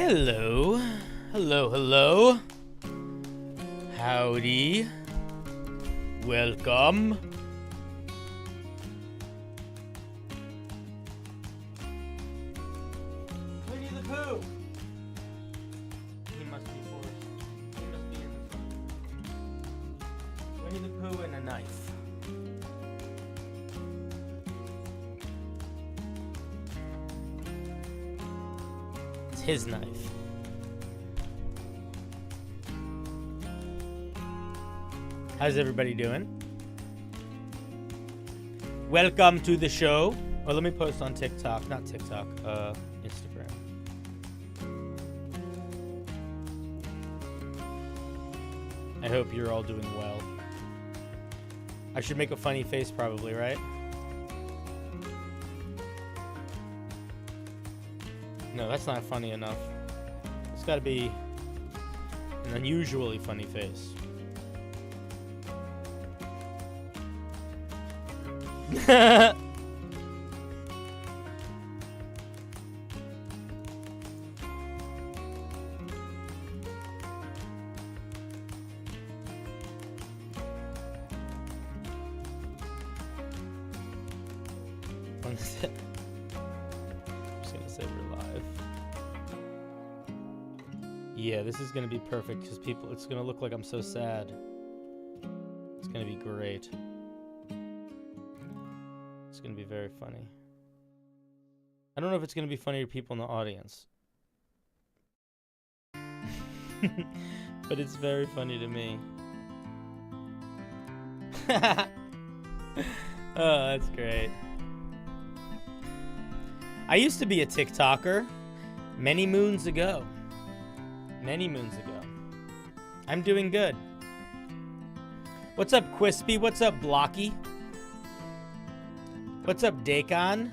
Hello. Hello, hello. Howdy. Welcome. Winnie the Pooh. He must be forced. He must be in the front. Winnie the Pooh and a knife. It's his knife. How's everybody doing? Welcome to the show. Oh, let me post on TikTok. Not TikTok. Instagram. I hope you're all doing well. I should make a funny face probably, right? No, that's not funny enough. It's got to be an unusually funny face. I'm just gonna say we're live. Yeah, this is gonna be perfect because it's gonna look like I'm so sad. It's gonna be great. It's gonna be very funny. I don't know if it's gonna be funny to people in the audience. But it's very funny to me. Oh, that's great. I used to be a TikToker many moons ago. Many moons ago. I'm doing good. What's up, Quispy? What's up, Blocky? What's up, Dacon?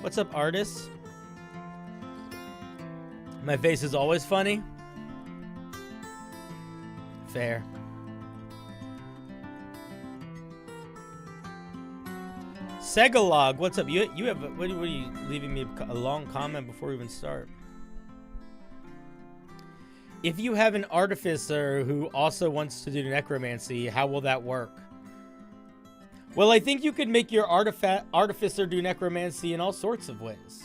What's up, Artist? My face is always funny. Fair. Segalog, what's up? You have what are you leaving me a long comment before we even start? If you have an artificer who also wants to do necromancy, how will that work? Well, I think you could make your artificer do necromancy in all sorts of ways.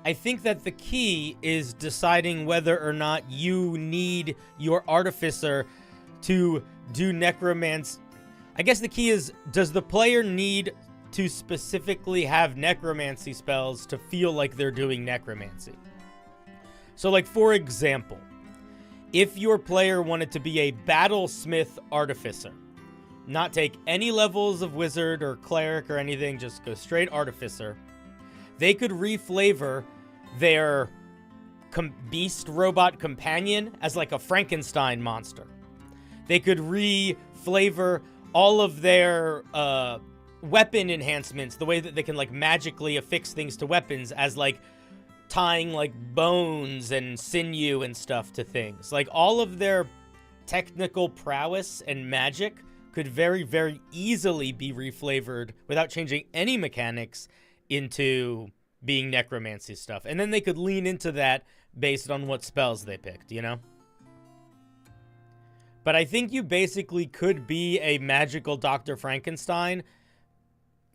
I think that the key is deciding whether or not you need your artificer to do necromancy. I guess the key is, does the player need to specifically have necromancy spells to feel like they're doing necromancy? So, like, for example, if your player wanted to be a battlesmith artificer, not take any levels of wizard or cleric or anything, just go straight artificer, they could reflavor their beast robot companion as like a Frankenstein monster. They could re-flavor all of their weapon enhancements, the way that they can like magically affix things to weapons, as like tying like bones and sinew and stuff to things. Like all of their technical prowess and magic could very, very easily be reflavored without changing any mechanics into being necromancy stuff. And then they could lean into that based on what spells they picked, you know? But I think you basically could be a magical Dr. Frankenstein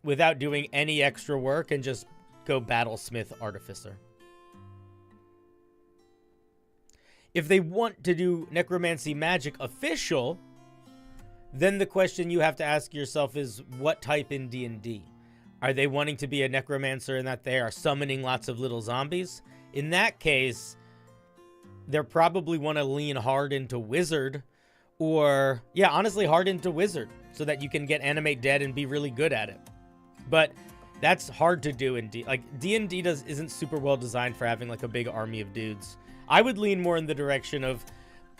without doing any extra work and just go battlesmith artificer. If they want to do necromancy magic official, then the question you have to ask yourself is, what type in D&D? Are they wanting to be a necromancer in that they are summoning lots of little zombies? In that case, they'll probably want to lean hard into wizard. Or, yeah, honestly, hard into wizard, so that you can get animate dead and be really good at it. But that's hard to do in D. Like, D&D isn't super well designed for having like a big army of dudes. I would lean more in the direction of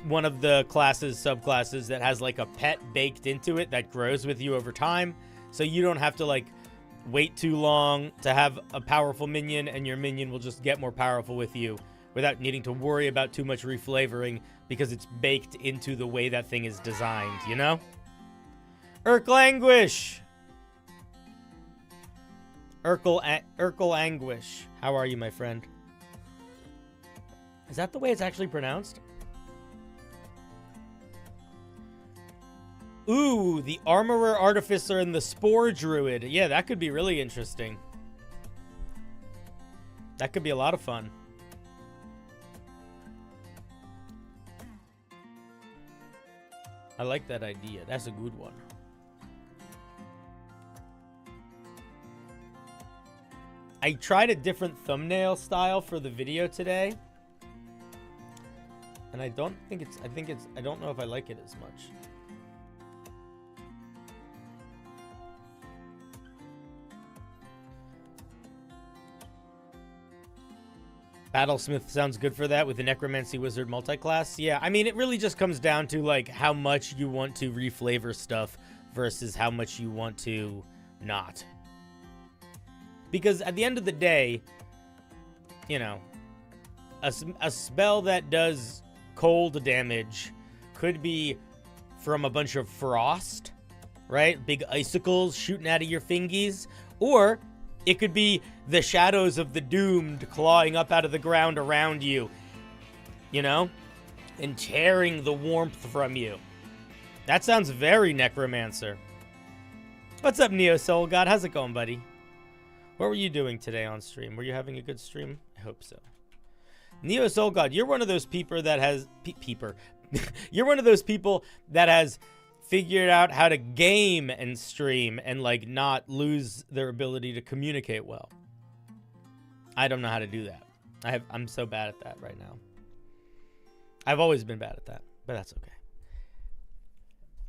one of the classes, subclasses that has like a pet baked into it that grows with you over time. So you don't have to like wait too long to have a powerful minion, and your minion will just get more powerful with you without needing to worry about too much reflavoring because it's baked into the way that thing is designed, you know? Urk Languish! Urkel Anguish. How are you, my friend? Is that the way it's actually pronounced? Ooh, the Armorer, Artificer, and the Spore Druid. Yeah, that could be really interesting. That could be a lot of fun. I like that idea. That's a good one. I tried a different thumbnail style for the video today. And I don't think it's, I don't know if I like it as much. Battlesmith sounds good for that with the Necromancy Wizard multiclass. Yeah, I mean, it really just comes down to, like, how much you want to reflavor stuff versus how much you want to not. Because at the end of the day, you know, a spell that does cold damage could be from a bunch of frost, right? Big icicles shooting out of your fingies. Or it could be the shadows of the doomed clawing up out of the ground around you, you know, and tearing the warmth from you. That sounds very Necromancer. What's up, Neo Soul God? How's it going, buddy? What were you doing today on stream? Were you having a good stream? I hope so. Neo Soul God, you're one of those people that has... You're one of those people that has figured out how to game and stream and, like, not lose their ability to communicate well. I don't know how to do that. I'm so bad at that right now. I've always been bad at that, but that's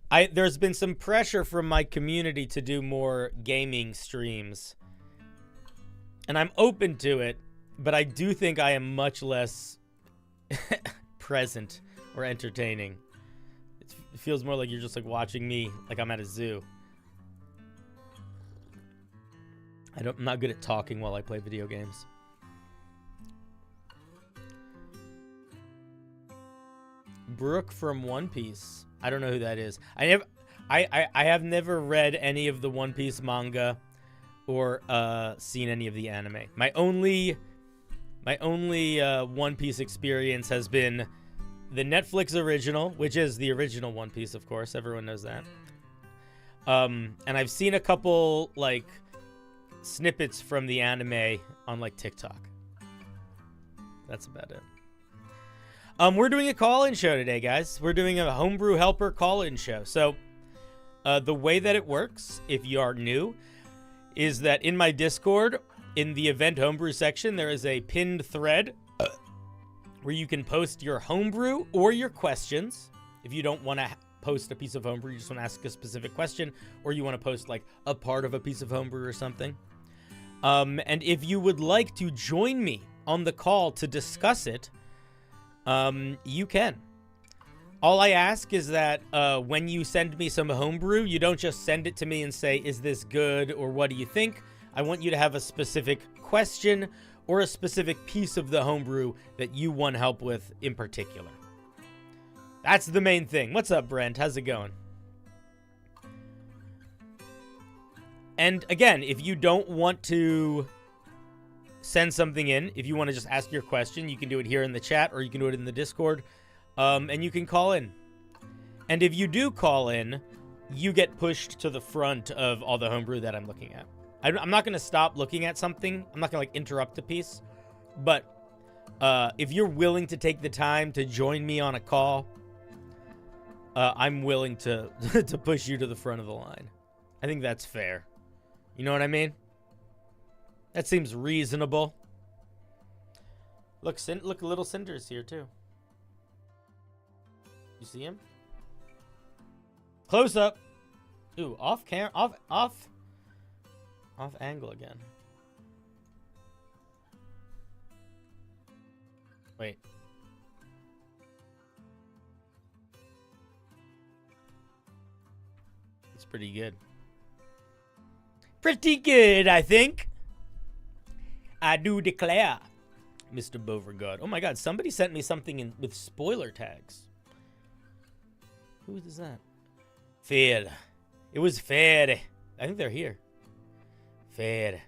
okay. There's been some pressure from my community to do more gaming streams. And I'm open to it, but I do think I am much less present or entertaining. It feels more like you're just, like, watching me like I'm at a zoo. I'm not good at talking while I play video games. Brooke from One Piece. I don't know who that is. I have never read any of the One Piece manga or seen any of the anime. My only One Piece experience has been the Netflix original, which is the original One Piece, of course. Everyone knows that. And I've seen a couple, like, snippets from the anime on, like, TikTok. That's about it. We're doing a call-in show today, guys. We're doing a Homebrew Helper call-in show. So, the way that it works, if you are new, is that in my Discord, in the event Homebrew section, there is a pinned thread where you can post your homebrew or your questions. If you don't want to post a piece of homebrew, you just want to ask a specific question, or you want to post, like, a part of a piece of homebrew or something. And if you would like to join me on the call to discuss it, you can. All I ask is that when you send me some homebrew, you don't just send it to me and say, is this good, or what do you think? I want you to have a specific question or a specific piece of the homebrew that you want help with in particular. That's the main thing. What's up, Brent? How's it going? And again, if you don't want to send something in, if you want to just ask your question, you can do it here in the chat, or you can do it in the Discord, and you can call in. And if you do call in, you get pushed to the front of all the homebrew that I'm looking at. I'm not going to stop looking at something. I'm not going to, like, interrupt a piece. But if you're willing to take the time to join me on a call, I'm willing to to push you to the front of the line. I think that's fair. You know what I mean? That seems reasonable. Look, little Cinder's here too. You see him? Close up. Ooh, off angle again. Wait. It's pretty good. Pretty good, I think. I do declare, Mr. Beauregard. Oh my god, somebody sent me something with spoiler tags. Who is that? Fair. It was fair. I think they're here. Fair.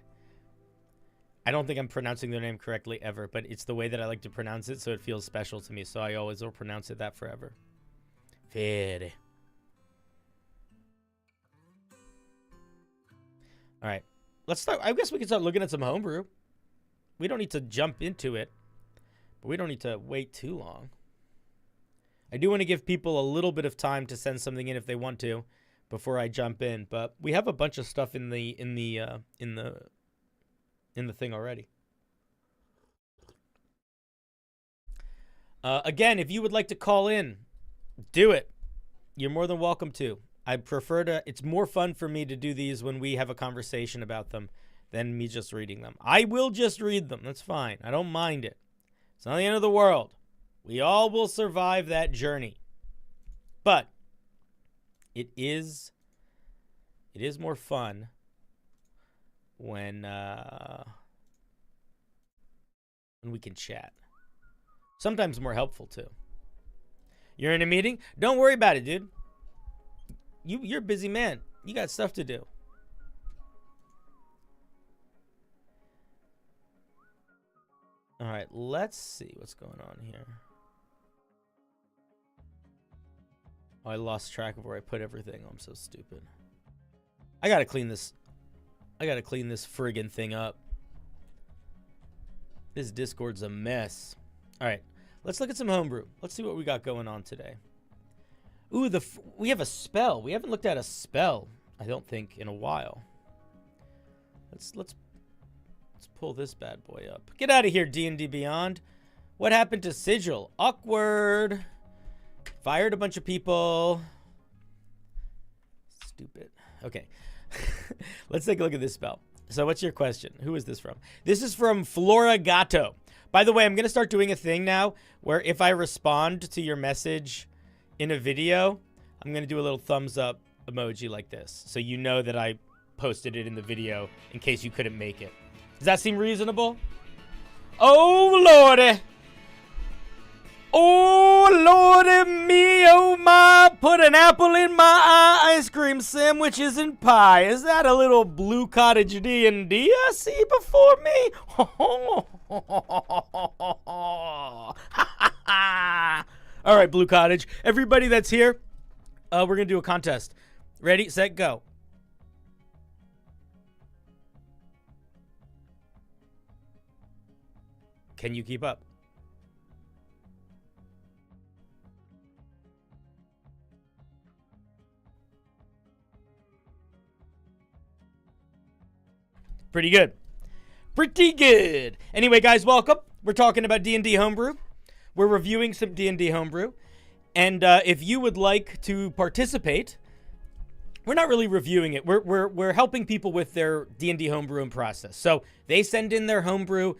I don't think I'm pronouncing their name correctly ever, but it's the way that I like to pronounce it, so it feels special to me. So I always will pronounce it that forever. Fede. All right. Let's start. I guess we can start looking at some homebrew. We don't need to jump into it, but we don't need to wait too long. I do want to give people a little bit of time to send something in if they want to before I jump in, but we have a bunch of stuff in the thing already. Again, if you would like to call in, do it. You're more than welcome to. I prefer to, it's more fun for me to do these when we have a conversation about them than me just reading them. I will just read them. That's fine. I don't mind it. It's not the end of the world. We all will survive that journey. But it is more fun when we can chat. Sometimes more helpful too. You're in a meeting? Don't worry about it, dude. You're a busy man. You got stuff to do. All right, let's see what's going on here. Oh, I lost track of where I put everything. Oh, I'm so stupid. I gotta clean this. I gotta clean this friggin' thing up. This Discord's a mess. All right, let's look at some homebrew. Let's see what we got going on today. Ooh, we have a spell. We haven't looked at a spell, I don't think, in a while. Let's pull this bad boy up. Get out of here, D&D Beyond. What happened to Sigil? Awkward. Fired a bunch of people. Stupid. Okay. Let's take a look at this spell. So what's your question? Who is this from? This is from Flora Gatto. By the way, I'm going to start doing a thing now where if I respond to your message in a video, I'm going to do a little thumbs up emoji like this. So you know that I posted it in the video in case you couldn't make it. Does that seem reasonable? Oh, Lordy. Oh, Lordy me, oh my, put an apple in my eye, ice cream sandwiches and pie. Is that a little Blue Cottage D&D I see before me? All right, Blue Cottage. Everybody that's here, we're going to do a contest. Ready, set, go. Can you keep up? Pretty good. Pretty good. Anyway, guys, welcome. We're talking about D&D Homebrew. We're reviewing some D&D Homebrew. And if you would like to participate, we're not really reviewing it. We're helping people with their D&D Homebrewing process. So they send in their homebrew,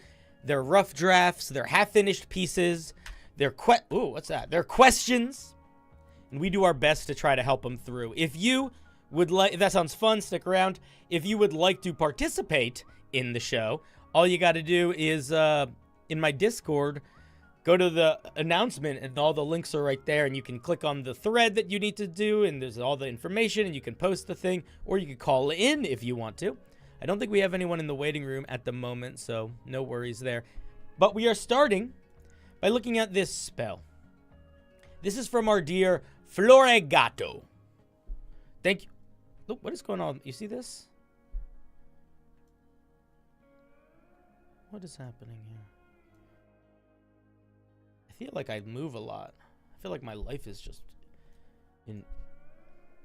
their rough drafts, their half-finished pieces, their what's that? Their questions. And we do our best to try to help them through. If you would like, if that sounds fun, stick around. If you would like to participate in the show, all you got to do is in my Discord, go to the announcement and all the links are right there, and you can click on the thread that you need to do, and there's all the information, and you can post the thing, or you can call in if you want to. I don't think we have anyone in the waiting room at the moment, so no worries there. But we are starting by looking at this spell. This is from our dear Floregato. Thank you. Look, what is going on? You see this? What is happening here? I feel like I move a lot. I feel like my life is just in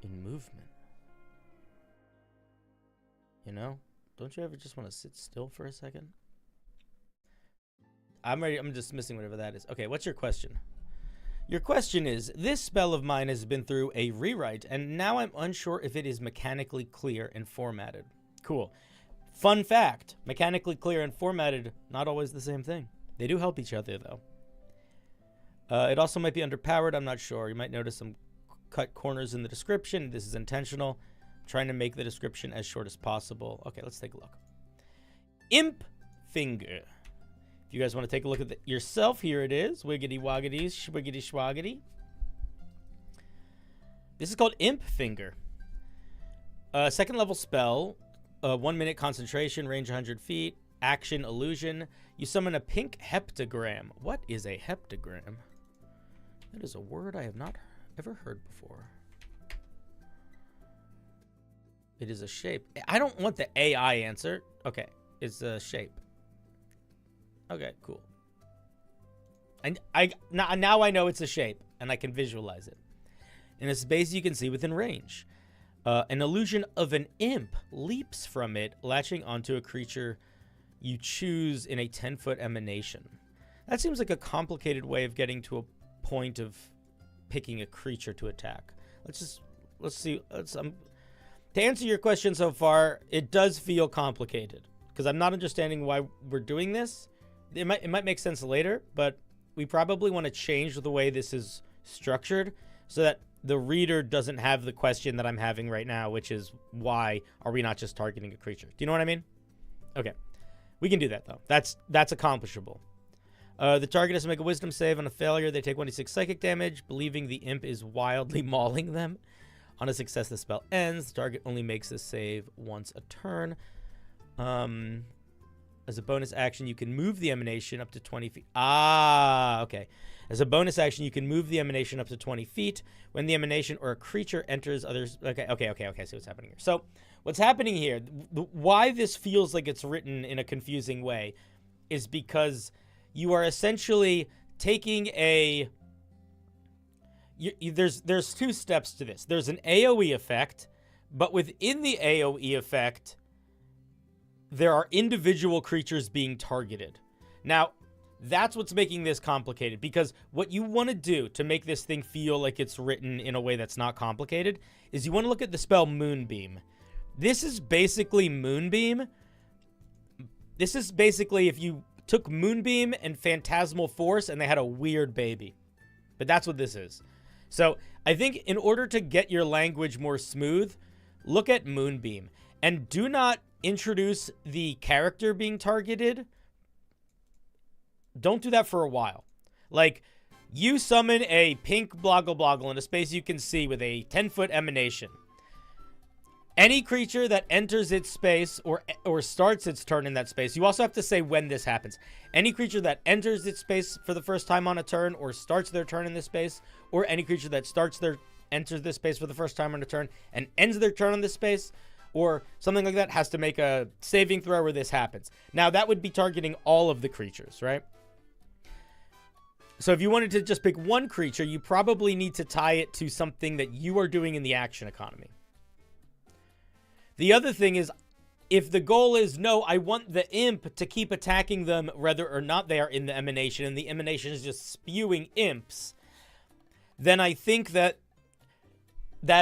movement. You know? Don't you ever just want to sit still for a second? I'm ready. I'm dismissing whatever that is. Okay, what's your question? Your question is, this spell of mine has been through a rewrite, and now I'm unsure if it is mechanically clear and formatted. Cool. Fun fact, mechanically clear and formatted, not always the same thing. They do help each other, though. It also might be underpowered. I'm not sure. You might notice some cut corners in the description. This is intentional. I'm trying to make the description as short as possible. Okay, let's take a look. Imp Finger. If you guys want to take a look at it yourself, here it is. Wiggity woggity, schwiggity schwaggity. This is called Imp Finger. Second level spell. 1 minute concentration, range 100 feet. action illusion. You summon a pink heptagram. What is a heptagram? That is a word I have not ever heard before. It is a shape. I don't want the AI answer. Okay, it's a shape. Okay, cool. And now I know it's a shape, and I can visualize it. In a space you can see within range. An illusion of an imp leaps from it, latching onto a creature you choose in a 10-foot emanation. That seems like a complicated way of getting to a point of picking a creature to attack. Let's see. To answer your question so far, it does feel complicated because I'm not understanding why we're doing this. It might make sense later, but we probably want to change the way this is structured so that the reader doesn't have the question that I'm having right now, which is why are we not just targeting a creature? Do you know what I mean? Okay. We can do that, though. That's accomplishable. The target has to make a wisdom save. On a failure, they take 1d6 psychic damage, believing the imp is wildly mauling them. On a success, the spell ends. The target only makes this save once a turn. As a bonus action, you can move the emanation up to 20 feet. Ah, okay. As a bonus action, you can move the emanation up to 20 feet. When the emanation or a creature enters others... Okay. See what's happening here. So, what's happening here, why this feels like it's written in a confusing way is because you are essentially taking a... There's two steps to this. There's an AoE effect, but within the AoE effect, there are individual creatures being targeted. Now, that's what's making this complicated, because what you want to do to make this thing feel like it's written in a way that's not complicated is you want to look at the spell Moonbeam. This is basically Moonbeam. This is basically if you took Moonbeam and Phantasmal Force and they had a weird baby. But that's what this is. So I think in order to get your language more smooth, look at Moonbeam. And do not introduce the character being targeted. Don't do that for a while. Like, you summon a pink bloggle bloggle in a space you can see with a 10-foot emanation. Any creature that enters its space or starts its turn in that space, you also have to say when this happens. Any creature that enters its space for the first time on a turn or starts their turn in this space, or any creature that enters this space for the first time on a turn and ends their turn on this space, or something like that, has to make a saving throw where this happens. Now, that would be targeting all of the creatures, right? So if you wanted to just pick one creature, you probably need to tie it to something that you are doing in the action economy. The other thing is, if the goal is, no, I want the imp to keep attacking them whether or not they are in the emanation, and the emanation is just spewing imps, then I think that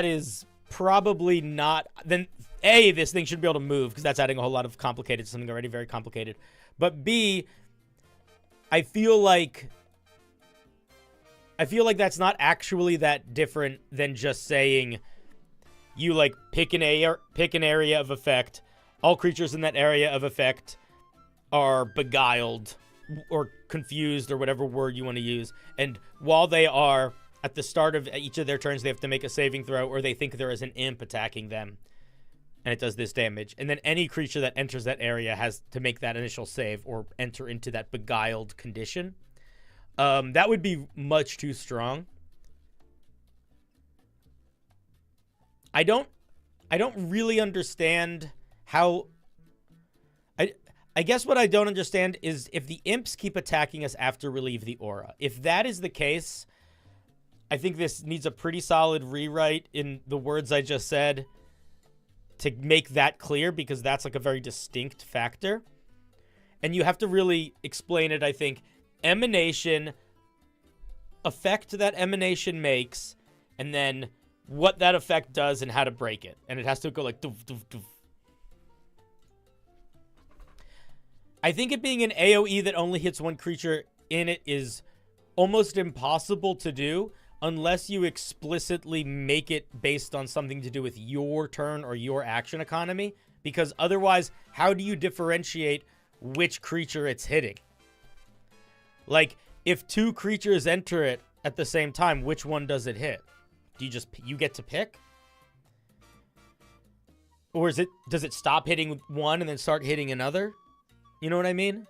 is probably not... Then, A, this thing should be able to move, because that's adding a whole lot of complicated to something already very complicated. But B, I feel like that's not actually that different than just saying you, like, pick an area of effect. All creatures in that area of effect are beguiled or confused or whatever word you want to use. And while they are at the start of each of their turns, they have to make a saving throw, or they think there is an imp attacking them, and it does this damage. And then any creature that enters that area has to make that initial save or enter into that beguiled condition. That would be much too strong. I don't really understand how... I guess what I don't understand is if the imps keep attacking us after we leave the aura. If that is the case, I think this needs a pretty solid rewrite in the words I just said to make that clear, because that's like a very distinct factor. And you have to really explain it, I think. Emanation, effect that emanation makes, and then what that effect does and how to break it. And it has to go like doof, doof, doof. I think it being an AoE that only hits one creature in it is almost impossible to do unless you explicitly make it based on something to do with your turn or your action economy. Because otherwise, how do you differentiate which creature it's hitting? Like, if two creatures enter it at the same time, which one does it hit? Do you get to pick? Or does it stop hitting one and then start hitting another? You know what I mean?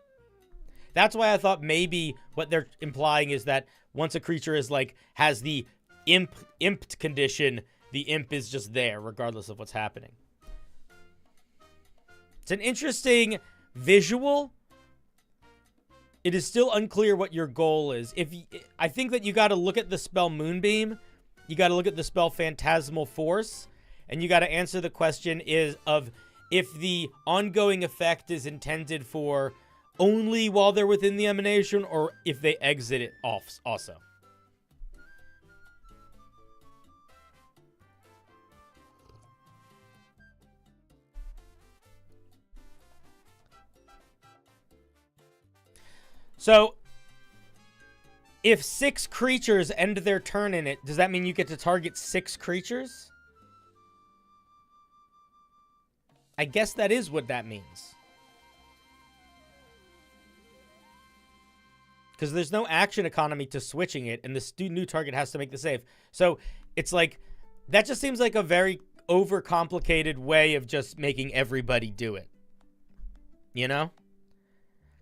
That's why I thought maybe what they're implying is that once a creature is like has the imped condition, the imp is just there regardless of what's happening. It's an interesting visual. It is still unclear what your goal is. I think that you got to look at the spell Moonbeam, you got to look at the spell Phantasmal Force, and you got to answer the question of if the ongoing effect is intended for only while they're within the emanation, or if they exit it off also. So, if 6 creatures end their turn in it, does that mean you get to target 6 creatures? I guess that is what that means. Because there's no action economy to switching it, and the new target has to make the save. So it's like, that just seems like a very overcomplicated way of just making everybody do it. You know?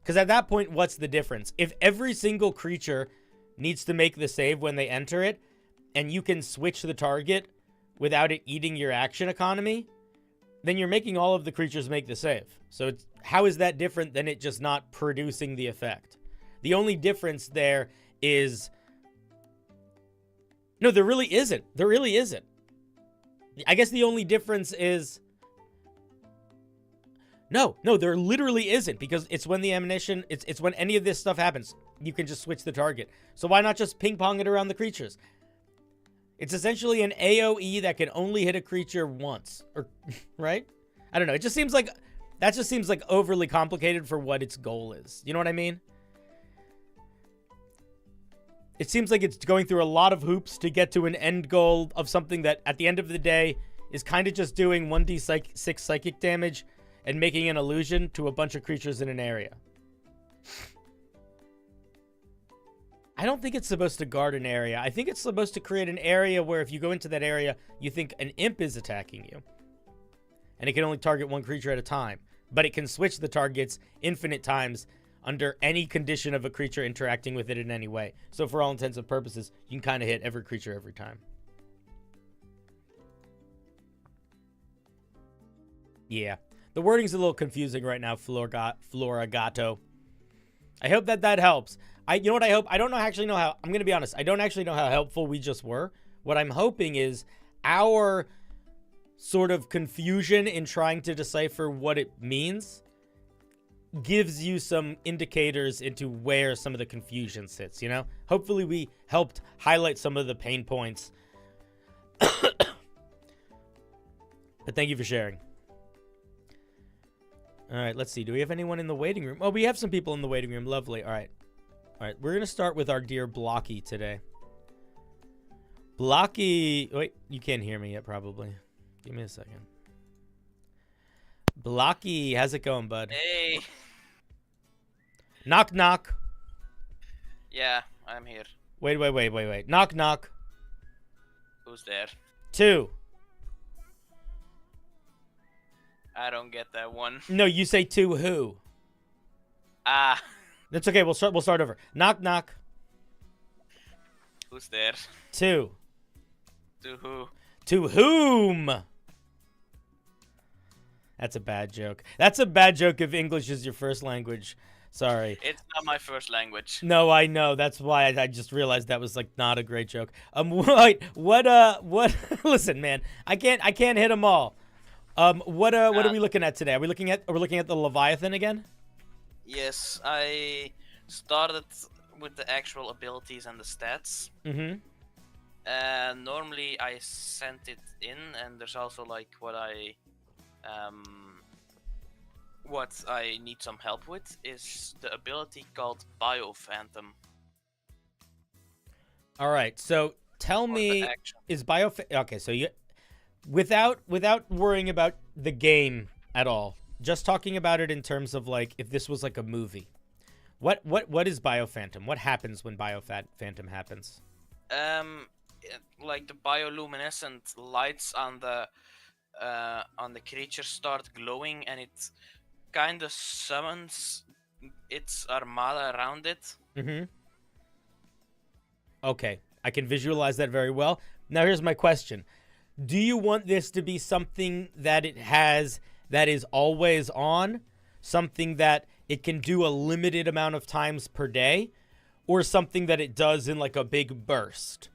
Because at that point, what's the difference? If every single creature needs to make the save when they enter it, and you can switch the target without it eating your action economy, then you're making all of the creatures make the save. So how is that different than it just not producing the effect? The only difference there is... No, there really isn't. There really isn't. I guess the only difference is... No, there literally isn't, because it's when the ammunition... It's when any of this stuff happens. You can just switch the target. So why not just ping-pong it around the creatures? It's essentially an AoE that can only hit a creature once. Or, right? I don't know. It just seems like... That just seems like overly complicated for what its goal is. You know what I mean? It seems like it's going through a lot of hoops to get to an end goal of something that, at the end of the day, is kind of just doing 1d6 psychic damage and making an illusion to a bunch of creatures in an area. I don't think it's supposed to guard an area. I think it's supposed to create an area where if you go into that area, you think an imp is attacking you. And it can only target one creature at a time. But it can switch the targets infinite times under any condition of a creature interacting with it in any way. So for all intents and purposes, you can kind of hit every creature every time. Yeah. The wording's a little confusing right now, Floragato. I hope that helps. You know what I hope? I don't actually know how... I'm going to be honest. I don't actually know how helpful we just were. What I'm hoping is our sort of confusion in trying to decipher what it means gives you some indicators into where some of the confusion sits, you know? Hopefully we helped highlight some of the pain points. But thank you for sharing. All right, let's see. Do we have anyone in the waiting room? Oh, we have some people in the waiting room. Lovely. All right. All right, we're going to start with our dear Blocky today. Blocky... Wait, you can't hear me yet, probably. Give me a second. Blocky, how's it going, bud? Hey. Knock, knock. Yeah, I'm here. Wait. Knock, knock. Who's there? 2. I don't get that one. No, you say 2 who? Ah. That's okay. We'll start over. Knock, knock. Who's there? 2. To who? To whom? That's a bad joke. That's a bad joke if English is your first language. Sorry. It's not my first language. No, I know. That's why I just realized that was like not a great joke. Wait, what? Listen, man, I can't hit them all. What are we looking at today? Are we looking at the Leviathan again? Yes, I started with the actual abilities and the stats. Mm-hmm. And normally I sent it in, and there's also like what I need some help with is the ability called Biophantom. All right, so tell me, is okay? So you, without worrying about the game at all, just talking about it in terms of like if this was like a movie, what is Biophantom? What happens when Biophantom happens? Like the bioluminescent lights on the creature start glowing, and it kind of summons its armada around it. Mm-hmm. Okay, I can visualize that very well. Now here's my question. Do you want this to be something that it has that is always on? Something that it can do a limited amount of times per day? Or something that it does in like a big burst?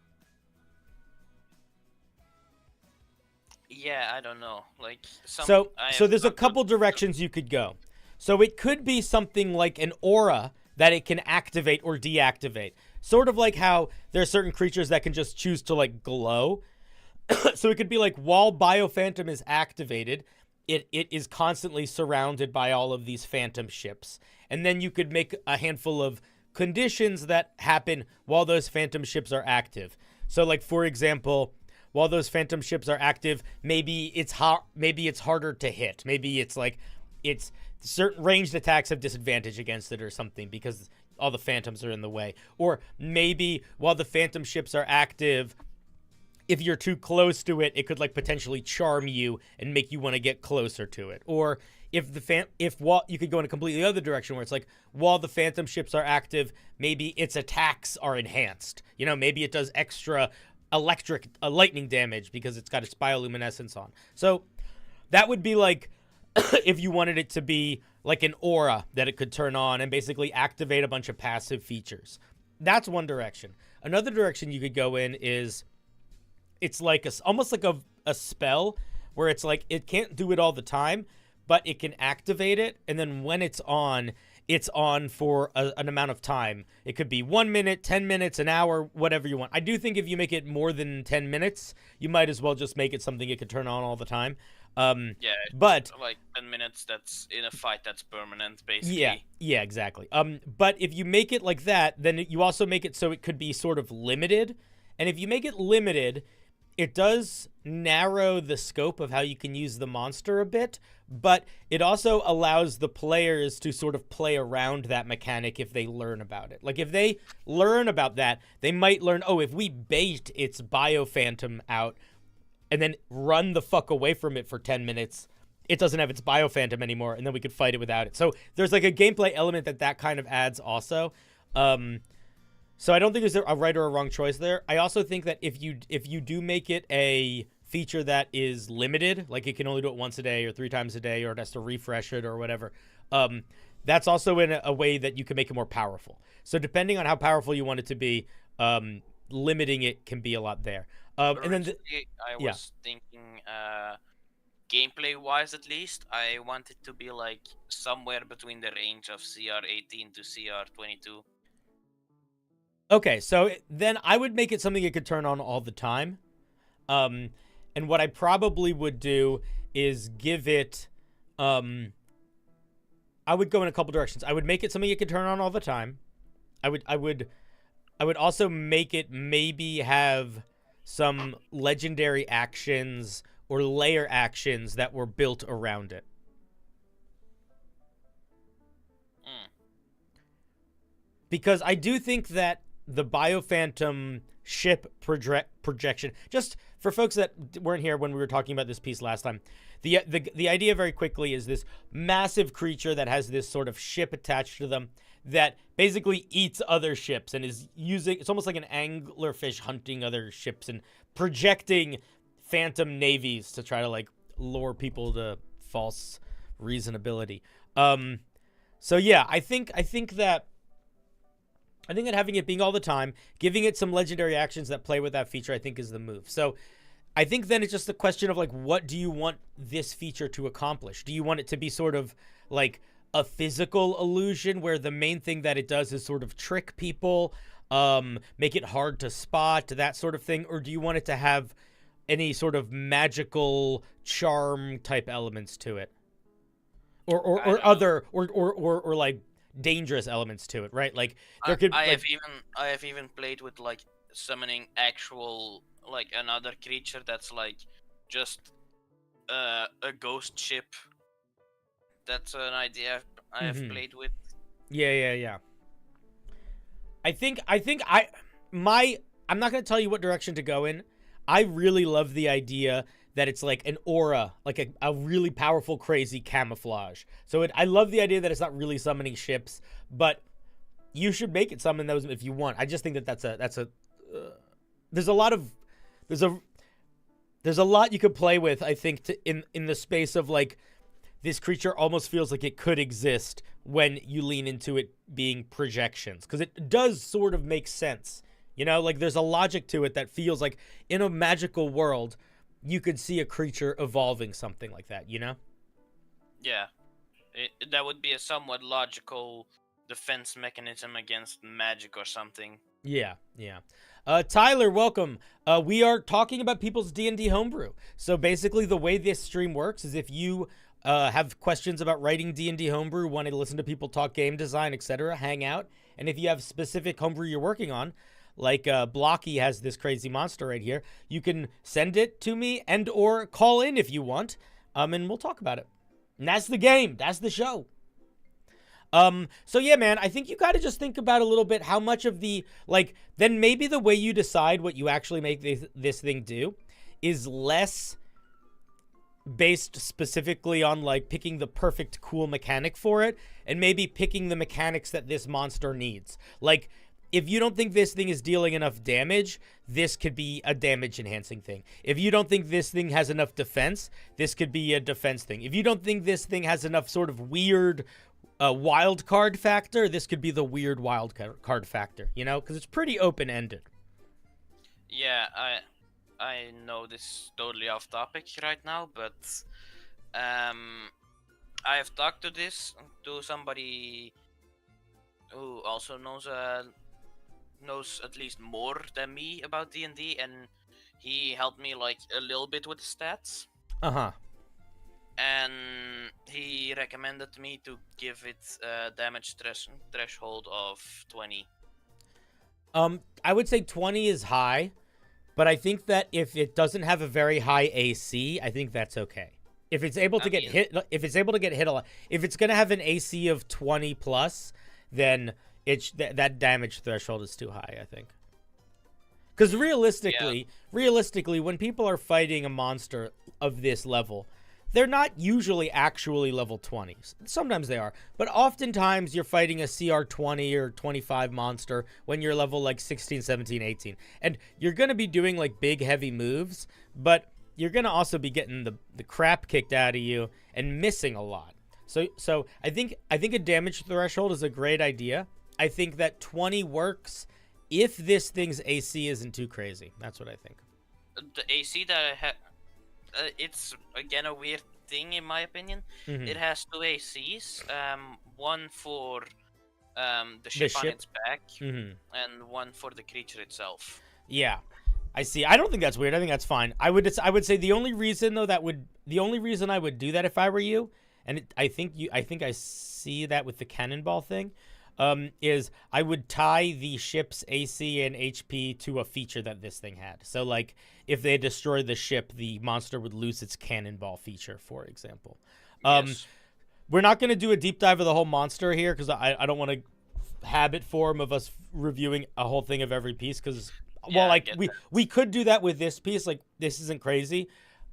Yeah, I don't know. Like So there's a couple directions you could go. So it could be something like an aura that it can activate or deactivate. Sort of like how there are certain creatures that can just choose to like glow. So it could be like while Biophantom is activated, it is constantly surrounded by all of these phantom ships. And then you could make a handful of conditions that happen while those phantom ships are active. So like, for example, while those phantom ships are active, maybe it's harder to hit. Maybe it's like it's certain ranged attacks have disadvantage against it or something because all the phantoms are in the way. Or maybe while the phantom ships are active, if you're too close to it, it could like potentially charm you and make you want to get closer to it. Or if you could go in a completely other direction where it's like while the phantom ships are active, maybe its attacks are enhanced. You know, maybe it does extra lightning damage because it's got its bioluminescence on. So that would be like if you wanted it to be like an aura that it could turn on and basically activate a bunch of passive features. That's one direction. Another direction you could go in is it's like almost like a spell where it's like it can't do it all the time, but it can activate it, and then when it's on for an amount of time. It could be 1 minute, 10 minutes, an hour, whatever you want. I do think if you make it more than 10 minutes, you might as well just make it something it could turn on all the time. Yeah, but like 10 minutes that's in a fight that's permanent, basically. Yeah, exactly. But if you make it like that, then you also make it so it could be sort of limited. And if you make it limited, it does narrow the scope of how you can use the monster a bit, but it also allows the players to sort of play around that mechanic if they learn about it. Like if they learn about that, they might learn, oh, if we bait its Biophantom out and then run the fuck away from it for 10 minutes, it doesn't have its Biophantom anymore, and then we could fight it without it. So there's like a gameplay element that kind of adds also. So I don't think there's a right or a wrong choice there. I also think that if you do make it a feature that is limited, like it can only do it once a day or 3 times a day, or it has to refresh it or whatever, that's also in a way that you can make it more powerful. So depending on how powerful you want it to be, limiting it can be a lot there. And then I was thinking, gameplay-wise at least, I want it to be like somewhere between the range of CR18 to CR22. Okay, so then I would make it something it could turn on all the time. And what I probably would do is give it... I would go in a couple directions. I would make it something it could turn on all the time. I would also make it maybe have some legendary actions or layer actions that were built around it. Because I do think that the Biophantom ship projection, just for folks that weren't here when we were talking about this piece last time, the idea very quickly is this massive creature that has this sort of ship attached to them that basically eats other ships and is using, it's almost like an anglerfish hunting other ships and projecting phantom navies to try to like lure people to false reasonability. So yeah, I think that having it being all the time, giving it some legendary actions that play with that feature, I think is the move. So I think then it's just a question of like, what do you want this feature to accomplish? Do you want it to be sort of like a physical illusion where the main thing that it does is sort of trick people, make it hard to spot, that sort of thing? Or do you want it to have any sort of magical charm type elements to it? Or other, or like dangerous elements to it, right? Like there could. I have even played with like summoning actual like another creature that's like just a ghost ship. That's an idea I have played with. Yeah. I'm not gonna tell you what direction to go in. I really love the idea that it's like an aura, like a really powerful, crazy camouflage. So I love the idea that it's not really summoning ships, but you should make it summon those if you want. I just think that that's a there's a lot you could play with, I think, in the space of like this creature almost feels like it could exist when you lean into it being projections, because it does sort of make sense. You know, like there's a logic to it that feels like in a magical world, you could see a creature evolving something like that, you know? Yeah. That would be a somewhat logical defense mechanism against magic or something. Yeah. Tyler, welcome. We are talking about people's D&D homebrew. So basically the way this stream works is if you have questions about writing D&D homebrew, want to listen to people talk game design, etc., hang out. And if you have specific homebrew you're working on, like Blocky has this crazy monster right here, you can send it to me and or call in if you want, and we'll talk about it. And that's the game. That's the show. So yeah, man, I think you got to just think about a little bit how much of the, like, then maybe the way you decide what you actually make this thing do is less based specifically on, like, picking the perfect cool mechanic for it, and maybe picking the mechanics that this monster needs. Like, if you don't think this thing is dealing enough damage, this could be a damage-enhancing thing. If you don't think this thing has enough defense, this could be a defense thing. If you don't think this thing has enough sort of weird wild card factor, this could be the weird wild card factor, you know? Because it's pretty open-ended. Yeah, I know this is totally off topic right now, but I have talked to somebody who also knows at least more than me about D&D, and he helped me like a little bit with the stats. And he recommended me to give it a damage threshold of 20. I would say 20 is high, but I think that if it doesn't have a very high AC, I think that's okay. If it's able to get hit, if it's able to get hit a lot, if it's gonna have an AC of 20 plus, then that damage threshold is too high, I think. Because realistically, when people are fighting a monster of this level, they're not usually actually level 20s. Sometimes they are, but oftentimes you're fighting a CR 20 or 25 monster when you're level like 16, 17, 18. And you're going to be doing like big heavy moves, but you're going to also be getting the crap kicked out of you and missing a lot. So I think a damage threshold is a great idea. I think that 20 works if this thing's AC isn't too crazy. That's what I think. The AC that I have, it's again a weird thing in my opinion. Mm-hmm. It has two ACs, one for the ship on its back, mm-hmm. and one for the creature itself. Yeah, I see. I don't think that's weird. I think that's fine. I would say the only reason though I would do that if I were you, and I think I see that with the cannonball thing, is I would tie the ship's AC and HP to a feature that this thing had. So, like, if they destroy the ship, the monster would lose its cannonball feature, for example. Yes. We're not going to do a deep dive of the whole monster here, because I don't want to habit form of us reviewing a whole thing of every piece, because, well, like, we could do that with this piece. Like, this isn't crazy.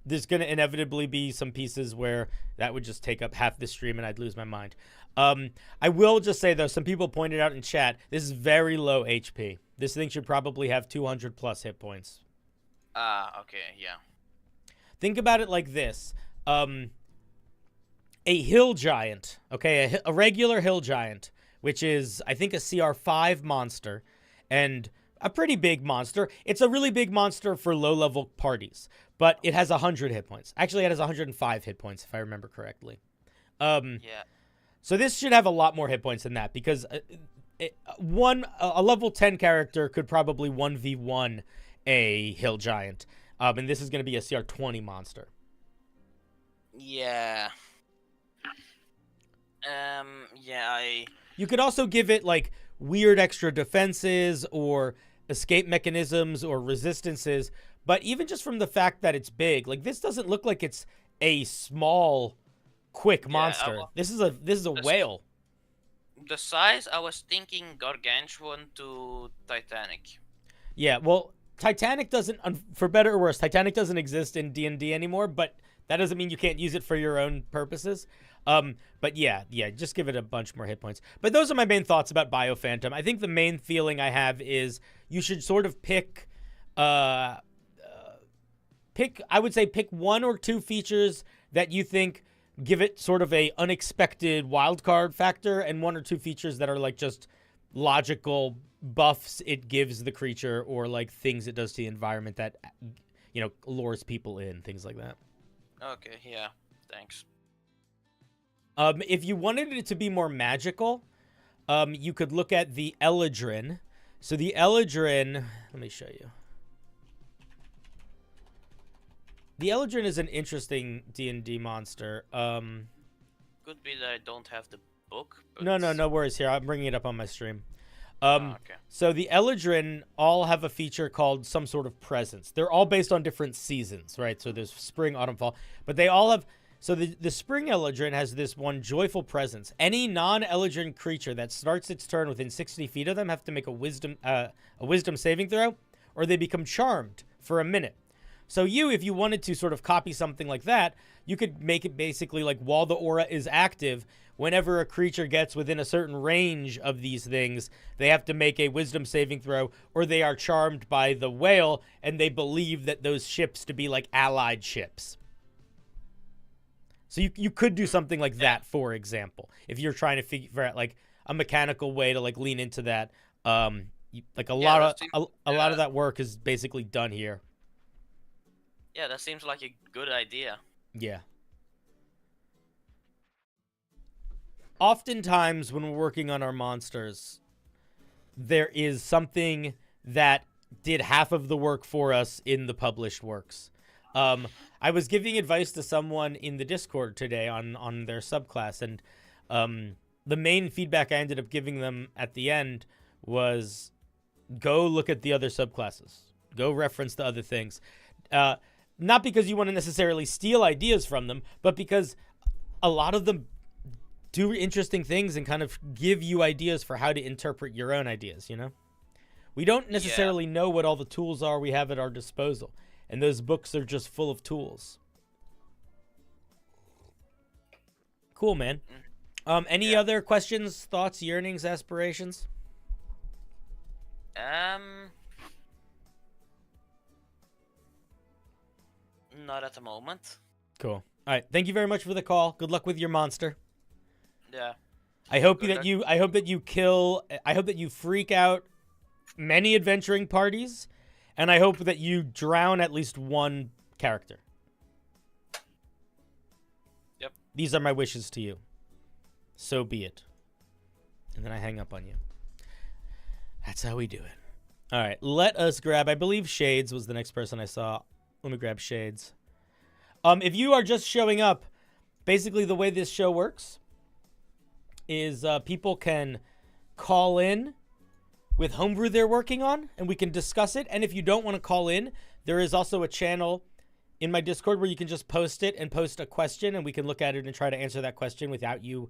There's going to inevitably be some pieces where that would just take up half the stream and I'd lose my mind. I will just say, though, some people pointed out in chat, this is very low HP. This thing should probably have 200 plus hit points. Okay, yeah. Think about it like this. A hill giant, okay, a regular hill giant, which is, I think, a CR5 monster, and a pretty big monster. It's a really big monster for low-level parties, but it has 100 hit points. Actually, it has 105 hit points, if I remember correctly. Yeah. So this should have a lot more hit points than that, because a level 10 character could probably 1v1 a hill giant, and this is going to be a CR 20 monster. Yeah. You could also give it like weird extra defenses or escape mechanisms or resistances, but even just from the fact that it's big, like, this doesn't look like it's a small, quick monster. This is a whale. The size, I was thinking gargantuan to Titanic. Yeah, well, Titanic doesn't, for better or worse, Titanic doesn't exist in D&D anymore, but that doesn't mean you can't use it for your own purposes. But yeah, just give it a bunch more hit points. But those are my main thoughts about Biophantom. I think the main feeling I have is you should sort of pick I would say pick 1 or 2 features that you think give it sort of a unexpected wildcard factor, and 1 or 2 features that are like just logical buffs it gives the creature, or like things it does to the environment that, you know, lures people in, things like that. Okay, yeah, thanks. If you wanted it to be more magical, you could look at the Eladrin. So the Eladrin, let me show you. The Eladrin is an interesting D&D monster. Could be that I don't have the book. But... No worries here. I'm bringing it up on my stream. Okay. So the Eladrin all have a feature called some sort of presence. They're all based on different seasons, right? So there's spring, autumn, fall. But they all have... So the spring Eladrin has this one joyful presence. Any non-Eladrin creature that starts its turn within 60 feet of them have to make a wisdom saving throw, or they become charmed for a minute. So if you wanted to sort of copy something like that, you could make it basically like while the aura is active, whenever a creature gets within a certain range of these things, they have to make a wisdom saving throw, or they are charmed by the whale, and they believe that those ships to be like allied ships. So you could do something like that, for example, if you're trying to figure out like a mechanical way to like lean into that. Like a lot of that work is basically done here. Yeah, that seems like a good idea. Yeah. Oftentimes when we're working on our monsters, there is something that did half of the work for us in the published works. I was giving advice to someone in the Discord today on their subclass, and the main feedback I ended up giving them at the end was go look at the other subclasses. Go reference the other things. Not because you want to necessarily steal ideas from them, but because a lot of them do interesting things and kind of give you ideas for how to interpret your own ideas, you know? We don't necessarily know what all the tools are we have at our disposal, and those books are just full of tools. Cool, man. Any other questions, thoughts, yearnings, aspirations? Not at the moment. Cool. All right. Thank you very much for the call. Good luck with your monster. Yeah. I hope that you freak out many adventuring parties, and I hope that you drown at least one character. Yep. These are my wishes to you. So be it. And then I hang up on you. That's how we do it. All right. Let us grab, I believe Shades was the next person I saw. Let me grab Shades. If you are just showing up, basically the way this show works is people can call in with Homebrew they're working on, and we can discuss it. And if you don't want to call in, there is also a channel in my Discord where you can just post it and post a question, and we can look at it and try to answer that question without you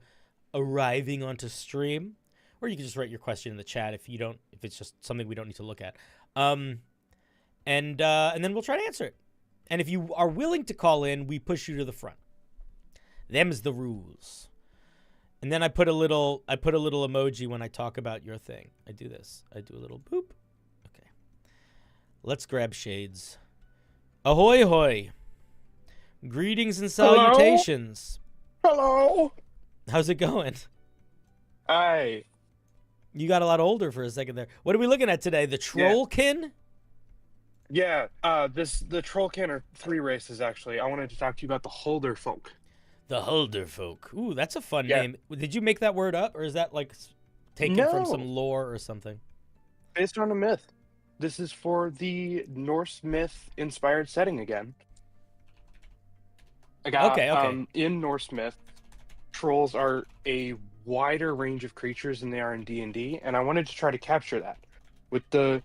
arriving onto stream. Or you can just write your question in the chat if it's just something we don't need to look at. And then we'll try to answer it. And if you are willing to call in, we push you to the front. Them's the rules. And then I put a little emoji when I talk about your thing. I do this. I do a little boop. Okay. Let's grab Shades. Ahoy hoy. Greetings and salutations. Hello. How's it going? Hi. You got a lot older for a second there. What are we looking at today? The Trollkin? Yeah, the Trollkin are 3 races, actually. I wanted to talk to you about the Hulder folk. The Hulder folk. Ooh, that's a fun name. Did you make that word up, or is that like taken from some lore or something? Based on a myth. This is for the Norse myth-inspired setting again. Okay. In Norse myth, trolls are a wider range of creatures than they are in D&D, and I wanted to try to capture that, with the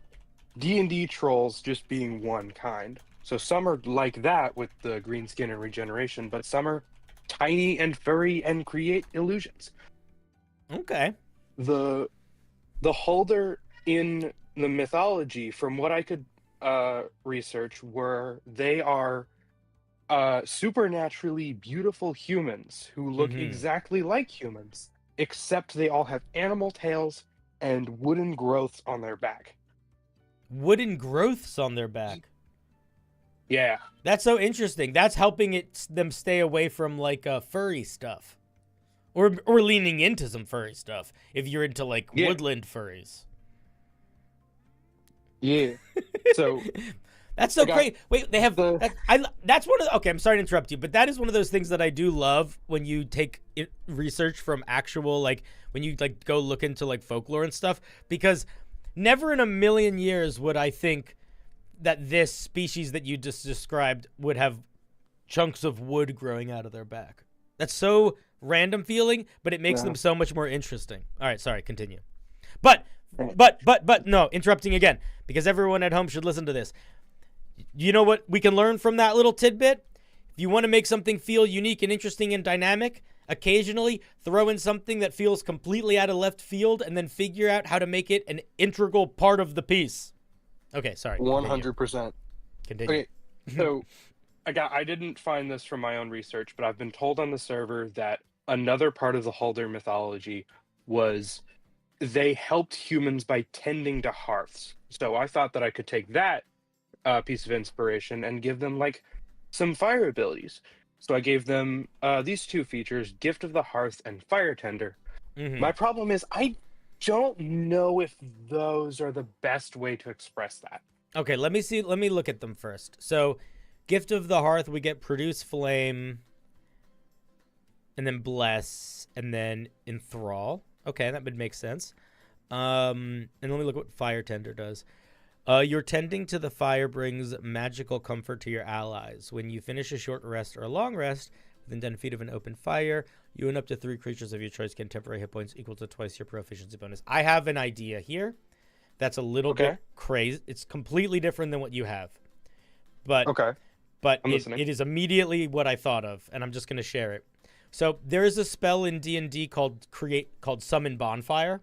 D&D trolls just being one kind. So some are like that with the green skin and regeneration, but some are tiny and furry and create illusions. Okay. The Hulder in the mythology, from what I could research were they are supernaturally beautiful humans who look Mhm. exactly like humans, except they all have animal tails and wooden growths on their back. Wooden growths on their back. Yeah. That's so interesting. That's helping them stay away from like furry stuff, or leaning into some furry stuff if you're into like Yeah. woodland furries. Yeah. So That's so I got great. Wait, they have the- that's one of the, okay, I'm sorry to interrupt you, but that is one of those things that I do love when you take research from actual, like when you like go look into like folklore and stuff, because never in a million years would I think that this species that you just described would have chunks of wood growing out of their back. That's so random feeling, but it makes them so much more interesting. All right, sorry, continue. But no, interrupting again, because everyone at home should listen to this. You know what we can learn from that little tidbit? If you want to make something feel unique and interesting and dynamic, occasionally throw in something that feels completely out of left field and then figure out how to make it an integral part of the piece. Okay, sorry. 100%. Continue. Okay, so I didn't find this from my own research, but I've been told on the server that another part of the Hulder mythology was they helped humans by tending to hearths. So I thought that I could take that piece of inspiration and give them like some fire abilities. So I gave them these two features, Gift of the Hearth and Fire Tender. Mhm. My problem is I don't know if those are the best way to express that. Okay, let me see. Let me look at them first. So, Gift of the Hearth, we get Produce Flame, and then Bless, and then Enthrall. Okay, that would make sense. And let me look what Fire Tender does. Your tending to the fire brings magical comfort to your allies. When you finish a short rest or a long rest within 10 feet of an open fire, you and up to 3 creatures of your choice get temporary hit points equal to twice your proficiency bonus. I have an idea here that's a little bit crazy. It's completely different than what you have. But it is immediately what I thought of, and I'm just going to share it. So there is a spell in D&D called Summon Bonfire.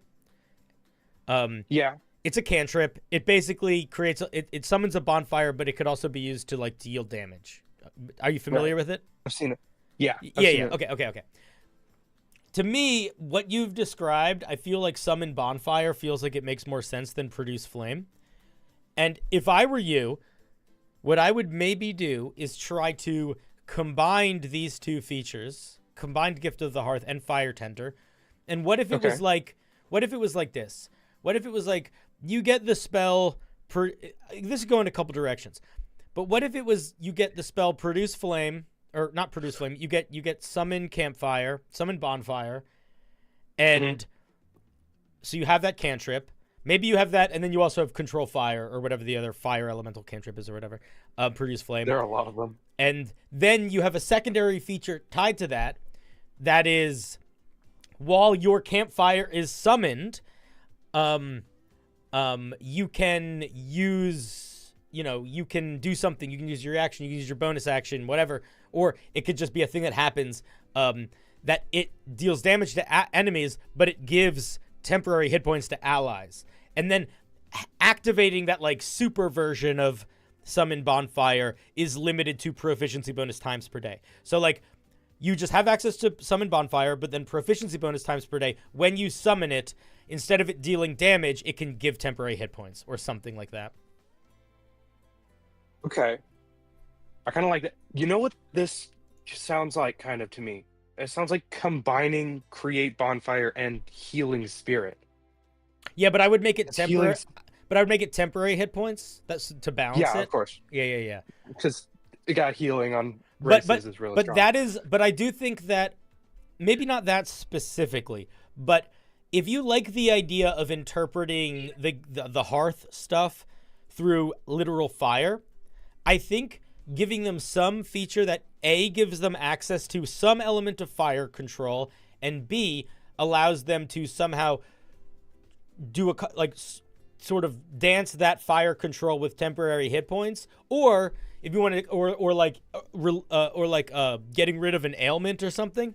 Yeah. It's a cantrip. It basically creates it summons a bonfire, but it could also be used to like deal damage. Are you familiar with it? I've seen it. Yeah. Yeah. Okay. To me, what you've described, I feel like Summon Bonfire feels like it makes more sense than Produce Flame. And if I were you, what I would maybe do is try to combine these two features, combined Gift of the Hearth and Fire Tender. And what if it was like this? What if it was like you get the spell this is going a couple directions. But what if it was you get the spell Produce Flame, or not Produce Flame, you get Summon Campfire, Summon Bonfire, and so you have that cantrip. Maybe you have that, and then you also have Control Fire, or whatever the other fire elemental cantrip is, or whatever. Produce Flame. There are a lot of them. And then you have a secondary feature tied to that. That is, while your campfire is summoned, you can use, you can do something. You can use your action, you can use your bonus action, whatever. Or it could just be a thing that happens that it deals damage to enemies, but it gives temporary hit points to allies. And then activating that like super version of Summon Bonfire is limited to proficiency bonus times per day. So like you just have access to Summon Bonfire, but then proficiency bonus times per day. When you summon it, instead of it dealing damage, it can give temporary hit points or something like that. Okay. I kind of like that. You know what this sounds like kind of to me? It sounds like combining Create Bonfire and Healing Spirit. Yeah, but I would make it temporary. But I would make it temporary hit points. That's to balance it. Yeah, of course. Yeah. Because it got healing on races is really strong. But I do think that maybe not that specifically, but if you like the idea of interpreting the hearth stuff through literal fire, I think giving them some feature that A, gives them access to some element of fire control, and B, allows them to somehow do sort of dance that fire control with temporary hit points, or if you want to, or getting rid of an ailment or something,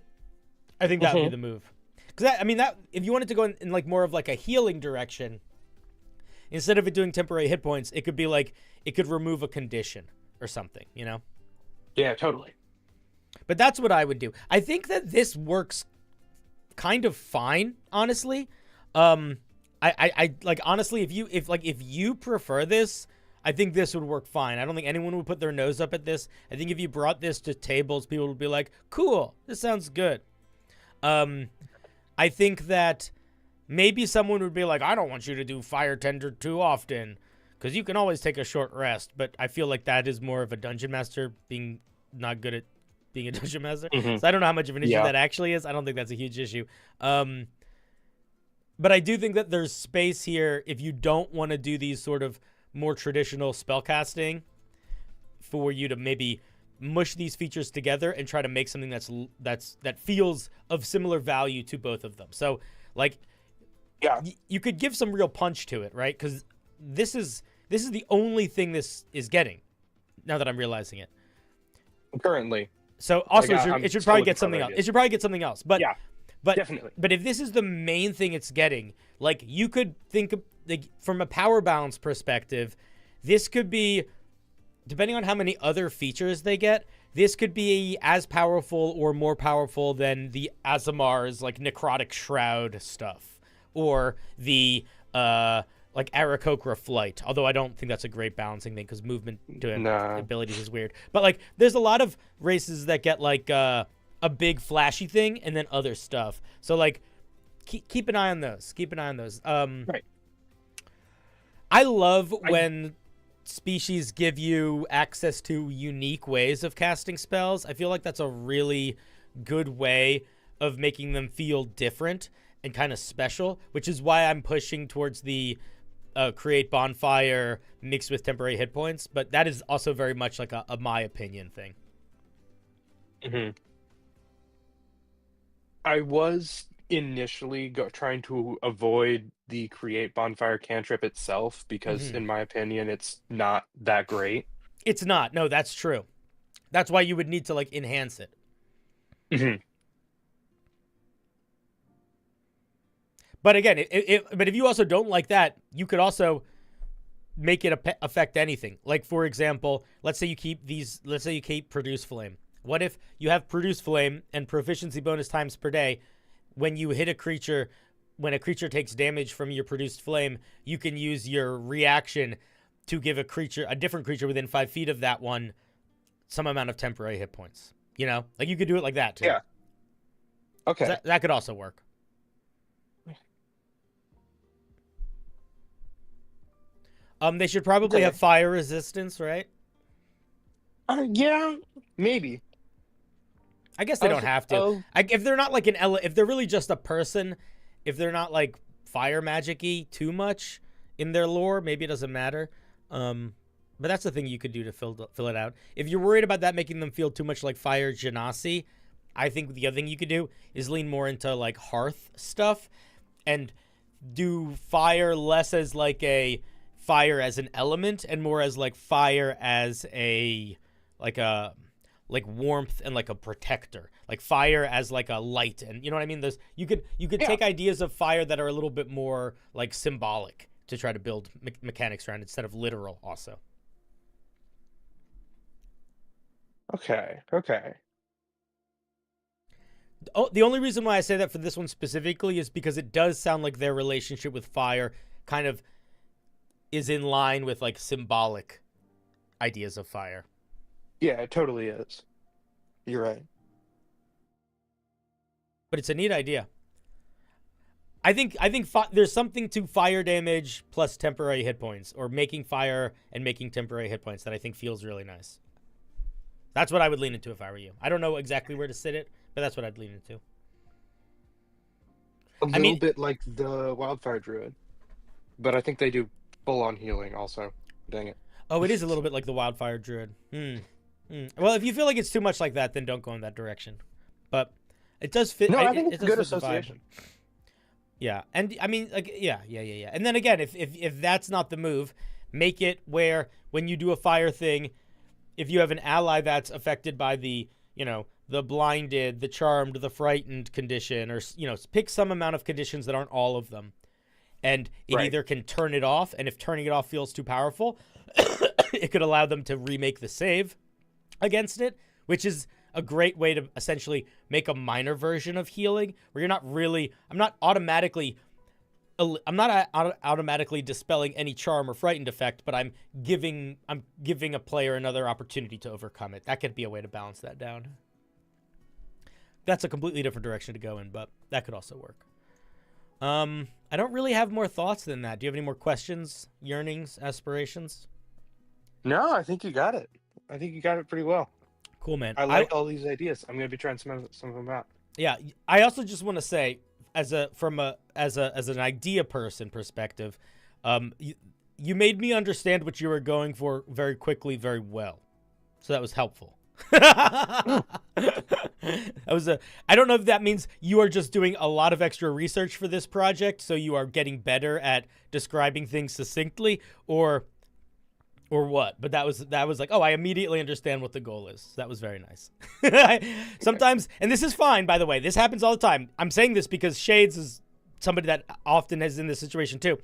I think that would be the move. Because that if you wanted to go in like more of like a healing direction, instead of it doing temporary hit points, it could be like, it could remove a condition or something, you know? Yeah, totally. But that's what I would do. I think that this works kind of fine, honestly. I like, honestly, if you prefer this, I think this would work fine. I don't think anyone would put their nose up at this. I think if you brought this to tables, people would be like, cool, this sounds good. I think that maybe someone would be like, I don't want you to do Fire Tender too often, because you can always take a short rest. But I feel like that is more of a dungeon master being not good at being a dungeon master. Mm-hmm. So I don't know how much of an issue that actually is. I don't think that's a huge issue. But I do think that there's space here if you don't want to do these sort of more traditional spellcasting, for you to maybe mush these features together and try to make something that feels of similar value to both of them. So like, yeah, you could give some real punch to it, right? Because this is the only thing this is getting, now that I'm realizing it currently. So also, like, it should probably get something else. It should probably get something else. But yeah, but definitely. But if this is the main thing it's getting, like, you could think of, like, from a power balance perspective, this could be, depending on how many other features they get, this could be as powerful or more powerful than the Azamar's, like, Necrotic Shroud stuff, or the like Aarakocra Flight. Although I don't think that's a great balancing thing, because movement to abilities is weird. But like, there's a lot of races that get like a big flashy thing and then other stuff. So like, keep an eye on those. Keep an eye on those. Right. I love when species give you access to unique ways of casting spells. I feel like that's a really good way of making them feel different and kind of special, which is why I'm pushing towards the create bonfire mixed with temporary hit points. But that is also very much like a my opinion thing. Mm-hmm. I was initially trying to avoid the create bonfire cantrip itself because, in my opinion, it's not that great. It's not. No, that's true. That's why you would need to like enhance it. Mm-hmm. But again, if you also don't like that, you could also make it affect anything. Like, for example, let's say you keep produce flame. What if you have produce flame and proficiency bonus times per day? When you hit a creature, when a creature takes damage from your produced flame, you can use your reaction to give a different creature within 5 feet of that one some amount of temporary hit points. You know, like, you could do it like that too. Yeah. Okay. So that could also work. They should probably have fire resistance, right? Yeah, maybe. I guess they don't have to. If they're not like if they're really just a person, if they're not like fire magic-y too much in their lore, maybe it doesn't matter. But that's the thing you could do to fill it out. If you're worried about that making them feel too much like fire genasi, I think the other thing you could do is lean more into like hearth stuff and do fire less as like a fire as an element and more as like fire as a like warmth and like a protector, like fire as like a light, and you know what I mean. There's you could take ideas of fire that are a little bit more like symbolic to try to build mechanics around instead of literal. Also, okay. Oh, the only reason why I say that for this one specifically is because it does sound like their relationship with fire kind of is in line with like symbolic ideas of fire. Yeah, it totally is. You're right. But it's a neat idea. I think there's something to fire damage plus temporary hit points, or making fire and making temporary hit points, that I think feels really nice. That's what I would lean into if I were you. I don't know exactly where to sit it, but that's what I'd lean into. A little bit like the Wildfire Druid, but I think they do full-on healing also. Dang it. Oh, it is a little bit like the Wildfire Druid. Well, if you feel like it's too much like that, then don't go in that direction. But it does fit. No, I think it's a good fit the vibe. association. Yeah, and I mean, like, yeah. And then again, if that's not the move, make it where when you do a fire thing, if you have an ally that's affected by the, the blinded, the charmed, the frightened condition, or, pick some amount of conditions that aren't all of them, and it Right. either can turn it off, and if turning it off feels too powerful, it could allow them to remake the save against it, which is a great way to essentially make a minor version of healing where you're not really, I'm not automatically dispelling any charm or frightened effect, but I'm giving a player another opportunity to overcome it. That could be a way to balance that down. That's a completely different direction to go in, but that could also work. I don't really have more thoughts than that. Do you have any more questions, yearnings, aspirations? No, I think you got it. I think you got it pretty well. Cool, man. I like all these ideas. I'm going to be trying some of them out. Yeah, I also just want to say, as an idea person perspective, you made me understand what you were going for very quickly, very well. So that was helpful. I don't know if that means you are just doing a lot of extra research for this project, so you are getting better at describing things succinctly, or what. But that was like, oh, I immediately understand what the goal is. That was very nice. Sometimes, and this is fine, by the way, this happens all the time. I'm saying this because Shades is somebody that often is in this situation too.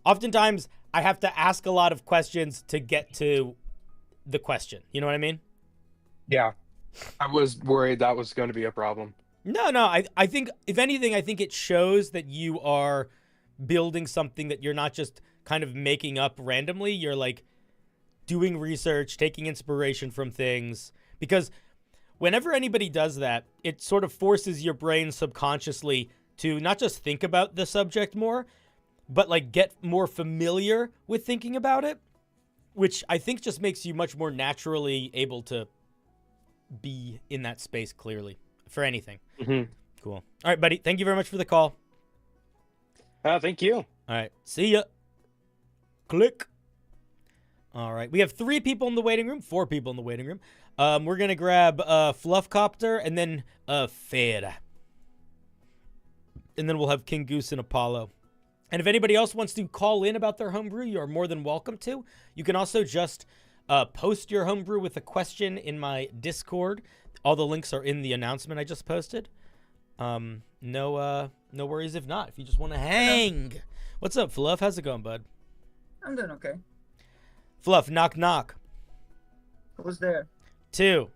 Oftentimes, I have to ask a lot of questions to get to the question. You know what I mean? Yeah. I was worried that was going to be a problem. No. I think, if anything, I think it shows that you are building something that you're not just kind of making up randomly. You're like doing research, taking inspiration from things. Because whenever anybody does that, it sort of forces your brain subconsciously to not just think about the subject more, but like get more familiar with thinking about it, which I think just makes you much more naturally able to be in that space clearly for anything. Mm-hmm. Cool. All right, buddy. Thank you very much for the call. Thank you. All right. See ya. Click. All right. We have 3 people in the waiting room, 4 people in the waiting room. We're going to grab Fluffcopter and then Fera. And then we'll have King Goose and Apollo. And if anybody else wants to call in about their homebrew, you are more than welcome to. You can also just post your homebrew with a question in my Discord. All the links are in the announcement I just posted. No worries if not. If you just want to hang. What's up, Fluff? How's it going, bud? I'm doing okay. Fluff, knock, knock. Who's there? 2.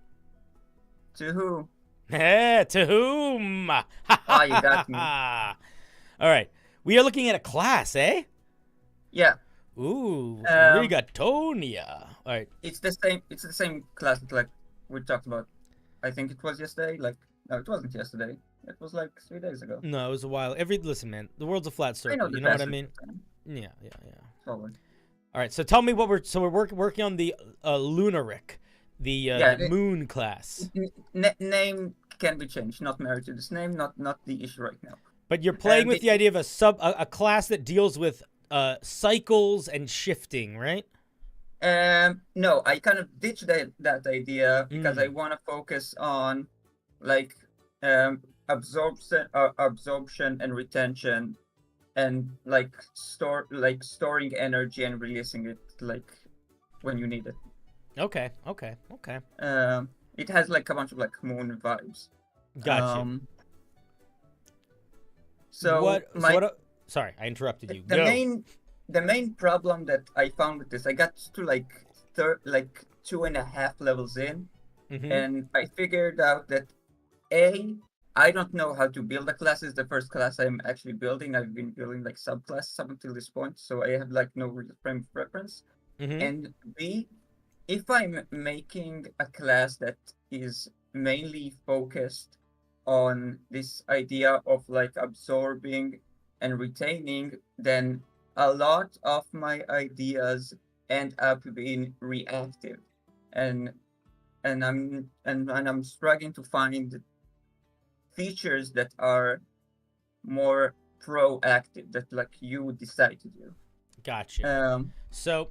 To who? Hey, to whom? Ah, you got me. All right. We are looking at a class, eh? Yeah, Ooh, Um, Rigatonia. All right. it's the same. It's the same class that like we talked about. I think it was yesterday. Like no, it wasn't yesterday. It was like 3 days ago. No, it was a while. Listen, man, the world's a flat I circle. know the You know what I best mean? time. Yeah. Forward. All right. So tell me what we're working on the Lunaric, the moon class. Name can be changed. Not married to this name. Not the issue right now. But you're playing with the idea of a class that deals with cycles and shifting, right? No, I kind of ditched that idea because I want to focus on like absorption and retention, and like storing energy and releasing it like when you need it. Okay. It has like a bunch of like moon vibes. Gotcha. Sorry, I interrupted you. The main problem that I found with this, I got to like 2.5 levels in, and I figured out that I don't know how to build a class. It's the first class I'm actually building. I've been building like subclass up until this point, so I have like no real frame of reference. And B, if I'm making a class that is mainly focused on this idea of like absorbing and retaining, then a lot of my ideas end up being reactive, and I'm struggling to find features that are more proactive, that like you decide to do. Gotcha. So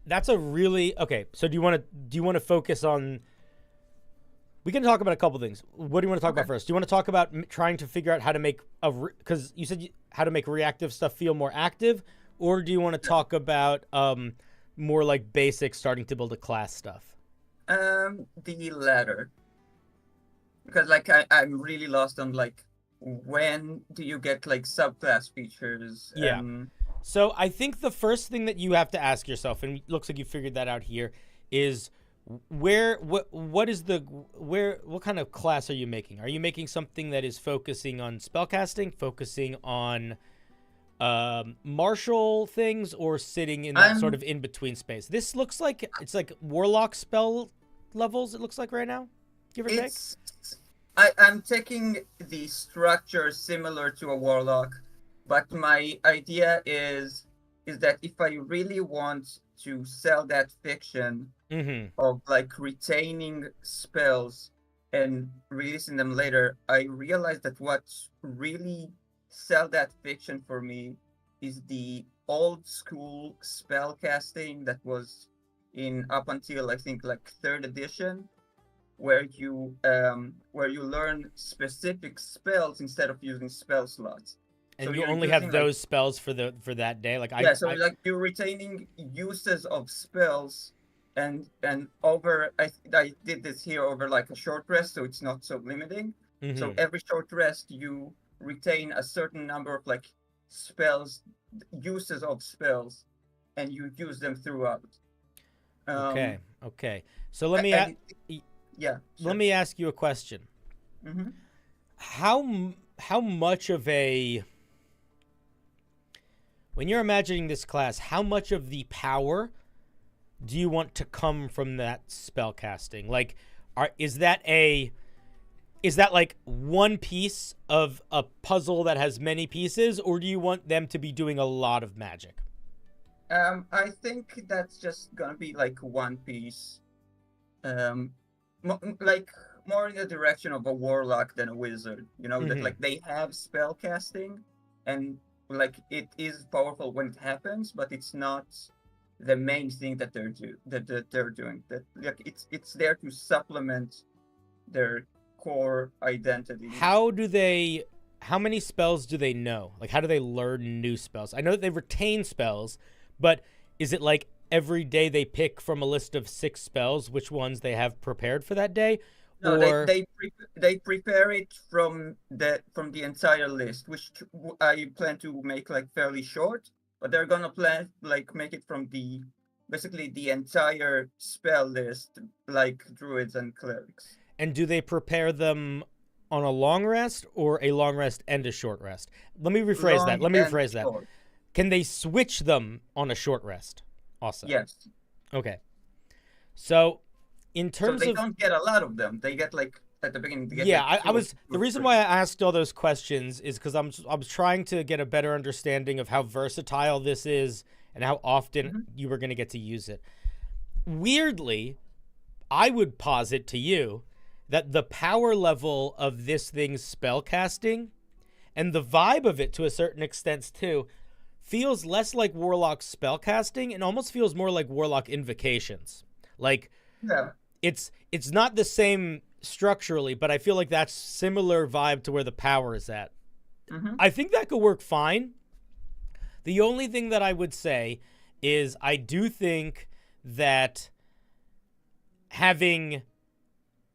that's a really okay. So do you want to focus on? We can talk about a couple things. What do you want to talk about first? Do you want to talk about trying to figure out how to make because you said how to make reactive stuff feel more active, or do you want to talk about more like basic starting to build a class stuff? The latter, because like I'm really lost on like when do you get like subclass features? Yeah. So I think the first thing that you have to ask yourself, and it looks like you figured that out here, is what kind of class are you making? Are you making something that is focusing on spellcasting, focusing on martial things, or sitting in that sort of in between space? This looks like it's like warlock spell levels. It looks like right now, give or take. I'm taking the structure similar to a warlock, but my idea is that if I really want to sell that fiction of like retaining spells and releasing them later, I realized that what really sell that fiction for me is the old school spell casting that was in up until I think like 3rd edition, where you learn specific spells instead of using spell slots. And so you only have those spells for that day. Like like you're retaining uses of spells, and over I did this here over like a short rest, so it's not so limiting. So every short rest you retain a certain number of like spells, uses of spells, and you use them throughout. Okay. So let me let me ask you a question. How much of a, when you're imagining this class, how much of the power do you want to come from that spell casting? Like, is that like one piece of a puzzle that has many pieces, or do you want them to be doing a lot of magic? I think that's just gonna be like one piece, like more in the direction of a warlock than a wizard. You know, that like they have spell casting, and like it is powerful when it happens, but it's not the main thing that they're doing. That like it's there to supplement their core identity. How many spells do they know? Like, how do they learn new spells? I know that they retain spells, but is it like every day they pick from a list of 6 spells which ones they have prepared for that day? No, or... they prepare it from the entire list, which I plan to make like fairly short, but they're gonna make it from basically the entire spell list, like druids and clerics. And do they prepare them on a long rest, or a long rest and a short rest? Let me rephrase that. Short. Can they switch them on a short rest also? Yes. Okay. So in terms they of... don't get a lot of them. They get like at the beginning. The reason why I asked all those questions is because I was trying to get a better understanding of how versatile this is and how often you were going to get to use it. Weirdly, I would posit to you that the power level of this thing's spell casting and the vibe of it to a certain extent too feels less like warlock spell casting and almost feels more like warlock invocations. Like, it's not the same structurally, but I feel like that's similar vibe to where the power is at. I think that could work fine. The only thing that I would say is I do think that having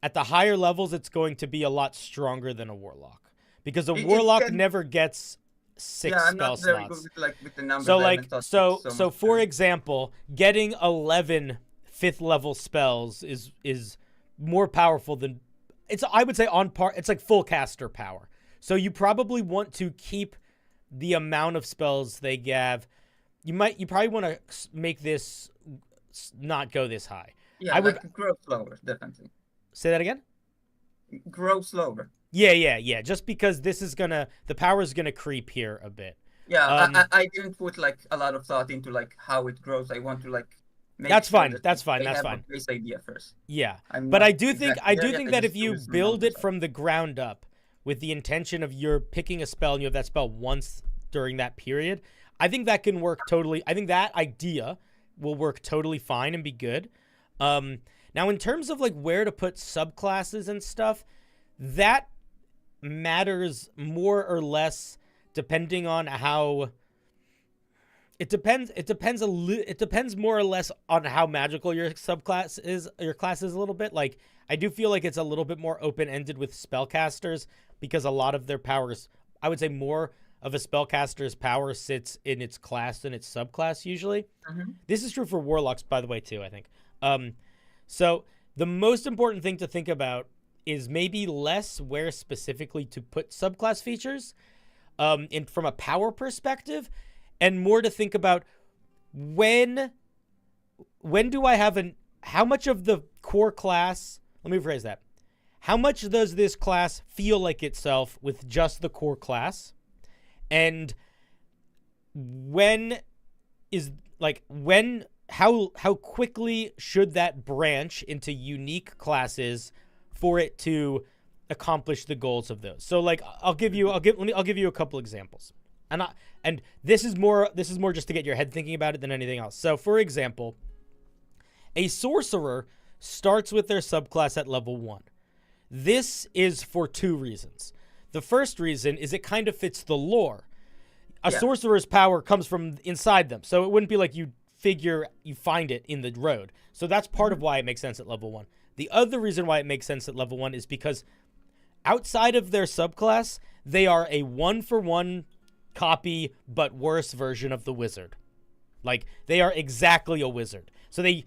at the higher levels, it's going to be a lot stronger than a warlock, because a warlock never gets 6 spell I'm not very slots. good with the numbers. So for example, getting 11 5th level spells is more powerful than I would say on par. It's like full caster power. So you probably want to keep the amount of spells they have. You probably want to make this not go this high. Yeah, I would grow slower, definitely. Say that again? Grow slower. Yeah. Just because the power is gonna creep here a bit. Yeah, I didn't put like a lot of thought into like how it grows. I want to like make That's sure fine. that That's fine. they That's have fine. a base idea first. Yeah, I'm but not I do think exactly there yet, that I if just you use my build it numbers. from the ground up with the intention of you're picking a spell and you have that spell once during that period, I think that can work totally. I think that idea will work totally fine and be good. Now, in terms of like where to put subclasses and stuff, that matters more or less depending on how. It depends more or less on how magical your subclass is, your class is a little bit. Like, I do feel like it's a little bit more open-ended with spellcasters, because a lot of their powers, I would say more of a spellcaster's power sits in its class than its subclass usually. This is true for warlocks, by the way, too, I think. So the most important thing to think about is maybe less where specifically to put subclass features from a power perspective, and more to think about when do I have how much of the core class, let me rephrase that. How much does this class feel like itself with just the core class? And how quickly should that branch into unique classes for it to accomplish the goals of those? So like I'll give you a couple examples. And this is more just to get your head thinking about it than anything else. So for example, a sorcerer starts with their subclass at level 1. This is for 2 reasons. The first reason is it kind of fits the lore. A sorcerer's power comes from inside them, so it wouldn't be like you find it in the road. So that's part of why it makes sense at level 1. The other reason why it makes sense at level 1 is because outside of their subclass, they are a 1-for-1 copy but worse version of the wizard. Like they are exactly a wizard. So they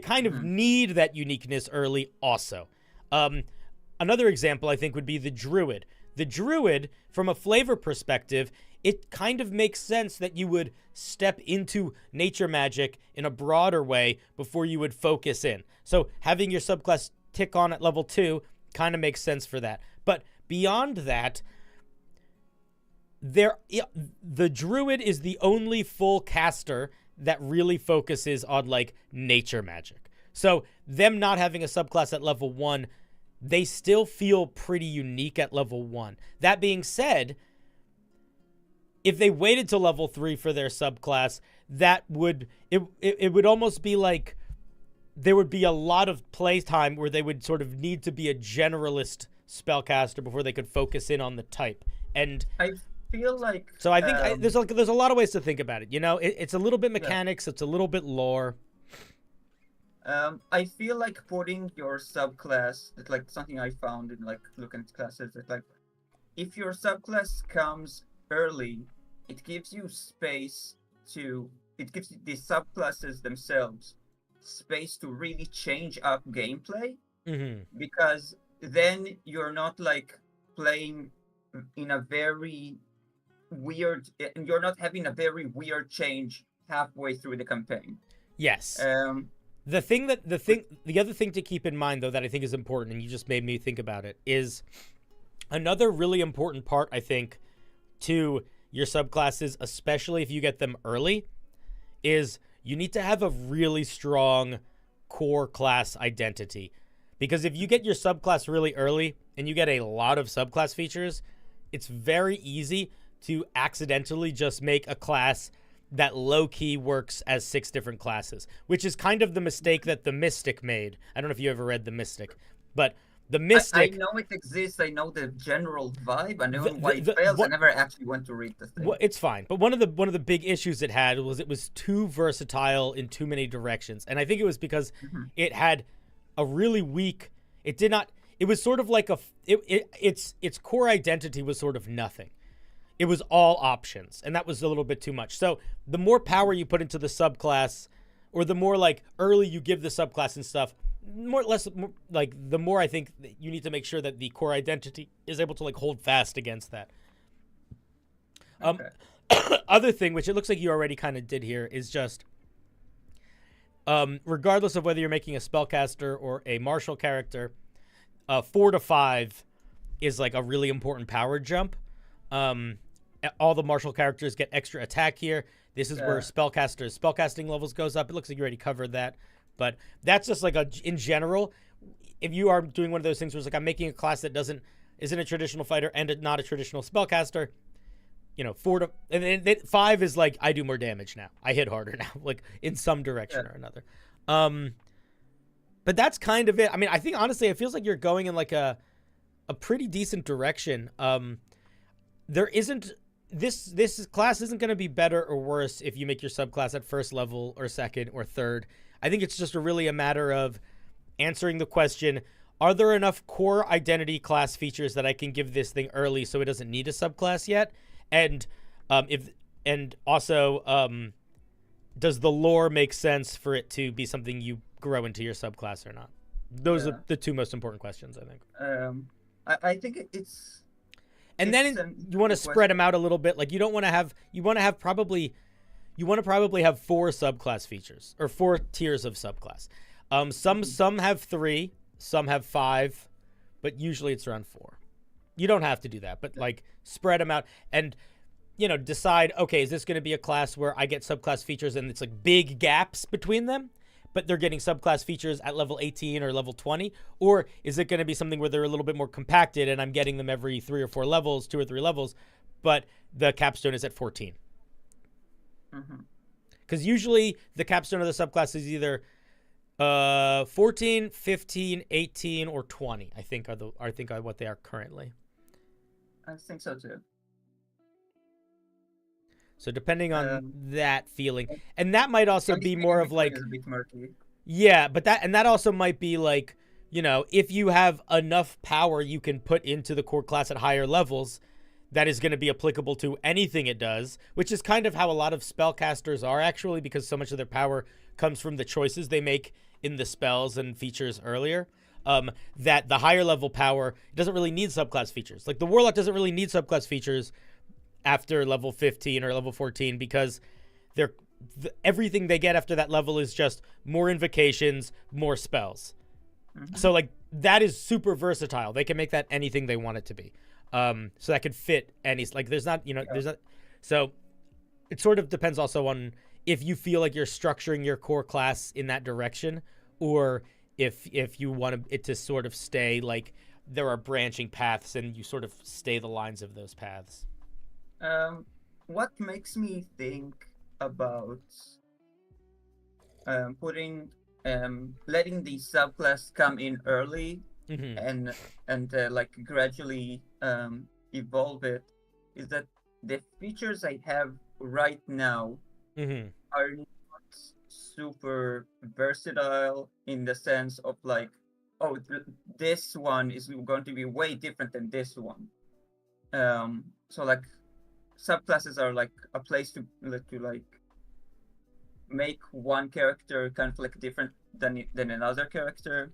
kind of need that uniqueness early also. Another example I think would be the druid. The druid, from a flavor perspective, it kind of makes sense that you would step into nature magic in a broader way before you would focus in. So having your subclass tick on at level 2 kind of makes sense for that. But beyond that, the druid is the only full caster that really focuses on like nature magic. So them not having a subclass at level 1, they still feel pretty unique at level 1. That being said, if they waited to level 3 for their subclass, that would it would almost be like there would be a lot of playtime where they would sort of need to be a generalist spellcaster before they could focus in on the type. And I feel like so I think there's a lot of ways to think about it. You know, it's a little bit mechanics, it's a little bit lore. I feel like putting your subclass, it's like something I found in like looking at classes, that like if your subclass comes early, it gives you space it gives the subclasses themselves space to really change up gameplay, because then you're not like playing in a very weird, you're not having a very weird change halfway through the campaign. Yes. The other thing to keep in mind, though, that I think is important, and you just made me think about it, is another really important part, I think, to your subclasses, especially if you get them early, is you need to have a really strong core class identity. Because if you get your subclass really early and you get a lot of subclass features, it's very easy to accidentally just make a class that low-key works as 6 different classes, which is kind of the mistake that the Mystic made. I don't know if you ever read the Mystic, but the Mystic... I know it exists, I know the general vibe, I know why it fails. I never actually went to read the thing. Well, it's fine, but one of the big issues it had was it was too versatile in too many directions, and I think it was because it had a really weak... It was sort of like its core identity was sort of nothing. It was all options, and that was a little bit too much. So the more power you put into the subclass, or the more like early you give the subclass and stuff, the more I think that you need to make sure that the core identity is able to like hold fast against that. Okay. Other thing, which it looks like you already kind of did here, is just regardless of whether you're making a spellcaster or a martial character, 4 to 5 is like a really important power jump. All the martial characters get extra attack here. This is where spellcasting levels goes up. It looks like you already covered that, but that's just like in general, if you are doing one of those things where it's like I'm making a class that isn't a traditional fighter and not a traditional spellcaster, you know, 4 to and then 5 is like I do more damage now. I hit harder now, like in some direction or another. But that's kind of it. I mean, I think honestly, it feels like you're going in like a pretty decent direction. There isn't this class isn't going to be better or worse if you make your subclass at first level or second or third. I think it's just really a matter of answering the question, are there enough core identity class features that I can give this thing early so it doesn't need a subclass yet? And also, does the lore make sense for it to be something you grow into your subclass or not? Those are the two most important questions, I think. I think it's. And then you want to spread them out a little bit. Like you want to probably have 4 subclass features or 4 tiers of subclass. Some have 3, some have 5, but usually it's around 4. You don't have to do that, but like spread them out and decide, okay, is this going to be a class where I get subclass features and it's like big gaps between them, but they're getting subclass features at level 18 or level 20? Or is it going to be something where they're a little bit more compacted and I'm getting them every 3 or 4 levels, 2 or 3 levels, but the capstone is at 14? Because usually the capstone of the subclass is either 14, 15, 18, or 20. I think are what they are currently. I think so too. So depending on that feeling, and that might also be more of like, a bit murky. Yeah, but that also might be like, if you have enough power you can put into the core class at higher levels, that is going to be applicable to anything it does, which is kind of how a lot of spellcasters are actually, because so much of their power comes from the choices they make in the spells and features earlier. That the higher level power doesn't really need subclass features. Like the warlock doesn't really need subclass features after level 15 or level 14 because everything they get after that level is just more invocations, more spells. So like that is super versatile. They can make that anything they want it to be. So that could fit any, like there's not, there's not, so it sort of depends also on if you feel like you're structuring your core class in that direction, or if you want it to sort of stay like there are branching paths and you sort of stay the lines of those paths. What makes me think about letting the subclass come in early and like gradually evolve it is that the features I have right now are not super versatile in the sense of like, oh, this one is going to be way different than this one. So like subclasses are like a place to like make one character kind of like different than another character,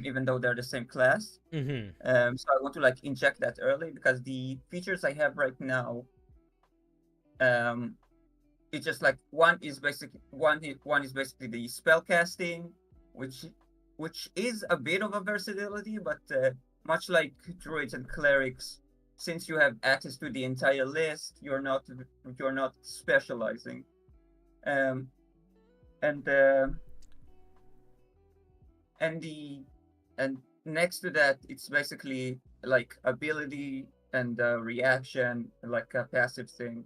even though they're the same class. So I want to like inject that early because the features I have right now, it's just like one is basically the spell casting, which is a bit of a versatility, but much like druids and clerics, since you have access to the entire list, you're not specializing, and next to that, it's basically like ability and reaction, like a passive thing,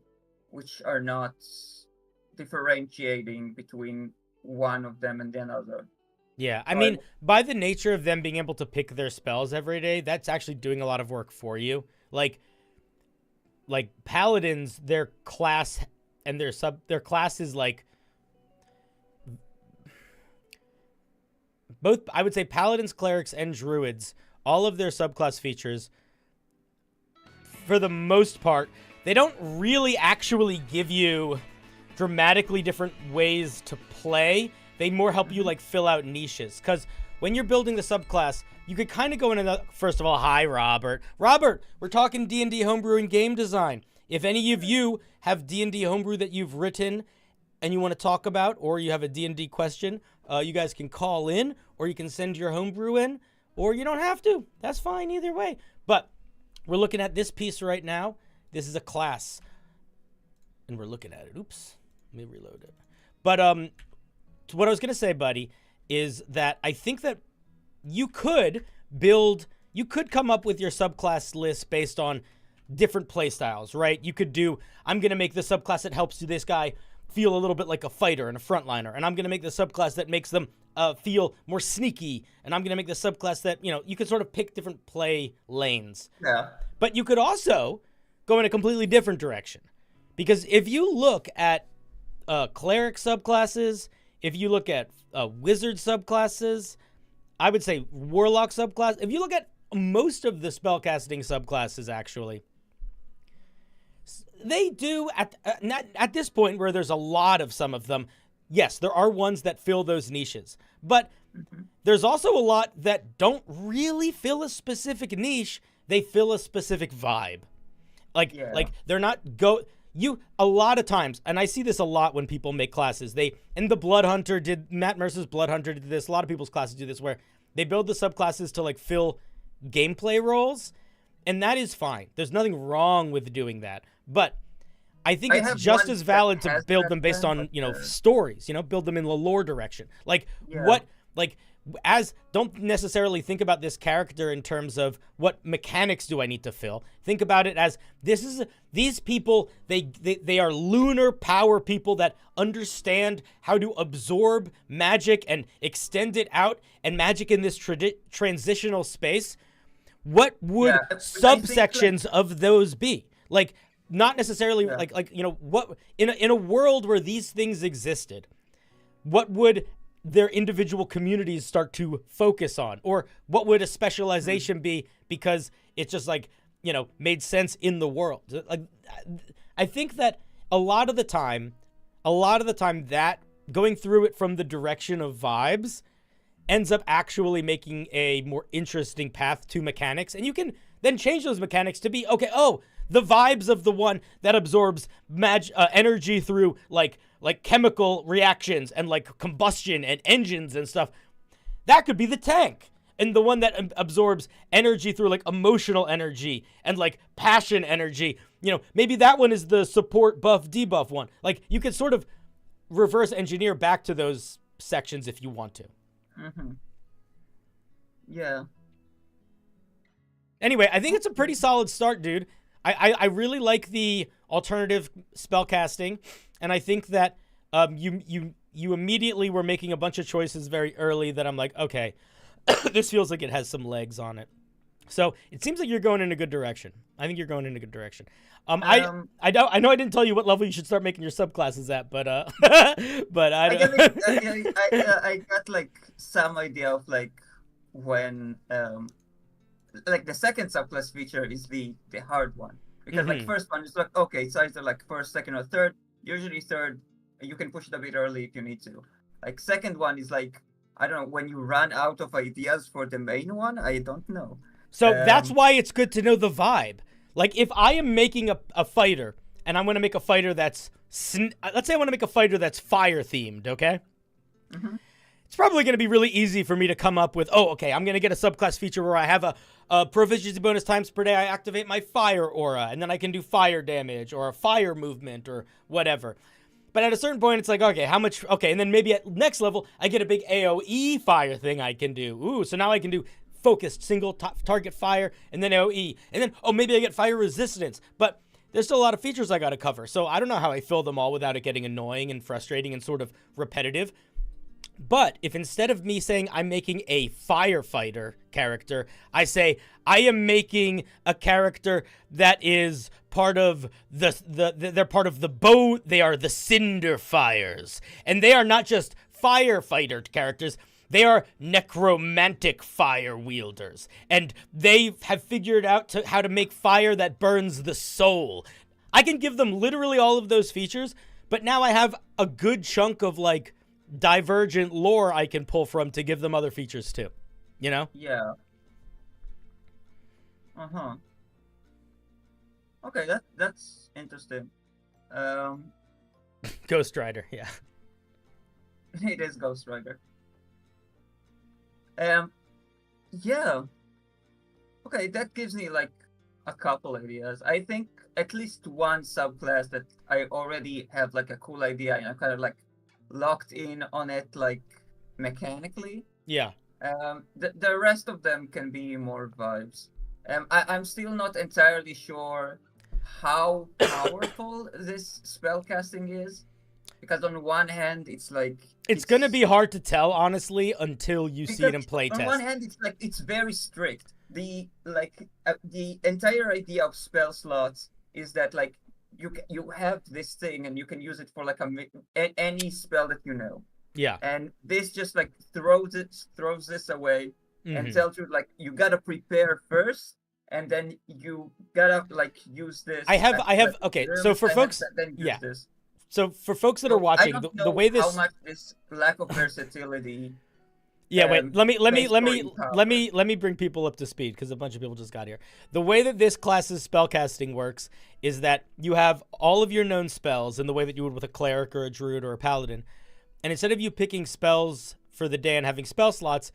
which are not differentiating between one of them and the other. Yeah, I mean, by the nature of them being able to pick their spells every day, that's actually doing a lot of work for you. Like paladins, their class and their class is like both, I would say paladins, clerics, and druids, all of their subclass features, for the most part, they don't really actually give you dramatically different ways to play. They more help you like fill out niches. Because when you're building the subclass, you could kind of go into first of all, hi, Robert. Robert, we're talking D&D homebrew and game design. If any of you have D&D homebrew that you've written and you want to talk about, or you have a D&D question, you guys can call in, or you can send your homebrew in, or you don't have to. That's fine either way. But we're looking at this piece right now. This is a class. And we're looking at it. Oops. Let me reload it. But what I was going to say, buddy, is that I think that you could come up with your subclass list based on different play styles, right? You could do, I'm going to make the subclass that helps this guy feel a little bit like a fighter and a frontliner, and I'm going to make the subclass that makes them feel more sneaky, and I'm going to make the subclass that, you could sort of pick different play lanes. Yeah. But you could also go in a completely different direction. Because if you look at cleric subclasses, if you look at wizard subclasses, I would say warlock subclass. If you look at most of the spellcasting subclasses, actually, they do at this point where there's a lot of some of them. Yes, there are ones that fill those niches, but there's also a lot that don't really fill a specific niche. They fill a specific vibe. Like they're not a lot of times, and I see this a lot when people make classes. The Blood Hunter Matt Mercer's Blood Hunter did this. A lot of people's classes do this, where they build the subclasses to like fill gameplay roles, and that is fine. There's nothing wrong with doing that. But I think it's just as valid to build them based on, stories, build them in the lore direction. Don't necessarily think about this character in terms of what mechanics do I need to fill. Think about it as these people, they are lunar power people that understand how to absorb magic and extend it out, and magic in this transitional space. What would subsections of those be? Like, not necessarily what in a world where these things existed, what would their individual communities start to focus on, or what would a specialization be because it's just made sense in the world? Like, I think that a lot of the time that going through it from the direction of vibes ends up actually making a more interesting path to mechanics, and you can then change those mechanics to be the vibes of the one that absorbs energy through like chemical reactions and like combustion and engines and stuff. That could be the tank. And the one that absorbs energy through like emotional energy and like passion energy, maybe that one is the support buff debuff one. Like, you could sort of reverse engineer back to those sections if you want to. Yeah. Anyway, I think it's a pretty solid start, dude. I really like the alternative spellcasting, and I think that you immediately were making a bunch of choices very early that I'm like, okay, this feels like it has some legs on it. So it seems like you're going in a good direction. I think you're going in a good direction. I know I didn't tell you what level you should start making your subclasses at, but I got like some idea of like when like the second subclass feature is the hard one, because like first one is like, okay, it's either like first, second, or third. Usually third, you can push it a bit early if you need to. Like second one is like, I don't know, when you run out of ideas for the main one. I don't know. So that's why it's good to know the vibe. Like, if I am making a fighter, and I'm going to make a fighter that's, let's say I want to make a fighter that's fire themed, okay? It's probably going to be really easy for me to come up with, I'm going to get a subclass feature where I have a proficiency bonus times per day. I activate my fire aura, and then I can do fire damage or a fire movement or whatever. But at a certain point, it's like, okay, how much? Okay, and then maybe at next level, I get a big AoE fire thing I can do. Ooh, so now I can do focused single target fire and then AoE. And then, maybe I get fire resistance. But there's still a lot of features I got to cover. So I don't know how I fill them all without it getting annoying and frustrating and sort of repetitive. But if instead of me saying I'm making a firefighter character, I say I am making a character that is part of they're part of the bow. They are the Cinder Fires, and they are not just firefighter characters. They are necromantic fire wielders, and they have figured out how to make fire that burns the soul. I can give them literally all of those features, but now I have a good chunk of like divergent lore I can pull from to give them other features too, Yeah. Okay, that's interesting. Ghost Rider, yeah. It is Ghost Rider. Yeah. Okay, that gives me like a couple ideas. I think at least one subclass that I already have like a cool idea and I'm kind of like locked in on it like mechanically. Yeah. The rest of them can be more vibes. I'm still not entirely sure how powerful this spellcasting is, because on one hand it's like it's gonna be hard to tell honestly until you see it in playtest. On one hand it's like it's very strict. The entire idea of spell slots is that like you have this thing and you can use it for like any spell that you know. Yeah. And this just like throws this away and tells you like you gotta prepare first, and then you gotta like use this. I have okay. So for folks, then use this. So for folks that So are watching, I don't the know way this how much this lack of versatility. Yeah, wait. Let me power. bring people up to speed because a bunch of people just got here. The way that this class's spellcasting works is that you have all of your known spells in the way that you would with a cleric or a druid or a paladin, and instead of you picking spells for the day and having spell slots,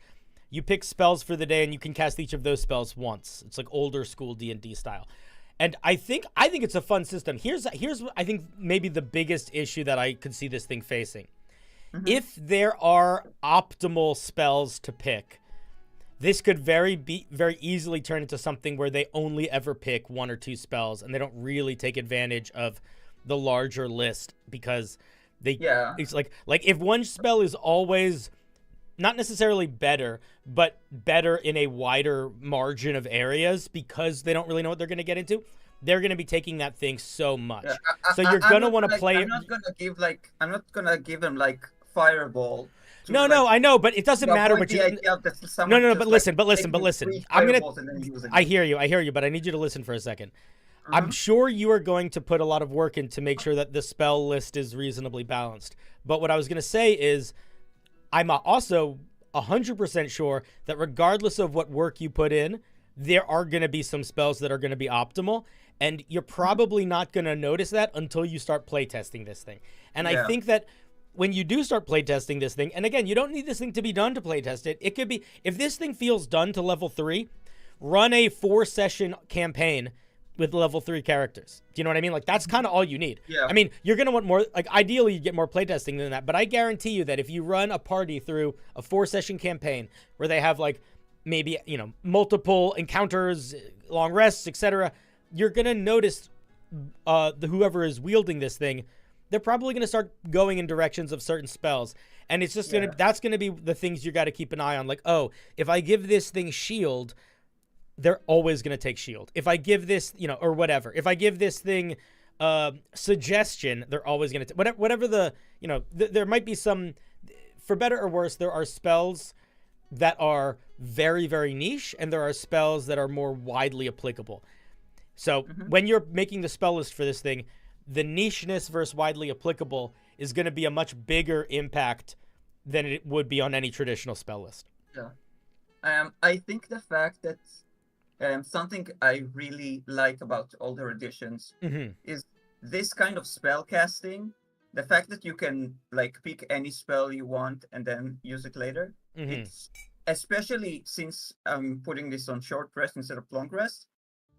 you pick spells for the day and you can cast each of those spells once. It's like older school D&D style. And I think it's a fun system. Here's I think maybe the biggest issue that I could see this thing facing. If there are optimal spells to pick, this could very easily turn into something where they only ever pick 1 or 2 spells and they don't really take advantage of the larger list because it's like if one spell is always not necessarily better, but better in a wider margin of areas because they don't really know what they're going to get into, they're going to be taking that thing so much. So you're going to want to play it. I'm not going to give them like Fireball. No, I know, but it doesn't matter what you. No, but listen. I hear you, but I need you to listen for a second. I'm sure you are going to put a lot of work in to make sure that the spell list is reasonably balanced. But what I was going to say is, I'm also 100% sure that regardless of what work you put in, there are going to be some spells that are going to be optimal, and you're probably not going to notice that until you start playtesting this thing. And I think that when you do start playtesting this thing, and again, you don't need this thing to be done to playtest it. It could be, if this thing feels done to level 3, run a 4-session campaign with level 3 characters. Do you know what I mean? Like, that's kind of all you need. Yeah. I mean, you're going to want more, like, ideally you get more playtesting than that, but I guarantee you that if you run a party through a 4-session campaign where they have, like, maybe, multiple encounters, long rests, etc., you're going to notice whoever is wielding this thing, they're probably going to start going in directions of certain spells. And it's just that's going to be the things you got to keep an eye on. Like, oh, if I give this thing shield, they're always going to take shield. If I give this, or whatever, if I give this thing suggestion, they're always going to, whatever the, there might be some, for better or worse, there are spells that are very, very niche, and there are spells that are more widely applicable. So when you're making the spell list for this thing, the nicheness versus widely applicable is going to be a much bigger impact than it would be on any traditional spell list. Yeah. I think the fact that something I really like about older editions is this kind of spell casting. The fact that you can like pick any spell you want and then use it later. It's especially since I'm putting this on short rest instead of long rest.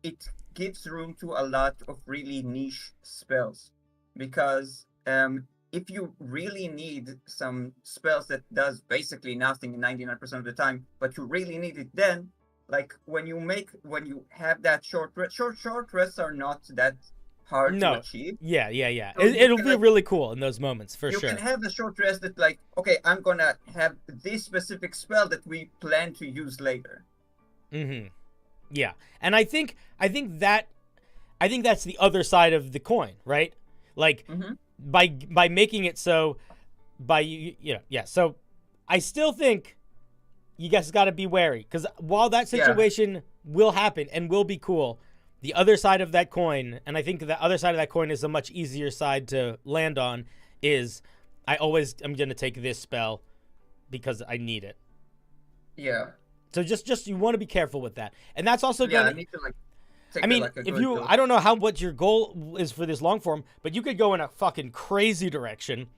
It gives room to a lot of really niche spells, because if you really need some spells that does basically nothing 99% of the time, but you really need it, then like when you have that short rests are not that hard to achieve. Yeah. So it'll be really cool in those moments for sure. You can have the short rest that like, okay, I'm gonna have this specific spell that we plan to use later. Yeah, and I think that's the other side of the coin, right? Like by making it so, So I still think you guys got to be wary, because while that situation will happen and will be cool, the other side of that coin, and I think the other side of that coin is a much easier side to land on, is I'm going to take this spell because I need it. Yeah. So just you want to be careful with that, and that's also I don't know what your goal is for this long form, but you could go in a fucking crazy direction,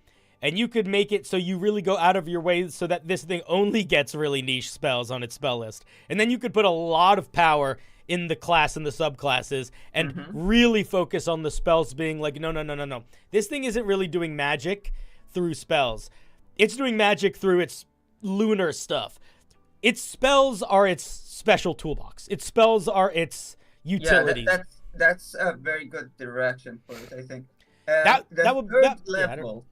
and you could make it so you really go out of your way so that this thing only gets really niche spells on its spell list, and then you could put a lot of power in the class and the subclasses and really focus on the spells being like, no. This thing isn't really doing magic through spells. It's doing magic through its lunar stuff. Its spells are its special toolbox. Its spells are its utilities. Yeah, that's a very good direction for it, I think. Level.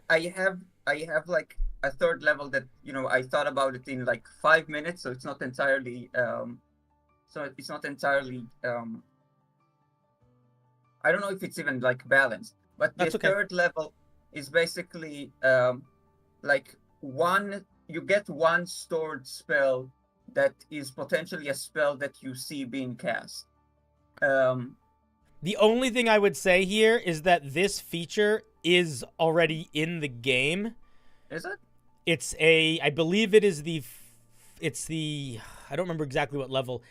I have like a third level that I thought about it in like 5 minutes, so it's not entirely I don't know if it's even like balanced. But the third level is basically like you get one stored spell that is potentially a spell that you see being cast. The only thing I would say here is that this feature is already in the game. Is it? I believe it is I don't remember exactly what level.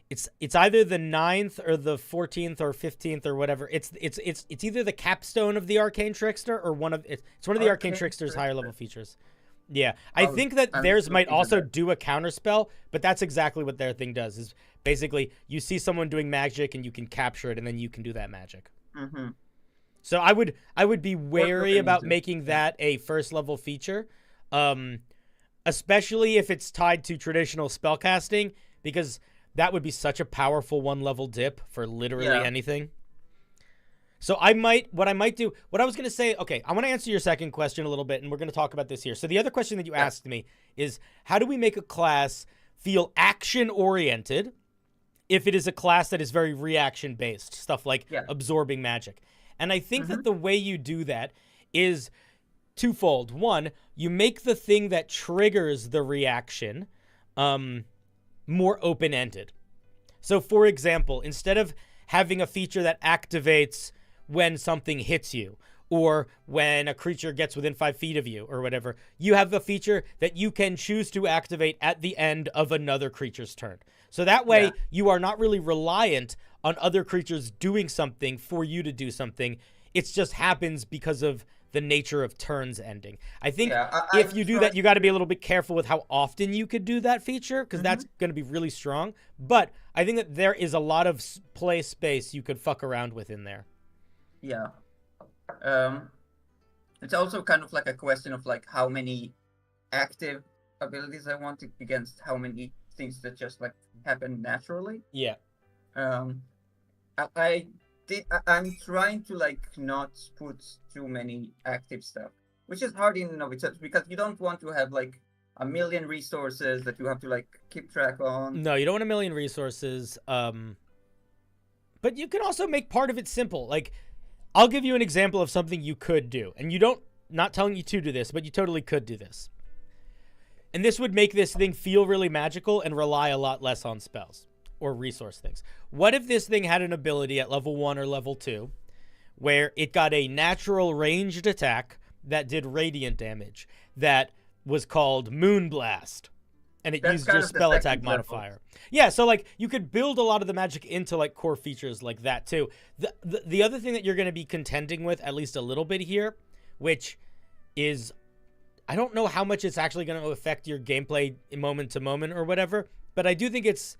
It's either the 9th or the 14th or 15th or whatever. It's either the capstone of the Arcane Trickster or it's one of the Arcane Trickster's higher level features. Yeah, I think that theirs might also do a counterspell, but that's exactly what their thing does. Is basically you see someone doing magic and you can capture it, and then you can do that magic. Mm-hmm. So I would be wary about making that a first level feature, especially if it's tied to traditional spellcasting, because that would be such a powerful 1-level dip for literally anything. So what I was going to say, okay, I want to answer your second question a little bit, and we're going to talk about this here. So the other question that you asked me is, how do we make a class feel action-oriented if it is a class that is very reaction-based, stuff like absorbing magic? And I think that the way you do that is twofold. One, you make the thing that triggers the reaction more open-ended. So, for example, instead of having a feature that activates when something hits you or when a creature gets within 5 feet of you or whatever, you have a feature that you can choose to activate at the end of another creature's turn. So that way you are not really reliant on other creatures doing something for you to do something. It just happens because of the nature of turns ending. I think if you do that, you got to be a little bit careful with how often you could do that feature, because that's going to be really strong. But I think that there is a lot of play space you could fuck around with in there. Yeah. It's also kind of like a question of like how many active abilities I want against how many things that just like happen naturally. Yeah. I'm trying to like not put too many active stuff, which is hard in and of itself because you don't want to have like a million resources that you have to like keep track on. No, you don't want a million resources. But you can also make part of it simple. Like, I'll give you an example of something you could do, and not telling you to do this, but you totally could do this. And this would make this thing feel really magical and rely a lot less on spells or resource things. What if this thing had an ability at level 1 or level 2 where it got a natural ranged attack that did radiant damage that was called Moonblast, and it used your spell attack modifier? Yeah, so like you could build a lot of the magic into like core features like that too. The other thing that you're going to be contending with at least a little bit here, which is, I don't know how much it's actually going to affect your gameplay moment to moment or whatever, but I do think it's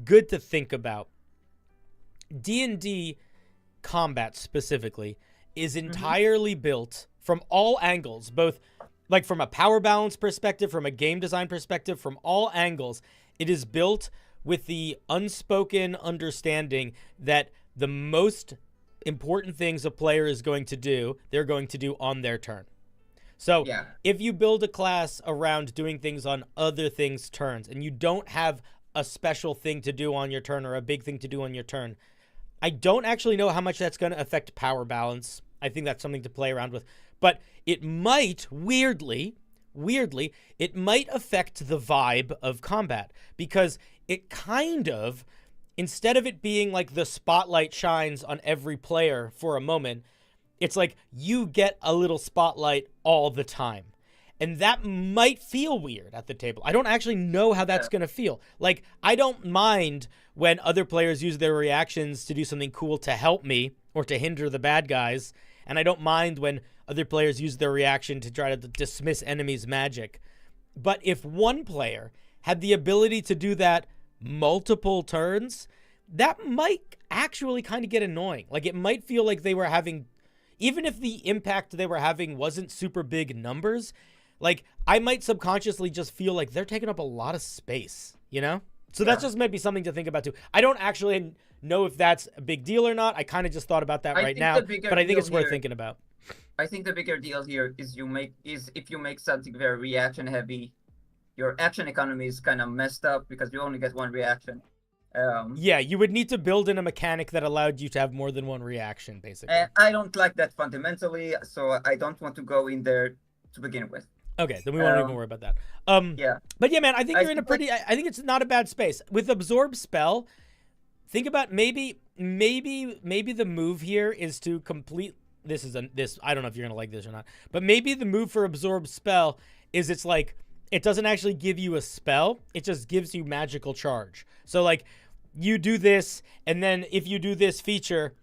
good to think about. D&D combat specifically is entirely built from all angles, both like from a power balance perspective, from a game design perspective, from all angles. It is built with the unspoken understanding that the most important things a player is going to do, they're going to do on their turn. So if you build a class around doing things on other things' turns and you don't have a special thing to do on your turn or a big thing to do on your turn, I don't actually know how much that's going to affect power balance. I think that's something to play around with. But it might, weirdly, it might affect the vibe of combat, because it kind of, instead of it being like the spotlight shines on every player for a moment, it's like you get a little spotlight all the time. And that might feel weird at the table. I don't actually know how that's going to feel. Like, I don't mind when other players use their reactions to do something cool to help me or to hinder the bad guys. And I don't mind when other players use their reaction to try to dismiss enemies' magic. But if one player had the ability to do that multiple turns, that might actually kind of get annoying. Like, it might feel like they were having, even if the impact they were having wasn't super big numbers, like, I might subconsciously just feel like they're taking up a lot of space, you know? So that just might be something to think about, too. I don't actually know if that's a big deal or not. I kind of just thought about that right now, but I think it's worth thinking about. I think the bigger deal here is if you make something very reaction heavy, your action economy is kind of messed up because you only get one reaction. Yeah, you would need to build in a mechanic that allowed you to have more than one reaction, basically. And I don't like that fundamentally, so I don't want to go in there to begin with. Okay, then we won't even worry about that. Yeah. But yeah, man, I think you're in a think pretty... I think it's not a bad space. With Absorb Spell, think about maybe the move here is to complete... I don't know if you're going to like this or not. But maybe the move for Absorb Spell is it's like... It doesn't actually give you a spell. It just gives you magical charge. So, like, you do this, and then if you do this feature...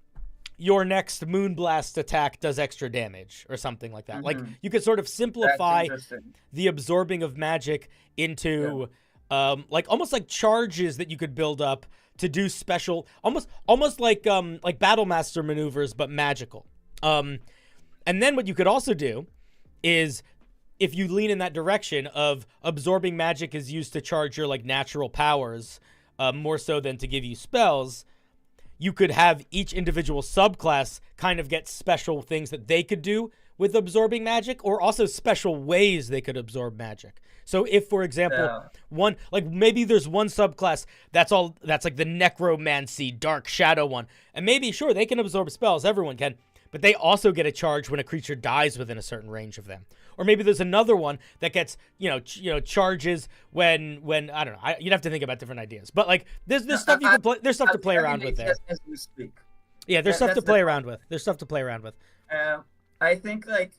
your next Moonblast attack does extra damage or something like that. Like, you could sort of simplify the absorbing of magic into like almost like charges that you could build up to do special, almost like Battle Master maneuvers, but magical. And then what you could also do is, if you lean in that direction of absorbing magic is used to charge your like natural powers, more so than to give you spells, you could have each individual subclass kind of get special things that they could do with absorbing magic, or also special ways they could absorb magic. So if, for example, maybe there's one subclass that's like the necromancy dark shadow one, and maybe sure they can absorb spells, everyone can, but they also get a charge when a creature dies within a certain range of them. Or maybe there's another one that gets, charges when I don't know. You'd have to think about different ideas. But like there's stuff you can play. There's stuff to play around with there. As we speak. Yeah, there's stuff to play around with. There's stuff to play around with. I think like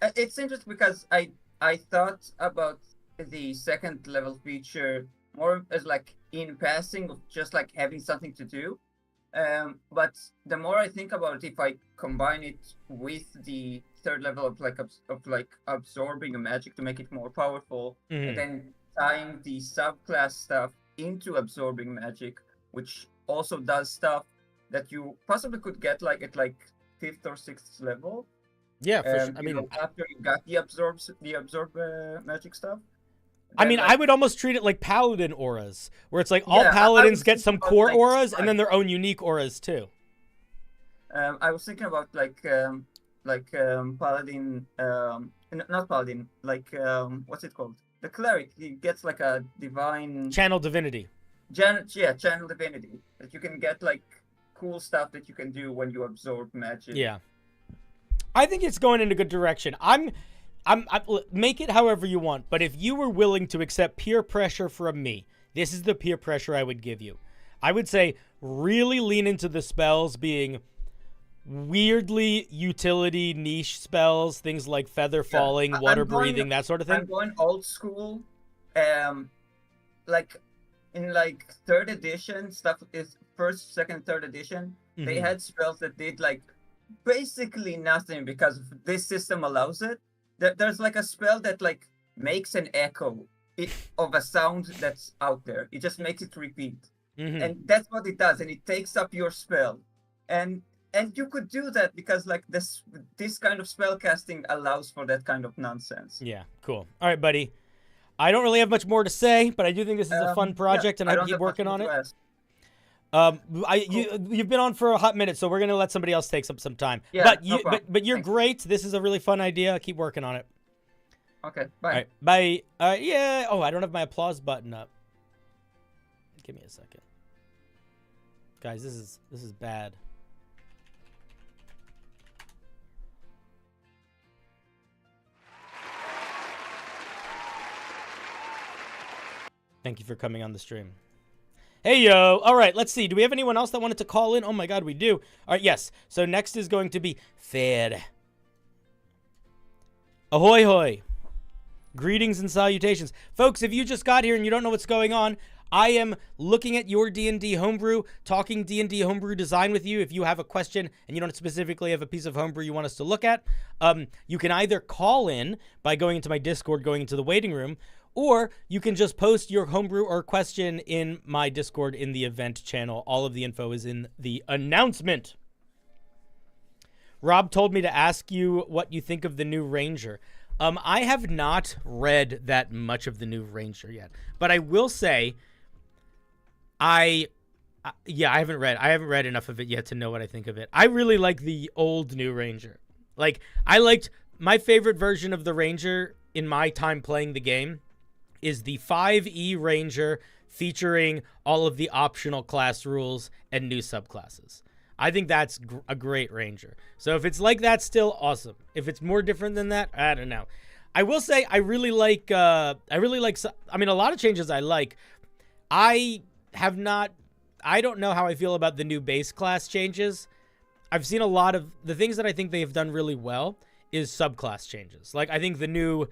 it's interesting because I thought about the second level feature more as like in passing of just like having something to do. But the more I think about it, if I combine it with the third level of absorbing a magic to make it more powerful, and then tying the subclass stuff into absorbing magic, which also does stuff that you possibly could get like at like 5th or 6th level. Yeah, for sure. I mean, after you got the absorb magic stuff. I mean, I would almost treat it like paladin auras, where it's like all paladins get some core auras and then their own unique auras too. I was thinking about paladin, not paladin, what's it called? The cleric. He gets like a divine channel divinity. Channel divinity. That you can get like cool stuff that you can do when you absorb magic. Yeah, I think it's going in a good direction. I make it however you want, but if you were willing to accept peer pressure from me, this is the peer pressure I would give you. I would say really lean into the spells being weirdly utility niche spells, things like feather falling, water breathing, that sort of thing. I'm going old school. Like in like 3rd edition stuff is 1st, 2nd, 3rd edition. They had spells that did like basically nothing because this system allows it. There's like a spell that like makes an echo of a sound that's out there. It just makes it repeat. And that's what it does. And it takes up your spell. And you could do that because like this kind of spell casting allows for that kind of nonsense. Yeah, cool. All right, buddy. I don't really have much more to say, but I do think this is a fun project, and I keep working on it. You've been on for a hot minute, so we're gonna let somebody else take some time. Yeah, but you're great. This is a really fun idea. Keep working on it. Okay, bye. All right, bye. Yeah. Oh, I don't have my applause button up. Give me a second, guys. This is bad. Thank you for coming on the stream. Hey, yo. All right, let's see. Do we have anyone else that wanted to call in? Oh, my God, we do. All right, yes. So next is going to be Fair. Ahoy, hoy. Greetings and salutations. Folks, if you just got here and you don't know what's going on, I am looking at your D&D homebrew, talking D&D homebrew design with you. If you have a question and you don't specifically have a piece of homebrew you want us to look at, you can either call in by going into my Discord, going into the waiting room, or you can just post your homebrew or question in my Discord in the event channel. All of the info is in the announcement. Rob told me to ask you what you think of the new Ranger. I have not read that much of the new Ranger yet, but I will say I haven't read enough of it yet to know what I think of it. I really like the old new Ranger. Like, I liked my favorite version of the Ranger in my time playing the game is the 5E Ranger featuring all of the optional class rules and new subclasses. I think that's a great ranger. So if it's like that, still awesome. If it's more different than that, I don't know. I will say I really like. I mean, a lot of changes I like. I don't know how I feel about the new base class changes. I've seen a lot of the things that I think they've done really well is subclass changes. Like I think the new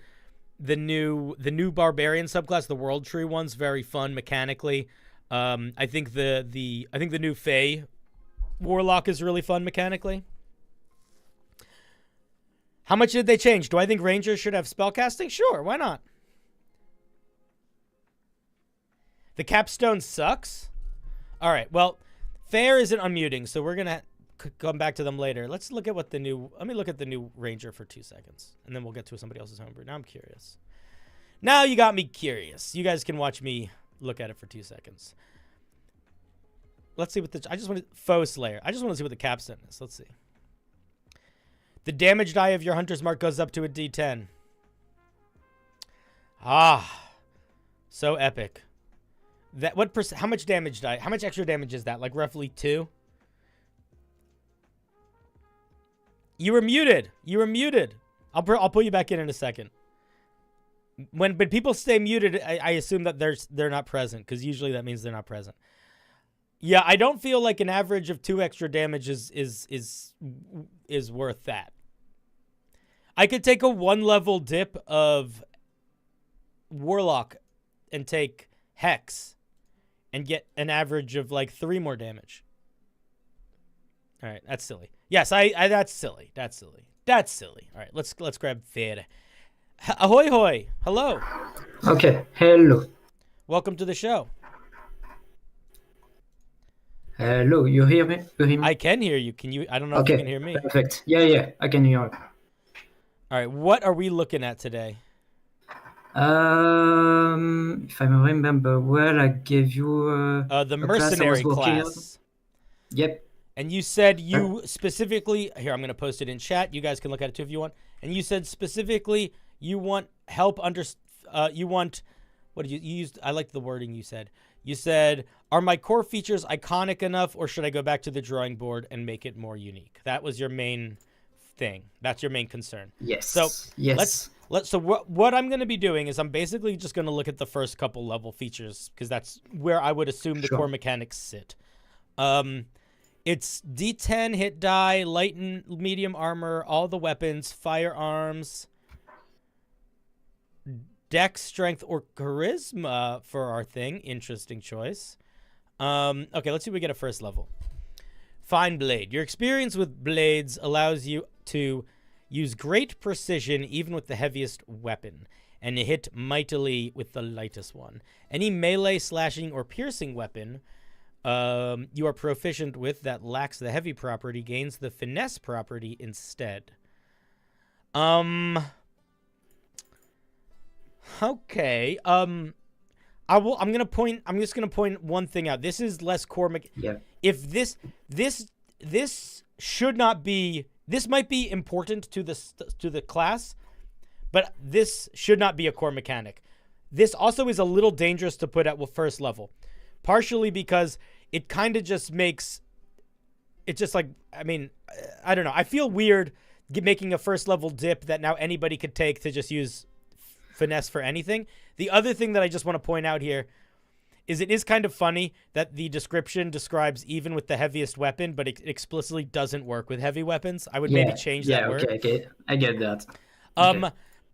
barbarian subclass, the world tree one's very fun mechanically. I think the new Fey warlock is really fun mechanically. How much did they change? Do I think rangers should have spellcasting? Sure, why not? The capstone sucks. All right, well, Fair isn't unmuting, so we're gonna come back to them later. Let's look at what the new. Let me look at the new ranger for 2 seconds, and then we'll get to somebody else's homebrew. Now I'm curious. Now you got me curious. You guys can watch me look at it for 2 seconds. Let's see what the. I just want to foe slayer. I just want to see what the capstone is. Let's see. The damage die of your hunter's mark goes up to a D10. Ah, so epic. That what percent? How much damage die? How much extra damage is that? Like roughly 2. You were muted. You were muted. I'll pull you back in a second. But people stay muted, I assume that they're not present because usually that means they're not present. Yeah, I don't feel like an average of 2 extra damage is worth that. I could take a 1-level dip of warlock and take hex and get an average of like 3 more damage. All right, that's silly. Yes, I that's silly. That's silly. That's silly. All right, let's grab Fede. Ahoy hoy. Hello. Okay, hello. Welcome to the show. Hello, you hear me? You hear me? I can hear you. Can you? I don't know if you can hear me. Perfect. Yeah, I can hear you. All right, what are we looking at today? If I remember well, I gave you the mercenary class. Yep. And you said you specifically here. I'm going to post it in chat. You guys can look at it too if you want. And you said specifically you want help you want what did you used? I like the wording you said. You said, "Are my core features iconic enough, or should I go back to the drawing board and make it more unique?" That was your main thing. That's your main concern. Yes. So yes. So what I'm going to be doing is I'm basically just going to look at the first couple level features because that's where I would assume the core mechanics sit. It's D10 hit die, light and medium armor, all the weapons, firearms, dex, strength, or charisma for our thing. Interesting choice. Okay, let's see if we get a first level. Fine blade. Your experience with blades allows you to use great precision even with the heaviest weapon, and hit mightily with the lightest one. Any melee, slashing, or piercing weapon you are proficient with that lacks the heavy property gains the finesse property instead. Okay. I'm just gonna point one thing out. This is less core If this should not be. This might be important to the class, but this should not be a core mechanic. This also is a little dangerous to put at first level, partially because it kind of just makes it just like, I mean, I don't know. I feel weird making a first level dip that now anybody could take to just use finesse for anything. The other thing that I just want to point out here is it is kind of funny that the description describes even with the heaviest weapon, but it explicitly doesn't work with heavy weapons. I would maybe change that word. Okay, I get that.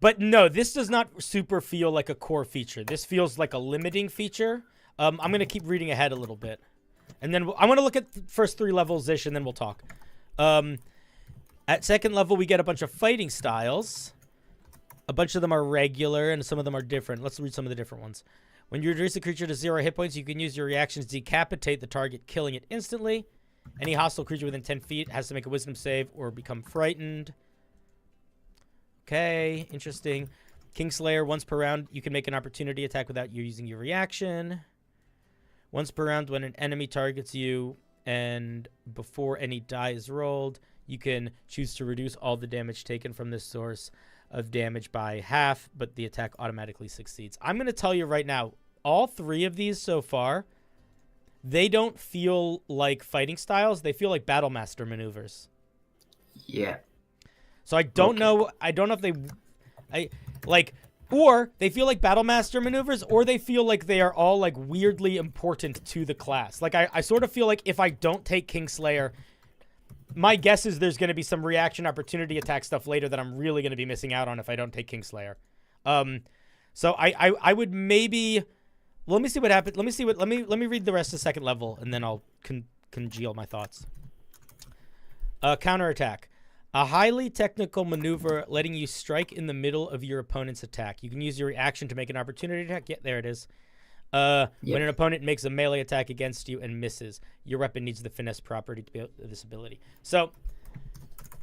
But no, this does not super feel like a core feature. This feels like a limiting feature. I'm going to keep reading ahead a little bit. And then I want to look at the first 3 levels-ish, and then we'll talk. At second level, we get a bunch of fighting styles. A bunch of them are regular, and some of them are different. Let's read some of the different ones. When you reduce a creature to 0 hit points, you can use your reactions to decapitate the target, killing it instantly. Any hostile creature within 10 feet has to make a wisdom save or become frightened. Okay, interesting. Kingslayer, once per round, you can make an opportunity attack without you using your reaction. Once per round, when an enemy targets you and before any die is rolled, you can choose to reduce all the damage taken from this source of damage by half, but the attack automatically succeeds. I'm going to tell you right now, all three of these so far, they don't feel like fighting styles. They feel like Battlemaster maneuvers. Yeah. So I don't know. I don't know if or they feel like Battlemaster maneuvers, or they feel like they are all like weirdly important to the class. Like I sort of feel like if I don't take Kingslayer, my guess is there's going to be some reaction opportunity attack stuff later that I'm really going to be missing out on if I don't take Kingslayer. So I would maybe, let me see what happens. Let me read the rest of second level, and then I'll congeal my thoughts. Counterattack. A highly technical maneuver letting you strike in the middle of your opponent's attack. You can use your reaction to make an opportunity attack. Yeah, there it is. When an opponent makes a melee attack against you and misses, your weapon needs the finesse property to be this ability. So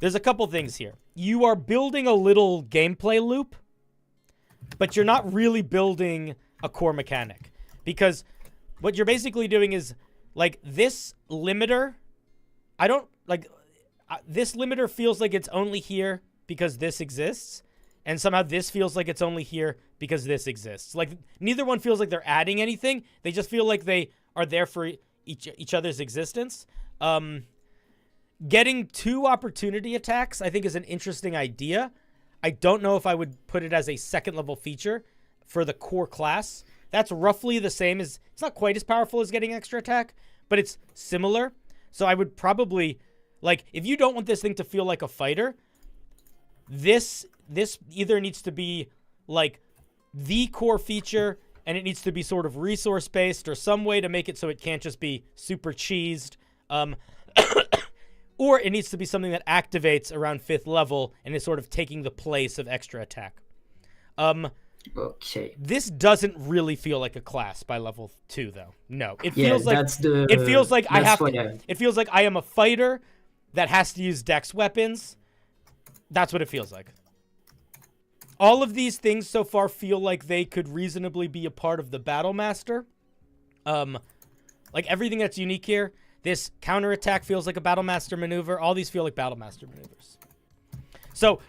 there's a couple things here. You are building a little gameplay loop, but you're not really building a core mechanic, because what you're basically doing is like this limiter. This limiter feels like it's only here because this exists, and somehow this feels like it's only here because this exists. Like neither one feels like they're adding anything. They just feel like they are there for each other's existence. Getting 2 opportunity attacks, I think, is an interesting idea. I don't know if I would put it as a second level feature for the core class. That's roughly the same as, it's not quite as powerful as getting extra attack, but it's similar. So I would probably, like, if you don't want this thing to feel like a fighter, this either needs to be like the core feature, and it needs to be sort of resource based or some way to make it so it can't just be super cheesed. Or it needs to be something that activates around 5th level and is sort of taking the place of extra attack. Okay. This doesn't really feel like a class by level 2, though. No, it feels like it feels like I have to. It feels like I am a fighter that has to use dex weapons. That's what it feels like. All of these things so far feel like they could reasonably be a part of the Battlemaster. Like everything that's unique here. This counterattack feels like a Battlemaster maneuver. All these feel like Battlemaster maneuvers. So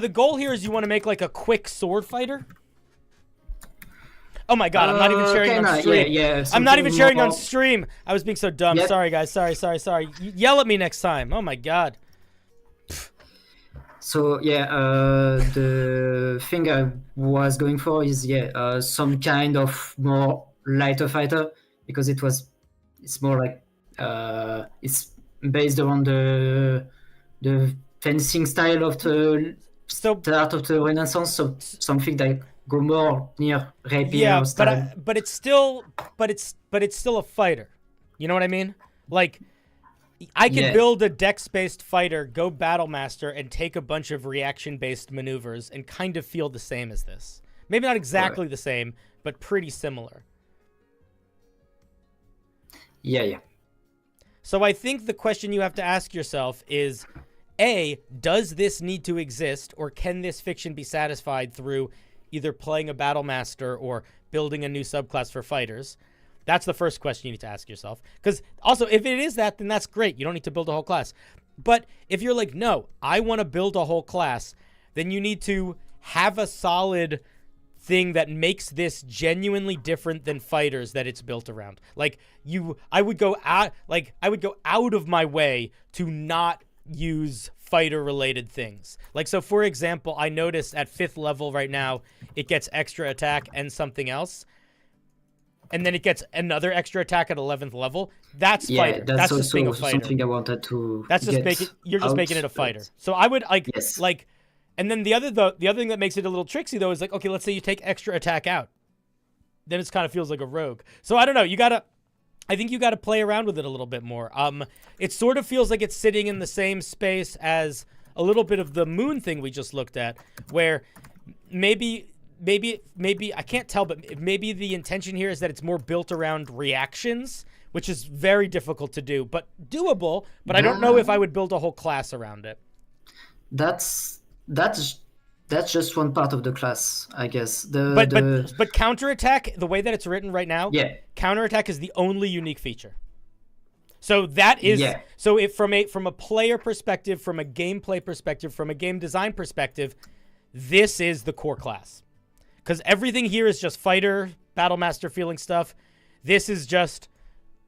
the goal here is you want to make like a quick sword fighter? Oh my god, I'm not even sharing on stream. Yeah, I'm not even sharing on stream. I was being so dumb. Yep. Sorry guys. Sorry. Yell at me next time. Oh my god. So yeah, the thing I was going for is some kind of more lighter fighter, because it's more like it's based around the fencing style of the start of the Renaissance, so something that go more near rapier style. but it's still a fighter. You know what I mean? Like I can build a dex-based fighter, go Battlemaster, and take a bunch of reaction-based maneuvers and kind of feel the same as this. Maybe not exactly the same, but pretty similar. Yeah. So I think the question you have to ask yourself is, A, does this need to exist, or can this fiction be satisfied through either playing a Battlemaster or building a new subclass for fighters? That's the first question you need to ask yourself. Because also, if it is that, then that's great. You don't need to build a whole class. But if you're like, no, I want to build a whole class, then you need to have a solid thing that makes this genuinely different than fighters that it's built around. Like I would go out of my way to not use fighter related things. Like, so for example, I noticed at 5th level right now, it gets extra attack and something else. And then it gets another extra attack at 11th level. That's fighter. That's also just being a fighter. Something I wanted to. That's just you're just making it a fighter. So I would like. And then the other thing that makes it a little tricksy though is like, okay, let's say you take extra attack out, then it kind of feels like a rogue. So I don't know. I think you gotta play around with it a little bit more. It sort of feels like it's sitting in the same space as a little bit of the moon thing we just looked at, where maybe I can't tell, but maybe the intention here is that it's more built around reactions, which is very difficult to do, but doable. But I don't know if I would build a whole class around it. That's just one part of the class, I guess. But counterattack, the way that it's written right now, counterattack is the only unique feature. So that is so if from a player perspective, from a gameplay perspective, from a game design perspective, this is the core class. Because everything here is just fighter Battlemaster feeling stuff. This is just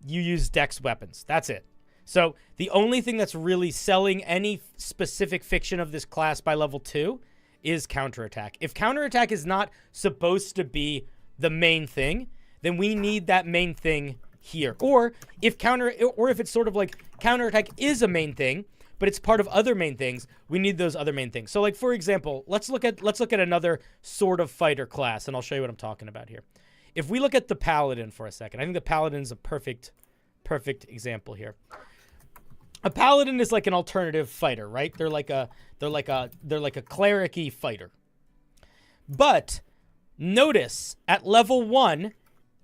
you use dex weapons. That's it. So the only thing that's really selling any specific fiction of this class by level 2 is counterattack. If counterattack is not supposed to be the main thing, then we need that main thing here. Or if it's sort of like counterattack is a main thing, but it's part of other main things, we need those other main things. So like, for example, let's look at another sort of fighter class, and I'll show you what I'm talking about here. If we look at the Paladin for a second, I think the Paladin is a perfect example here. A Paladin is like an alternative fighter, right? They're like a cleric-y fighter. But notice at level 1,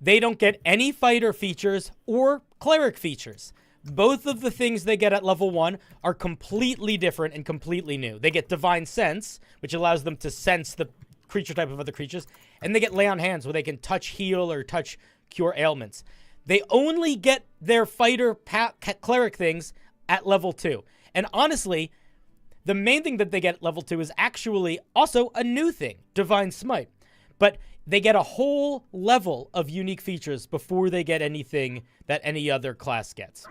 they don't get any fighter features or cleric features. Both of the things they get at level 1 are completely different and completely new. They get Divine Sense, which allows them to sense the creature type of other creatures, and they get Lay on Hands, where they can touch heal or touch cure ailments. They only get their fighter cleric things at level 2. And honestly, the main thing that they get at level 2 is actually also a new thing, Divine Smite. But they get a whole level of unique features before they get anything that any other class gets.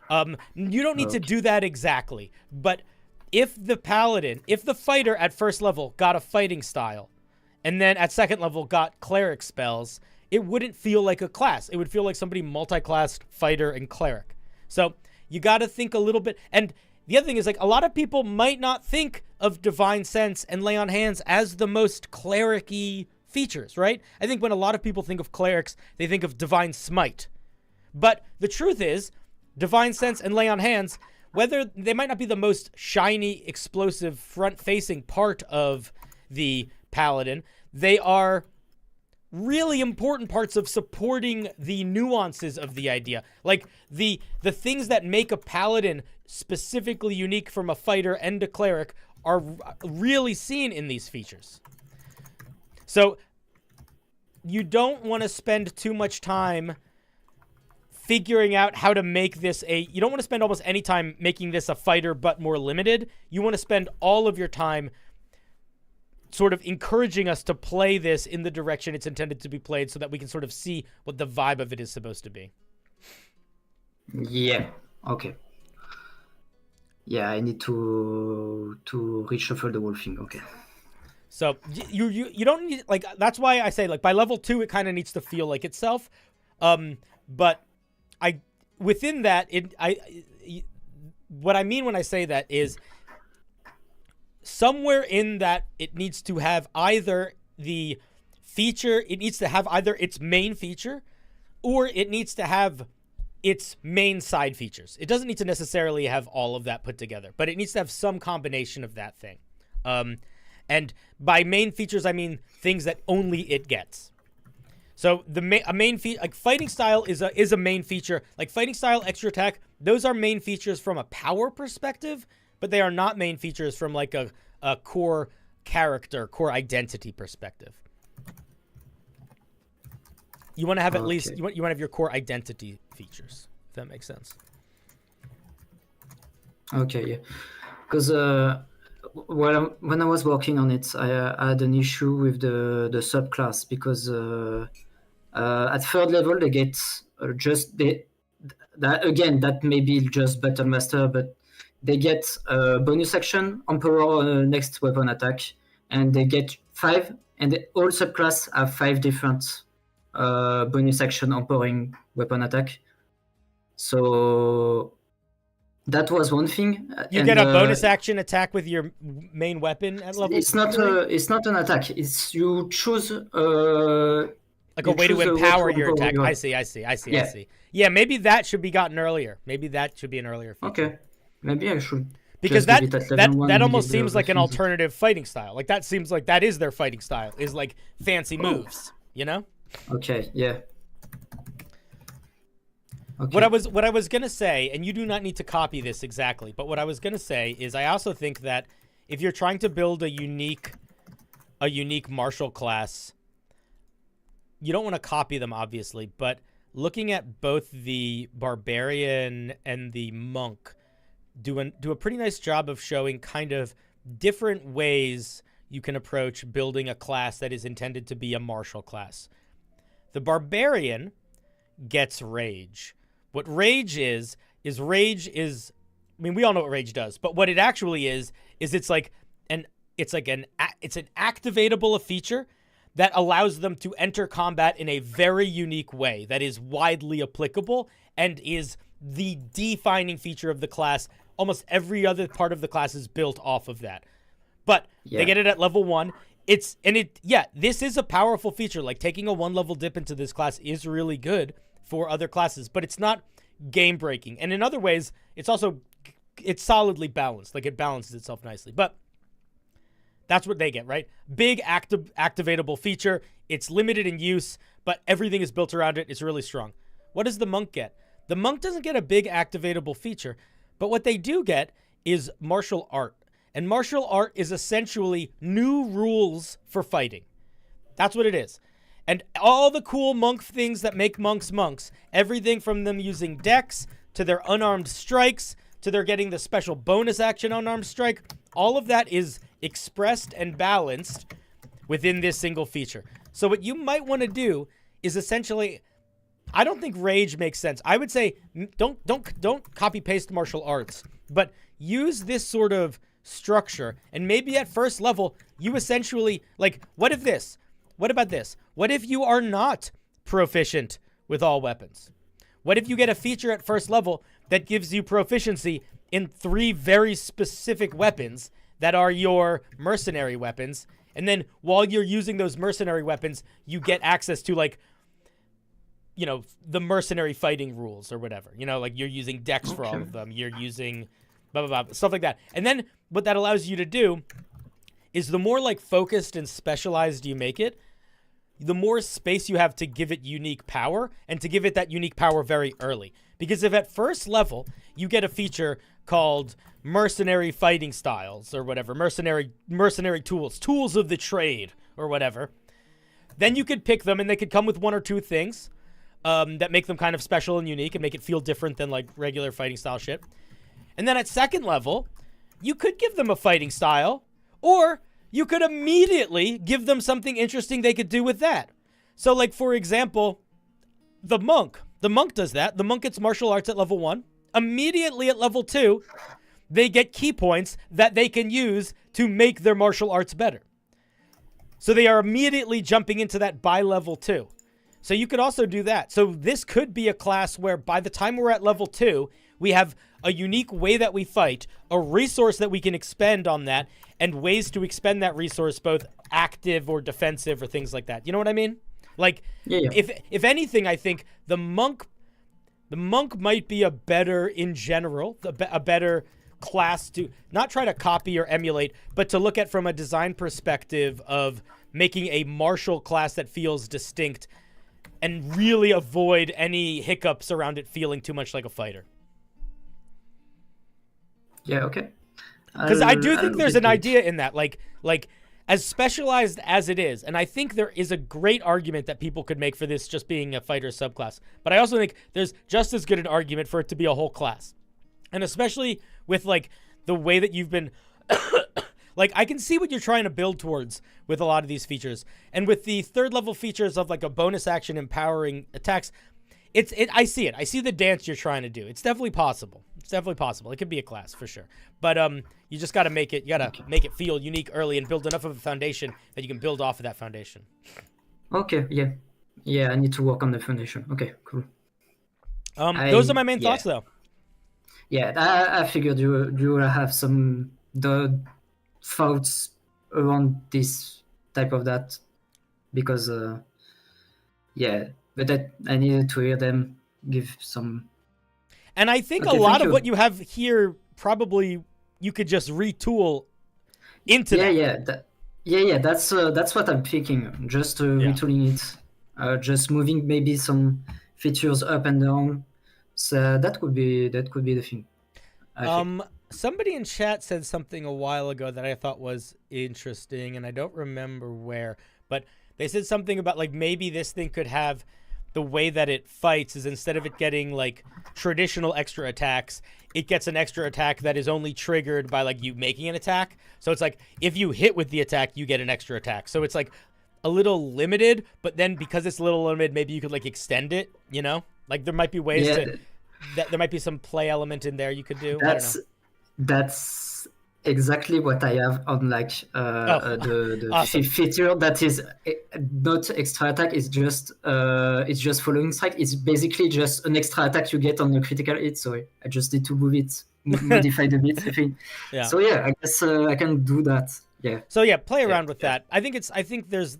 You don't need to do that exactly, but if the fighter at first level got a fighting style, and then at second level got cleric spells, it wouldn't feel like a class. It would feel like somebody multi-classed fighter and cleric. So you got to think a little bit. And the other thing is, like, a lot of people might not think of Divine Sense and Lay on Hands as the most cleric-y features, right? I think when a lot of people think of clerics, they think of Divine Smite. But the truth is, Divine Sense and Lay on Hands, whether they might not be the most shiny, explosive, front-facing part of the Paladin, they are really important parts of supporting the nuances of the idea. Like, the things that make a Paladin specifically unique from a fighter and a cleric are really seen in these features. So you don't want to spend too much time figuring out how to make this you don't want to spend almost any time making this a fighter but more limited. You want to spend all of your time sort of encouraging us to play this in the direction it's intended to be played, so that we can sort of see what the vibe of it is supposed to be. Yeah. Okay. Yeah, I need to reshuffle the whole thing. Okay. So you don't need, like, that's why I say, like, by level 2 it kind of needs to feel like itself. But within that, what I mean when I say that is somewhere in that it needs to have either the feature, it needs to have either its main feature, or it needs to have its main side features. It doesn't need to necessarily have all of that put together, but it needs to have some combination of that thing. And by main features, I mean things that only it gets. So a main feature, like fighting style, is a main feature. Like fighting style, extra attack, those are main features from a power perspective, but they are not main features from like a core character, core identity perspective. You want to have at least you want to have your core identity features, if that makes sense. Okay, yeah, because when I was working on it, I had an issue with the subclass, because at third level they get that may be just Battlemaster, but they get bonus action, Emperor next weapon attack, and they get 5, and all subclass have 5 different bonus action empowering weapon attack. So that was one thing. You get a bonus action attack with your main weapon at level. It's not an attack. It's you choose like a way to empower your attack. I see. Yeah, maybe that should be gotten earlier. Maybe that should be an earlier feature. Okay, maybe I should. Because that almost seems like an alternative fighting style. Like that seems like that is their fighting style, is like fancy moves, you know? Okay, yeah. Okay. What I was gonna say, and you do not need to copy this exactly, but what I was gonna say is I also think that if you're trying to build a unique martial class, you don't want to copy them, obviously, but looking at both the barbarian and the monk do a pretty nice job of showing kind of different ways you can approach building a class that is intended to be a martial class. The barbarian gets rage. What rage is rage is, I mean, we all know what rage does, but what it actually is it's an activatable feature that allows them to enter combat in a very unique way that is widely applicable and is the defining feature of the class. Almost every other part of the class is built off of that. But they get it at level 1. This is a powerful feature. Like, taking a 1-level dip into this class is really good for other classes, but it's not game breaking. And in other ways, it's solidly balanced. Like, it balances itself nicely. But that's what they get, right? Big activatable feature. It's limited in use, but everything is built around it. It's really strong. What does the monk get? The monk doesn't get a big activatable feature, but what they do get is martial art. And martial art is essentially new rules for fighting. That's what it is. And all the cool monk things that make monks monks, everything from them using dex to their unarmed strikes to their getting the special bonus action unarmed strike, all of that is expressed and balanced within this single feature. So what you might want to do is essentially, I don't think rage makes sense. I would say don't copy paste martial arts, but use this sort of structure, and maybe at first level you essentially, like, what about this? What if you are not proficient with all weapons? What if you get a feature at first level that gives you proficiency in 3 very specific weapons that are your mercenary weapons, and then while you're using those mercenary weapons, you get access to, like, you know, the mercenary fighting rules or whatever. You know, like, you're using dex for all of them. You're using blah, blah, blah, stuff like that. And then what that allows you to do is the more, like, focused and specialized you make it, the more space you have to give it unique power, and to give it that unique power very early. Because if at first level you get a feature called mercenary fighting styles or whatever, mercenary tools of the trade or whatever, then you could pick them, and they could come with 1 or 2 things that make them kind of special and unique and make it feel different than, like, regular fighting style shit. And then at second level, you could give them a fighting style, or you could immediately give them something interesting they could do with that. So, like, for example, the monk does that. The monk gets martial arts at level 1. Immediately at level 2, they get key points that they can use to make their martial arts better. So they are immediately jumping into that by level 2. So you could also do that. So this could be a class where by the time we're at level 2, we have a unique way that we fight, a resource that we can expend on that, and ways to expend that resource, both active or defensive or things like that. You know what I mean? Like, if anything, I think the monk might be a better, in general, a better class to not try to copy or emulate, but to look at from a design perspective of making a martial class that feels distinct and really avoid any hiccups around it feeling too much like a fighter. Yeah, okay. Because I do think there's an idea in that, like as specialized as it is, and I think there is a great argument that people could make for this just being a fighter subclass, but I also think there's just as good an argument for it to be a whole class. And especially with, like, the way that you've been like, I can see what you're trying to build towards with a lot of these features. And with the 3rd level features of, like, a bonus action empowering attacks, I see it. I see the dance you're trying to do. It's definitely possible. It could be a class for sure. But you just got to make it feel unique early and build enough of a foundation that you can build off of that foundation. Okay, yeah. Yeah, I need to work on the foundation. Okay, cool. Those are my main thoughts, though. Yeah, I figured you will have the thoughts around this type of that, because but I needed to hear them give some. And I think a lot of what you have here, probably you could just retool into that. That's what I'm thinking. Just retooling it, just moving maybe some features up and down. So that could be the thing. Somebody in chat said something a while ago that I thought was interesting, and I don't remember where, but they said something about, like, maybe this thing could have the way that it fights is, instead of it getting, like, traditional extra attacks, it gets an extra attack that is only triggered by, like, you making an attack. So it's like, if you hit with the attack, you get an extra attack. So it's like a little limited, but then because it's a little limited, maybe you could like extend it, you know? Like there might be ways that there might be some play element in there you could do. That's exactly what I have on like the awesome. feature that is not extra attack. It's just following strike. It's basically just an extra attack you get on a critical hit. So I just need to move it, modify the bit. I think. Yeah. So yeah, I guess I can do that. Yeah. So yeah, play around with that. I think there's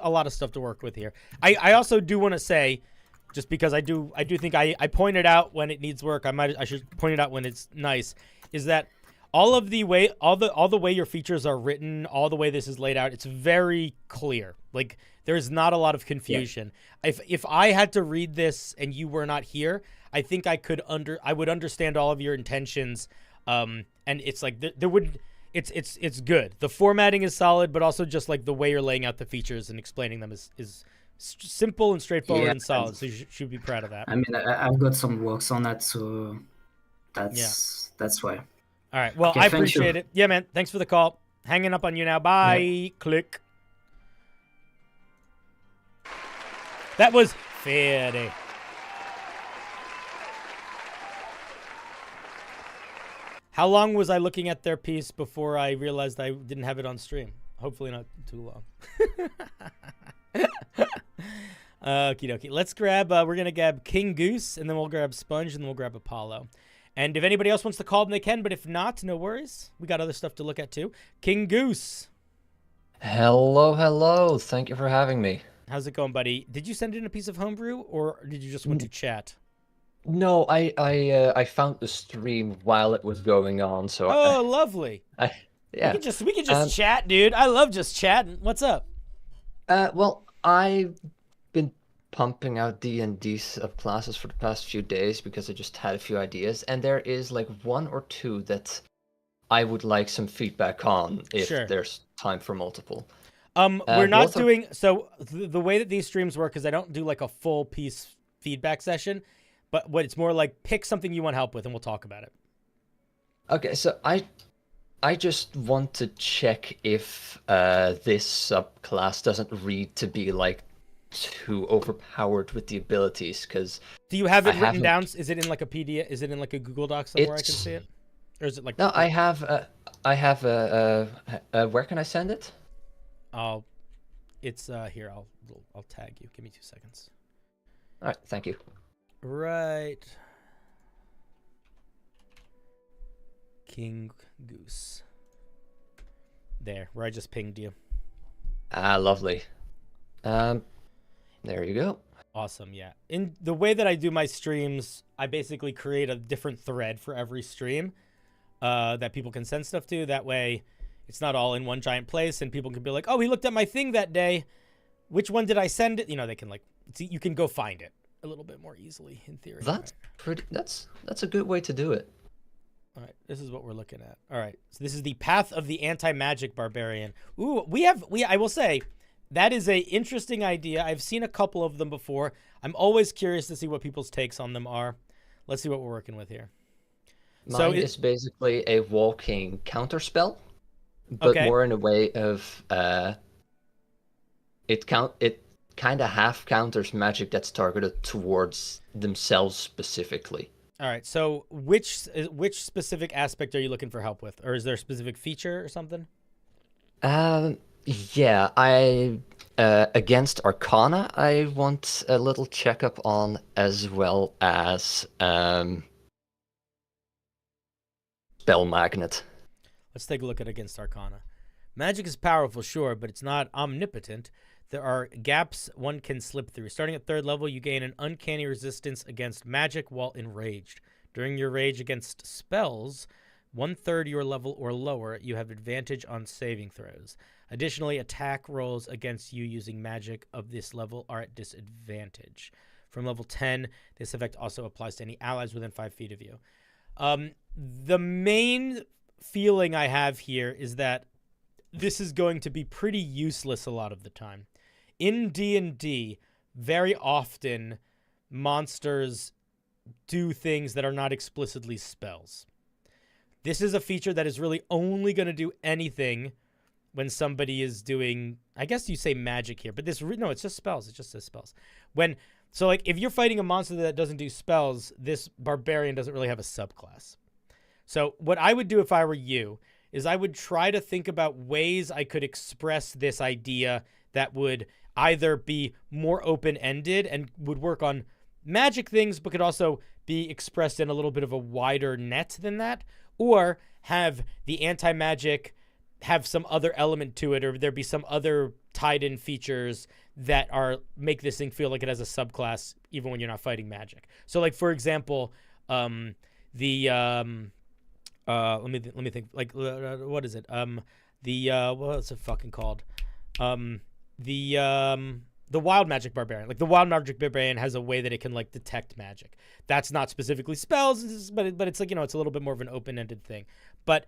a lot of stuff to work with here. I also do want to say, just because I do think I point it out when it needs work. I should point it out when it's nice. Is that all the way your features are written, all the way this is laid out, it's very clear. Like there's not a lot of confusion. Yeah. If I had to read this and you were not here, I think I would understand all of your intentions. And it's like there would. It's good. The formatting is solid, but also just like the way you're laying out the features and explaining them is simple and straightforward and solid. So you should be proud of that. I mean, I've got some works on that, so that's why. All right. Well, okay, I appreciate it. Yeah, man. Thanks for the call. Hanging up on you now. Bye. Yeah. Click. That was Fede. How long was I looking at their piece before I realized I didn't have it on stream? Hopefully not too long. Okie dokie. Let's grab, we're going to grab King Goose, and then we'll grab Sponge, and then we'll grab Apollo. And if anybody else wants to call them, they can, but if not, no worries. We got other stuff to look at too. King Goose. Hello. Thank you for having me. How's it going, buddy? Did you send in a piece of Homebrew, or did you just want to chat? No, I found the stream while it was going on, so. Oh, lovely. Yeah. We can just chat, dude. I love just chatting. What's up? Well, I've been pumping out D&D subclasses for the past few days because I just had a few ideas, and there is like one or two that I would like some feedback on if there's time for multiple. We're not doing so. The way that these streams work is I don't do like a full piece feedback session. But what it's more like, pick something you want help with, and we'll talk about it. Okay, so I just want to check if this subclass doesn't read to be like too overpowered with the abilities. Because do you have it written down? Is it in like a PDF? Is it in like a Google Doc somewhere I can see it? Or is it like? No, I have where can I send it? It's here. I'll tag you. Give me 2 seconds. All right, thank you. Right. King Goose. There, where I just pinged you. Ah, lovely. There you go. Awesome, yeah. In the way that I do my streams, I basically create a different thread for every stream that people can send stuff to. That way, it's not all in one giant place, and people can be like, oh, he looked at my thing that day. Which one did I send it? You know, they can like, see, you can go find it a little bit more easily in theory. That's pretty. That's a good way to do it. All right, this is what we're looking at. All right, so this is the Path of the Anti-Magic Barbarian. Ooh, I will say, that is a interesting idea. I've seen a couple of them before. I'm always curious to see what people's takes on them are. Let's see what we're working with here. Mine is basically a walking counterspell, but more in a way of it kind of half counters magic that's targeted towards themselves specifically. All right. So which specific aspect are you looking for help with, or is there a specific feature or something? Yeah, I against Arcana, I want a little checkup on, as well as Spell Magnet. Let's take a look at against Arcana. Magic is powerful, sure, but it's not omnipotent. There are gaps one can slip through. Starting at 3rd level, you gain an uncanny resistance against magic while enraged. During your rage against spells, 1/3 your level or lower, you have advantage on saving throws. Additionally, attack rolls against you using magic of this level are at disadvantage. From level 10, this effect also applies to any allies within 5 feet of you. The main feeling I have here is that this is going to be pretty useless a lot of the time. In D&D, very often, monsters do things that are not explicitly spells. This is a feature that is really only going to do anything when somebody is doing, I guess you say magic here, but no, it's just spells. It just says spells. So like if you're fighting a monster that doesn't do spells, this barbarian doesn't really have a subclass. So what I would do if I were you is I would try to think about ways I could express this idea that would either be more open-ended and would work on magic things, but could also be expressed in a little bit of a wider net than that, or have the anti-magic have some other element to it, or there be some other tied-in features that make this thing feel like it has a subclass even when you're not fighting magic. So like, for example, let me think, like, what is it? What's it fucking called? The wild magic barbarian. Like the wild magic barbarian has a way that it can like detect magic. That's not specifically spells, but it's like, it's a little bit more of an open-ended thing. But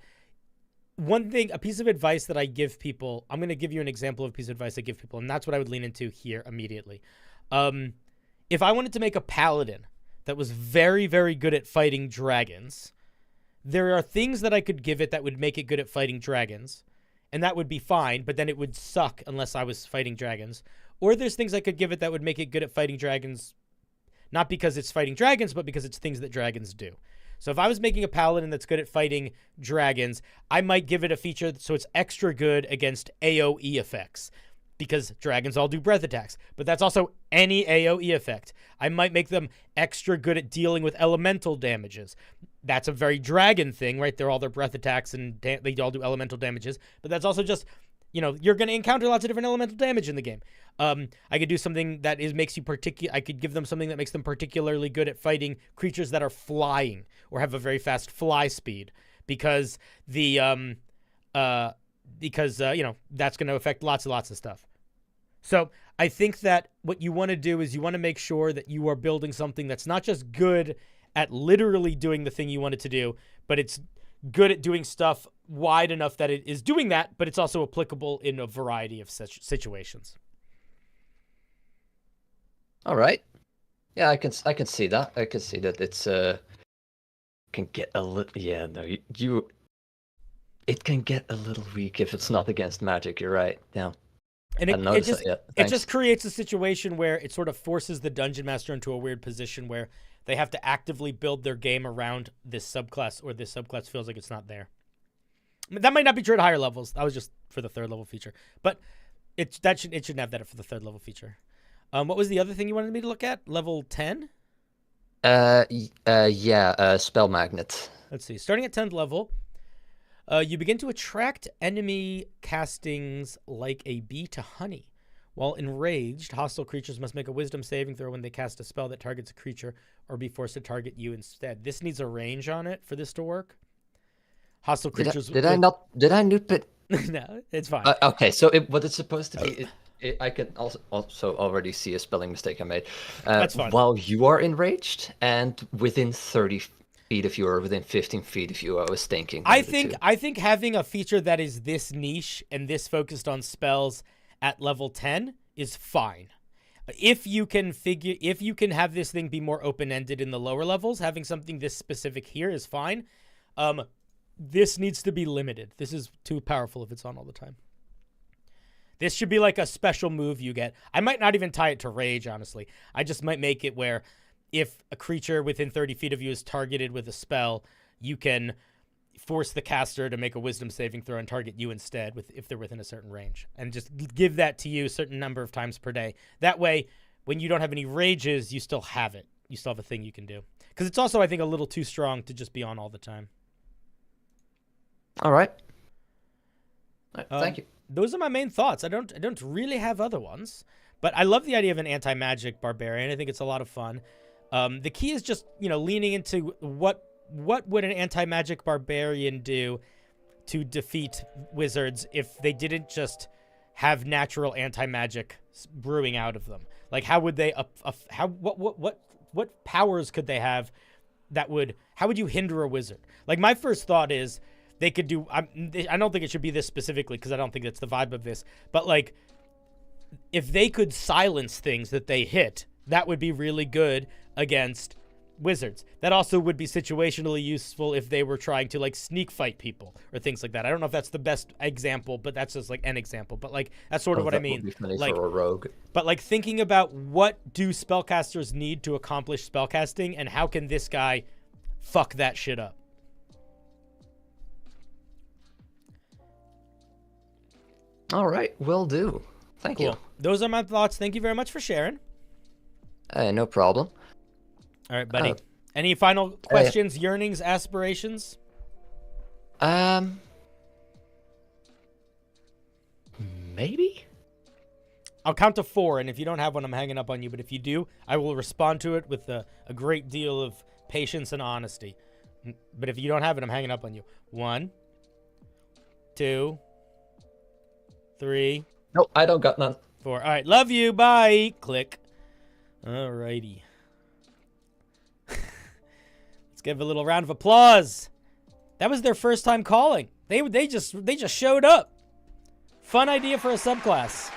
one thing, a piece of advice that I give people, I'm going to give you an example of a piece of advice I give people, and that's what I would lean into here immediately. If I wanted to make a paladin that was very, very good at fighting dragons, there are things that I could give it that would make it good at fighting dragons, and that would be fine, but then it would suck unless I was fighting dragons. Or there's things I could give it that would make it good at fighting dragons, not because it's fighting dragons, but because it's things that dragons do. So if I was making a paladin that's good at fighting dragons, I might give it a feature so it's extra good against AoE effects, because dragons all do breath attacks, but that's also any AoE effect. I might make them extra good at dealing with elemental damages. That's a very dragon thing, right? They're all their breath attacks and they all do elemental damages, but that's also just, you're going to encounter lots of different elemental damage in the game. I could do something that makes you I could give them something that makes them particularly good at fighting creatures that are flying or have a very fast fly speed, because that's going to affect lots and lots of stuff. So I think that what you want to do is you want to make sure that you are building something that's not just good at literally doing the thing you want it to do, but it's good at doing stuff wide enough that it is doing that, but it's also applicable in a variety of such situations. All right. Yeah, I can see that. I can see that it's can get a little. Yeah, no, it can get a little weak if it's not against magic. You're right. Yeah. And it just creates a situation where it sort of forces the dungeon master into a weird position where they have to actively build their game around this subclass, or this subclass feels like it's not there. I mean, that might not be true at higher levels. That was just for the third level feature, but it shouldn't have that for the third level feature. What was the other thing you wanted me to look at? Level 10? Spell magnet. Let's see. Starting at 10th level, you begin to attract enemy castings like a bee to honey. While enraged, hostile creatures must make a wisdom saving throw when they cast a spell that targets a creature, or be forced to target you instead. This needs a range on it for this to work. Hostile creatures. Did I noob it? No, it's fine. Okay, so what it's supposed to be. I can also already see a spelling mistake I made. That's fine. While you are enraged and within 30 feet of you, or within 15 feet of you, I was thinking. I think having a feature that is this niche and this focused on spells at level 10 is fine. If you can have this thing be more open-ended in the lower levels, having something this specific here is fine. This needs to be limited. This is too powerful if it's on all the time. This should be like a special move you get. I might not even tie it to rage, honestly. I just might make it where if a creature within 30 feet of you is targeted with a spell, you can force the caster to make a wisdom saving throw and target you instead if they're within a certain range. And just give that to you a certain number of times per day. That way, when you don't have any rages, you still have it. You still have a thing you can do. Because it's also, I think, a little too strong to just be on all the time. All right. Thank you. Those are my main thoughts. I don't really have other ones, but I love the idea of an anti-magic barbarian. I think it's a lot of fun. The key is just, leaning into what would an anti-magic barbarian do to defeat wizards if they didn't just have natural anti-magic brewing out of them? Like, how would they what powers could they have how would you hinder a wizard? Like, my first thought is they could do, I don't think it should be this specifically because I don't think that's the vibe of this, but like, if they could silence things that they hit, that would be really good against wizards. That also would be situationally useful if they were trying to like sneak fight people or things like that. I don't know if that's the best example, but that's just like an example. But like that's sort of what I mean. Would be funny like for a rogue. But like thinking about what do spellcasters need to accomplish spellcasting, and how can this guy fuck that shit up? All right, will do. Thank you. Those are my thoughts. Thank you very much for sharing. No problem. All right, buddy. Any final questions, yearnings, aspirations? Maybe? I'll count to 4, and if you don't have one, I'm hanging up on you. But if you do, I will respond to it with a great deal of patience and honesty. But if you don't have it, I'm hanging up on you. 1, 2, 3. Nope, I don't got none. 4. All right, love you. Bye. Click. All righty. Let's give a little round of applause. That was their first time calling. They just showed up. Fun idea for a subclass.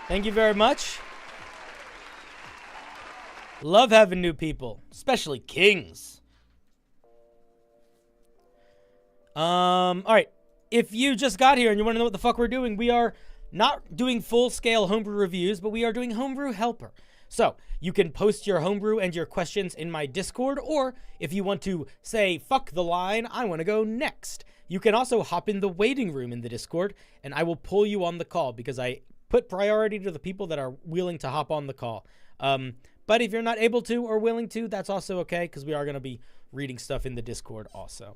Thank you very much. Love having new people, especially kings. All right. If you just got here and you want to know what the fuck we're doing, we are not doing full-scale homebrew reviews, but we are doing Homebrew Helper. So you can post your homebrew and your questions in my Discord, or if you want to say, fuck the line, I want to go next. You can also hop in the waiting room in the Discord, and I will pull you on the call because I put priority to the people that are willing to hop on the call. But if you're not able to or willing to, that's also okay, because we are going to be reading stuff in the Discord also.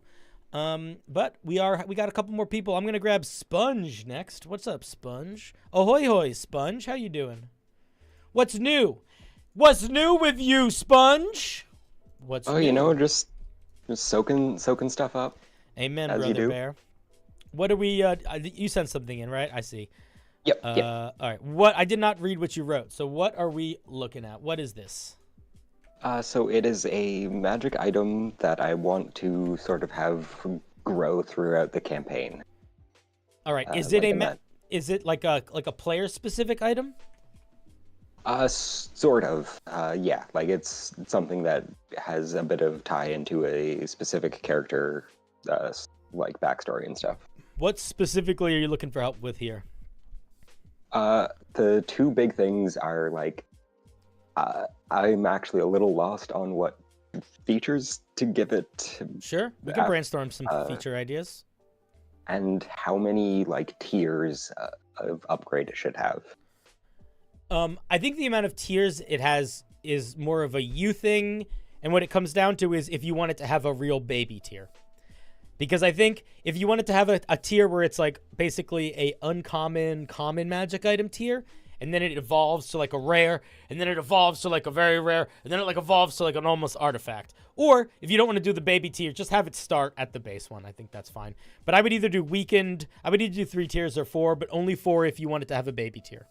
But we got a couple more people. I'm going to grab Sponge next. What's up, Sponge? Ahoy hoy, Sponge. How you doing? What's new? What's new with you, Sponge? What's new? You know, just soaking stuff up. Amen, as brother you do. bear. What do we you sent something in, right? I see. Yep. All right. What I did not read what you wrote. So what are we looking at? What is this? So it is a magic item that I want to sort of have grow throughout the campaign. All right. Is like it is it like a player specific item? Sort of. Yeah. Like it's something that has a bit of tie into a specific character, like backstory and stuff. What specifically are you looking for help with here? The two big things are like, I'm actually a little lost on what features to give it. Sure, we can brainstorm some feature ideas. And how many like tiers of upgrade it should have. I think the amount of tiers it has is more of a you thing, and what it comes down to is if you want it to have a real baby tier. Because I think if you wanted to have a tier where it's like basically a uncommon, common magic item tier, and then it evolves to like a rare, and then it evolves to like a very rare, and then it like evolves to like an almost artifact. Or if you don't want to do the baby tier, just have it start at the base one. I think that's fine. But I would either do weakened, I would either do 3 tiers or 4, but only 4 if you wanted to have a baby tier.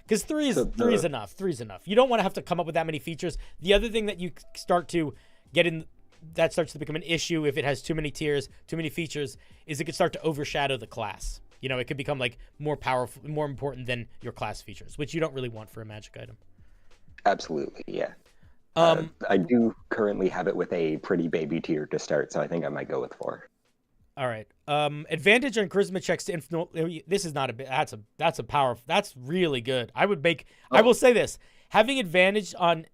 Because 3 is enough. 3 is enough. You don't want to have to come up with that many features. The other thing that you start to get in, that starts to become an issue if it has too many tiers, too many features, is it could start to overshadow the class. You know, it could become like more powerful, more important than your class features, which you don't really want for a magic item. Absolutely, yeah. I do currently have it with a pretty baby tier to start, so I think I might go with 4. All right. Advantage on charisma checks to influence. This is not a bit. That's a powerful. That's really good. I would make. Oh. I will say this: having advantage on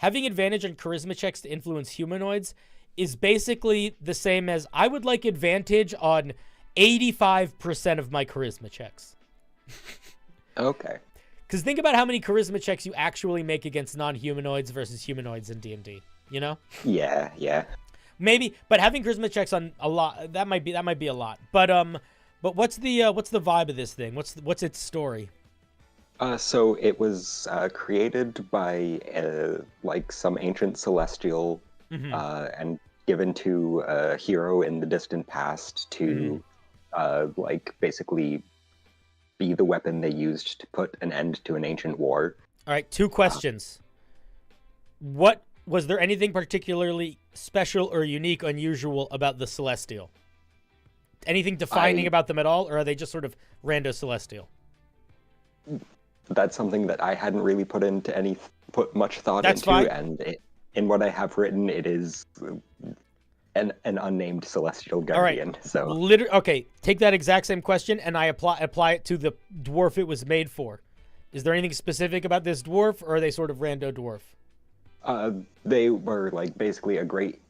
charisma checks to influence humanoids is basically the same as I would like advantage on 85% of my charisma checks. Okay. Because think about how many charisma checks you actually make against non-humanoids versus humanoids in D&D. You know? Yeah. Maybe, but having charisma checks on a lot, that might be a lot. But what's the vibe of this thing? What's its story? So it was created by like some ancient celestial, and given to a hero in the distant past to like basically be the weapon they used to put an end to an ancient war. All right, 2 questions. What was there anything particularly special or unique, unusual about the Celestial? Anything defining about them at all, or are they just sort of rando Celestial? That's something that I hadn't really put much thought into, fine. and in what I have written, it is an unnamed celestial guardian. So okay, take that exact same question and I apply it to the dwarf it was made for. Is there anything specific about this dwarf, or are they sort of rando dwarf? They were like basically a great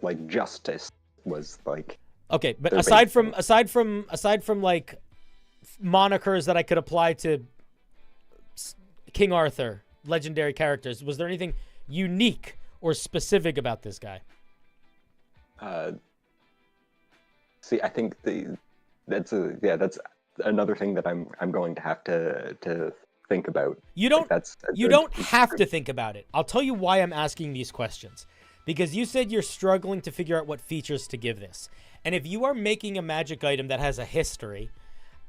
like justice was like. Okay, but aside from like monikers that I could apply to King Arthur, legendary characters, was there anything unique or specific about this guy? See, I think that's another thing that I'm going to have to think about. You don't have to think about it. I'll tell you why I'm asking these questions. Because you said you're struggling to figure out what features to give this. And if you are making a magic item that has a history,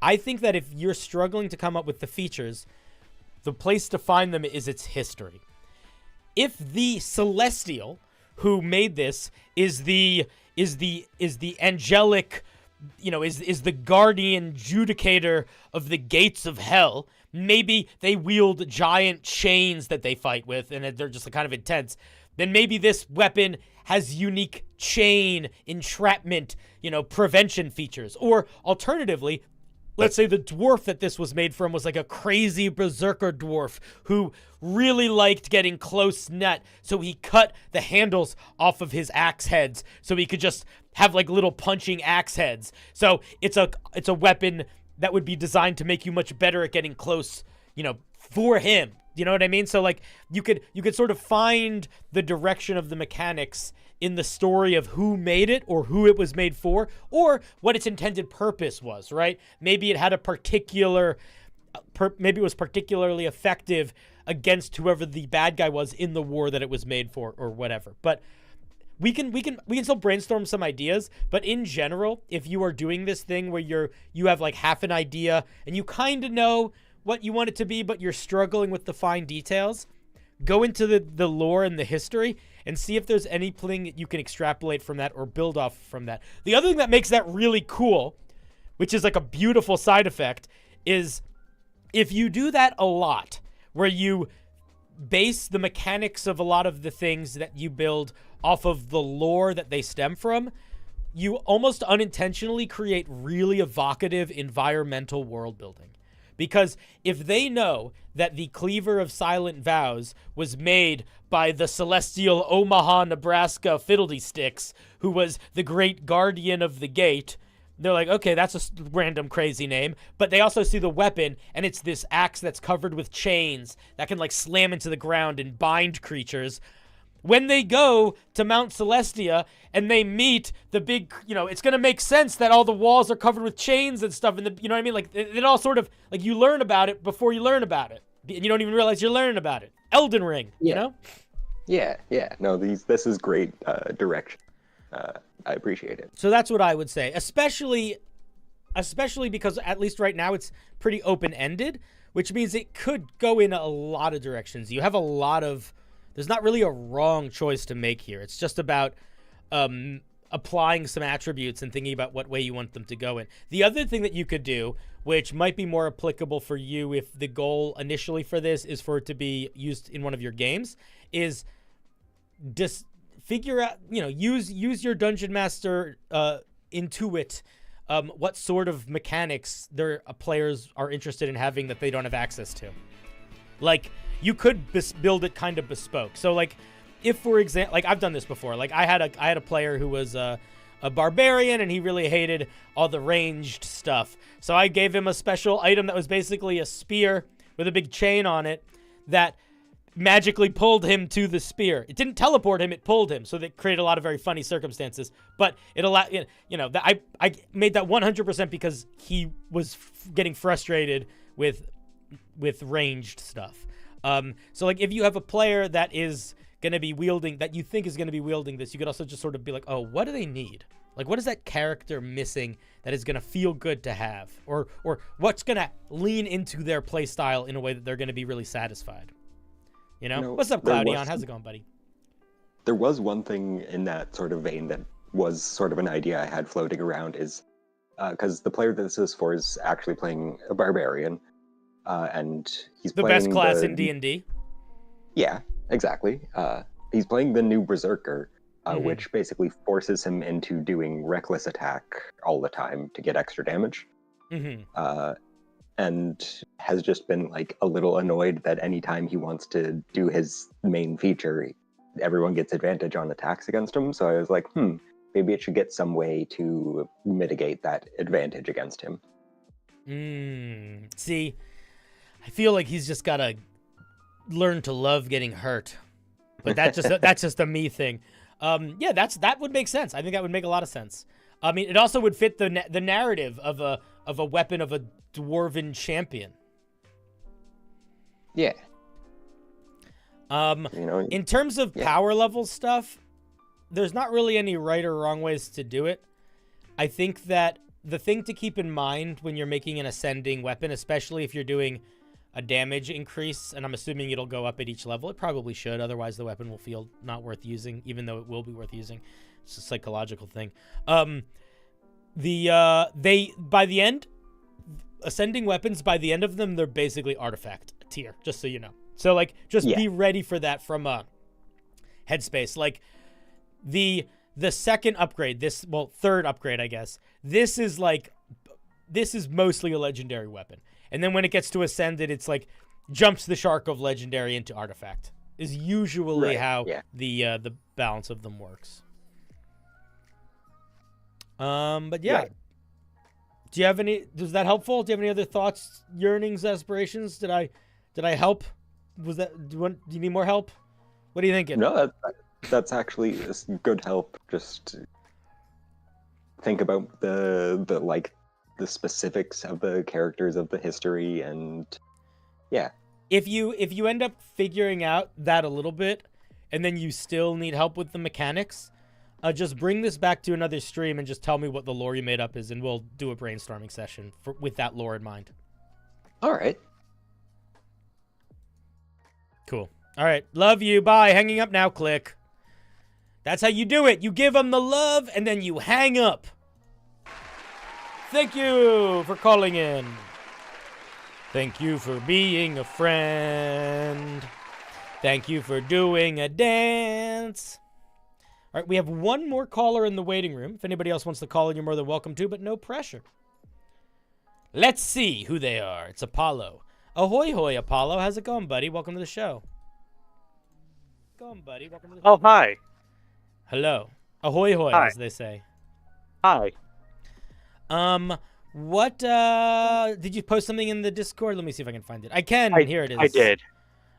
I think that if you're struggling to come up with the features, the place to find them is its history. If the Celestial who made this is the angelic, is the guardian judicator of the gates of hell, maybe they wield giant chains that they fight with and they're just kind of intense, then maybe this weapon has unique chain entrapment, prevention features. Or alternatively, let's say the dwarf that this was made from was like a crazy berserker dwarf who really liked getting close net, so he cut the handles off of his axe heads so he could just have like little punching axe heads. So it's a weapon that would be designed to make you much better at getting close, for him. You know what I mean? So like you could sort of find the direction of the mechanics in the story of who made it or who it was made for or what its intended purpose was, right? Maybe it had a particular, maybe it was particularly effective against whoever the bad guy was in the war that it was made for or whatever. But we can still brainstorm some ideas, but in general, if you are doing this thing where you have like half an idea and you kind of know what you want it to be, but you're struggling with the fine details, go into the lore and the history and see if there's anything that you can extrapolate from that or build off from that. The other thing that makes that really cool, which is like a beautiful side effect, is if you do that a lot, where you base the mechanics of a lot of the things that you build off of the lore that they stem from, you almost unintentionally create really evocative environmental world building. Because if they know that the Cleaver of Silent Vows was made by the celestial Omaha, Nebraska Fiddlesticks, who was the great guardian of the gate, they're like, okay, that's a random crazy name. But they also see the weapon, and it's this axe that's covered with chains that can like slam into the ground and bind creatures. When they go to Mount Celestia and they meet the big, it's going to make sense that all the walls are covered with chains and stuff. And you know what I mean? Like it all sort of like you learn about it before you learn about it. And you don't even realize you're learning about it. Elden Ring, you know? Yeah. No, this is great direction. I appreciate it. So that's what I would say, especially because at least right now it's pretty open-ended, which means it could go in a lot of directions. You have a lot of... There's not really a wrong choice to make here. It's just about applying some attributes and thinking about what way you want them to go in. The other thing that you could do, which might be more applicable for you if the goal initially for this is for it to be used in one of your games, is just figure out, use your Dungeon Master intuit what sort of mechanics their players are interested in having that they don't have access to. Like, you could build it kind of bespoke. So like if, for example, like I've done this before, like I had a player who was a barbarian and he really hated all the ranged stuff. So I gave him a special item that was basically a spear with a big chain on it that magically pulled him to the spear. It didn't teleport him, it pulled him. So that created a lot of very funny circumstances, but it allowed, that I made that 100% because he was getting frustrated with ranged stuff. So like if you have a player that is going to be wielding, that you think is going to be wielding this, you could also just sort of be like, oh, what do they need? Like, what is that character missing that is going to feel good to have? Or what's going to lean into their play style in a way that they're going to be really satisfied? What's up, Cloudion? How's it going, buddy? There was one thing in that sort of vein that was sort of an idea I had floating around is, because the player that this is for is actually playing a barbarian. And he's the playing best class in D&D. Yeah, exactly. he's playing the new Berserker, which basically forces him into doing reckless attack all the time to get extra damage. And has just been like a little annoyed that anytime he wants to do his main feature, everyone gets advantage on attacks against him. So I was like, maybe it should get some way to mitigate that advantage against him. See, I feel like he's just gotta learn to love getting hurt, but that's just a me thing. Yeah, that would make sense. I think that would make a lot of sense. I mean, it also would fit the narrative of a weapon of a dwarven champion. Yeah. In terms of power level stuff, there's not really any right or wrong ways to do it. I think that the thing to keep in mind when you're making an ascending weapon, especially if you're doing a damage increase, and I'm assuming it'll go up at each level. It probably should, otherwise the weapon will feel not worth using, even though it will be worth using. It's a psychological thing. By the end, ascending weapons, by the end of them, they're basically artifact tier, just so you know. So, like, just be ready for that from Headspace. Like, the second upgrade, third upgrade, I guess. This is mostly a legendary weapon. And then when it gets to Ascended, it's like jumps the shark of legendary into artifact. Is usually how the balance of them works. But yeah. Right. Do you have any? Was that helpful? Do you have any other thoughts, yearnings, aspirations? Did I help? Was that? Do you need more help? What are you thinking? No, that's actually good help. Just think about the specifics of the characters of the history, and if you end up figuring out that a little bit, and then you still need help with the mechanics, just bring this back to another stream and just tell me what the lore you made up is, and we'll do a brainstorming session with that lore in mind. All right. Cool. All right. Love you. Bye. Hanging up now. Click. That's how you do it. You give them the love, and then you hang up. Thank you for calling in. Thank you for being a friend. Thank you for doing a dance. All right, we have one more caller in the waiting room. If anybody else wants to call in, you're more than welcome to, but no pressure. Let's see who they are. It's Apollo. Ahoy, hoy, Apollo. How's it going, buddy? Welcome to the show. Welcome, buddy. Welcome to the show. Oh, hi. Hello. Ahoy, hoy, as they say. Hi. What, did you post something in the Discord? Let me see if I can find it. I can. Here it is. I did.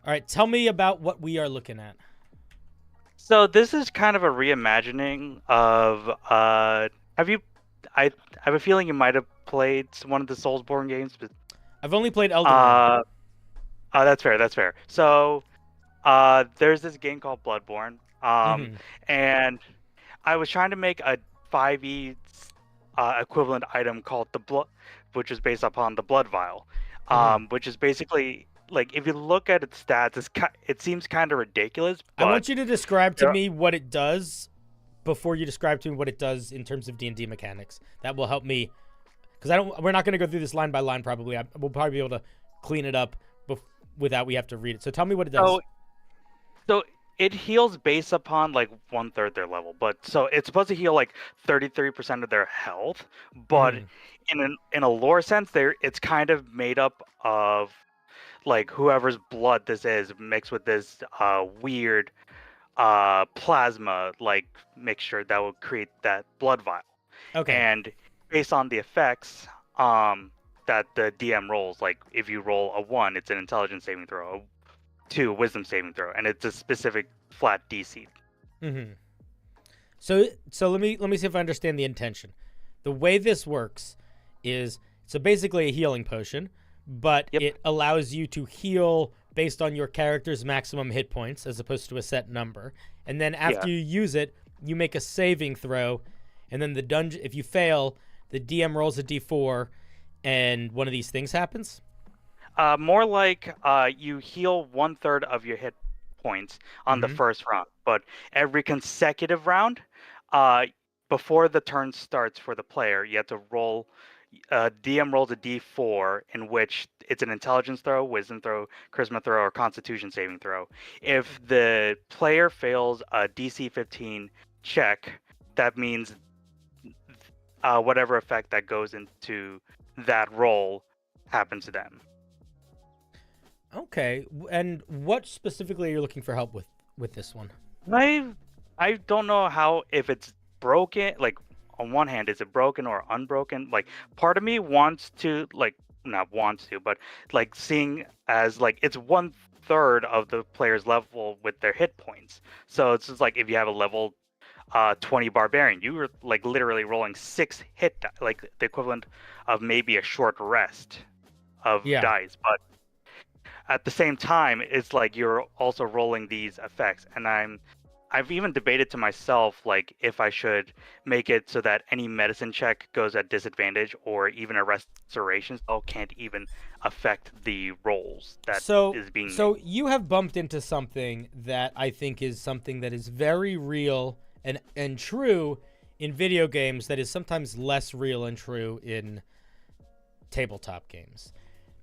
All right, tell me about what we are looking at. So this is kind of a reimagining of, I have a feeling you might have played one of the Soulsborne games. But, I've only played Elden Ring. That's fair. So, there's this game called Bloodborne. And I was trying to make a 5e equivalent item called the blood, which is based upon the blood vial, which is basically like, if you look at its stats, it seems kind of ridiculous. But I want you to describe to me what it does before you describe to me what it does in terms of D&D mechanics. That will help me, because we're not going to go through this line by line. Probably we'll probably be able to clean it up without we have to read it. So tell me what it does. So it heals based upon like 1/3 their level, but so it's supposed to heal like 33% of their health. But in a lore sense, it's kind of made up of like whoever's blood this is mixed with this weird plasma like mixture that will create that blood vial. Okay. And based on the effects that the DM rolls, like if you roll a 1, it's an intelligence saving throw. 2, wisdom saving throw, and it's a specific flat DC. So let me see if I understand the intention. The way this works is, so basically a healing potion, but it allows you to heal based on your character's maximum hit points as opposed to a set number. And then after you use it, you make a saving throw, and then the dungeon, if you fail, the DM rolls a d4, and one of these things happens. More like you heal 1/3 of your hit points on the first round, but every consecutive round, before the turn starts for the player, you have to roll DM rolls a d4 in which it's an intelligence throw, wisdom throw, charisma throw, or constitution saving throw. If the player fails a DC 15 check, that means whatever effect that goes into that roll happens to them. Okay, and what specifically are you looking for help with this one? I don't know how, if it's broken, like on one hand, is it broken or unbroken? Like part of me wants to, like, not wants to, but like seeing as like it's 1/3 of the player's level with their hit points. So it's just like if you have a level 20 barbarian, you were like literally rolling 6 hit like the equivalent of maybe a short rest of dice. But at the same time, it's like you're also rolling these effects, and I've even debated to myself like if I should make it so that any medicine check goes at disadvantage, or even a restoration spell can't even affect the rolls that is being. So you have bumped into something that I think is something that is very real and true in video games that is sometimes less real and true in tabletop games.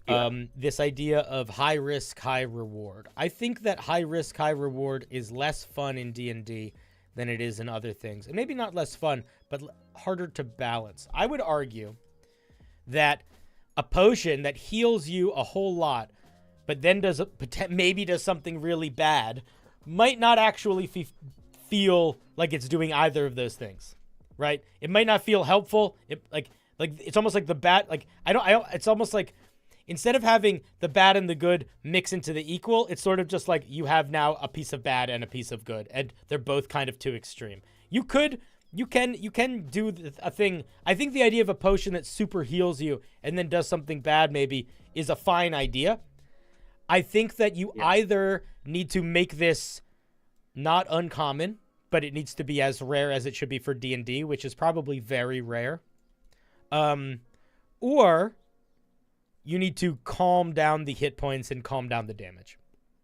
Yeah. This idea of high risk, high reward. I think that high risk, high reward is less fun in D&D than it is in other things. And maybe not less fun, but harder to balance. I would argue that a potion that heals you a whole lot, but then maybe does something really bad, might not actually feel like it's doing either of those things, right? It might not feel helpful. Like it's almost like the bad. Like it's almost like instead of having the bad and the good mix into the equal, it's sort of just like you have now a piece of bad and a piece of good, and they're both kind of too extreme. You can do a thing. I think the idea of a potion that super heals you and then does something bad maybe is a fine idea. I think that you either need to make this not uncommon, but it needs to be as rare as it should be for D&D, which is probably very rare. Or you need to calm down the hit points and calm down the damage,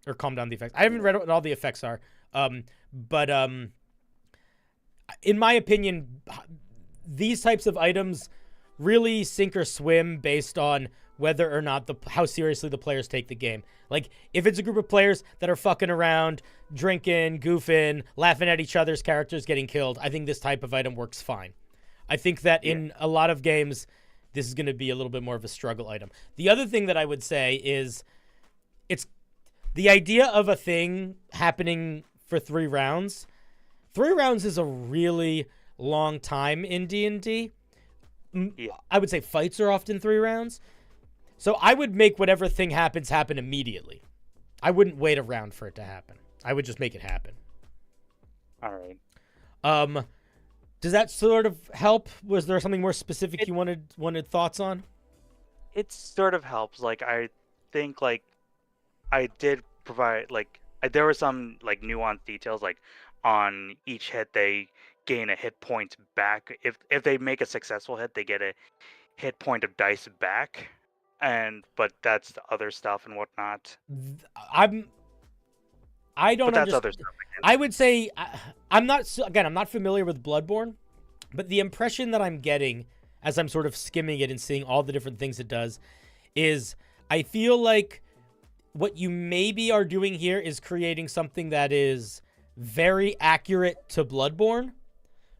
or calm down the effects. I haven't read what all the effects are, but in my opinion, these types of items really sink or swim based on whether or not how seriously the players take the game. Like, if it's a group of players that are fucking around, drinking, goofing, laughing at each other's characters getting killed, I think this type of item works fine. I think that in a lot of games, this is going to be a little bit more of a struggle item. The other thing that I would say is it's the idea of a thing happening for 3 rounds. 3 rounds is a really long time in D&D. I would say fights are often 3 rounds. So I would make whatever thing happens happen immediately. I wouldn't wait around for it to happen. I would just make it happen. All right. Does that sort of help? Was there something more specific you wanted thoughts on? It sort of helps. Like, I think, like, I did provide, like, there were some, like, nuanced details, like, on each hit, they gain a hit point back. If they make a successful hit, they get a hit point of dice back. But that's the other stuff and whatnot. I don't But that's understand. other stuff. I would say I'm not familiar with Bloodborne, but the impression that I'm getting as I'm sort of skimming it and seeing all the different things it does is I feel like what you maybe are doing here is creating something that is very accurate to Bloodborne,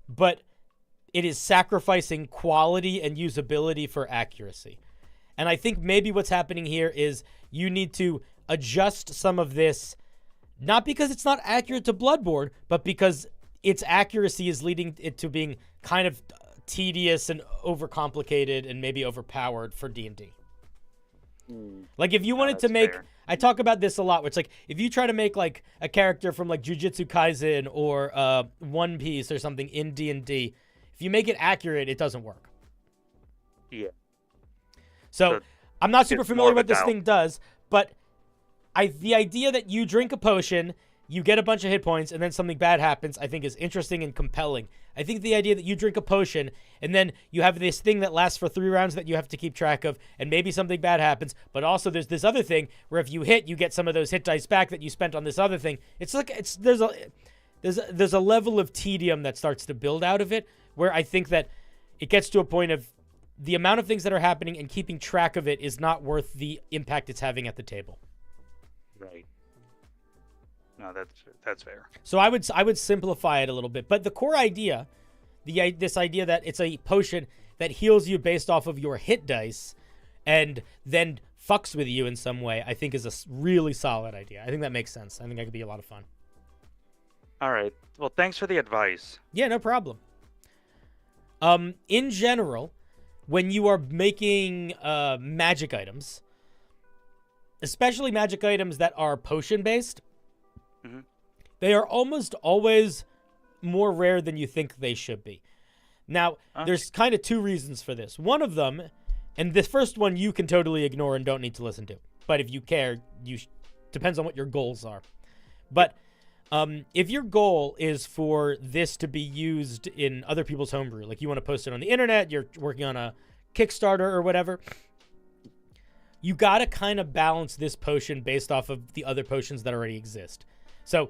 but it is sacrificing quality and usability for accuracy. And I think maybe what's happening here is you need to adjust some of this, not because it's not accurate to Bloodborne, but because its accuracy is leading it to being kind of tedious and overcomplicated and maybe overpowered for D&D. Like, if you wanted to make... Fair. I talk about this a lot, which, like, if you try to make, like, a character from, like, Jujutsu Kaisen or One Piece or something in D&D, if you make it accurate, it doesn't work. Yeah. So, I'm not super familiar with what this thing does, but the idea that you drink a potion, you get a bunch of hit points, and then something bad happens, I think is interesting and compelling. I think the idea that you drink a potion, and then you have this thing that lasts for 3 rounds that you have to keep track of, and maybe something bad happens, but also there's this other thing where if you hit, you get some of those hit dice back that you spent on this other thing. It's like, there's a level of tedium that starts to build out of it, where I think that it gets to a point of the amount of things that are happening and keeping track of it is not worth the impact it's having at the table. Right. No, that's fair. So I would simplify it a little bit, but the core idea, this idea that it's a potion that heals you based off of your hit dice, and then fucks with you in some way, I think is a really solid idea. I think that makes sense. I think that could be a lot of fun. All right. Well, thanks for the advice. Yeah, no problem. In general, when you are making magic items, especially magic items that are potion based, they are almost always more rare than you think they should be. Now, there's kind of two reasons for this. One of them, and this first one you can totally ignore and don't need to listen to. But if you care, depends on what your goals are. But if your goal is for this to be used in other people's homebrew, like you want to post it on the internet, you're working on a Kickstarter or whatever, you got to kind of balance this potion based off of the other potions that already exist. So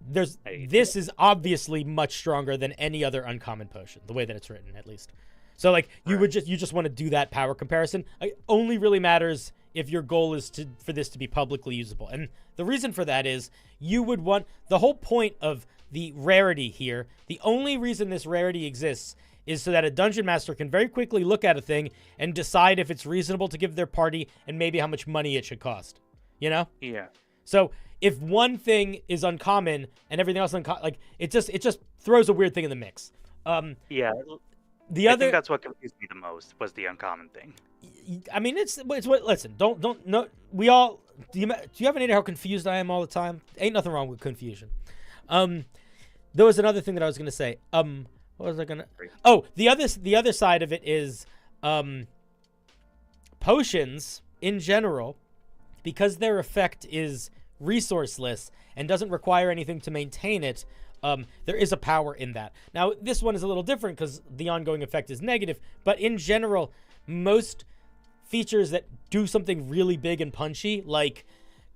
this is obviously much stronger than any other uncommon potion, the way that it's written, at least. So like you just want to do that power comparison. It only really matters if your goal is for this to be publicly usable. And the reason for that is you would want the whole point of the rarity here. The only reason this rarity exists is so that a dungeon master can very quickly look at a thing and decide if it's reasonable to give their party and maybe how much money it should cost. You know? Yeah. So if one thing is uncommon and everything else like it just throws a weird thing in the mix. Yeah. I think that's what confused me the most was the uncommon thing. I mean, it's what. Listen, don't no. We all. Do you have an idea how confused I am all the time? Ain't nothing wrong with confusion. There was another thing that I was gonna say. What was I gonna? Oh, the other side of it is, potions in general, because their effect is resourceless and doesn't require anything to maintain it. There is a power in that. Now, this one is a little different because the ongoing effect is negative, but in general, most features that do something really big and punchy, like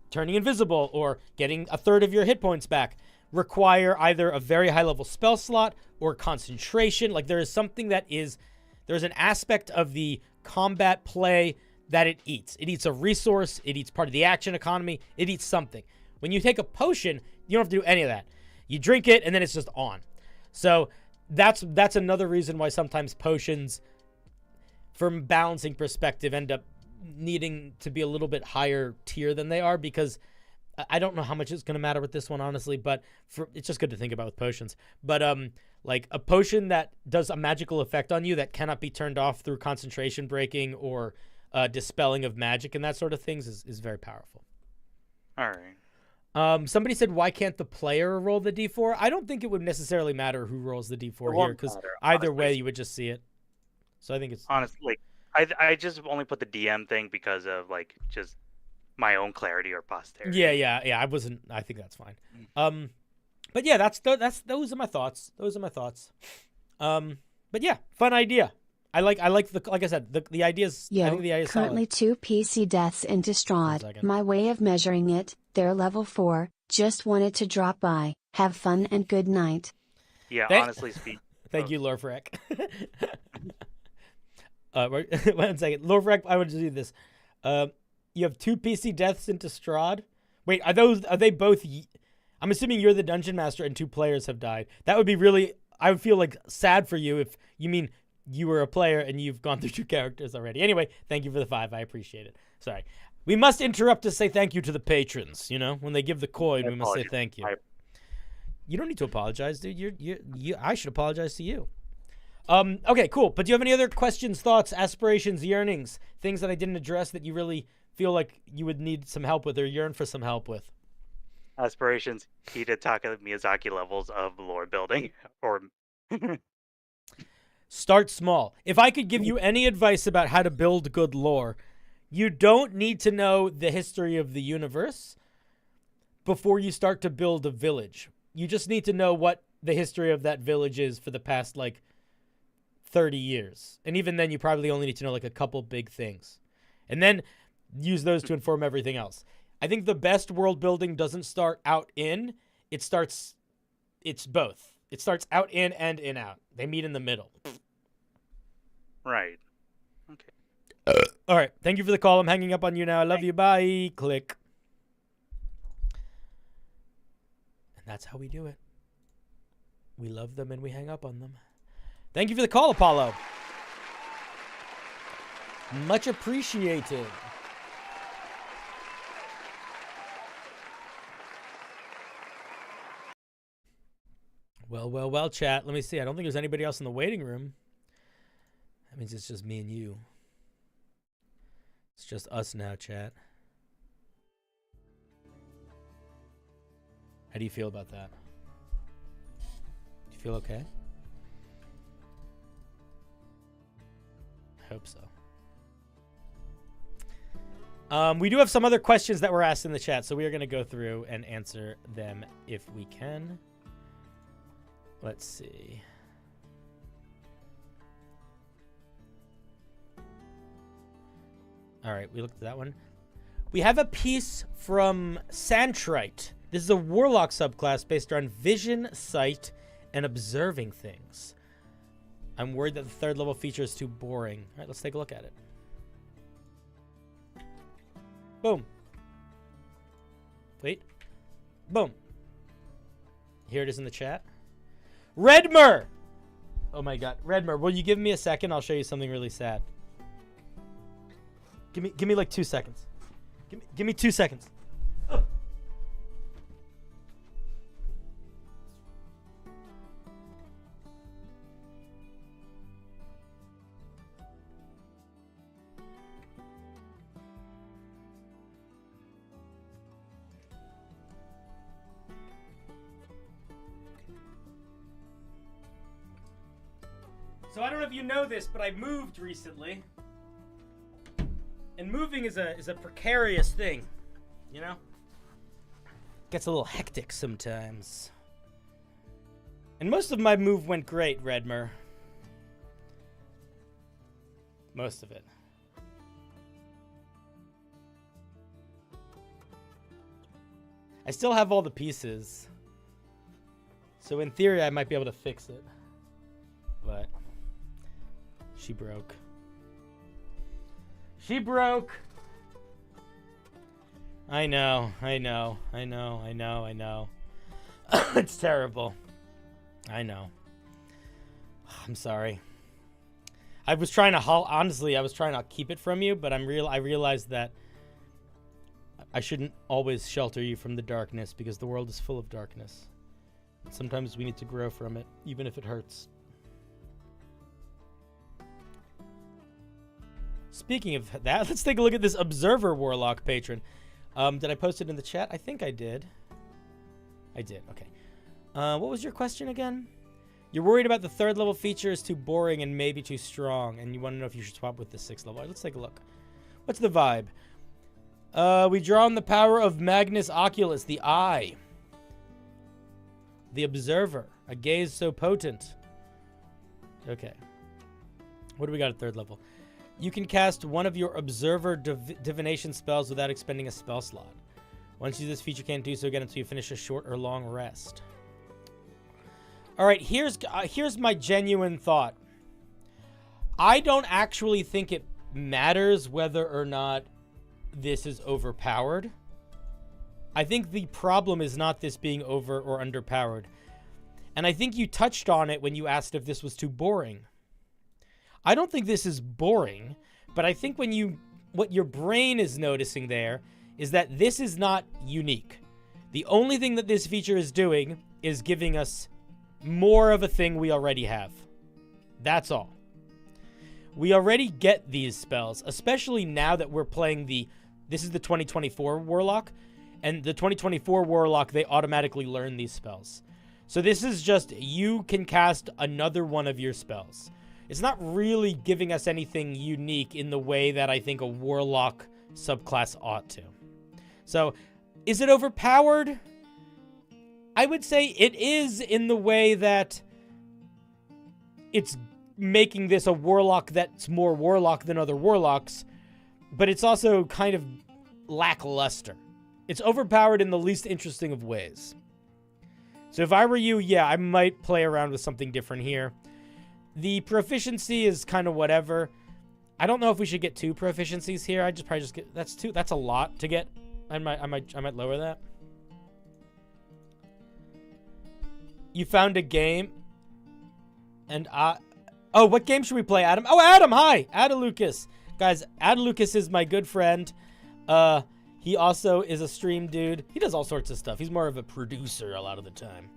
turning invisible or getting a third of your hit points back, require either a very high level spell slot or concentration. Like there's an aspect of the combat play that it eats. It eats a resource, it eats part of the action economy, it eats something. When you take a potion, you don't have to do any of that. You drink it, and then it's just on. So that's another reason why sometimes potions, from balancing perspective, end up needing to be a little bit higher tier than they are, because I don't know how much it's going to matter with this one, honestly, but it's just good to think about with potions. But like a potion that does a magical effect on you that cannot be turned off through concentration breaking or dispelling of magic and that sort of things is very powerful. All right. Somebody said, why can't the player roll the d4? I don't think it would necessarily matter who rolls the d4 here, because either way you would just see it. So I think it's... Honestly, I just only put the DM thing because of, like, just my own clarity or posterity. Yeah, I think that's fine. But yeah, those are my thoughts. But yeah, fun idea. I like I said, the ideas. Yo, I think the idea is currently solid. 2 PC deaths into Strahd. My way of measuring it, they're level 4. Just wanted to drop by. Have fun and good night. Yeah, honestly speaking. Thank you, Lorfrek. One second, Lorfrek. I would do this. You have 2 PC deaths into Strahd. Wait, are they both? I'm assuming you're the dungeon master and 2 players have died. That would be really. I would feel like sad for you if you mean you were a player and you've gone through 2 characters already. Anyway, thank you for the 5. I appreciate it. Sorry. We must interrupt to say thank you to the patrons. You know, when they give the coin, we must say thank you. You don't need to apologize, dude. I should apologize to you. Okay, cool. But do you have any other questions, thoughts, aspirations, yearnings, things that I didn't address that you really feel like you would need some help with or yearn for some help with? Aspirations, Hidetaka Miyazaki levels of lore building. Or start small. If I could give you any advice about how to build good lore, you don't need to know the history of the universe before you start to build a village. You just need to know what the history of that village is for the past, 30 years. And even then, you probably only need to know, a couple big things. And then use those to inform everything else. I think the best world building doesn't start out in. It's both. It starts out in and in out. They meet in the middle. Right. All right. Thank you for the call. I'm hanging up on you now. I love you. Bye. Click. And that's how we do it. We love them and we hang up on them. Thank you for the call, Apollo. Much appreciated. Well, chat. Let me see. I don't think there's anybody else in the waiting room. That means it's just me and you. It's just us now, chat. How do you feel about that? Do you feel okay? I hope so. We do have some other questions that were asked in the chat, so we are going to go through and answer them if we can. Let's see. All right, we looked at that one. We have a piece from Santrite. This is a warlock subclass based on vision, sight, and observing things. I'm worried that the third level feature is too boring. All right, let's take a look at it. Boom. Wait. Boom. Here it is in the chat. Redmer! Oh my god. Redmer, will you give me a second? I'll show you something really sad. Give me like 2 seconds. Give me 2 seconds. Ugh. So I don't know if you know this, but I moved recently. And moving is a precarious thing, you know? Gets a little hectic sometimes. And most of my move went great, Redmer. Most of it. I still have all the pieces. So in theory, I might be able to fix it. But she broke. She broke. I know. It's terrible. I know. I'm sorry. I was trying to honestly, I was trying to keep it from you, but I realized that I shouldn't always shelter you from the darkness because the world is full of darkness. Sometimes we need to grow from it, even if it hurts. Speaking of that, let's take a look at this Observer Warlock patron. Did I post it in the chat? I think I did. I did, okay. What was your question again? You're worried about the third level feature is too boring and maybe too strong, and you want to know if you should swap with the 6th level. Right, let's take a look. What's the vibe? We draw on the power of Magnus Oculus, the eye. The Observer, a gaze so potent. Okay. What do we got at 3rd level? You can cast one of your Observer divination spells without expending a spell slot. Once you use this feature, you can't do so again until you finish a short or long rest. All right, here's my genuine thought. I don't actually think it matters whether or not this is overpowered. I think the problem is not this being over or underpowered. And I think you touched on it when you asked if this was too boring. I don't think this is boring, but I think what your brain is noticing there is that this is not unique. The only thing that this feature is doing is giving us more of a thing we already have. That's all. We already get these spells, especially now that we're playing this is the 2024 Warlock, and the 2024 Warlock, they automatically learn these spells. So this is just, you can cast another one of your spells. It's not really giving us anything unique in the way that I think a Warlock subclass ought to. So, is it overpowered? I would say it is in the way that it's making this a Warlock that's more Warlock than other Warlocks, but it's also kind of lackluster. It's overpowered in the least interesting of ways. So if I were you, yeah, I might play around with something different here. The proficiency is kind of whatever. I don't know if we should get 2 proficiencies here. I just probably just get that's 2. That's a lot to get. I might lower that. You found a game, and oh, what game should we play, Adam? Oh, Adam, hi, Adalucas. Guys, Adalucas is my good friend. He also is a stream dude. He does all sorts of stuff. He's more of a producer a lot of the time.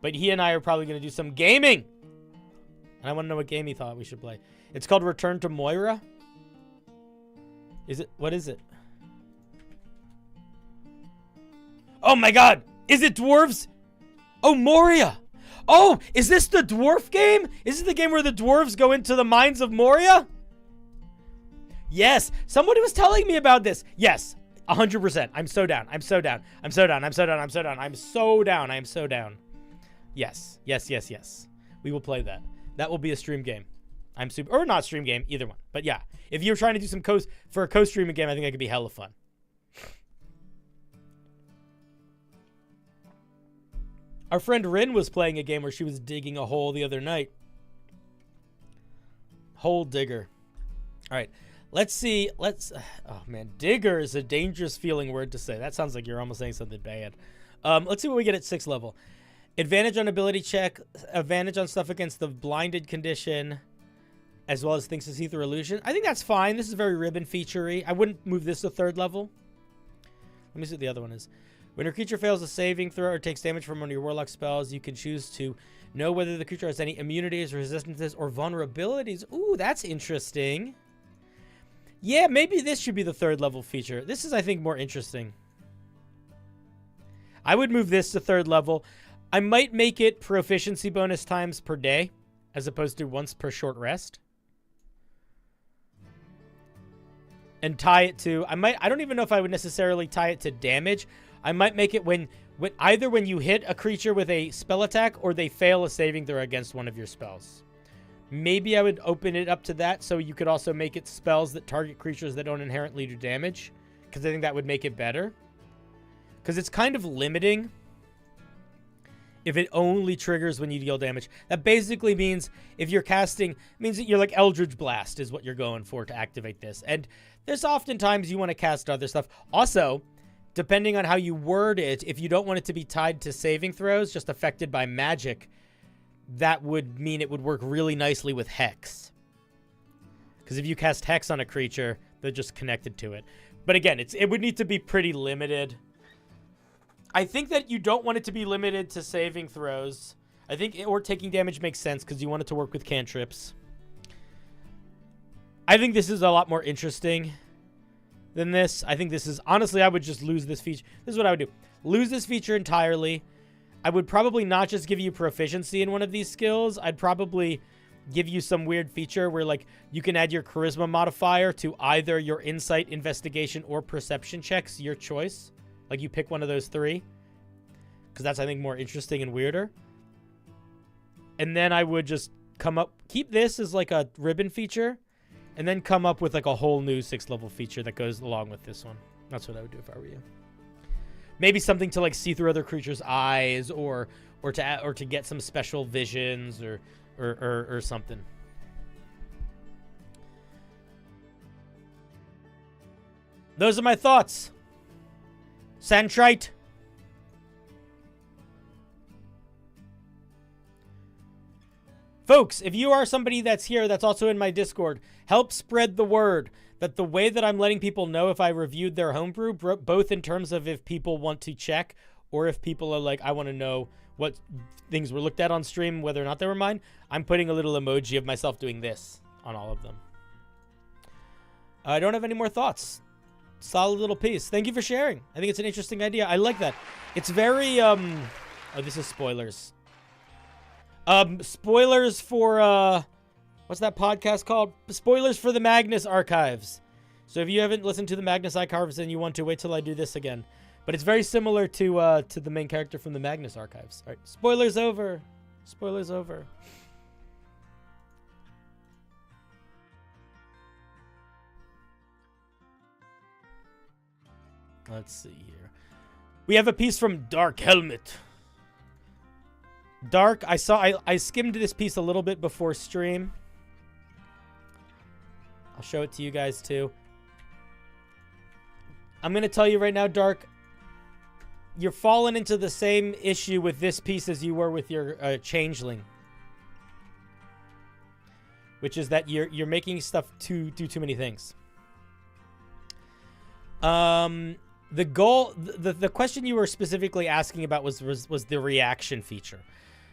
But he and I are probably going to do some gaming. And I want to know what game he thought we should play. It's called Return to Moira. Is it? What is it? Oh my god! Is it dwarves? Oh, Moria! Oh, is this the dwarf game? Is this the game where the dwarves go into the mines of Moria? Yes, somebody was telling me about this. Yes, 100%. I'm so down. I'm so down. I'm so down. I'm so down. I'm so down. I'm so down. I'm so down. Yes, yes, yes, yes. We will play that. That will be a stream game. I'm super, or not stream game, either one. But yeah, if you're trying to do some for a co-streaming game, I think that could be hella fun. Our friend Rin was playing a game where she was digging a hole the other night. Hole digger. All right, let's see. Oh man, digger is a dangerous feeling word to say. That sounds like you're almost saying something bad. Let's see what we get at 6th level. Advantage on ability check. Advantage on stuff against the blinded condition, as well as things to see through illusion. I think that's fine. This is very ribbon feature-y. I wouldn't move this to 3rd level. Let me see what the other one is. When a creature fails a saving throw or takes damage from one of your warlock spells, you can choose to know whether the creature has any immunities, resistances, or vulnerabilities. Ooh, that's interesting. Yeah, maybe this should be the 3rd level feature. This is, I think, more interesting. I would move this to 3rd level. I might make it proficiency bonus times per day, as opposed to once per short rest. And tie it to, I don't even know if I would necessarily tie it to damage. I might make it when either when you hit a creature with a spell attack or they fail a saving throw against one of your spells. Maybe I would open it up to that so you could also make it spells that target creatures that don't inherently do damage, because I think that would make it better. Because it's kind of limiting if it only triggers when you deal damage. That basically means if you're casting, means that you're like Eldritch Blast is what you're going for to activate this. And there's oftentimes you want to cast other stuff. Also, depending on how you word it, if you don't want it to be tied to saving throws, just affected by magic, that would mean it would work really nicely with Hex. Because if you cast Hex on a creature, they're just connected to it. But again, it would need to be pretty limited. I think that you don't want it to be limited to saving throws. I think or taking damage makes sense because you want it to work with cantrips. I think this is a lot more interesting than this. I think this is, honestly, I would just lose this feature. This is what I would do. Lose this feature entirely. I would probably not just give you proficiency in one of these skills. I'd probably give you some weird feature where, like, you can add your charisma modifier to either your insight, investigation, or perception checks, your choice. Like, you pick one of those 3. Because that's, I think, more interesting and weirder. And then I would just keep this as, like, a ribbon feature. And then come up with, like, a whole new 6th level feature that goes along with this one. That's what I would do if I were you. Maybe something to, like, see through other creatures' eyes, or to get some special visions, or something. Those are my thoughts. Santrite. Folks, if you are somebody that's here that's also in my Discord, help spread the word that the way that I'm letting people know if I reviewed their homebrew, both in terms of if people want to check or if people are like, I want to know what things were looked at on stream, whether or not they were mine, I'm putting a little emoji of myself doing this on all of them. I don't have any more thoughts. Solid little piece. Thank you for sharing. I think it's an interesting idea. I like that. It's very, oh, this is spoilers. Spoilers for, what's that podcast called? Spoilers for the Magnus Archives. So if you haven't listened to the Magnus Archives and you want to, wait till I do this again. But it's very similar to the main character from the Magnus Archives. All right, spoilers over. Spoilers over. Let's see here. We have a piece from Dark Helmet. Dark, I skimmed this piece a little bit before stream. I'll show it to you guys too. I'm going to tell you right now, Dark, you're falling into the same issue with this piece as you were with your changeling. Which is that you're making stuff do too many things. The goal, the question you were specifically asking about was the reaction feature.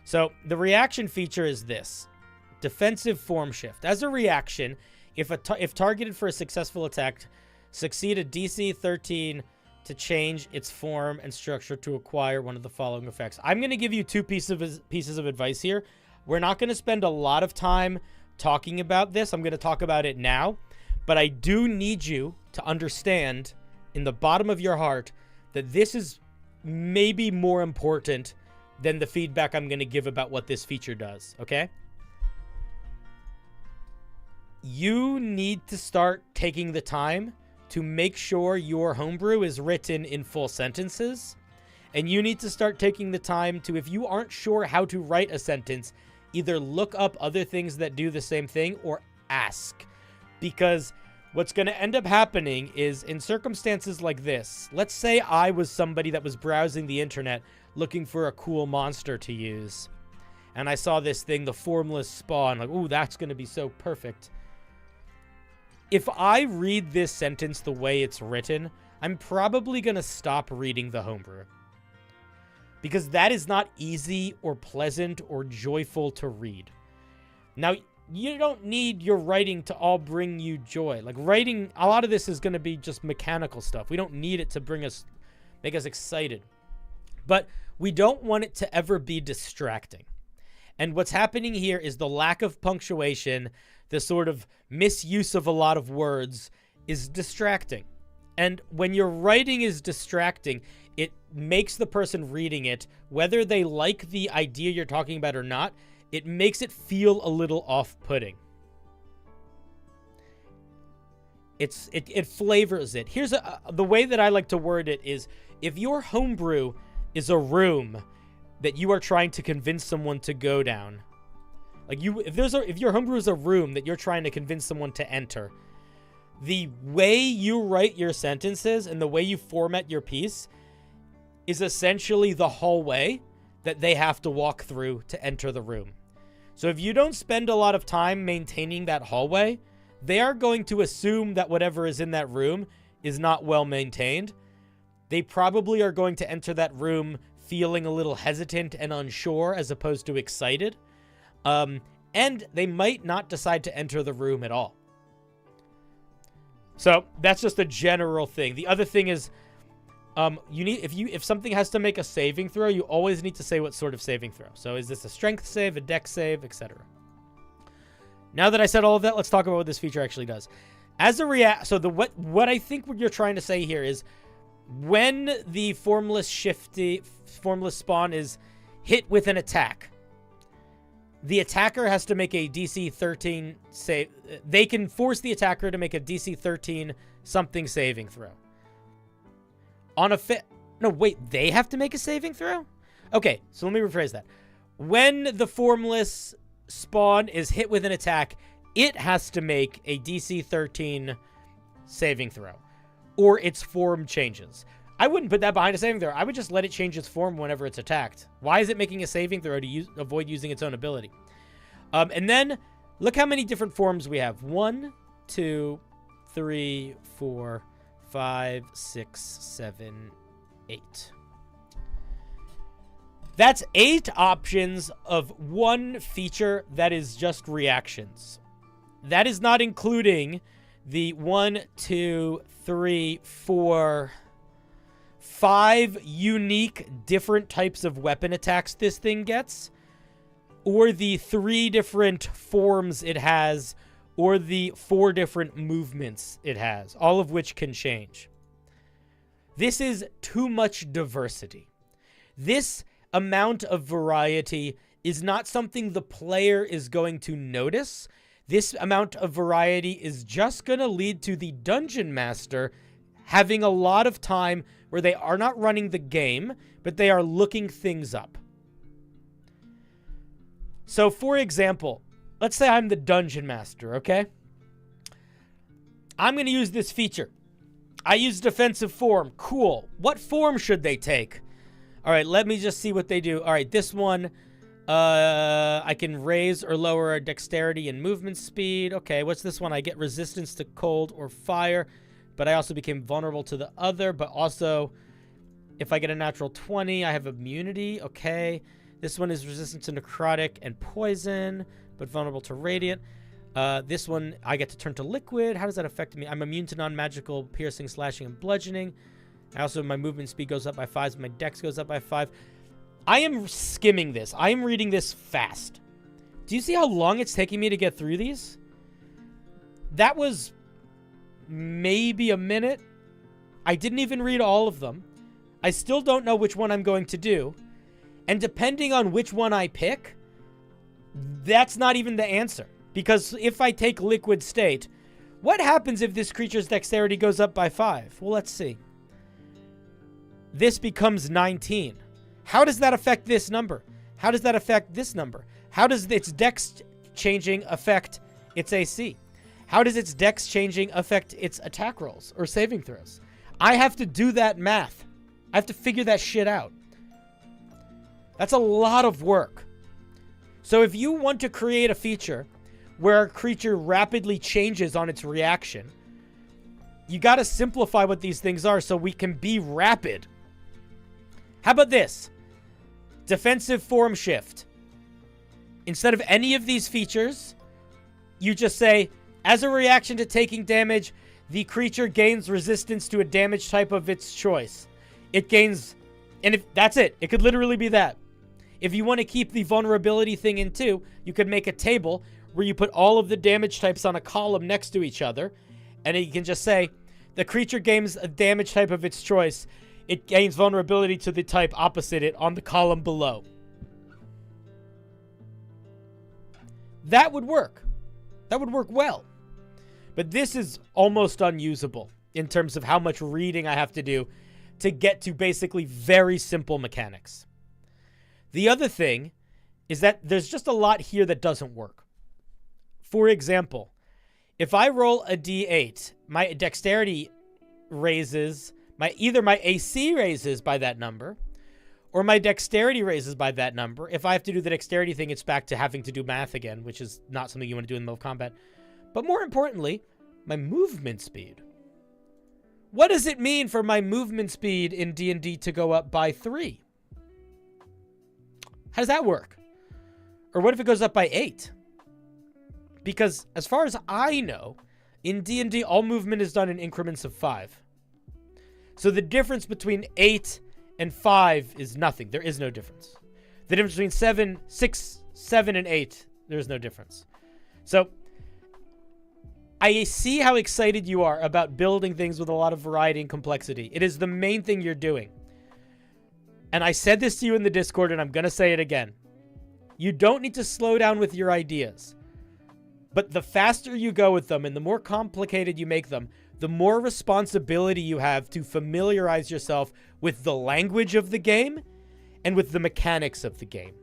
So the reaction feature is this: defensive form shift. As a reaction, if targeted for a successful attack, succeed a DC 13 to change its form and structure to acquire one of the following effects. I'm going to give you two pieces of advice here. We're not going to spend a lot of time talking about this. I'm going to talk about it now, but I do need you to understand in the bottom of your heart that this is maybe more important than the feedback I'm going to give about what this feature does, okay? You need to start taking the time to make sure your homebrew is written in full sentences, and you need to start taking the time to, if you aren't sure how to write a sentence, either look up other things that do the same thing or ask. Because what's going to end up happening is, in circumstances like this, let's say I was somebody that was browsing the internet looking for a cool monster to use, and I saw this thing, the Formless spawn, like, ooh, that's going to be so perfect. If I read this sentence the way it's written, I'm probably going to stop reading the homebrew. Because that is not easy or pleasant or joyful to read. Now, you don't need your writing to all bring you joy. Like, writing, a lot of this is going to be just mechanical stuff. We don't need it to make us excited. But we don't want it to ever be distracting. And what's happening here is the lack of punctuation, the sort of misuse of a lot of words is distracting. And when your writing is distracting, it makes the person reading it, whether they like the idea you're talking about or not, it makes it feel a little off-putting. It flavors it. Here's the way that I like to word it is, if your homebrew is a room that you are trying to convince someone to go down, like if your homebrew is a room that you're trying to convince someone to enter, the way you write your sentences and the way you format your piece is essentially the hallway that they have to walk through to enter the room. So if you don't spend a lot of time maintaining that hallway, they are going to assume that whatever is in that room is not well maintained. They probably are going to enter that room feeling a little hesitant and unsure as opposed to excited. And they might not decide to enter the room at all. So that's just a general thing. The other thing is, if something has to make a saving throw, you always need to say what sort of saving throw. So is this a strength save, a dex save, etc. Now that I said all of that, let's talk about what this feature actually does. As a so what I think what you're trying to say here is, when the formless spawn is hit with an attack, the attacker has to make a DC 13 save. They can force the attacker to make a DC 13 something saving throw. No, wait, they have to make a saving throw? Okay, so let me rephrase that. When the formless spawn is hit with an attack, it has to make a DC 13 saving throw, or its form changes. I wouldn't put that behind a saving throw. I would just let it change its form whenever it's attacked. Why is it making a saving throw to avoid using its own ability? And then, look how many different forms we have. 1, 2, 3, 4, 5, 6, 7, 8. That's 8 options of one feature that is just reactions. That is not including the 1, 2, 3, 4, 5 unique different types of weapon attacks this thing gets, or the 3 different forms it has, or the 4 different movements it has, all of which can change. This is too much diversity. This amount of variety is not something the player is going to notice. This amount of variety is just going to lead to the dungeon master having a lot of time where they are not running the game, but they are looking things up. So, for example, let's say I'm the dungeon master, okay? I'm going to use this feature. I use defensive form. Cool. What form should they take? All right, let me just see what they do. All right, this one, I can raise or lower our dexterity and movement speed. Okay, what's this one? I get resistance to cold or fire, but I also became vulnerable to the other. But also, if I get a natural 20, I have immunity. Okay, this one is resistant to necrotic and poison, but vulnerable to radiant. This one, I get to turn to liquid. How does that affect me? I'm immune to non-magical piercing, slashing, and bludgeoning. I also, my movement speed goes up by 5, so my dex goes up by 5. I am skimming this. I am reading this fast. Do you see how long it's taking me to get through these? That was maybe a minute. I didn't even read all of them. I still don't know which one I'm going to do. And depending on which one I pick, that's not even the answer. Because if I take liquid state, what happens if this creature's dexterity goes up by 5? Well, let's see. This becomes 19. How does that affect this number? How does that affect this number? How does its dex changing affect its AC? How does its dex changing affect its attack rolls or saving throws? I have to do that math. I have to figure that shit out. That's a lot of work. So if you want to create a feature where a creature rapidly changes on its reaction, you got to simplify what these things are so we can be rapid. How about this? Defensive form shift. Instead of any of these features, you just say, as a reaction to taking damage, the creature gains resistance to a damage type of its choice. It gains, and if that's it, it could literally be that. If you want to keep the vulnerability thing in too, you could make a table where you put all of the damage types on a column next to each other, and you can just say, the creature gains a damage type of its choice. It gains vulnerability to the type opposite it on the column below. That would work. That would work well. But this is almost unusable in terms of how much reading I have to do to get to basically very simple mechanics. The other thing is that there's just a lot here that doesn't work. For example, if I roll a d8, my dexterity raises, either my AC raises by that number, or my dexterity raises by that number. If I have to do the dexterity thing, it's back to having to do math again, which is not something you want to do in the middle of combat. But more importantly, my movement speed. What does it mean for my movement speed in D&D to go up by 3? How does that work? Or what if it goes up by 8? Because as far as I know, in D&D, all movement is done in increments of 5. So the difference between 8 and 5 is nothing. There is no difference. The difference between 6, 7, and 8, there's no difference. So I see how excited you are about building things with a lot of variety and complexity. It is the main thing you're doing. And I said this to you in the Discord, and I'm going to say it again. You don't need to slow down with your ideas. But the faster you go with them and the more complicated you make them, the more responsibility you have to familiarize yourself with the language of the game and with the mechanics of the game.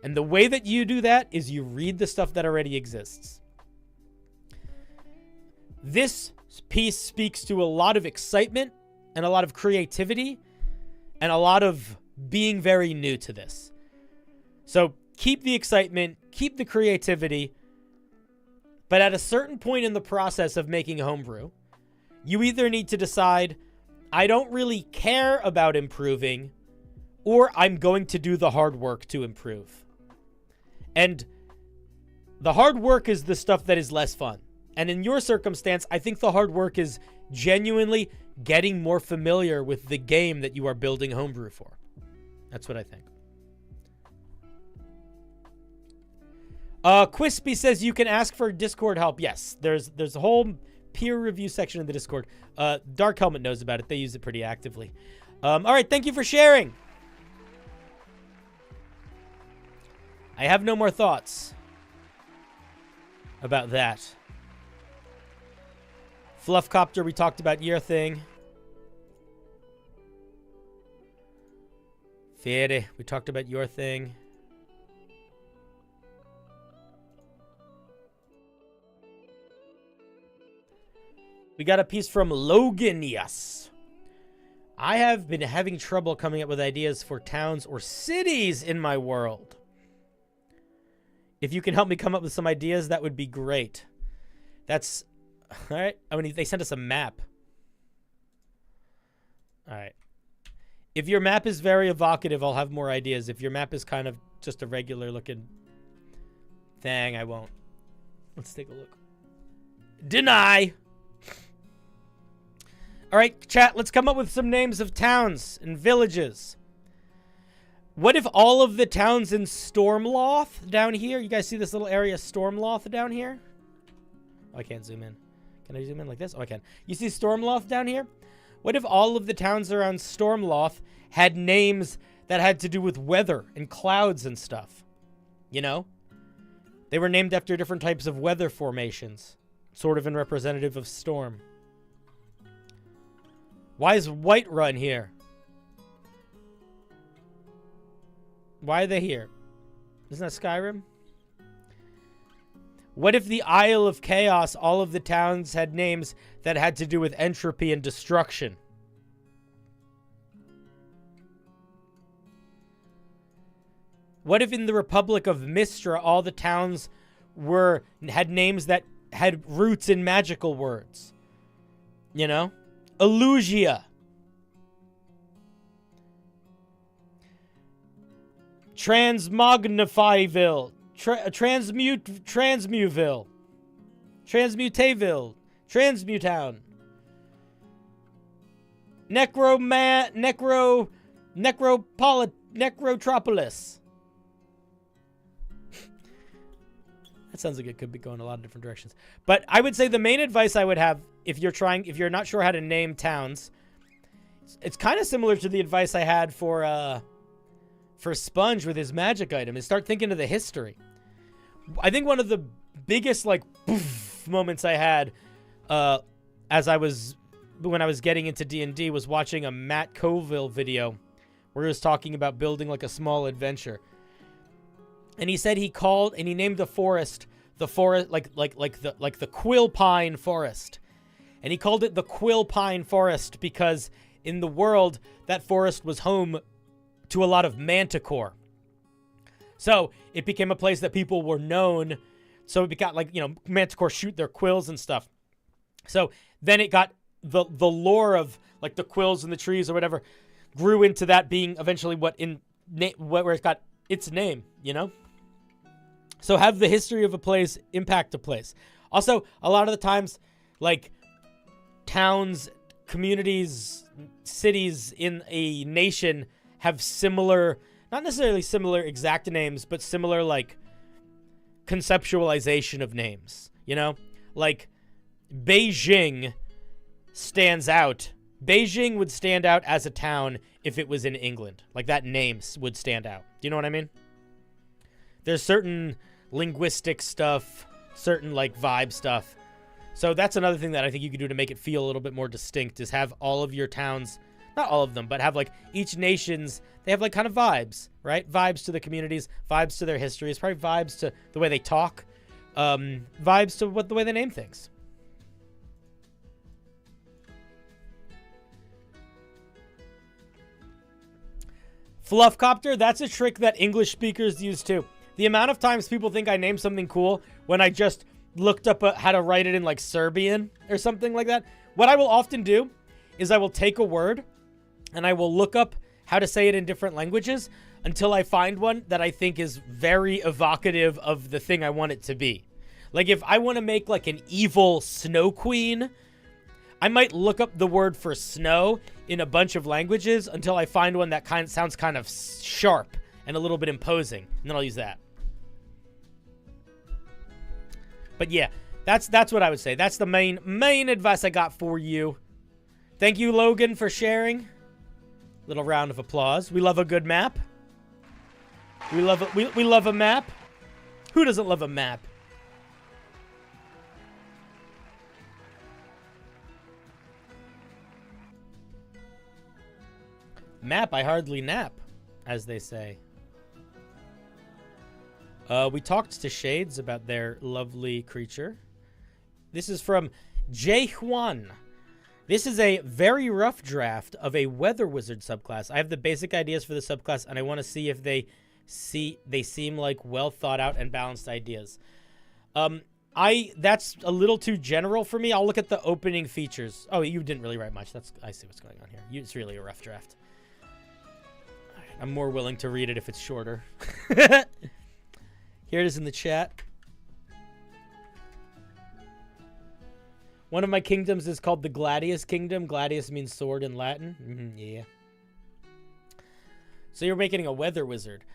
And the way that you do that is you read the stuff that already exists. This piece speaks to a lot of excitement and a lot of creativity and a lot of being very new to this. So keep the excitement, keep the creativity, but at a certain point in the process of making homebrew, you either need to decide, I don't really care about improving, or I'm going to do the hard work to improve. And the hard work is the stuff that is less fun. And in your circumstance, I think the hard work is genuinely getting more familiar with the game that you are building homebrew for. That's what I think. Quispy says you can ask for Discord help. Yes, there's a whole peer review section in the Discord. Dark Helmet knows about it. They use it pretty actively. All right, thank you for sharing. I have no more thoughts about that. Fluffcopter, we talked about your thing. Fede, we talked about your thing. We got a piece from Logan, yes. I have been having trouble coming up with ideas for towns or cities in my world. If you can help me come up with some ideas, that would be great. That's... All right. I mean, they sent us a map. All right. If your map is very evocative, I'll have more ideas. If your map is kind of just a regular looking thing, I won't. Let's take a look. Deny! All right, chat, let's come up with some names of towns and villages. What if all of the towns in Stormloth down here, you guys see this little area Stormloth down here? Oh, I can't zoom in. Can I zoom in like this? Oh, I can. You see Stormloth down here? What if all of the towns around Stormloth had names that had to do with weather and clouds and stuff? You know? They were named after different types of weather formations, sort of in representative of storm. Why is Whiterun here? Why are they here? Isn't that Skyrim? What if the Isle of Chaos, all of the towns had names that had to do with entropy and destruction? What if in the Republic of Mystra, all the towns had names that had roots in magical words? You know? Elusia. Transmagnifyville. Transmuteville. Transmutaville. Transmutown. Necrotropolis. That sounds like it could be going a lot of different directions. But I would say the main advice I would have if you're not sure how to name towns, it's kind of similar to the advice I had for Sponge with his magic item, is start thinking of the history. I think one of the biggest like poof moments I had when I was getting into D&D was watching a Matt Colville video where he was talking about building like a small adventure. And he said he named the forest like the Quill Pine Forest. And he called it the Quill Pine Forest because in the world that forest was home to a lot of manticore. So it became a place that people were known. So it got like, you know, manticore shoot their quills and stuff. So then it got the lore of like the quills and the trees or whatever grew into that being eventually where it got its name, you know? So have the history of a place impact a place. Also, a lot of the times, like towns, communities, cities in a nation have similar, not necessarily similar exact names, but similar like conceptualization of names, you know? Like Beijing stands out. Beijing would stand out as a town if it was in England. Like that name would stand out. Do you know what I mean? There's certain linguistic stuff, certain like vibe stuff. So that's another thing that I think you could do to make it feel a little bit more distinct is have all of your towns, not all of them, but have like each nation's, they have like kind of vibes, right? Vibes to the communities, vibes to their histories, probably vibes to the way they talk, vibes to the way they name things. Fluffcopter, that's a trick that English speakers use too. The amount of times people think I named something cool when I just looked up how to write it in like Serbian or something like that. What I will often do is I will take a word and I will look up how to say it in different languages until I find one that I think is very evocative of the thing I want it to be. Like if I want to make like an evil snow queen, I might look up the word for snow in a bunch of languages until I find one that sounds kind of sharp and a little bit imposing, and then I'll use that. But yeah, that's what I would say. That's the main advice I got for you. Thank you, Logan, for sharing. Little round of applause. We love a good map. We love a map. Who doesn't love a map? Map, I hardly nap, as they say. We talked to Shades about their lovely creature. This is from J. Juan. This is a very rough draft of a Weather Wizard subclass. I have the basic ideas for the subclass, and I want to see if they seem like well thought out and balanced ideas. That's a little too general for me. I'll look at the opening features. Oh, you didn't really write much. I see what's going on here. It's really a rough draft. I'm more willing to read it if it's shorter. Here it is in the chat. One of my kingdoms is called the Gladius Kingdom. Gladius means sword in Latin. Yeah. So you're making a weather wizard.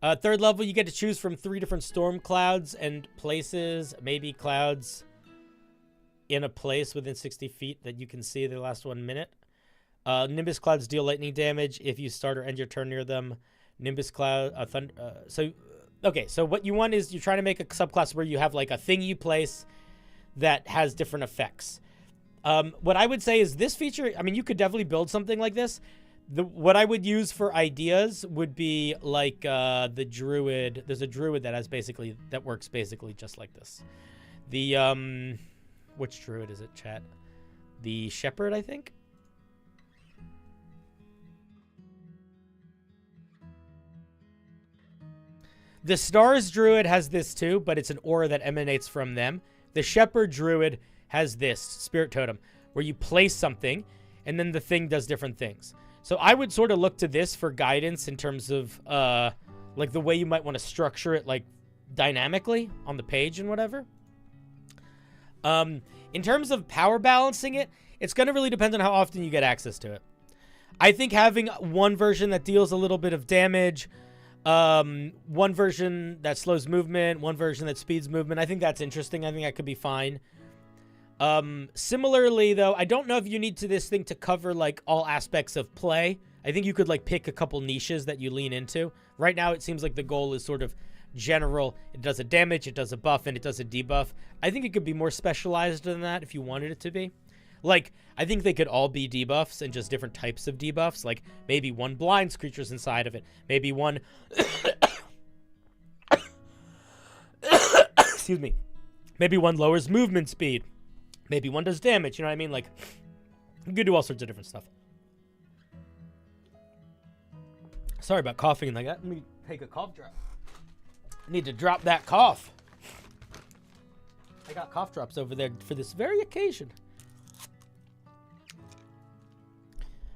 Third level, you get to choose from 3 different storm clouds and places. Maybe clouds in a place within 60 feet that you can see the last 1 minute. Nimbus clouds deal lightning damage if you start or end your turn near them. Nimbus cloud, so what you want is you're trying to make a subclass where you have like a thing you place that has different effects. What I would say is this feature, I mean, you could definitely build something like this. What I would use for ideas would be like the druid. There's a druid that works basically just like this. The which druid is it, chat? The shepherd, I think. The stars druid has this too, but it's an aura that emanates from them. The shepherd druid has this spirit totem where you place something and then the thing does different things. So I would sort of look to this for guidance in terms of like the way you might want to structure it like dynamically on the page and whatever. In terms of power balancing it, it's going to really depend on how often you get access to it. I think having one version that deals a little bit of damage, one version that slows movement, one version that speeds movement, I think that's interesting. I think that could be fine. Similarly, though, I don't know if you need this thing to cover like all aspects of play. I think you could like pick a couple niches that you lean into. Right now, it seems like the goal is sort of general. It does a damage, it does a buff, and it does a debuff. I think it could be more specialized than that if you wanted it to be. Like, I think they could all be debuffs and just different types of debuffs. Like, maybe one blinds creatures inside of it. Maybe one... Excuse me. Maybe one lowers movement speed. Maybe one does damage, you know what I mean? Like, you could do all sorts of different stuff. Sorry about coughing like that. Let me take a cough drop. I need to drop that cough. I got cough drops over there for this very occasion.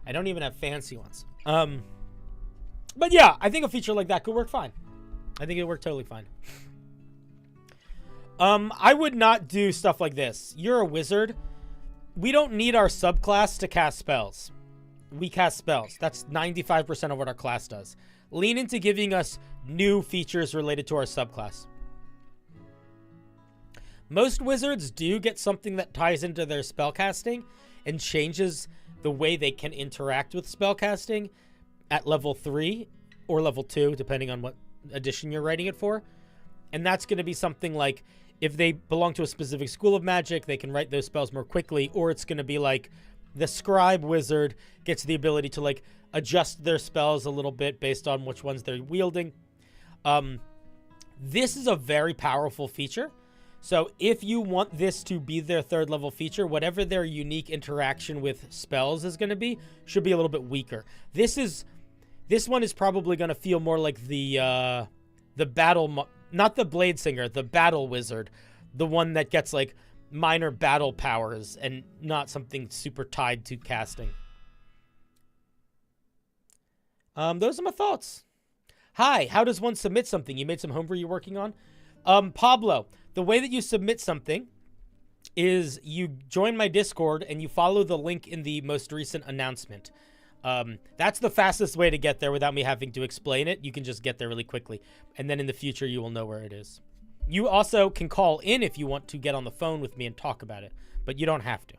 I don't even have fancy ones. But yeah, I think a feature like that could work fine. I think it worked totally fine. I would not do stuff like this. You're a wizard. We don't need our subclass to cast spells. We cast spells. That's 95% of what our class does. Lean into giving us new features related to our subclass. Most wizards do get something that ties into their spellcasting and changes the way they can interact with spellcasting at level 3 or level 2, depending on what edition you're writing it for. And that's going to be something like, if they belong to a specific school of magic, they can write those spells more quickly, or it's going to be like the scribe wizard gets the ability to like adjust their spells a little bit based on which ones they're wielding. This is a very powerful feature. So if you want this to be their 3rd level feature, whatever their unique interaction with spells is going to be, should be a little bit weaker. This one is probably going to feel more like the battle, not the blade singer, the battle wizard, the one that gets like minor battle powers and not something super tied to casting. Those are my thoughts. Hi, how does one submit something? You made some homebrew you're working on? Pablo, the way that you submit something is you join my Discord and you follow the link in the most recent announcement. That's the fastest way to get there without me having to explain it. You can just get there really quickly. And then in the future, you will know where it is. You also can call in if you want to get on the phone with me and talk about it, but you don't have to.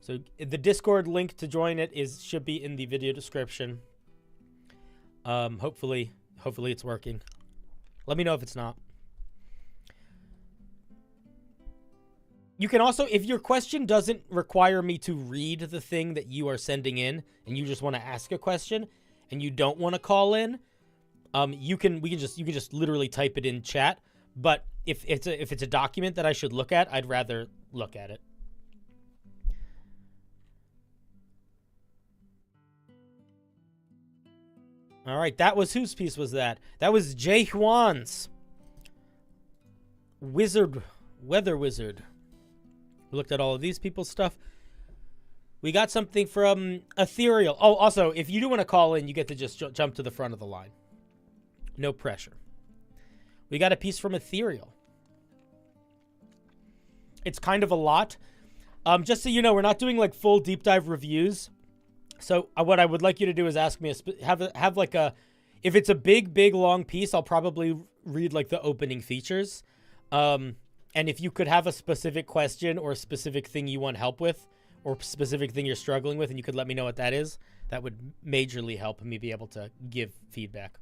So the Discord link to join it should be in the video description. Hopefully it's working. Let me know if it's not. You can also, if your question doesn't require me to read the thing that you are sending in, and you just want to ask a question, and you don't want to call in, you can just literally type it in chat. But if it's a document that I should look at, I'd rather look at it. All right, that was whose piece was that? That was Jay Juan's. Weather Wizard. We looked at all of these people's stuff. We got something from Ethereal. Oh, also, if you do want to call in, you get to just jump to the front of the line. No pressure. We got a piece from Ethereal. It's kind of a lot. Just so you know, we're not doing like full deep dive reviews. So what I would like you to do is ask me, have like a, if it's a big, long piece, I'll probably read like the opening features. And if you could have a specific question or a specific thing you want help with, or specific thing you're struggling with, and you could let me know what that is, that would majorly help me be able to give feedback.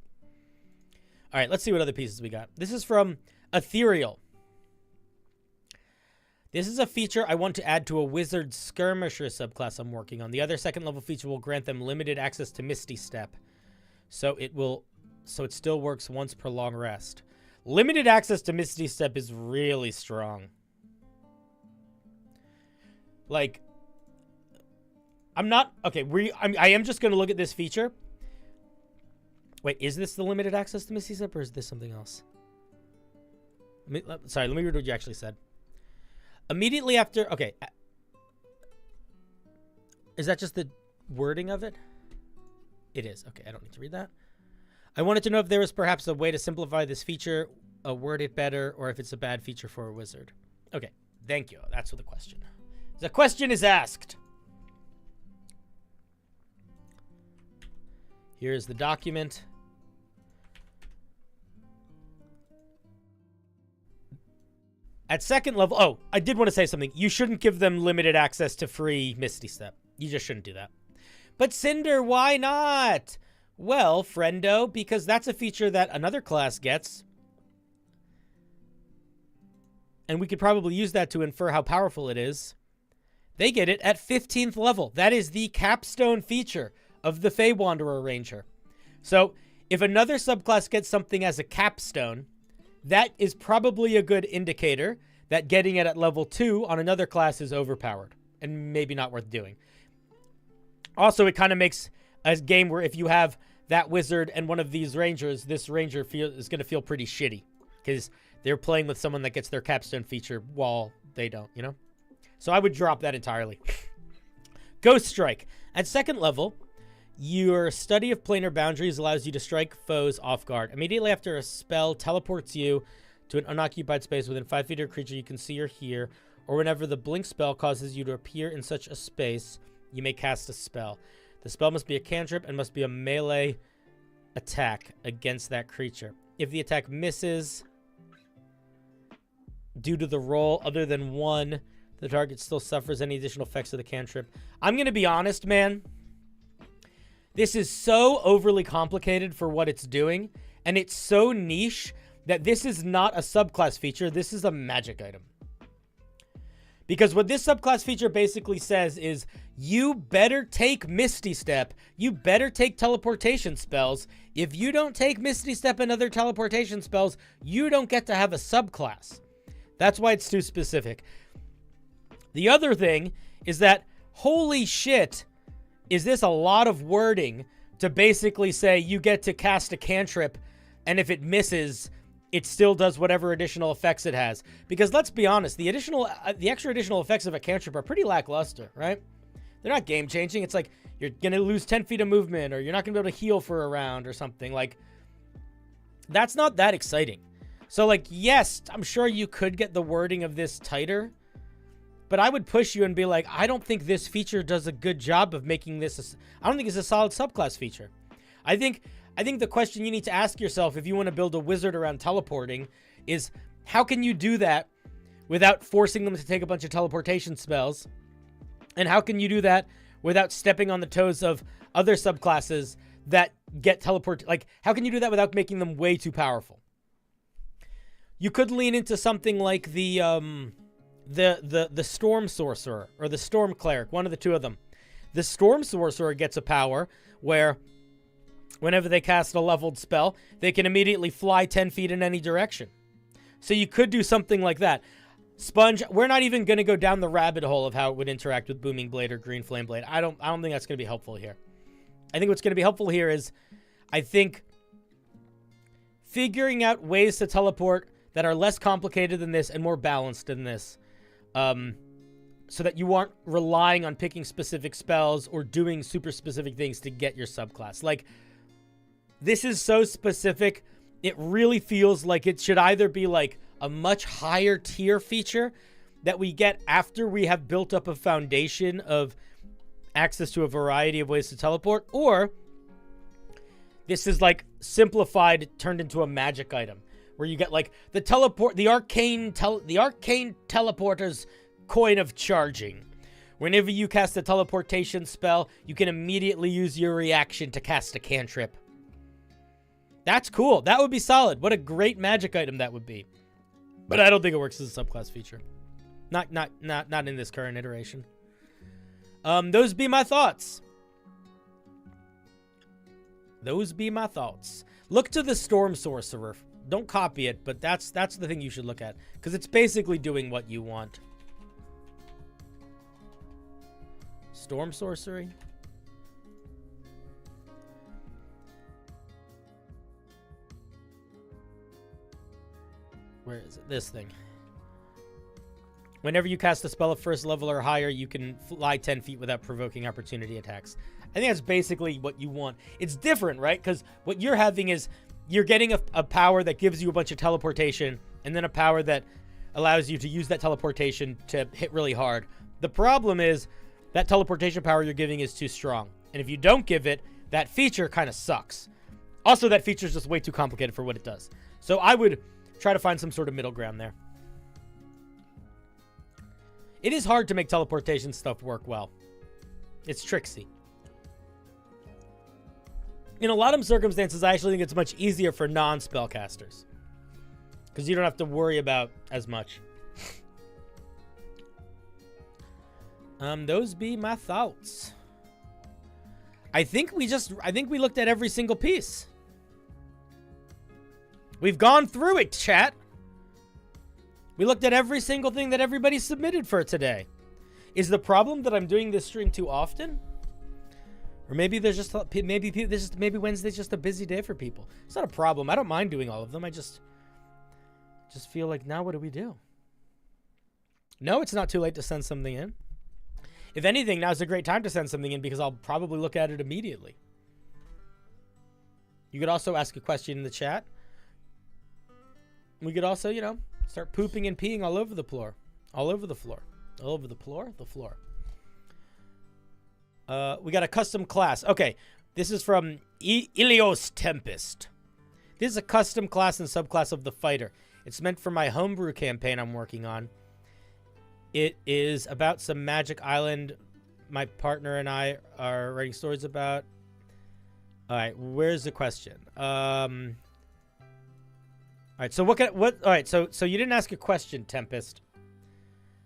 All right, let's see what other pieces we got. This is from Ethereal. This is a feature I want to add to a wizard skirmisher subclass I'm working on. The other second level feature will grant them limited access to Misty Step. So it still works once per long rest. Limited access to Misty Step is really strong. Like, I am just going to look at this feature. Wait, is this the limited access to Misty Step, or is this something else? Sorry, let me read what you actually said. Immediately after, okay. Is that just the wording of it? It is. Okay, I don't need to read that. I wanted to know if there was perhaps a way to simplify this feature, word it better, or if it's a bad feature for a wizard. Okay, thank you. That's what the question. The question is asked. Here's the document. At second level, oh, I did want to say something. You shouldn't give them limited access to free Misty Step. You just shouldn't do that. But Cinder, why not? Well, friendo, because that's a feature that another class gets. And we could probably use that to infer how powerful it is. They get it at 15th level. That is the capstone feature of the Fey Wanderer Ranger. So, if another subclass gets something as a capstone, that is probably a good indicator that getting it at level 2 on another class is overpowered and maybe not worth doing. Also, it kind of makes a game where if you have that wizard and one of these rangers, this ranger is going to feel pretty shitty because they're playing with someone that gets their capstone feature while they don't, you know? So I would drop that entirely. Ghost Strike. At second level, your study of planar boundaries allows you to strike foes off guard. Immediately after a spell teleports you to an unoccupied space within 5 feet of a creature you can see or hear, or whenever the blink spell causes you to appear in such a space, you may cast a spell. The spell must be a cantrip and must be a melee attack against that creature. If the attack misses due to the roll other than 1, the target still suffers any additional effects of the cantrip. I'm going to be honest, man. This is so overly complicated for what it's doing, and it's so niche that this is not a subclass feature. This is a magic item. Because what this subclass feature basically says is, you better take Misty Step. You better take teleportation spells. If you don't take Misty Step and other teleportation spells, you don't get to have a subclass. That's why it's too specific. The other thing is that, holy shit, is this a lot of wording to basically say you get to cast a cantrip, and if it misses, it still does whatever additional effects it has. Because let's be honest, the extra additional effects of a cantrip are pretty lackluster, right? They're not game-changing. It's like, you're going to lose 10 feet of movement, or you're not going to be able to heal for a round or something. Like, that's not that exciting. So, like, yes, I'm sure you could get the wording of this tighter, but I would push you and be like, I don't think this feature does a good job of making this I don't think it's a solid subclass feature. I think the question you need to ask yourself if you want to build a wizard around teleporting is, how can you do that without forcing them to take a bunch of teleportation spells? And how can you do that without stepping on the toes of other subclasses that get teleport? Like, how can you do that without making them way too powerful? You could lean into something like the Storm Sorcerer or the Storm Cleric, one of the two of them. The Storm Sorcerer gets a power where whenever they cast a leveled spell, they can immediately fly 10 feet in any direction. So you could do something like that. Sponge, we're not even going to go down the rabbit hole of how it would interact with Booming Blade or Green Flame Blade. I don't think that's going to be helpful here. I think what's going to be helpful here is, I think, figuring out ways to teleport that are less complicated than this and more balanced than this. So that you aren't relying on picking specific spells or doing super specific things to get your subclass. Like, this is so specific, it really feels like it should either be like a much higher tier feature that we get after we have built up a foundation of access to a variety of ways to teleport, or this is like simplified, turned into a magic item where you get like the arcane teleporter's coin of charging. Whenever you cast a teleportation spell, you can immediately use your reaction to cast a cantrip. That's cool. That would be solid. What a great magic item that would be. But I don't think it works as a subclass feature. Not in this current iteration. Those be my thoughts. Those be my thoughts. Look to the Storm Sorcerer. Don't copy it, but that's the thing you should look at, because it's basically doing what you want. Storm Sorcery. Where is it? This thing. Whenever you cast a spell of first level or higher, you can fly 10 feet without provoking opportunity attacks. I think that's basically what you want. It's different, right? Because what you're having is you're getting a power that gives you a bunch of teleportation, and then a power that allows you to use that teleportation to hit really hard. The problem is that teleportation power you're giving is too strong. And if you don't give it, that feature kind of sucks. Also, that feature is just way too complicated for what it does. So I would try to find some sort of middle ground there. It is hard to make teleportation stuff work well. It's tricksy. In a lot of circumstances, I actually think it's much easier for non-spellcasters, because you don't have to worry about as much. Those be my thoughts. I think we looked at every single piece. We've gone through it, chat. We looked at every single thing that everybody submitted for today. Is the problem that I'm doing this stream too often? Or maybe there's just maybe Wednesday's just a busy day for people. It's not a problem. I don't mind doing all of them. I just feel like, now what do we do? No, it's not too late to send something in. If anything, now's a great time to send something in, because I'll probably look at it immediately. You could also ask a question in the chat. We could also, you know, start pooping and peeing all over the floor. All over the floor. All over the floor? The floor. We got a custom class. Okay, this is from Ilios Tempest. This is a custom class and subclass of the fighter. It's meant for my homebrew campaign I'm working on. It is about some magic island my partner and I are writing stories about. All right, where's the question? All right, so all right, so you didn't ask a question, Tempest.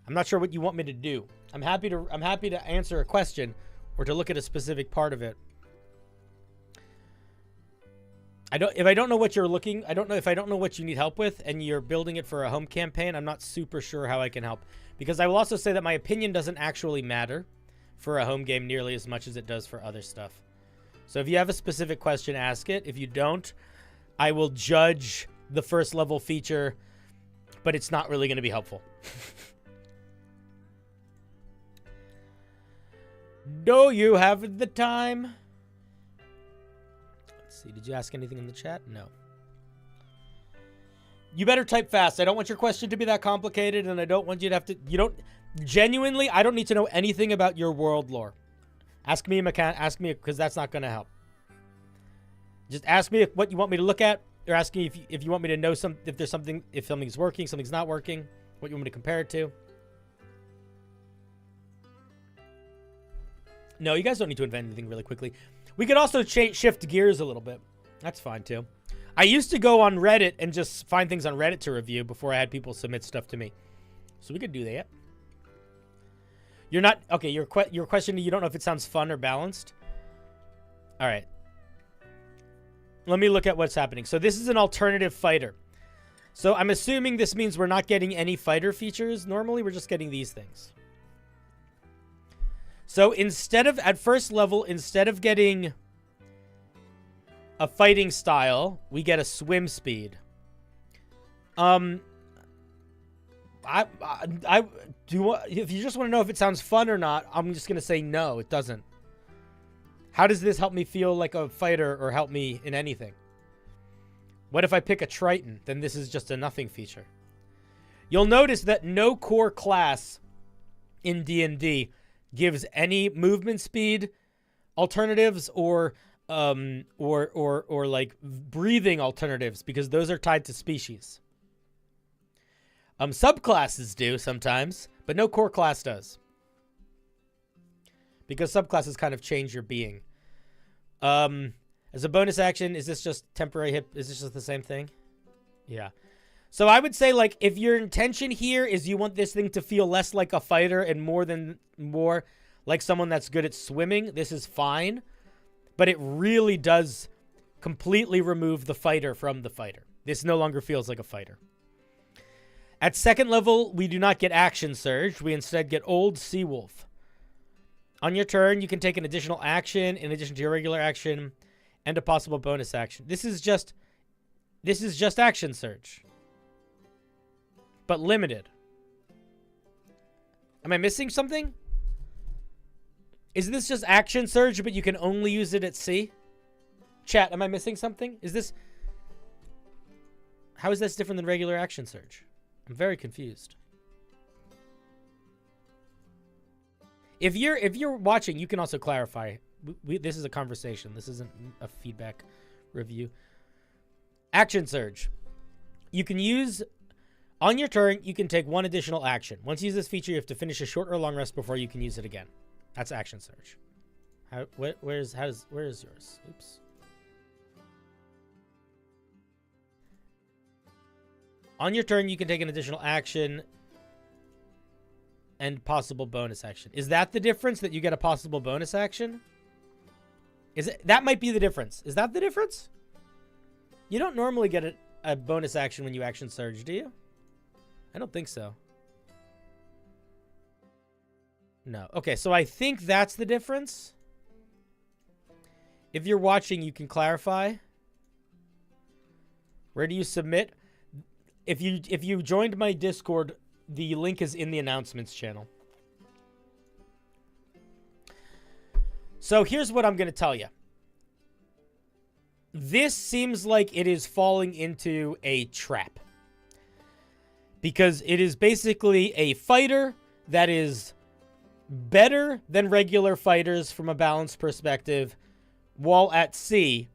I'm not sure what you want me to do. I'm happy to answer a question or to look at a specific part of it. If I don't know what you're looking, if I don't know what you need help with and you're building it for a home campaign, I'm not super sure how I can help. Because I will also say that my opinion doesn't actually matter for a home game nearly as much as it does for other stuff. So if you have a specific question, ask it. If you don't, I will judge the first level feature, but it's not really going to be helpful. Do you have the time? Let's see. Did you ask anything in the chat? No. You better type fast. I don't want your question to be that complicated, and I don't want you to have to... Genuinely, I don't need to know anything about your world lore. Ask me, because that's not going to help. Just ask me what you want me to look at, or ask me if you want me to know if something's working, something's not working, what you want me to compare it to. No, you guys don't need to invent anything really quickly. We could also shift gears a little bit. That's fine, too. I used to go on Reddit and just find things on Reddit to review before I had people submit stuff to me. So we could do that. You're not... Okay, your question, you don't know if it sounds fun or balanced? All right. Let me look at what's happening. So this is an alternative fighter. So I'm assuming this means we're not getting any fighter features. Normally, we're just getting these things. So instead of, at first level, instead of getting a fighting style, we get a swim speed. If you just want to know if it sounds fun or not, I'm just going to say no, it doesn't. How does this help me feel like a fighter or help me in anything? What if I pick a Triton? Then this is just a nothing feature. You'll notice that no core class in D&D gives any movement speed alternatives or like breathing alternatives, because those are tied to species. Subclasses do sometimes, but no core class does, because subclasses kind of change your being. As a bonus action, is this just temporary hit? Is this just the same thing? Yeah. So I would say, like, if your intention here is you want this thing to feel less like a fighter and more like someone that's good at swimming, this is fine. But it really does completely remove the fighter from the fighter. This no longer feels like a fighter. At second level, we do not get Action Surge. We instead get Old Seawolf. On your turn, you can take an additional action in addition to your regular action and a possible bonus action. This is just Action Surge, but limited. Am I missing something? Is this just Action Surge, but you can only use it at sea? Chat, am I missing something? How is this different than regular Action Surge? I'm very confused. If you're watching, you can also clarify. This is a conversation. This isn't a feedback review. Action Surge. You can use, on your turn, you can take one additional action. Once you use this feature, you have to finish a short or long rest before you can use it again. That's Action Surge. Where is yours? Oops. On your turn, you can take an additional action and possible bonus action. Is that the difference, that you get a possible bonus action? That might be the difference. Is that the difference? You don't normally get a bonus action when you Action Surge, do you? I don't think so. No. Okay, so I think that's the difference. If you're watching, you can clarify. Where do you submit? If you joined my Discord, the link is in the announcements channel. So here's what I'm going to tell you. This seems like it is falling into a trap, because it is basically a fighter that is better than regular fighters from a balance perspective while at sea,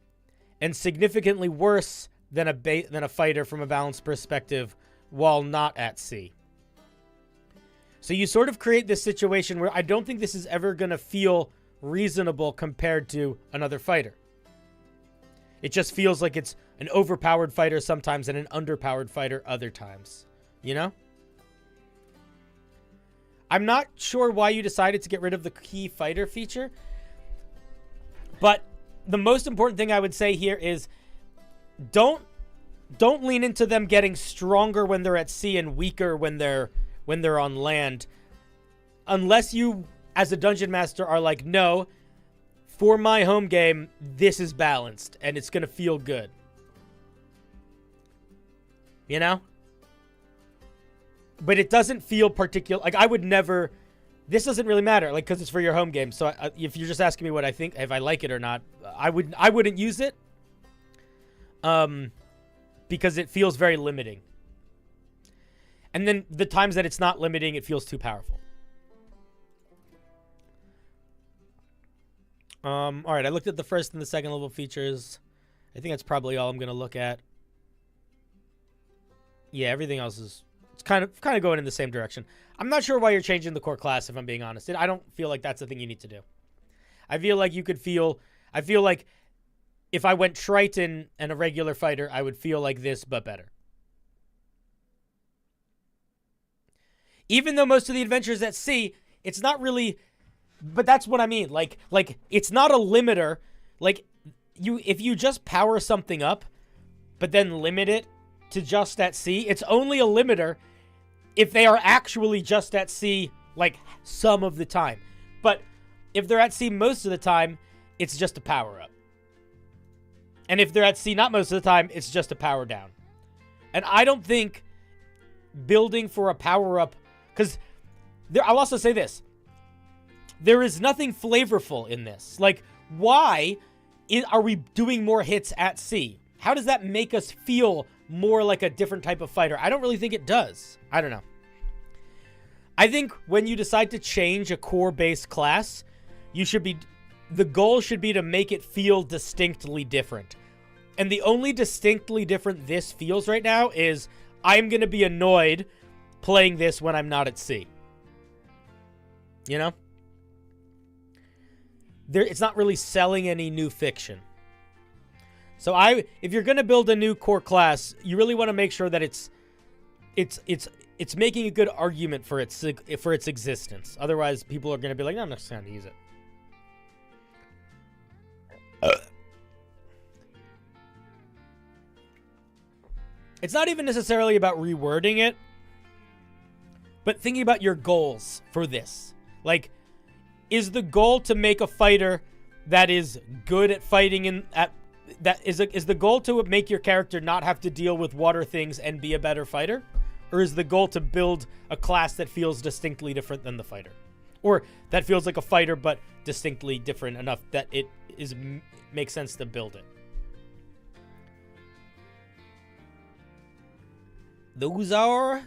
and significantly worse than a fighter from a balance perspective while not at sea. So you sort of create this situation where I don't think this is ever going to feel reasonable compared to another fighter. It just feels like it's an overpowered fighter sometimes and an underpowered fighter other times. You know? I'm not sure why you decided to get rid of the key fighter feature, but the most important thing I would say here is don't lean into them getting stronger when they're at sea and weaker when they're on land, unless you as a dungeon master are like, no, for my home game, this is balanced and it's going to feel good. You know? But it doesn't feel particular. Like, I would never, this doesn't really matter, like, because it's for your home game. So if you're just asking me what I think, if I like it or not, I wouldn't use it. Because it feels very limiting. And then the times that it's not limiting, it feels too powerful. All right, I looked at the first and the second level features. I think that's probably all I'm going to look at. Yeah, everything else is, it's kind of going in the same direction. I'm not sure why you're changing the core class, if I'm being honest. I don't feel like that's the thing you need to do. I feel like I feel like if I went Triton and a regular fighter, I would feel like this, but better. Even though most of the adventures at sea, it's not really, but that's what I mean. Like it's not a limiter. Like if you just power something up, but then limit it to just at sea, it's only a limiter if they are actually just at sea, like, some of the time. But if they're at sea most of the time, it's just a power-up. And if they're at sea not most of the time, it's just a power down. And I don't think building for a power-up... Because I'll also say this. There is nothing flavorful in this. Like, why are we doing more hits at sea? How does that make us feel more like a different type of fighter? I don't really think it does. I don't know. I think when you decide to change a core-based class, the goal should be to make it feel distinctly different. And the only distinctly different this feels right now is I'm going to be annoyed playing this when I'm not at sea. You know? It's not really selling any new fiction. So if you're going to build a new core class, you really want to make sure that it's making a good argument for its existence. Otherwise, people are going to be like, no, I'm not just going to use it. It's not even necessarily about rewording it, but thinking about your goals for this. Like, is the goal to make a fighter that is good at fighting is the goal to make your character not have to deal with water things and be a better fighter? Or is the goal to build a class that feels distinctly different than the fighter? Or that feels like a fighter but distinctly different enough that it makes sense to build it? Those are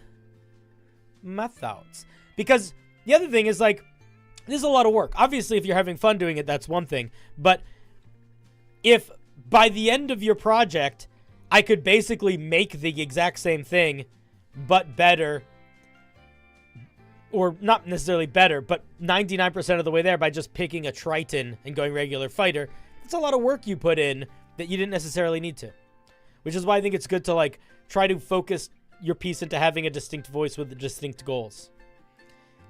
my thoughts. Because the other thing is, like, this is a lot of work. Obviously, if you're having fun doing it, that's one thing. But if by the end of your project, I could basically make the exact same thing, but better, or not necessarily better, but 99% of the way there by just picking a Triton and going regular fighter, it's a lot of work you put in that you didn't necessarily need to. Which is why I think it's good to, like, try to focus your piece into having a distinct voice with distinct goals.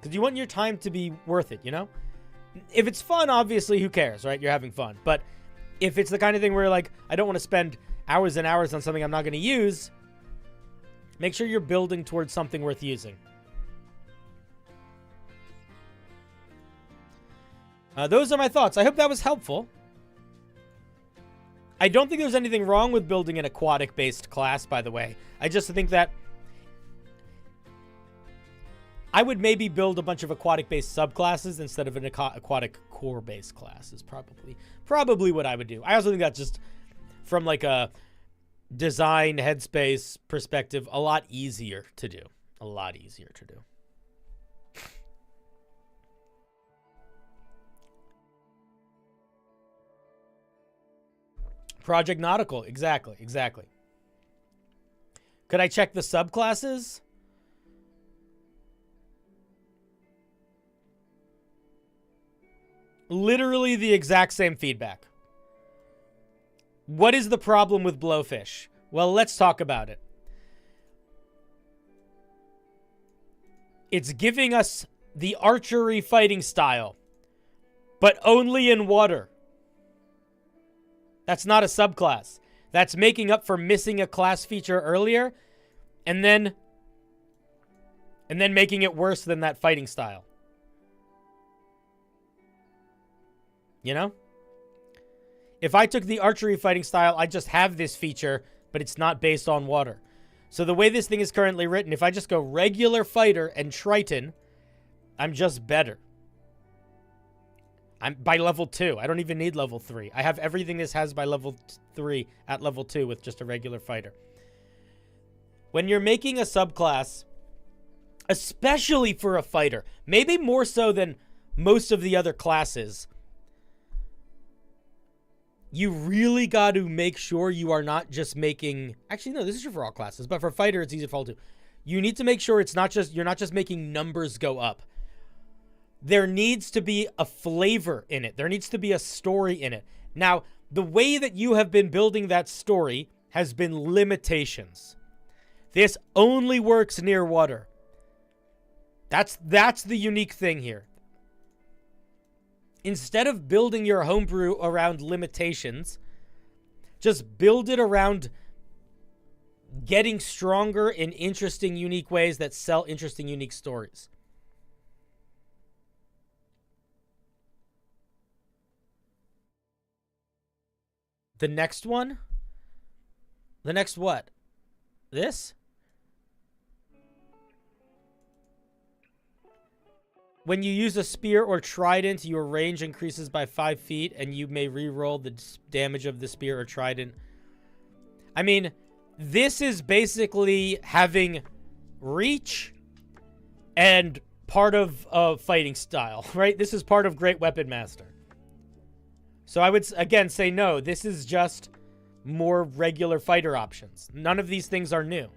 Because you want your time to be worth it, you know? If it's fun, obviously, who cares, right? You're having fun. But if it's the kind of thing where, like, I don't want to spend hours and hours on something I'm not going to use, make sure you're building towards something worth using. Those are my thoughts. I hope that was helpful. I don't think there's anything wrong with building an aquatic-based class, by the way. I just think that I would maybe build a bunch of aquatic-based subclasses instead of an aquatic core-based class is probably what I would do. I also think that's just from, like, a design headspace perspective, a lot easier to do. A lot easier to do. Project Nautical, exactly. Could I check the subclasses? Literally the exact same feedback. What is the problem with Blowfish? Well, let's talk about it. It's giving us the archery fighting style, but only in water. That's not a subclass. That's making up for missing a class feature earlier and then making it worse than that fighting style. You know? If I took the archery fighting style, I just have this feature, but it's not based on water. So the way this thing is currently written, if I just go regular fighter and Triton, I'm just better. I'm by level 2. I don't even need level 3. I have everything this has by level 3 at level 2 with just a regular fighter. When you're making a subclass, especially for a fighter, maybe more so than most of the other classes, you really got to make sure you are not just making... Actually, no, this is true for all classes, but for fighter, it's easy to fall to. You need to make sure it's not just... You're not just making numbers go up. There needs to be a flavor in it. There needs to be a story in it. Now, the way that you have been building that story has been limitations. This only works near water. That's the unique thing here. Instead of building your homebrew around limitations, just build it around getting stronger in interesting, unique ways that sell interesting, unique stories. The next one? The next what? This? When you use a spear or trident, your range increases by 5 feet, and you may re-roll the damage of the spear or trident. I mean, this is basically having reach and part of fighting style, right? This is part of Great Weapon Master. So I would, again, say no. This is just more regular fighter options. None of these things are new.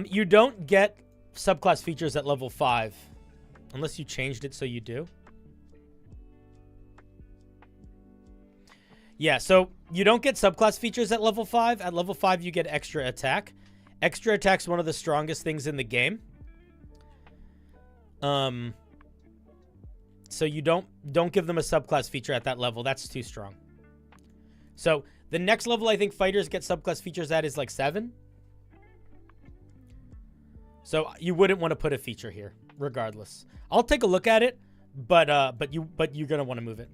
You don't get subclass features at level 5 unless you changed it so you do. Yeah, so you don't get subclass features at level 5. At level 5 you get extra attack. Extra attack's one of the strongest things in the game. So you don't give them a subclass feature at that level. That's too strong. So the next level I think fighters get subclass features at is like 7. So you wouldn't want to put a feature here, regardless. I'll take a look at it, but you're gonna want to move it.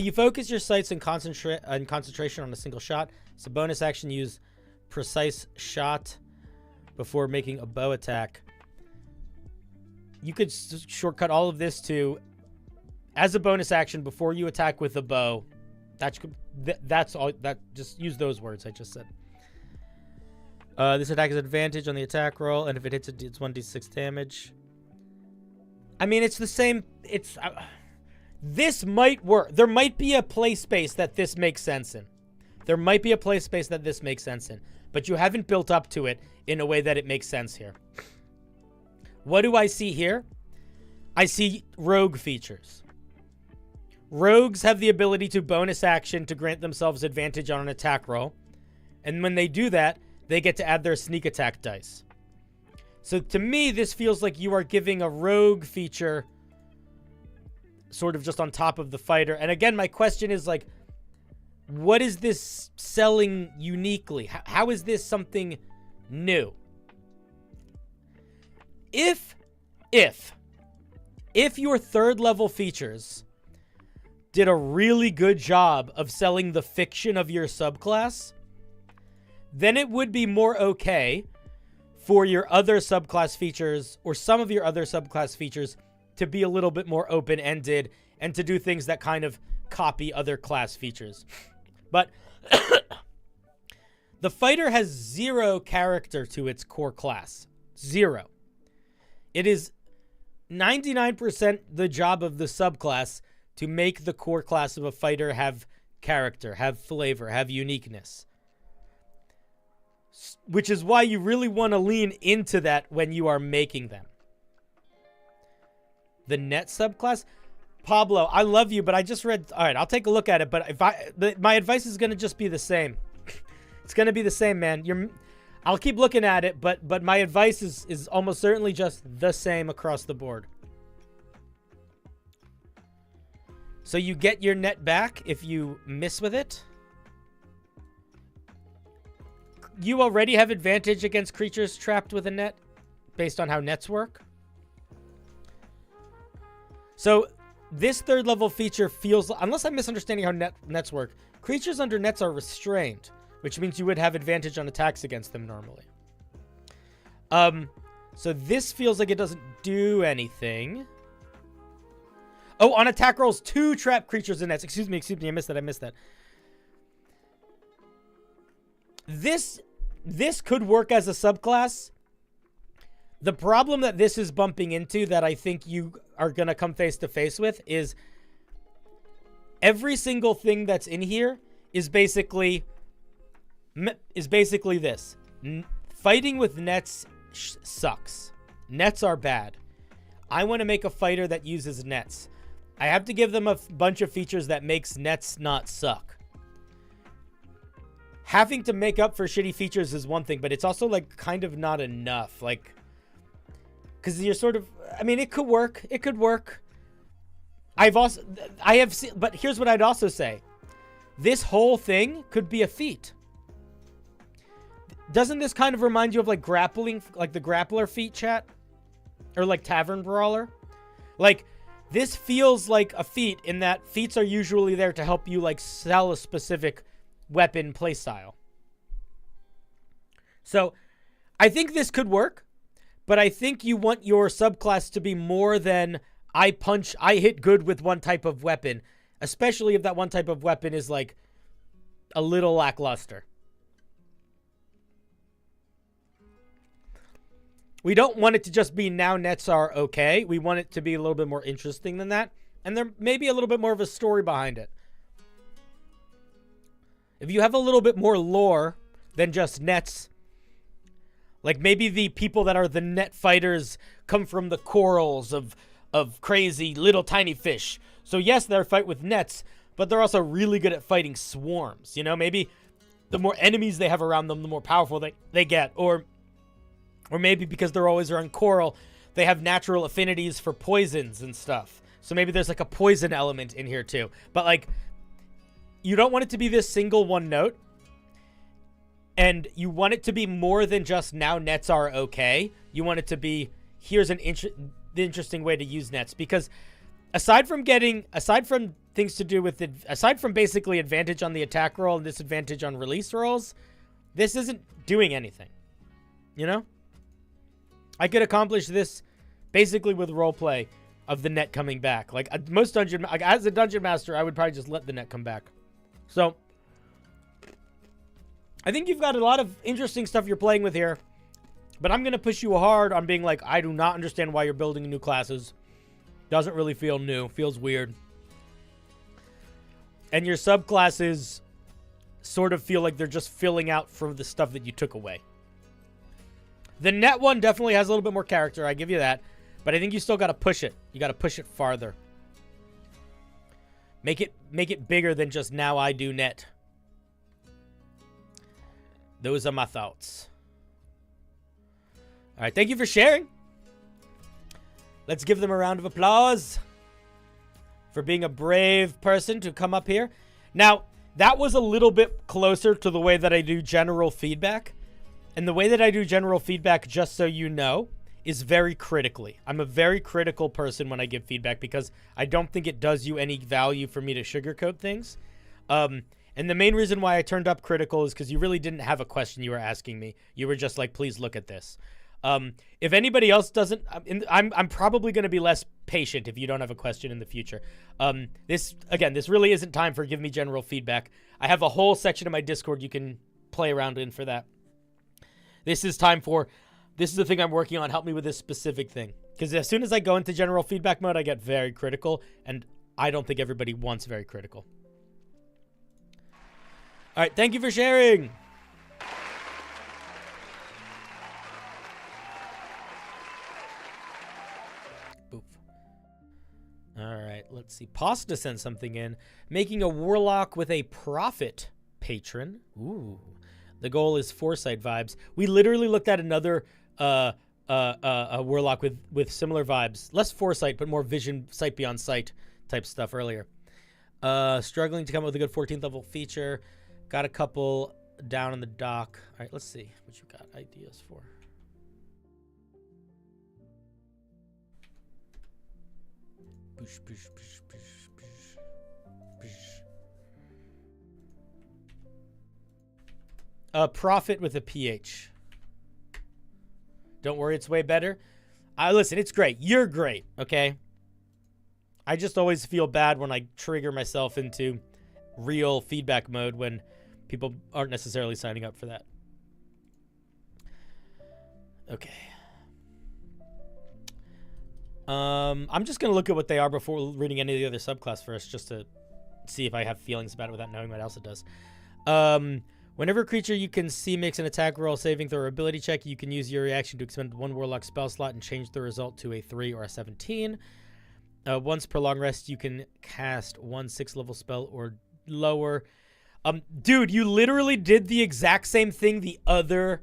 You focus your sights and concentration on a single shot. It's a bonus action. Use precise shot before making a bow attack. You could shortcut all of this to, as a bonus action before you attack with a bow. That's all. That just use those words I just said. This attack is advantage on the attack roll, and if it hits it, it's 1d6 damage. I mean, it's the same. It's this might work. There might be a play space that this makes sense in. There might be a play space that this makes sense in, but you haven't built up to it in a way that it makes sense here. What do I see here? I see rogue features. Rogues have the ability to bonus action to grant themselves advantage on an attack roll, and when they do that, they get to add their sneak attack dice. So to me, this feels like you are giving a rogue feature sort of just on top of the fighter. And again, my question is like, what is this selling uniquely? How is this something new? If your third level features did a really good job of selling the fiction of your subclass, then it would be more okay for your other subclass features or some of your other subclass features to be a little bit more open-ended and to do things that kind of copy other class features. But the fighter has 0 character to its core class. 0. It is 99% the job of the subclass to make the core class of a fighter have character, have flavor, have uniqueness. Which is why you really want to lean into that when you are making them. The net subclass? Pablo, I love you, but I just read... All right, I'll take a look at it, but my advice is going to just be the same. It's going to be the same, man. I'll keep looking at it, but my advice is almost certainly just the same across the board. So you get your net back if you miss with it. You already have advantage against creatures trapped with a net based on how nets work. So this third level feature feels, unless I'm misunderstanding how nets work, creatures under nets are restrained, which means you would have advantage on attacks against them normally. So this feels like it doesn't do anything. Oh, on attack rolls, 2 trap creatures in nets. Excuse me, I missed that. This could work as a subclass. The problem that this is bumping into that I think you are going to come face to face with is every single thing that's in here is basically this. Fighting with nets sucks. Nets are bad. I want to make a fighter that uses nets. I have to give them a bunch of features that makes nets not suck. Having to make up for shitty features is one thing, but it's also like kind of not enough. Like, because you're sort of, I mean, it could work. It could work. I have seen, but here's what I'd also say. This whole thing could be a feat. doesn't this kind of remind you of like grappling, like the grappler feat, chat? Or like Tavern Brawler? Like, this feels like a feat in that feats are usually there to help you like sell a specific weapon playstyle. So, I think this could work, but I think you want your subclass to be more than I hit good with one type of weapon, especially if that one type of weapon is like a little lackluster. We don't want it to just be now nets are okay. We want it to be a little bit more interesting than that. And there may be a little bit more of a story behind it. If you have a little bit more lore than just nets, like maybe the people that are the net fighters come from the corals of crazy little tiny fish. So yes, they fight with nets, but they're also really good at fighting swarms. You know, maybe the more enemies they have around them, the more powerful they get. Or maybe because they're always around coral, they have natural affinities for poisons and stuff. So maybe there's like a poison element in here too. But like, you don't want it to be this single one note. And you want it to be more than just now nets are okay. You want it to be, here's the interesting way to use nets. Because aside from things to do with it, aside from basically advantage on the attack roll and disadvantage on release rolls, this isn't doing anything. You know? I could accomplish this basically with roleplay of the net coming back. Like as a dungeon master, I would probably just let the net come back. So I think you've got a lot of interesting stuff you're playing with here, but I'm going to push you hard on being like, I do not understand why you're building new classes. Doesn't really feel new. Feels weird. And your subclasses sort of feel like they're just filling out from the stuff that you took away. The net one definitely has a little bit more character. I give you that. But I think you still got to push it. You got to push it farther. Make it bigger than just now I do net. Those are my thoughts. All right, thank you for sharing. Let's give them a round of applause for being a brave person to come up here. Now, that was a little bit closer to the way that I do general feedback. And the way that I do general feedback, just so you know, is very critically. I'm a very critical person when I give feedback because I don't think it does you any value for me to sugarcoat things. And the main reason why I turned up critical is because you really didn't have a question you were asking me. You were just like, please look at this. If anybody else doesn't, I'm probably going to be less patient if you don't have a question in the future. This really isn't time for give me general feedback. I have a whole section of my Discord you can play around in for that. This is the thing I'm working on. Help me with this specific thing. Because as soon as I go into general feedback mode, I get very critical. And I don't think everybody wants very critical. All right, thank you for sharing. Oof. All right, let's see. Pasta sent something in. Making a warlock with a profit patron. Ooh. The goal is foresight vibes. We literally looked at another a warlock with similar vibes. Less foresight, but more vision, sight beyond sight type stuff earlier. Struggling to come up with a good 14th level feature. Got a couple down in the dock. All right, let's see what you got ideas for. Push, push, push, push, push, push. Profit with a PH. Don't worry, it's way better. Listen, it's great. You're great, okay? I just always feel bad when I trigger myself into real feedback mode when people aren't necessarily signing up for that. Okay. I'm just going to look at what they are before reading any of the other subclass first, just to see if I have feelings about it without knowing what else it does. Whenever a creature you can see makes an attack roll, saving throw, or ability check, you can use your reaction to expend one warlock spell slot and change the result to a 3 or a 17. Once per long rest, you can cast one 6th level spell or lower. Dude, you literally did the exact same thing the other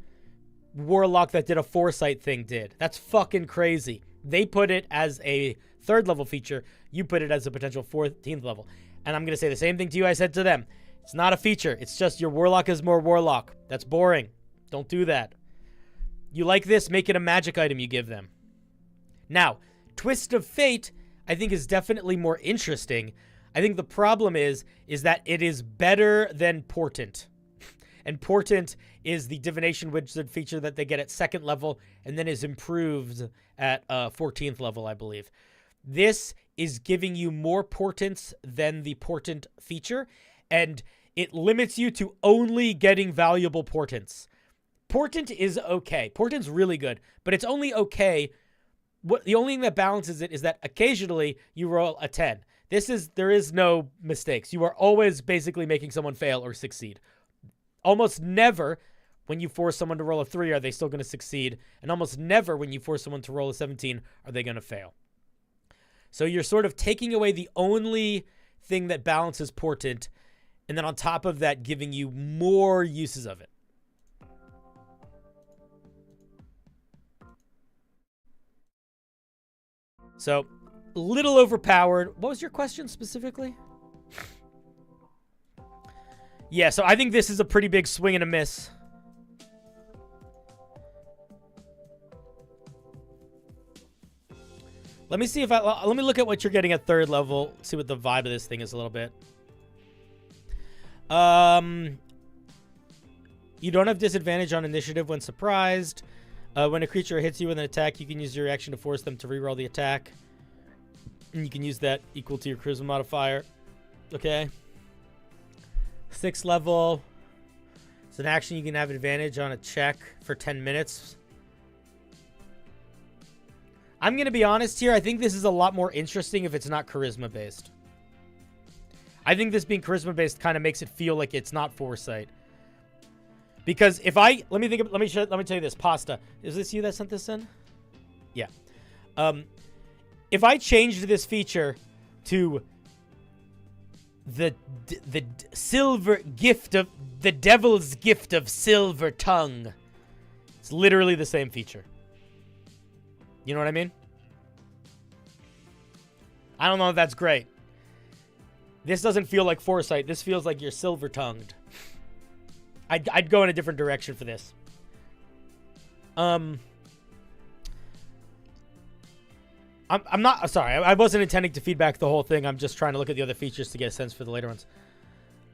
warlock that did a foresight thing did. That's fucking crazy. They put it as a 3rd level feature. You put it as a potential 14th level. And I'm going to say the same thing to you I said to them. It's not a feature. It's just your warlock is more warlock. That's boring. Don't do that. You like this, make it a magic item you give them. Now, Twist of Fate, I think, is definitely more interesting. I think the problem is that it is better than Portent. And Portent is the Divination Wizard feature that they get at 2nd level and then is improved at 14th level, I believe. This is giving you more portents than the Portent feature, and it limits you to only getting valuable portents. Portent is okay. Portent's really good, but it's only okay. The only thing that balances it is that occasionally you roll a 10. There is no mistakes. You are always basically making someone fail or succeed. Almost never when you force someone to roll a 3 are they still going to succeed, and almost never when you force someone to roll a 17 are they going to fail. So you're sort of taking away the only thing that balances Portent, and then on top of that giving you more uses of it. So, a little overpowered. What was your question specifically? Yeah, so I think this is a pretty big swing and a miss. Let me see if let me look at what you're getting at 3rd level. See what the vibe of this thing is a little bit. You don't have disadvantage on initiative when surprised. When a creature hits you with an attack, you can use your reaction to force them to reroll the attack. And you can use that equal to your charisma modifier. Okay. 6th level. It's an action you can have advantage on a check for 10 minutes. I'm going to be honest here. I think this is a lot more interesting if it's not charisma based. I think this being charisma based kind of makes it feel like it's not foresight. Because if let me tell you this. Pasta, is this you that sent this in? Yeah. If I changed this feature to the silver gift of the devil's gift of silver tongue, it's literally the same feature. You know what I mean? I don't know if that's great. This doesn't feel like foresight. This feels like you're silver-tongued. I'd go in a different direction for this. I'm not... Sorry, I wasn't intending to feedback the whole thing. I'm just trying to look at the other features to get a sense for the later ones.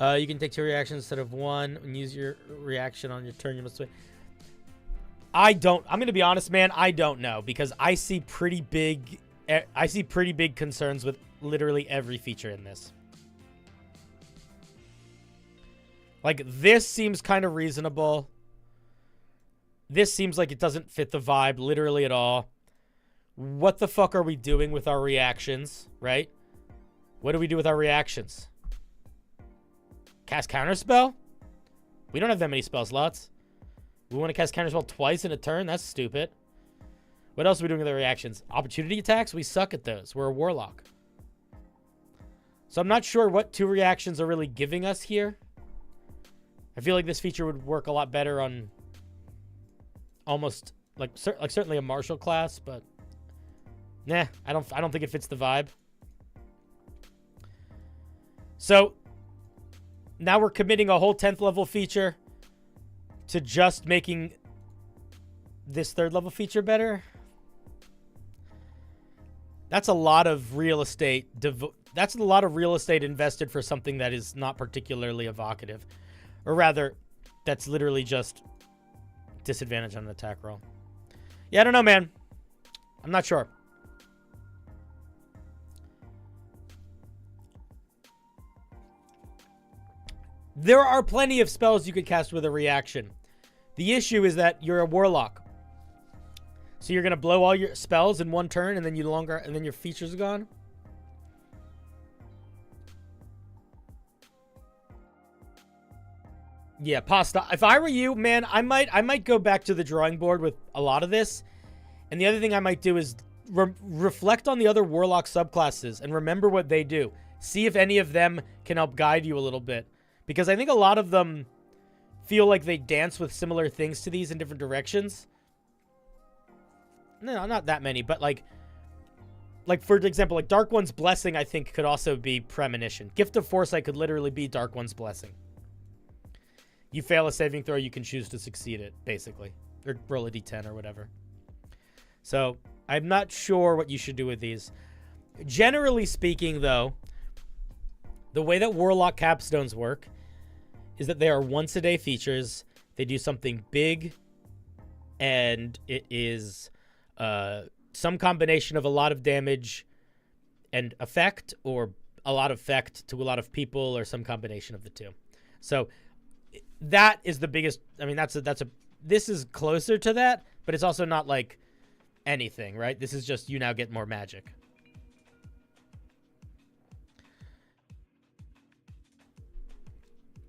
You can take 2 reactions instead of 1 and use your reaction on your turn. You must wait. I'm going to be honest, man. I don't know, because I see pretty big concerns with literally every feature in this. Like, this seems kind of reasonable. This seems like it doesn't fit the vibe literally at all. What the fuck are we doing with our reactions, right? What do we do with our reactions? Cast counterspell? We don't have that many spell slots. We want to cast counterspell twice in a turn? That's stupid. What else are we doing with our reactions? Opportunity attacks? We suck at those. We're a warlock. So I'm not sure what 2 reactions are really giving us here. I feel like this feature would work a lot better on almost like certainly a martial class, but nah, I don't think it fits the vibe. So now we're committing a whole 10th level feature to just making this 3rd level feature better. That's a lot of real estate. That's a lot of real estate invested for something that is not particularly evocative. Or rather, that's literally just disadvantage on an attack roll. Yeah, I don't know, man. I'm not sure. There are plenty of spells you could cast with a reaction. The issue is that you're a warlock. So you're going to blow all your spells in one turn and then your features are gone? Yeah, Pasta. If I were you, man, I might go back to the drawing board with a lot of this. And the other thing I might do is reflect on the other warlock subclasses and remember what they do. See if any of them can help guide you a little bit. Because I think a lot of them feel like they dance with similar things to these in different directions. No, not that many, but like for example, like Dark One's Blessing, I think could also be Premonition. Gift of Foresight could literally be Dark One's Blessing. you fail a saving throw, you can choose to succeed it, basically. Or roll a d10 or whatever. So, I'm not sure what you should do with these. Generally speaking, though, the way that Warlock capstones work is that they are once-a-day features. They do something big, and it is some combination of a lot of damage and effect, or a lot of effect to a lot of people, or some combination of the two. So that is the biggest. I mean, this is closer to that, but it's also not like anything, right? This is just you now get more magic.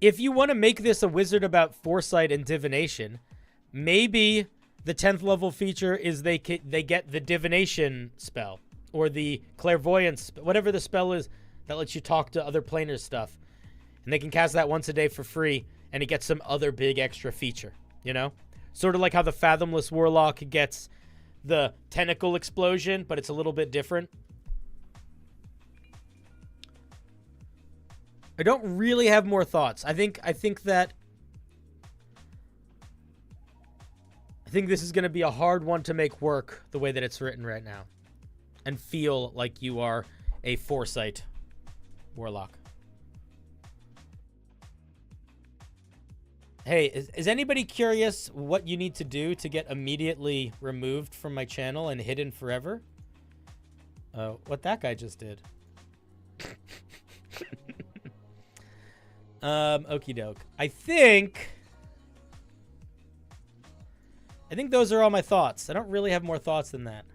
If you want to make this a wizard about foresight and divination, maybe the 10th level feature is they get the divination spell, or the clairvoyance, whatever the spell is that lets you talk to other planers stuff. And they can cast that once a day for free, and it gets some other big extra feature, you know? Sort of like how the Fathomless Warlock gets the tentacle explosion, but it's a little bit different. I don't really have more thoughts. I think this is going to be a hard one to make work the way that it's written right now, and feel like you are a foresight warlock. Hey, is anybody curious what you need to do to get immediately removed from my channel and hidden forever? What that guy just did. Okie doke. I think those are all my thoughts. I don't really have more thoughts than that.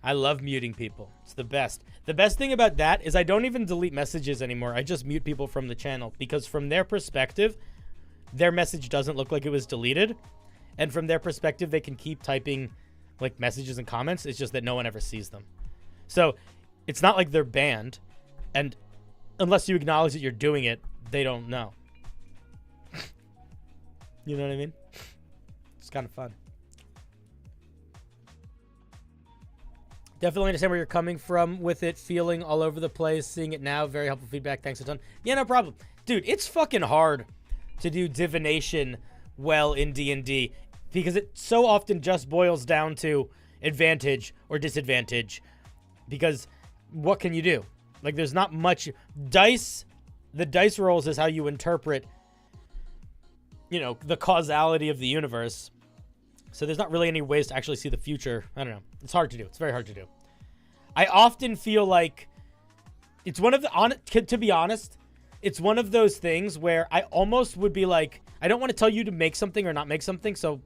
I love muting people. It's the best. The best thing about that is I don't even delete messages anymore. I just mute people from the channel, because from their perspective, their message doesn't look like it was deleted. And from their perspective, they can keep typing like messages and comments. It's just that no one ever sees them. So it's not like they're banned. And unless you acknowledge that you're doing it, they don't know. You know what I mean? It's kind of fun. Definitely understand where you're coming from with it feeling all over the place. Seeing it now, very helpful feedback. Thanks a ton. Yeah, no problem. Dude, it's fucking hard to do divination well in D&D, because it so often just boils down to advantage or disadvantage. Because what can you do? Like, there's not much. The dice rolls is how you interpret, you know, the causality of the universe. So there's not really any ways to actually see the future. I don't know. It's hard to do. It's very hard to do. I often feel like it's one of the, to be honest, it's one of those things where I almost would be like, I don't want to tell you to make something or not make something. So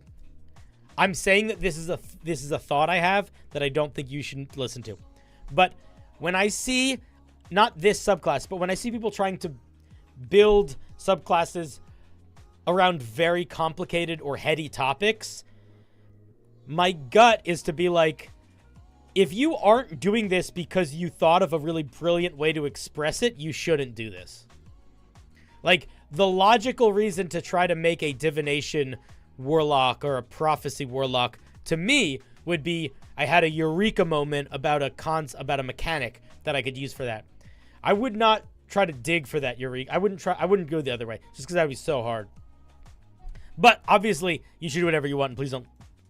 I'm saying that this is a thought I have that I don't think you should listen to. But when I see, not this subclass, but when I see people trying to build subclasses around very complicated or heady topics, my gut is to be like, if you aren't doing this because you thought of a really brilliant way to express it, you shouldn't do this. Like, the logical reason to try to make a divination warlock or a prophecy warlock, to me, would be I had a eureka moment about a mechanic that I could use for that. I would not try to dig for that eureka. I wouldn't go the other way, just because that would be so hard. But obviously, you should do whatever you want, and please don't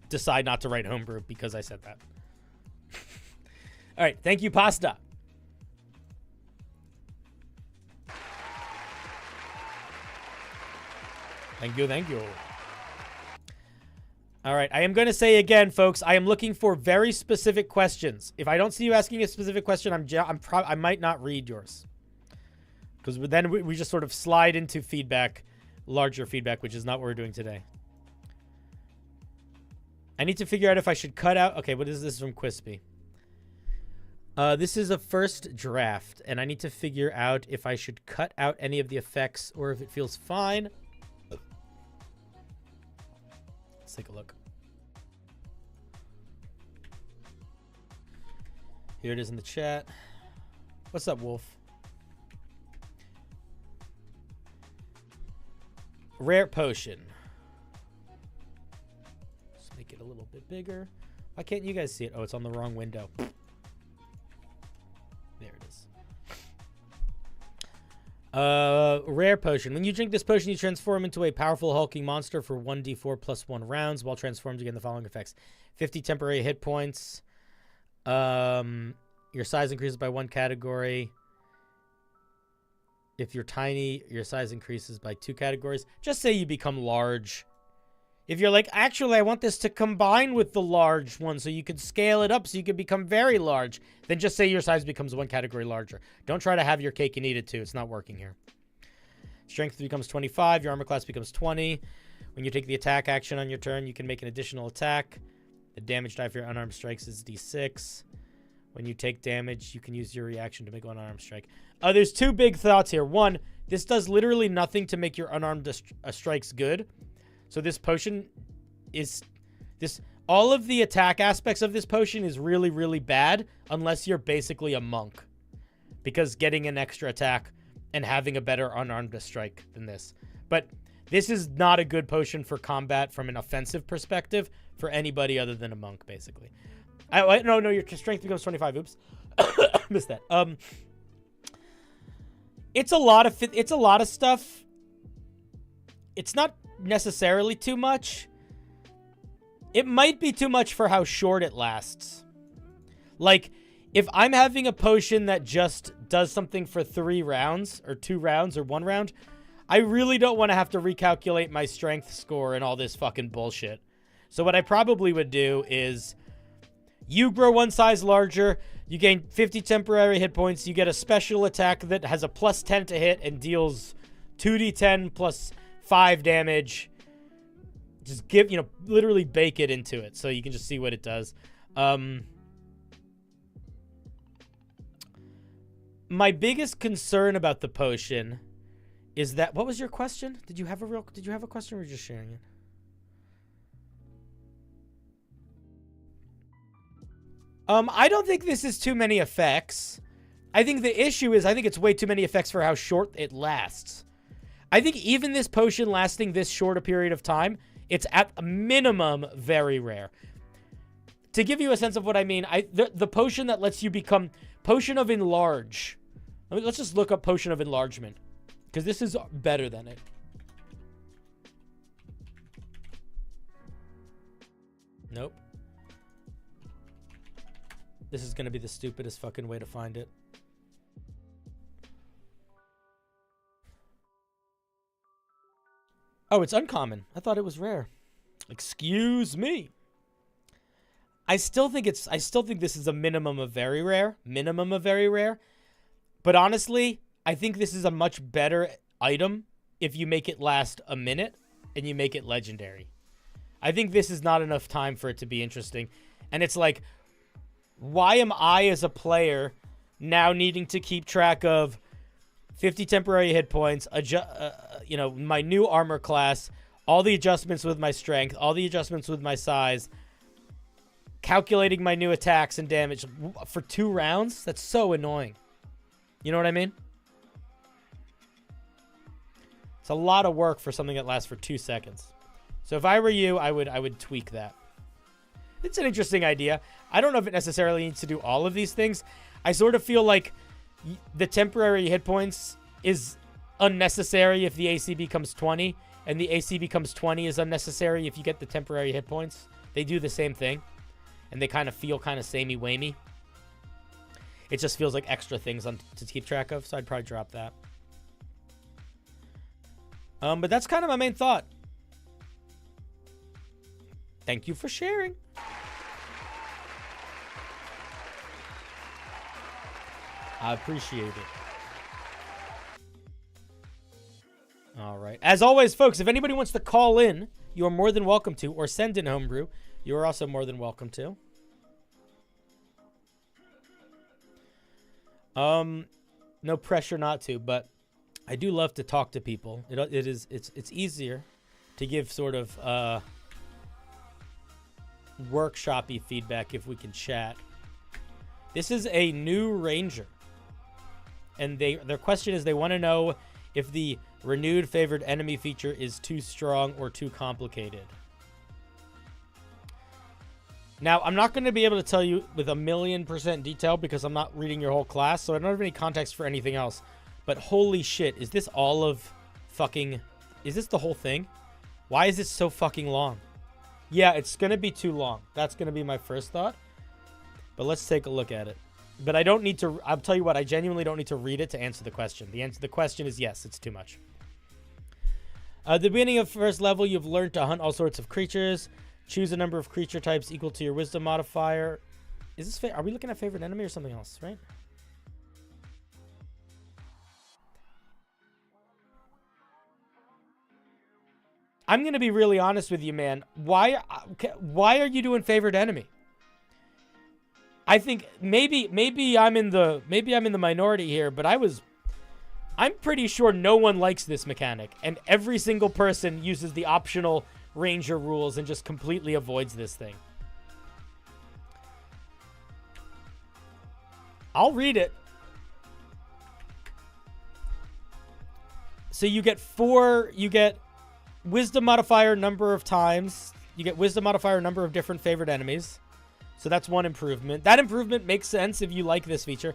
decide not to write Homebrew because I said that. All right, thank you, Pasta. Thank you. All right, I am going to say again, folks, I am looking for very specific questions. If I don't see you asking a specific question, I might not read yours, because then we just sort of slide into feedback, larger feedback, which is not what we're doing today. I need to figure out if I should cut out. Okay, what is this from Quispy? This is a first draft, and I need to figure out if I should cut out any of the effects or if it feels fine. Let's take a look. Here it is in the chat. What's up, Wolf? Rare potion. Make it a little bit bigger. Why can't you guys see it? Oh, it's on the wrong window. There it is. Rare potion. When you drink this potion, you transform into a powerful hulking monster for 1d4 plus 1 rounds. While transformed, you get the following effects: 50 temporary hit points. Your size increases by 1 category. If you're tiny, your size increases by 2 categories. Just say you become large. If you're like, actually, I want this to combine with the large one so you could scale it up so you could become very large, then just say your size becomes 1 category larger. Don't try to have your cake and eat it too. It's not working here. Strength becomes 25. Your armor class becomes 20. When you take the attack action on your turn, you can make an additional attack. The damage die for your unarmed strikes is d6. When you take damage, you can use your reaction to make one unarmed strike. There's 2 big thoughts here. One, this does literally nothing to make your unarmed strikes good. So this potion is... all of the attack aspects of this potion is really, really bad unless you're basically a monk. Because getting an extra attack and having a better unarmed strike than this. But this is not a good potion for combat from an offensive perspective for anybody other than a monk, basically. No, your strength becomes 25. Oops. Missed that. It's a lot of stuff. It's not necessarily too much. It might be too much for how short it lasts. Like, if I'm having a potion that just does something for 3 rounds, or 2 rounds, or 1 round, I really don't want to have to recalculate my strength score and all this fucking bullshit. So what I probably would do is, you grow 1 size larger, you gain 50 temporary hit points, you get a special attack that has a plus 10 to hit and deals 2d10 plus 5 damage. Just literally bake it into it so you can just see what it does. My biggest concern about the potion is that... What was your question? Did you have a question or were you just sharing it? I don't think this is too many effects. I think the issue is I think it's way too many effects for how short it lasts. I think even this potion lasting this short a period of time, it's at a minimum very rare. To give you a sense of what I mean, the potion that lets you become... Potion of Enlarge. Let's just look up Potion of Enlargement. Because this is better than it. Nope. This is going to be the stupidest fucking way to find it. Oh, it's uncommon. I thought it was rare. Excuse me. I still think this is a minimum of very rare. Minimum of very rare. But honestly, I think this is a much better item if you make it last a minute and you make it legendary. I think this is not enough time for it to be interesting. And it's like, why am I as a player now needing to keep track of 50 temporary hit points, my new armor class, all the adjustments with my strength, all the adjustments with my size, calculating my new attacks and damage for 2 rounds? That's so annoying. You know what I mean? It's a lot of work for something that lasts for 2 seconds. So if I were you, I would tweak that. It's an interesting idea. I don't know if it necessarily needs to do all of these things. I sort of feel like the temporary hit points is unnecessary if the AC becomes 20, and the AC becomes 20 is unnecessary if you get the temporary hit points. They do the same thing, and they kind of feel kind of samey-wamey. It just feels like extra things to keep track of, so I'd probably drop that. But that's kind of my main thought. Thank you for sharing. I appreciate it. All right. As always, folks, if anybody wants to call in, you are more than welcome to, or send in Homebrew. You are also more than welcome to. No pressure not to, but I do love to talk to people. It's easier to give sort of workshop-y feedback if we can chat. This is a new ranger, and their question is they want to know if the renewed favored enemy feature is too strong or too complicated. Now, I'm not going to be able to tell you with 1,000,000% detail because I'm not reading your whole class, so I don't have any context for anything else. But holy shit, is this all of fucking... Is this the whole thing? Why is it so fucking long? Yeah, it's going to be too long. That's going to be my first thought. But let's take a look at it. But I don't need to... I'll tell you what, I genuinely don't need to read it to answer the question. The question is yes, it's too much. At the beginning of first level, you've learned to hunt all sorts of creatures. Choose a number of creature types equal to your wisdom modifier. Is this... Are we looking at favorite enemy or something else, right? I'm going to be really honest with you, man. Why are you doing favorite enemy? I think maybe I'm in the minority here, but I'm pretty sure no one likes this mechanic, and every single person uses the optional ranger rules and just completely avoids this thing. I'll read it. So you get wisdom modifier number of times. You get wisdom modifier number of different favorite enemies. So that's one improvement. That improvement makes sense if you like this feature.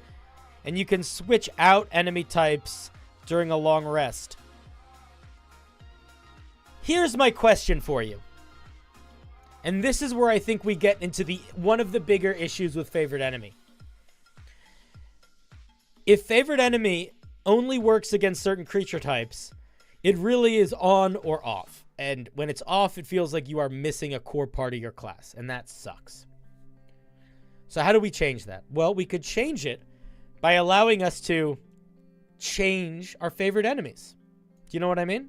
And you can switch out enemy types during a long rest. Here's my question for you. And this is where I think we get into one of the bigger issues with favorite enemy. If favorite enemy only works against certain creature types, it really is on or off. And when it's off, it feels like you are missing a core part of your class. And that sucks. So how do we change that? Well, we could change it by allowing us to change our favorite enemies. Do you know what I mean?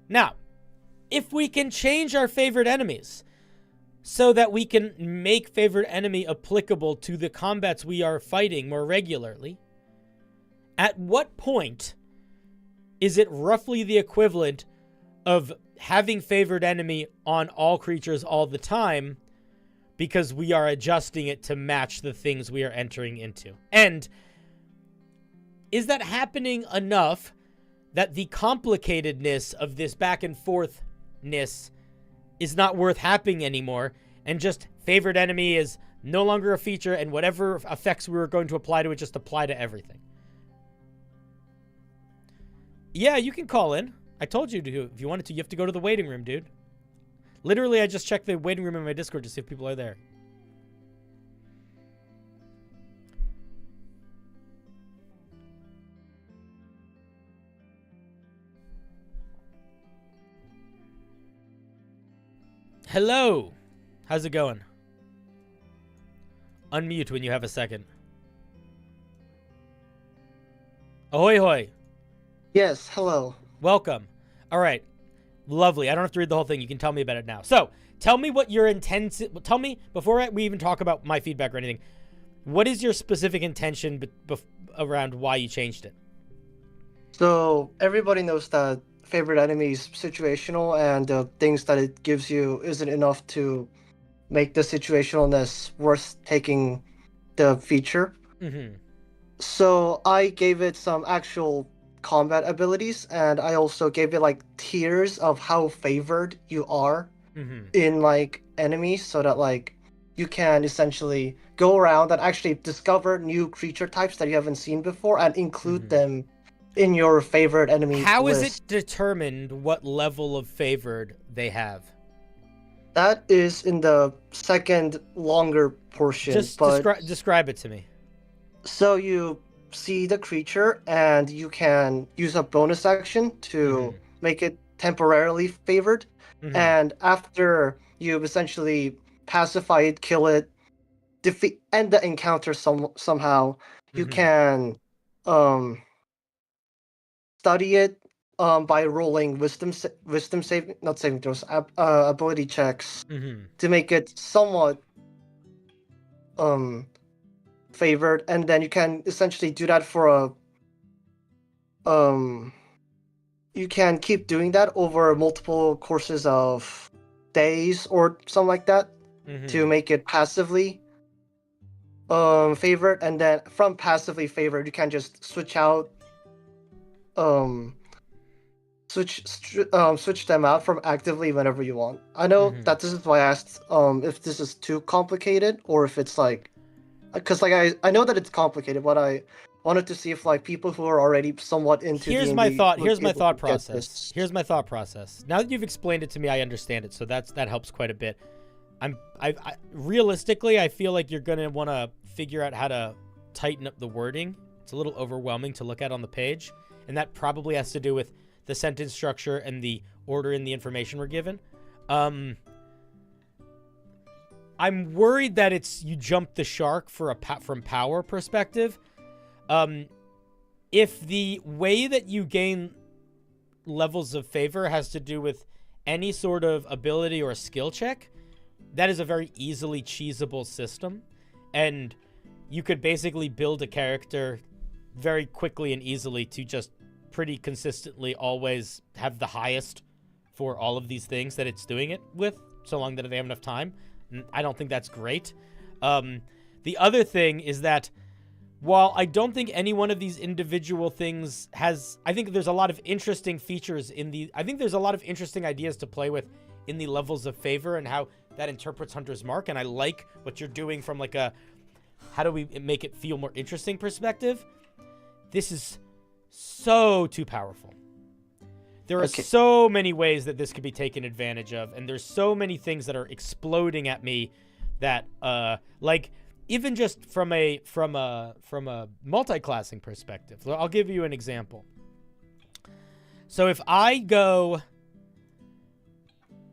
Now, if we can change our favorite enemies so that we can make favorite enemy applicable to the combats we are fighting more regularly, at what point is it roughly the equivalent of having favorite enemy on all creatures all the time because we are adjusting it to match the things we are entering into? And is that happening enough that the complicatedness of this back and forthness is not worth happening anymore, and just favorite enemy is no longer a feature, and whatever effects we were going to apply to it just apply to everything? Yeah, you can call in. I told you to. If you wanted to, you have to go to the waiting room, dude. Literally, I just checked the waiting room in my Discord to see if people are there. Hello. How's it going? Unmute when you have a second. Ahoy hoy. Yes, hello. Welcome. All right. Lovely. I don't have to read the whole thing. You can tell me about it now. So, tell me what your tell me, before we even talk about my feedback or anything, what is your specific intention around why you changed it? So, everybody knows that favorite enemy is situational, and the things that it gives you isn't enough to make the situationalness worth taking the feature. Mm-hmm. So, I gave it some actual combat abilities, and I also gave it like tiers of how favored you are in like enemies, so that like you can essentially go around and actually discover new creature types that you haven't seen before and include them in your favorite enemy How list. is it determined what level of favored they have? That is in the second longer portion. Just describe it to me. So you see the creature, and you can use a bonus action to make it temporarily favored. And after you essentially pacify it, kill it, defeat, end the encounter somehow, you can study it by rolling wisdom save, not saving throws, ability checks to make it somewhat favored, and then you can essentially do that for you can keep doing that over multiple courses of days or something like that to make it passively favored, and then from passively favored you can just switch out switch them out from actively whenever you want. I know that this is why I asked if this is too complicated or if it's like, because like I know that it's complicated, but I wanted to see if like people who are already somewhat into Here's D&D my thought. would Here's be my able thought to get process. this. Here's my thought process. Now that you've explained it to me, I understand it. So that helps quite a bit. I realistically, I feel like you're gonna want to figure out how to tighten up the wording. It's a little overwhelming to look at on the page, and that probably has to do with the sentence structure and the order in the information we're given. I'm worried that you jumped the shark from power perspective. If the way that you gain levels of favor has to do with any sort of ability or skill check, that is a very easily cheesable system, and you could basically build a character very quickly and easily to just pretty consistently always have the highest for all of these things that it's doing it with, so long that they have enough time. I don't think that's great. The other thing is that while I don't think any one of these individual things I think there's a lot of interesting features I think there's a lot of interesting ideas to play with in the levels of favor and how that interprets Hunter's Mark, and I like what you're doing from like a how do we make it feel more interesting perspective. This is so too powerful. There are so many ways that this could be taken advantage of, and there's so many things that are exploding at me that like even just from a multi-classing perspective. I'll give you an example. So if I go,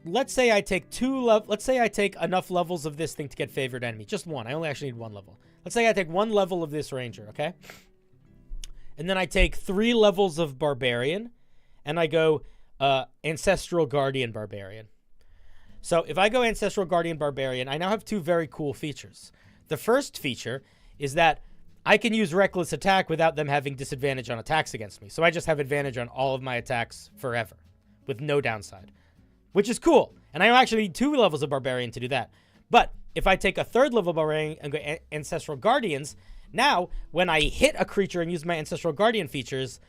let's say I take enough levels of this thing to get favored enemy. Just one. I only actually need one level. Let's say I take one level of this ranger, okay? And then I take 3 levels of barbarian, and I go ancestral guardian barbarian. So if I go ancestral guardian barbarian, I now have 2 very cool features. The first feature is that I can use reckless attack without them having disadvantage on attacks against me. So I just have advantage on all of my attacks forever with no downside, which is cool. And I actually need 2 levels of barbarian to do that. But if I take a 3rd level barbarian and go ancestral guardians, now when I hit a creature and use my ancestral guardian features,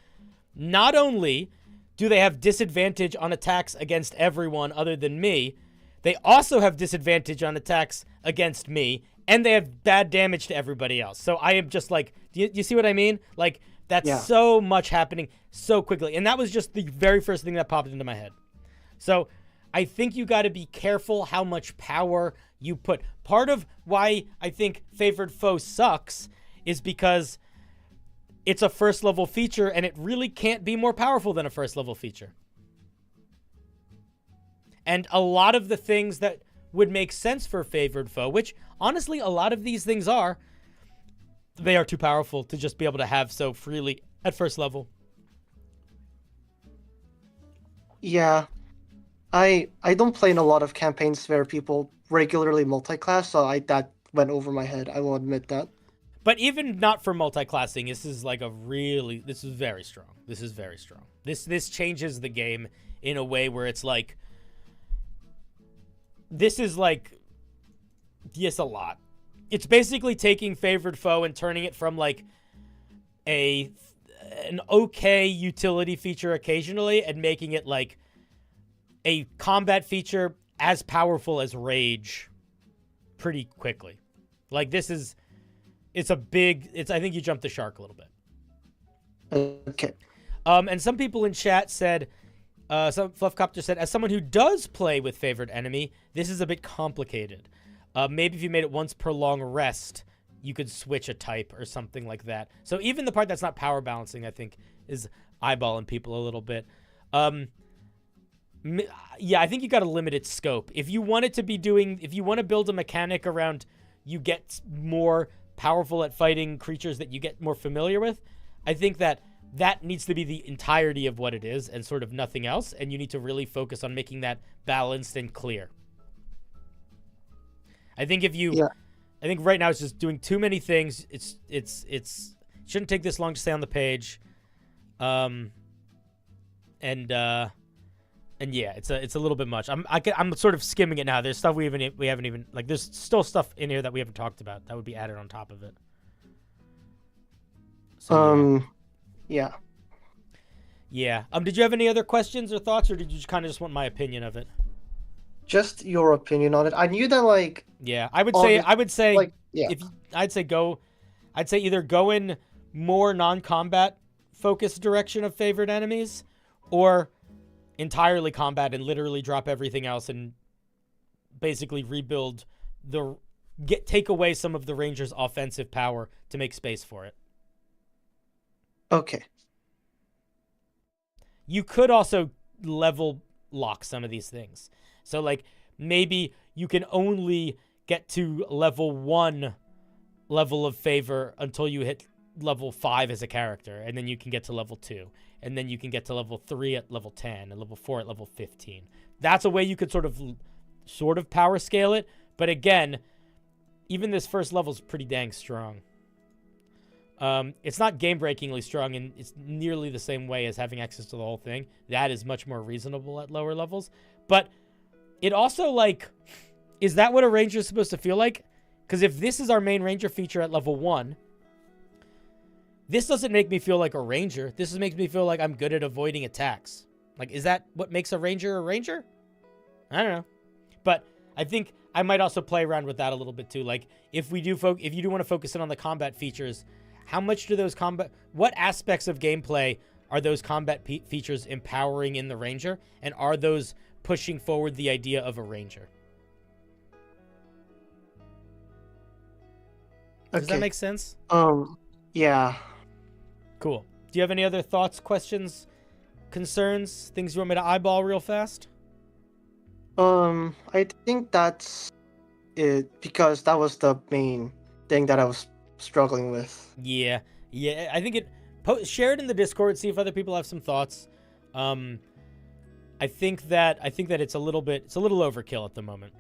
not only do they have disadvantage on attacks against everyone other than me, they also have disadvantage on attacks against me, and they have bad damage to everybody else. So I am just like, do you see what I mean? Like, that's so much happening so quickly. And that was just the very first thing that popped into my head. So I think you got to be careful how much power you put. Part of why I think Favored Foe sucks is because it's a first level feature, and it really can't be more powerful than a first level feature. And a lot of the things that would make sense for Favored Foe, which honestly a lot of these things they are too powerful to just be able to have so freely at first level. Yeah. I don't play in a lot of campaigns where people regularly multi-class, so that went over my head. I will admit that. But even not for multi-classing, this is very strong. This is very strong. This changes the game in a way where it's like, this is like, yes, a lot. It's basically taking Favored Foe and turning it from like an okay utility feature occasionally and making it like a combat feature as powerful as Rage pretty quickly. Like I think you jumped the shark a little bit. Okay. And some people in chat said, some Fluffcopter said, as someone who does play with Favored Enemy, this is a bit complicated. Maybe if you made it once per long rest, you could switch a type or something like that. So even the part that's not power balancing, I think, is eyeballing people a little bit. Yeah, I think you got a limited scope. If you want to build a mechanic around you get more powerful at fighting creatures that you get more familiar with, I think that needs to be the entirety of what it is and sort of nothing else, and you need to really focus on making that balanced and clear. I think I think right now it's just doing too many things. It shouldn't take this long to stay on the page. And yeah, it's a little bit much. I'm sort of skimming it now. There's stuff we haven't even like. There's still stuff in here that we haven't talked about that would be added on top of it. So, yeah. Yeah. Did you have any other questions or thoughts, or did you kind of just want my opinion of it? Just your opinion on it. I knew that, like... Yeah, I would say, like, yeah. I'd say either go in more non-combat focused direction of favorite enemies, or entirely combat and literally drop everything else and basically rebuild take away some of the Ranger's offensive power to make space for it. Okay. You could also level lock some of these things. So, like, maybe you can only get to level 1 level of favor until you hit level 5 as a character, and then you can get to level 2, and then you can get to level 3 at level 10, and level 4 at level 15. That's a way you could sort of power scale it, but again, even this first level is pretty dang strong. It's not game-breakingly strong, and it's nearly the same way as having access to the whole thing. That is much more reasonable at lower levels, but it also, like, is that what a ranger is supposed to feel like? Because if this is our main ranger feature at level 1, this doesn't make me feel like a ranger. This makes me feel like I'm good at avoiding attacks. Like, is that what makes a ranger a ranger? I don't know. But I think I might also play around with that a little bit too. Like, if you do want to focus in on the combat features, how much do what aspects of gameplay are those combat features empowering in the ranger? And are those pushing forward the idea of a ranger? Does that make sense? Yeah. Cool. Do you have any other thoughts, questions, concerns, things you want me to eyeball real fast? I think that's it, because that was the main thing that I was struggling with. Yeah. I think share it in the Discord, see if other people have some thoughts. I think that it's a little overkill at the moment.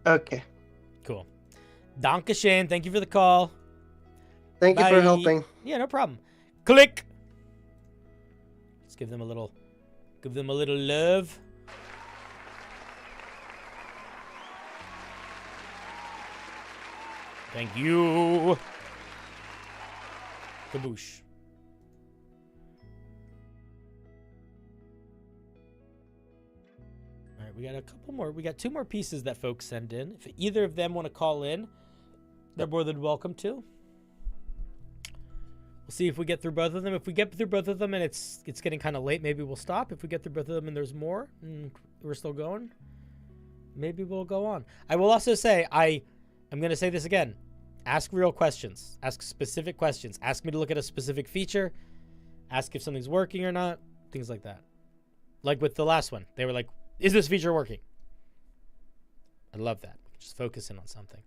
Okay. Cool. Dankeschön. Thank you for the call. Thank you for helping. Yeah, no problem. Click. Let's give them a little love. Thank you. Kaboosh. All right, we got a couple more. We got 2 more pieces that folks send in. If either of them want to call in, they're more than welcome to. We'll see if we get through both of them. If we get through both of them and it's getting kind of late, maybe we'll stop. If we get through both of them and there's more and we're still going, maybe we'll go on. I will also say, I'm going to say this again. Ask real questions. Ask specific questions. Ask me to look at a specific feature. Ask if something's working or not. Things like that. Like with the last one. They were like, is this feature working? I love that. Just focus in on something.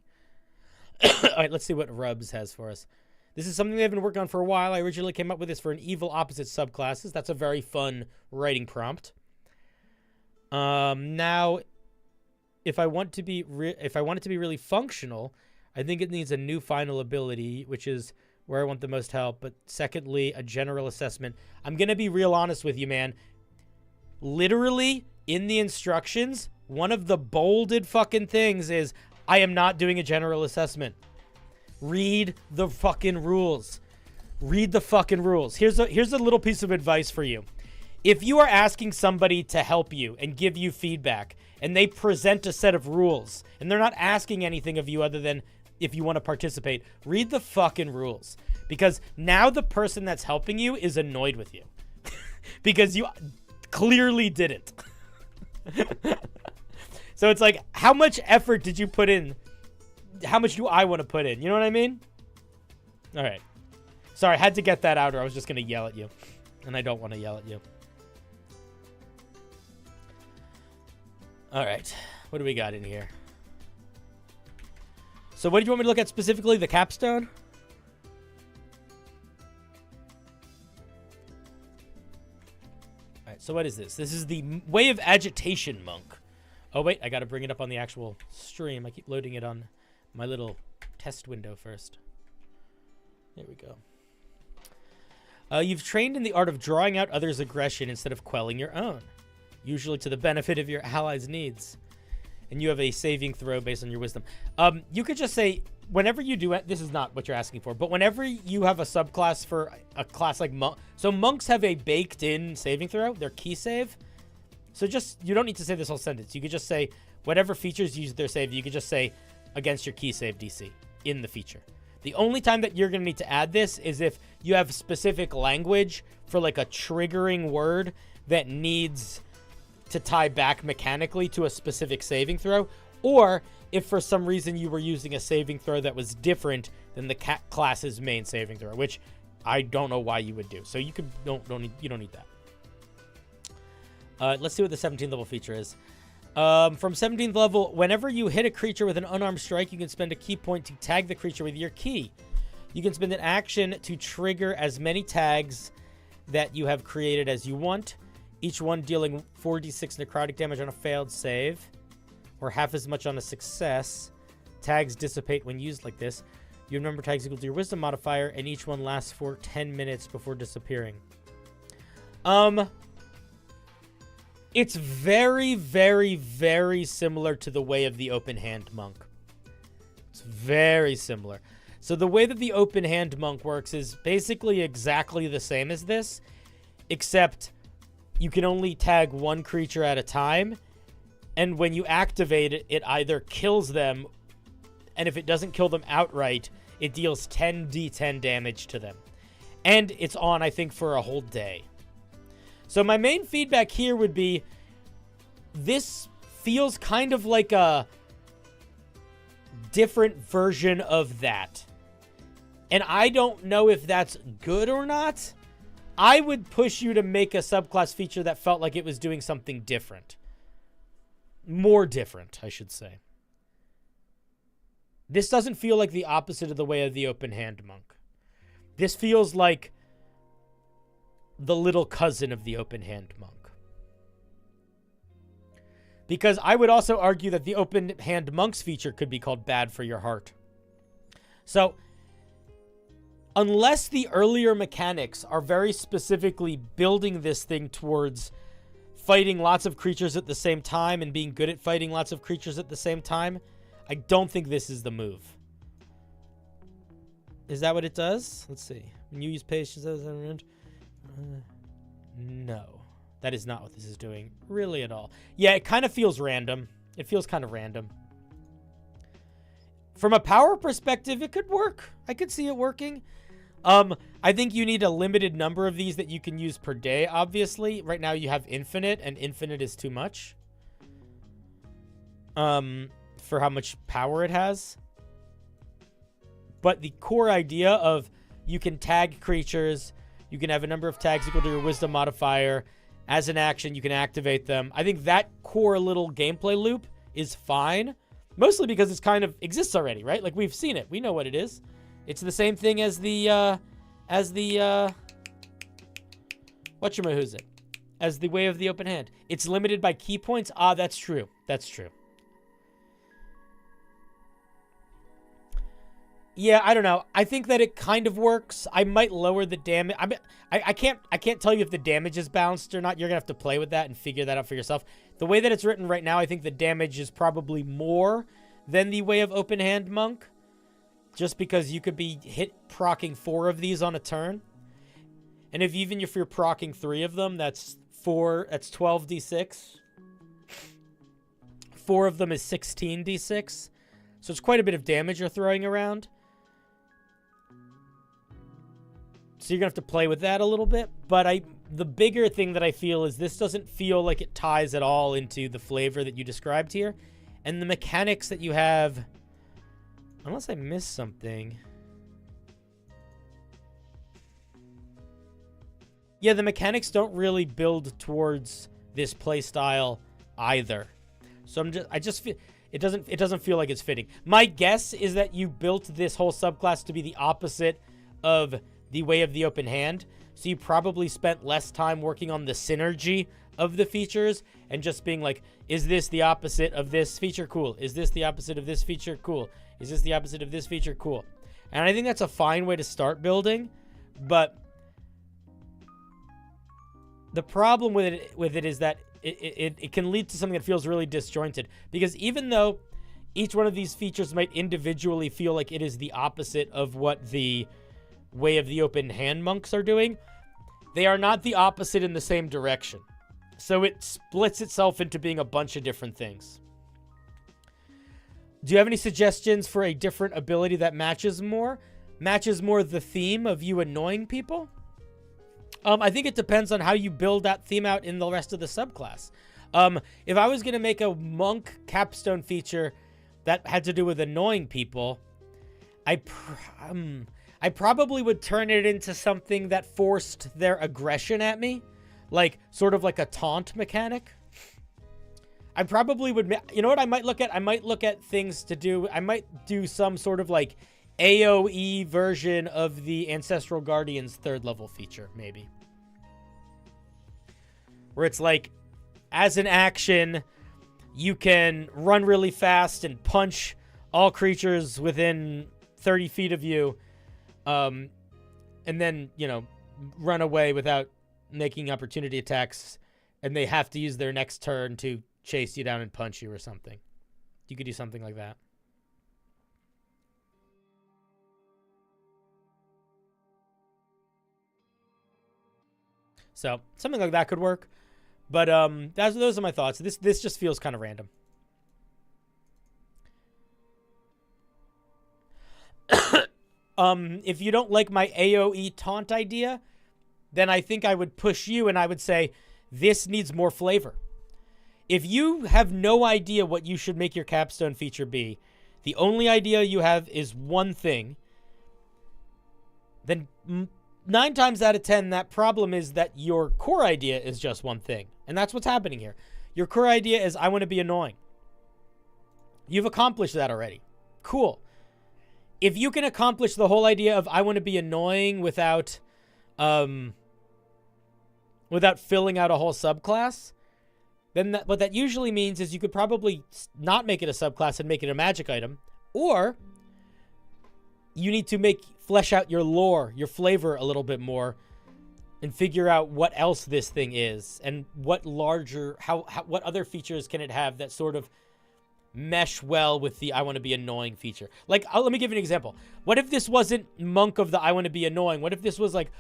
All right, let's see what Rubs has for us. This is something they've been working on for a while. I originally came up with this for an evil opposite subclasses. That's a very fun writing prompt. Now, if I want it to be really functional, I think it needs a new final ability, which is where I want the most help. But secondly, a general assessment. I'm going to be real honest with you, man. Literally, in the instructions, one of the bolded fucking things is, I am not doing a general assessment. Read the fucking rules. Read the fucking rules. Here's a little piece of advice for you. If you are asking somebody to help you and give you feedback, and they present a set of rules, and they're not asking anything of you other than if you want to participate, read the fucking rules. Because now the person that's helping you is annoyed with you. Because you clearly didn't. So it's like, how much effort did you put in? How much do I want to put in? You know what I mean? All right. Sorry, I had to get that out or I was just going to yell at you. And I don't want to yell at you. All right. What do we got in here? So what did you want me to look at specifically? The capstone? All right, so what is this? This is the Way of Agitation Monk. Oh, wait, I got to bring it up on the actual stream. I keep loading it on my little test window first. There we go. You've trained in the art of drawing out others' aggression instead of quelling your own, usually to the benefit of your allies' needs. and you have a saving throw based on your wisdom. You could just say, whenever you do it, this is not what you're asking for, but whenever you have a subclass for a class like monk, so monks have a baked-in saving throw, their key save. So you don't need to say this whole sentence. You could just say, whatever features use their save, you could just say, against your key save DC in the feature. The only time that you're going to need to add this is if you have specific language for like a triggering word that needs to tie back mechanically to a specific saving throw, or if for some reason you were using a saving throw that was different than the class's main saving throw, which I don't know why you would do. So you don't need that. Let's see what the 17th level feature is. From 17th level, whenever you hit a creature with an unarmed strike, you can spend a key point to tag the creature with your key. You can spend an action to trigger as many tags that you have created as you want, each one dealing 4d6 necrotic damage on a failed save, or half as much on a success. Tags dissipate when used like this. You have number of tags equal to your wisdom modifier, and each one lasts for 10 minutes before disappearing. It's very, very, very similar to the way of the open hand monk. It's very similar. So the way that the open hand monk works is basically exactly the same as this, except you can only tag one creature at a time, and when you activate it, it either kills them, and if it doesn't kill them outright, it deals 10d10 damage to them. And it's on, I think, for a whole day. So my main feedback here would be, this feels kind of like a different version of that. And I don't know if that's good or not. I would push you to make a subclass feature that felt like it was doing something different. More different, I should say. This doesn't feel like the opposite of the way of the open hand monk. This feels like the little cousin of the open hand monk. Because I would also argue that the open hand monk's feature could be called bad for your heart. So, unless the earlier mechanics are very specifically building this thing towards fighting lots of creatures at the same time and being good at fighting lots of creatures at the same time, I don't think this is the move. Is that what it does? Let's see. When you use patience as an round, no. That is not what this is doing, really, at all. Yeah, it kind of feels random. It feels kind of random. From a power perspective, it could work. I could see it working. I think you need a limited number of these that you can use per day, obviously. Right now you have infinite, and infinite is too much. For how much power it has. But the core idea of you can tag creatures, you can have a number of tags equal to your wisdom modifier. As an action, you can activate them. I think that core little gameplay loop is fine. Mostly because it's kind of exists already, right? Like, we've seen it. We know what it is. It's the same thing as the whatchamahoo's it? As the way of the open hand. It's limited by key points. Ah, that's true. That's true. Yeah, I don't know. I think that it kind of works. I might lower the damage. I mean, I can't tell you if the damage is balanced or not. You're gonna have to play with that and figure that out for yourself. The way that it's written right now, I think the damage is probably more than the way of open hand monk, just because you could be procking 4 of these on a turn, and if you're procking 3 of them, that's 12d6. 4 of them is 16d6, so it's quite a bit of damage you're throwing around. So you're going to have to play with that a little bit. But the bigger thing that I feel is this doesn't feel like it ties at all into the flavor that you described here. And the mechanics that you have, unless I missed something. Yeah, the mechanics don't really build towards this playstyle either. So I just feel it doesn't feel like it's fitting. My guess is that you built this whole subclass to be the opposite of the way of the open hand. So you probably spent less time working on the synergy of the features and just being like, is this the opposite of this feature? Cool. Is this the opposite of this feature? Cool. Is this the opposite of this feature? Cool. And I think that's a fine way to start building, but the problem with it is that it can lead to something that feels really disjointed. Because even though each one of these features might individually feel like it is the opposite of what the Way of the Open Hand monks are doing, they are not the opposite in the same direction. So it splits itself into being a bunch of different things. Do you have any suggestions for a different ability that matches more the theme of you annoying people? I think it depends on how you build that theme out in the rest of the subclass. If I was going to make a monk capstone feature that had to do with annoying people, I probably would turn it into something that forced their aggression at me. Like, sort of like a taunt mechanic. I probably would, you know what I might look at? I might look at things to do, I might do some sort of like AoE version of the Ancestral Guardian's 3rd level feature, maybe. Where it's like, as an action, you can run really fast and punch all creatures within 30 feet of you. And then, you know, run away without making opportunity attacks. And they have to use their next turn to chase you down and punch you or something. You could do something like that. So something like that could work. But those are my thoughts. This just feels kind of random. If you don't like my AoE taunt idea, then I think I would push you and I would say, this needs more flavor. If you have no idea what you should make your capstone feature be, the only idea you have is one thing, then 9 times out of 10, that problem is that your core idea is just one thing. And that's what's happening here. Your core idea is, I want to be annoying. You've accomplished that already. Cool. If you can accomplish the whole idea of, I want to be annoying without filling out a whole subclass, then what that usually means is you could probably not make it a subclass and make it a magic item, or you need to flesh out your lore, your flavor a little bit more, and figure out what else this thing is and what what other features can it have that sort of mesh well with the I want to be annoying feature. Like, let me give you an example. What if this wasn't monk of the I want to be annoying? What if this was like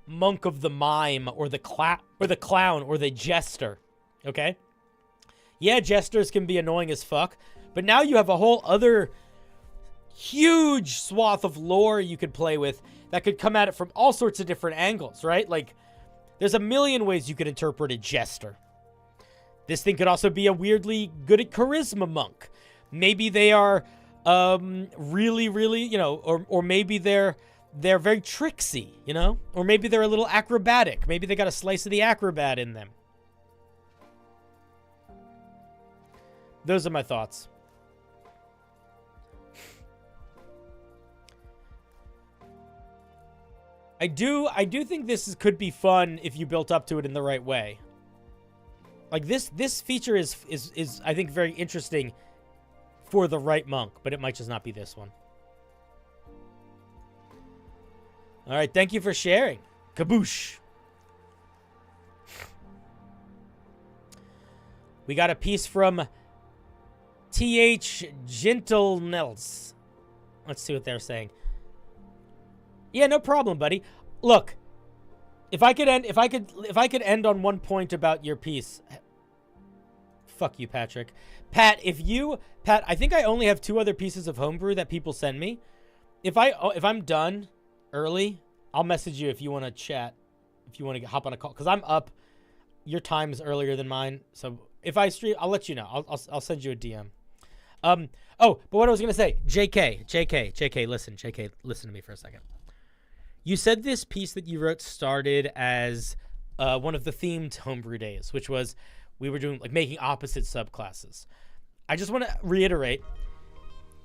monk of the mime or the clown or the jester? Okay. Yeah, jesters can be annoying as fuck, but now you have a whole other huge swath of lore you could play with that could come at it from all sorts of different angles, right? Like, there's a million ways you could interpret a jester. This thing could also be a weirdly good at charisma monk. Maybe they are really, really, you know, or maybe they're very tricksy, you know? Or maybe they're a little acrobatic. Maybe they got a slice of the acrobat in them. Those are my thoughts. I do think this could be fun if you built up to it in the right way. Like, this feature is I think very interesting for the right monk, but it might just not be this one. All right, thank you for sharing. Kaboosh. We got a piece from TH Gentlenels. Let's see what they're saying. Yeah, no problem, buddy. Look, if I could end on one point about your piece. Fuck you, Patrick. Pat, I think I only have 2 other pieces of homebrew that people send me. If I'm done early, I'll message you if you want to chat. If you want to hop on a call, because I'm up. Your time is earlier than mine, so if I stream, I'll let you know. I'll send you a DM. Oh, but what I was gonna say, JK, listen to me for a second. You said this piece that you wrote started as one of the themed homebrew days, which was we were doing like making opposite subclasses. I just want to reiterate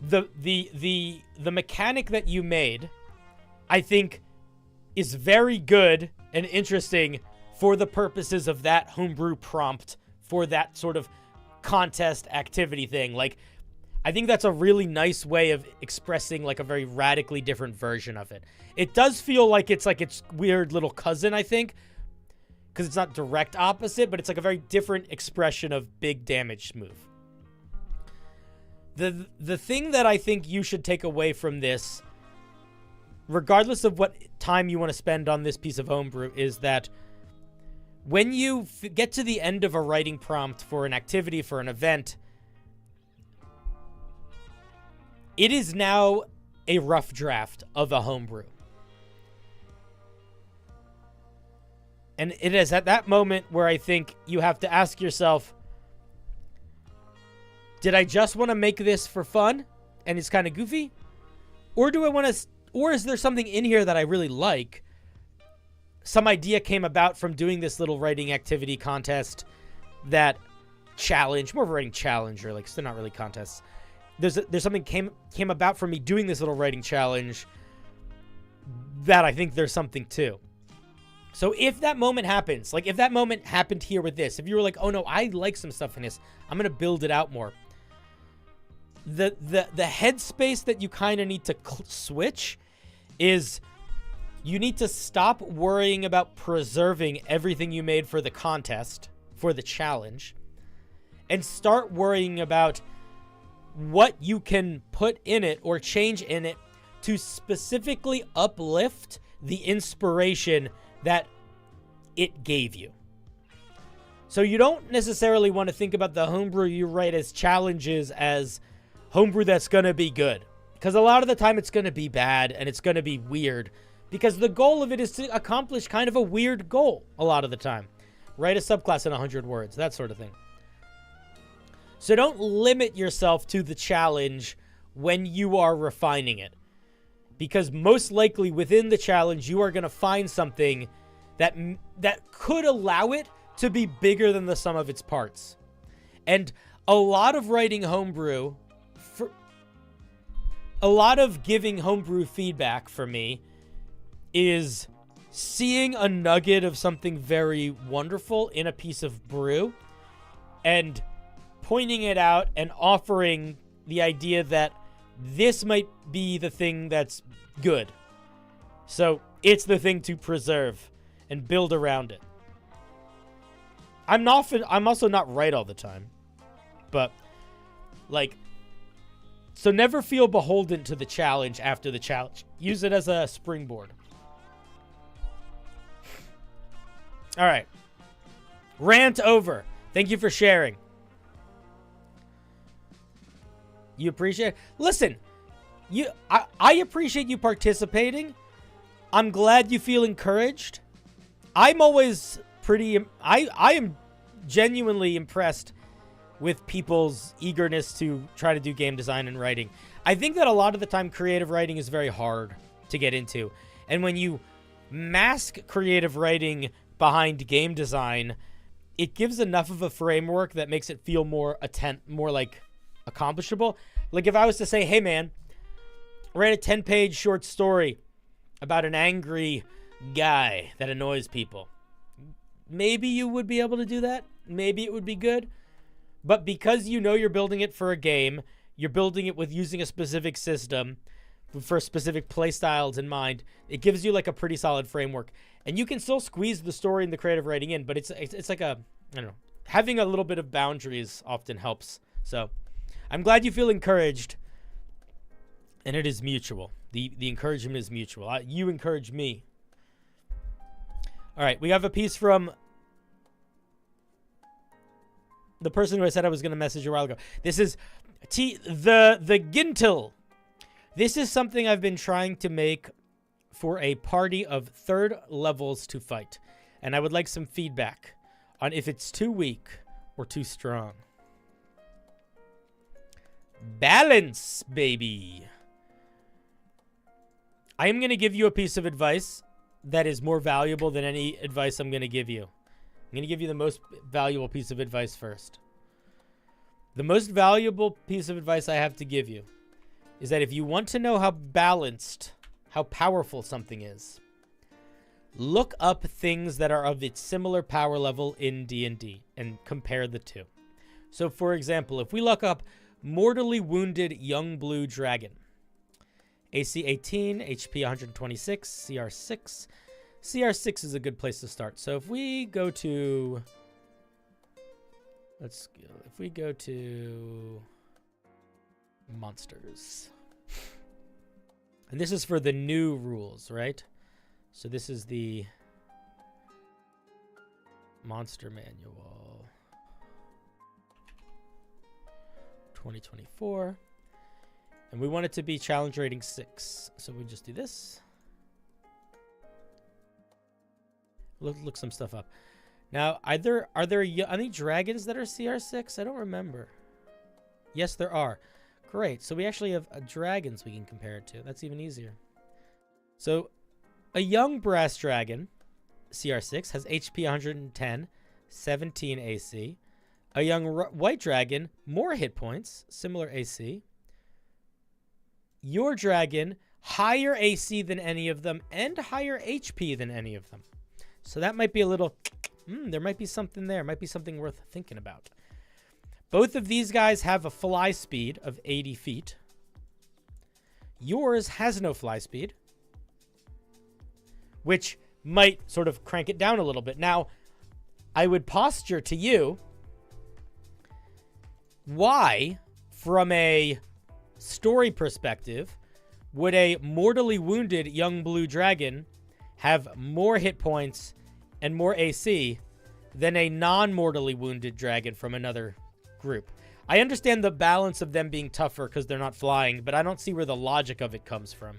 the mechanic that you made, I think, is very good and interesting for the purposes of that homebrew prompt for that sort of contest activity thing. Like, I think that's a really nice way of expressing like a very radically different version of it. It does feel like it's its weird little cousin, I think. because it's not direct opposite, but it's like a very different expression of big damage move. The thing that I think you should take away from this, regardless of what time you want to spend on this piece of homebrew, is that when you get to the end of a writing prompt for an activity, for an event, it is now a rough draft of a homebrew. And it is at that moment where I think you have to ask yourself, did I just want to make this for fun and it's kind of goofy? Or do I want to, or is there something in here that I really like? Some idea came about from doing this little writing activity contest, that challenge, more of a writing challenge, or like, they're not really contests. There's something came about from me doing this little writing challenge that I think there's something to. So if that moment happens, like if that moment happened here with this, if you were like, oh no, I like some stuff in this, I'm going to build it out more. The headspace that you kind of need to switch is you need to stop worrying about preserving everything you made for the contest, for the challenge, and start worrying about what you can put in it or change in it to specifically uplift the inspiration that it gave you. So you don't necessarily want to think about the homebrew you write as challenges as homebrew that's going to be good. Because a lot of the time it's going to be bad and it's going to be weird. Because the goal of it is to accomplish kind of a weird goal a lot of the time. Write a subclass in 100 words, that sort of thing. So don't limit yourself to the challenge when you are refining it. Because most likely within the challenge, you are going to find something that could allow it to be bigger than the sum of its parts. And a lot of writing homebrew, a lot of giving homebrew feedback for me is seeing a nugget of something very wonderful in a piece of brew and pointing it out and offering the idea that this might be the thing that's good. So it's the thing to preserve and build around it. I'm also not right all the time, but like, so never feel beholden to the challenge after the challenge. Use it as a springboard. All right. Rant over. Thank you for sharing. You appreciate it? Listen, I appreciate you participating. I'm glad you feel encouraged. I'm always I am genuinely impressed with people's eagerness to try to do game design and writing. I think that a lot of the time creative writing is very hard to get into. And when you mask creative writing behind game design, it gives enough of a framework that makes it feel more like accomplishable. Like if I was to say, hey man, write a 10-page short story about an angry guy that annoys people. Maybe you would be able to do that. Maybe it would be good. But because you know you're building it for a game, you're building it with using a specific system for specific play styles in mind, it gives you like a pretty solid framework. And you can still squeeze the story and the creative writing in, but it's like a, I don't know, having a little bit of boundaries often helps. So I'm glad you feel encouraged, and it is mutual. The encouragement is mutual. You encourage me. All right, we have a piece from the person who I said I was going to message a while ago. This is the Gintil. This is something I've been trying to make for a party of 3rd levels to fight. And I would like some feedback on if it's too weak or too strong. Balance, baby. I am going to give you a piece of advice that is more valuable than any advice I'm going to give you. I'm going to give you the most valuable piece of advice first. The most valuable piece of advice I have to give you is that if you want to know how balanced, how powerful something is, look up things that are of its similar power level in D&D and compare the two. So, for example, if we look up Mortally Wounded Young Blue Dragon, AC 18, HP 126, CR 6, CR6 is a good place to start. So if we go to... if we go to... monsters. And this is for the new rules, right? So this is the monster manual 2024. And we want it to be challenge rating 6. So we just do this. Look some stuff up. Now, are there any dragons that are CR6? I don't remember. Yes, there are. Great. So we actually have dragons we can compare it to. That's even easier. So a young brass dragon, CR6, has HP 110, 17 AC. A young white dragon, more hit points, similar AC. Your dragon, higher AC than any of them and higher HP than any of them. So that might be a little, there might be something there. Might be something worth thinking about. Both of these guys have a fly speed of 80 feet. Yours has no fly speed, which might sort of crank it down a little bit. Now, I would posture to you, why, from a story perspective, would a mortally wounded young blue dragon have more hit points and more AC than a non-mortally wounded dragon from another group? I understand the balance of them being tougher because they're not flying, but I don't see where the logic of it comes from.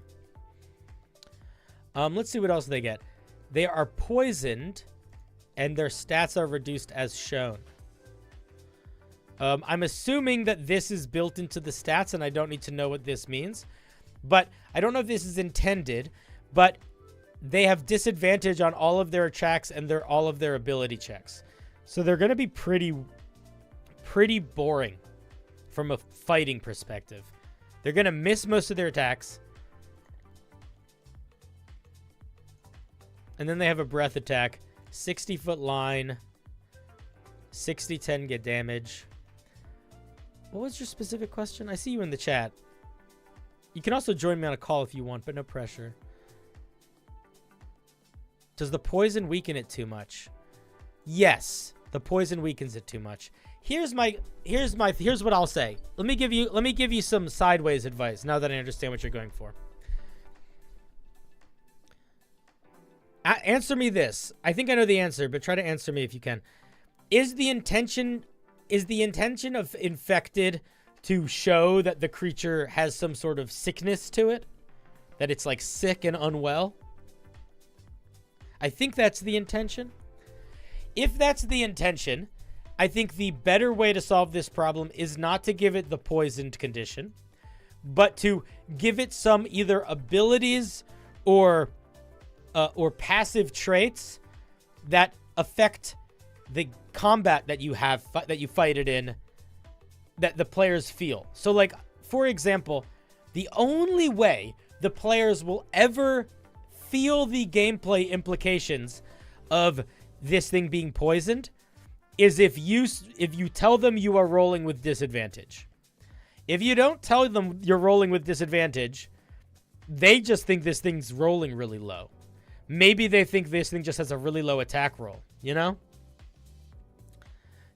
Let's see what else they get. They are poisoned, and their stats are reduced as shown. I'm assuming that this is built into the stats, and I don't need to know what this means. But I don't know if this is intended, but they have disadvantage on all of their attacks and all of their ability checks. So they're going to be pretty boring from a fighting perspective. They're going to miss most of their attacks. And then they have a breath attack, 60-foot line, 60-10 get damage. What was your specific question? I see you in the chat. You can also join me on a call if you want, but no pressure. Does the poison weaken it too much? Yes, the poison weakens it too much. Here's what I'll say. Let me give you some sideways advice now that I understand what you're going for. Answer me this. I think I know the answer, but try to answer me if you can. Is the intention of infected to show that the creature has some sort of sickness to it? That it's like sick and unwell? I think that's the intention. If that's the intention, I think the better way to solve this problem is not to give it the poisoned condition, but to give it some either abilities or passive traits that affect the combat that you have that you fight it in, that the players feel. So, like, for example, the only way the players will ever feel the gameplay implications of this thing being poisoned is if you tell them you are rolling with disadvantage. If you don't tell them you're rolling with disadvantage, they just think this thing's rolling really low. Maybe they think this thing just has a really low attack roll, you know?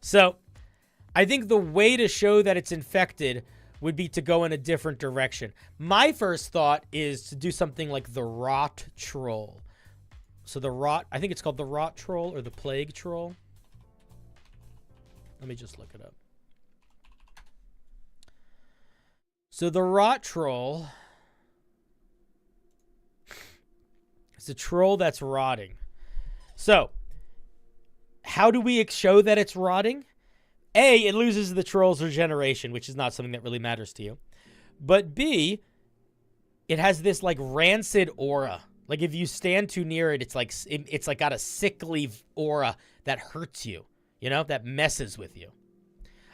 So, I think the way to show that it's infected would be to go in a different direction. My first thought is to do something like the Rot Troll. So I think it's called the Rot Troll or the Plague Troll. Let me just look it up. So the Rot Troll is a troll that's rotting. So, how do we show that it's rotting? A, it loses the troll's regeneration, which is not something that really matters to you. But B, it has this like rancid aura. Like if you stand too near it, it's like got a sickly aura that hurts you, you know, that messes with you.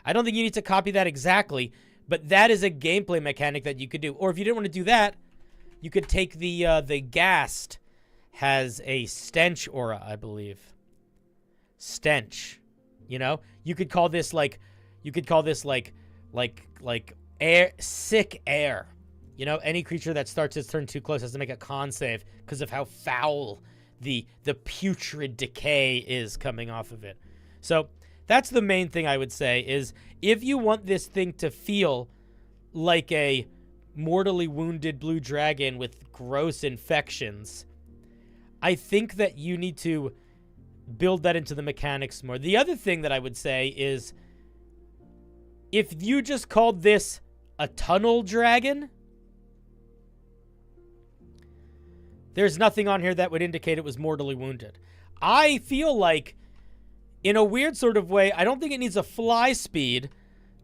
I don't think you need to copy that exactly, but that is a gameplay mechanic that you could do. Or if you didn't want to do that, you could take the Ghast has a stench aura, I believe. Stench. You know, you could call this like air, sick air. You know, any creature that starts its turn too close has to make a con save because of how foul the putrid decay is coming off of it. So that's the main thing I would say is if you want this thing to feel like a mortally wounded blue dragon with gross infections, I think that you need to build that into the mechanics more. The other thing that I would say is if you just called this a tunnel dragon, there's nothing on here that would indicate it was mortally wounded. I feel like, in a weird sort of way, I don't think it needs a fly speed,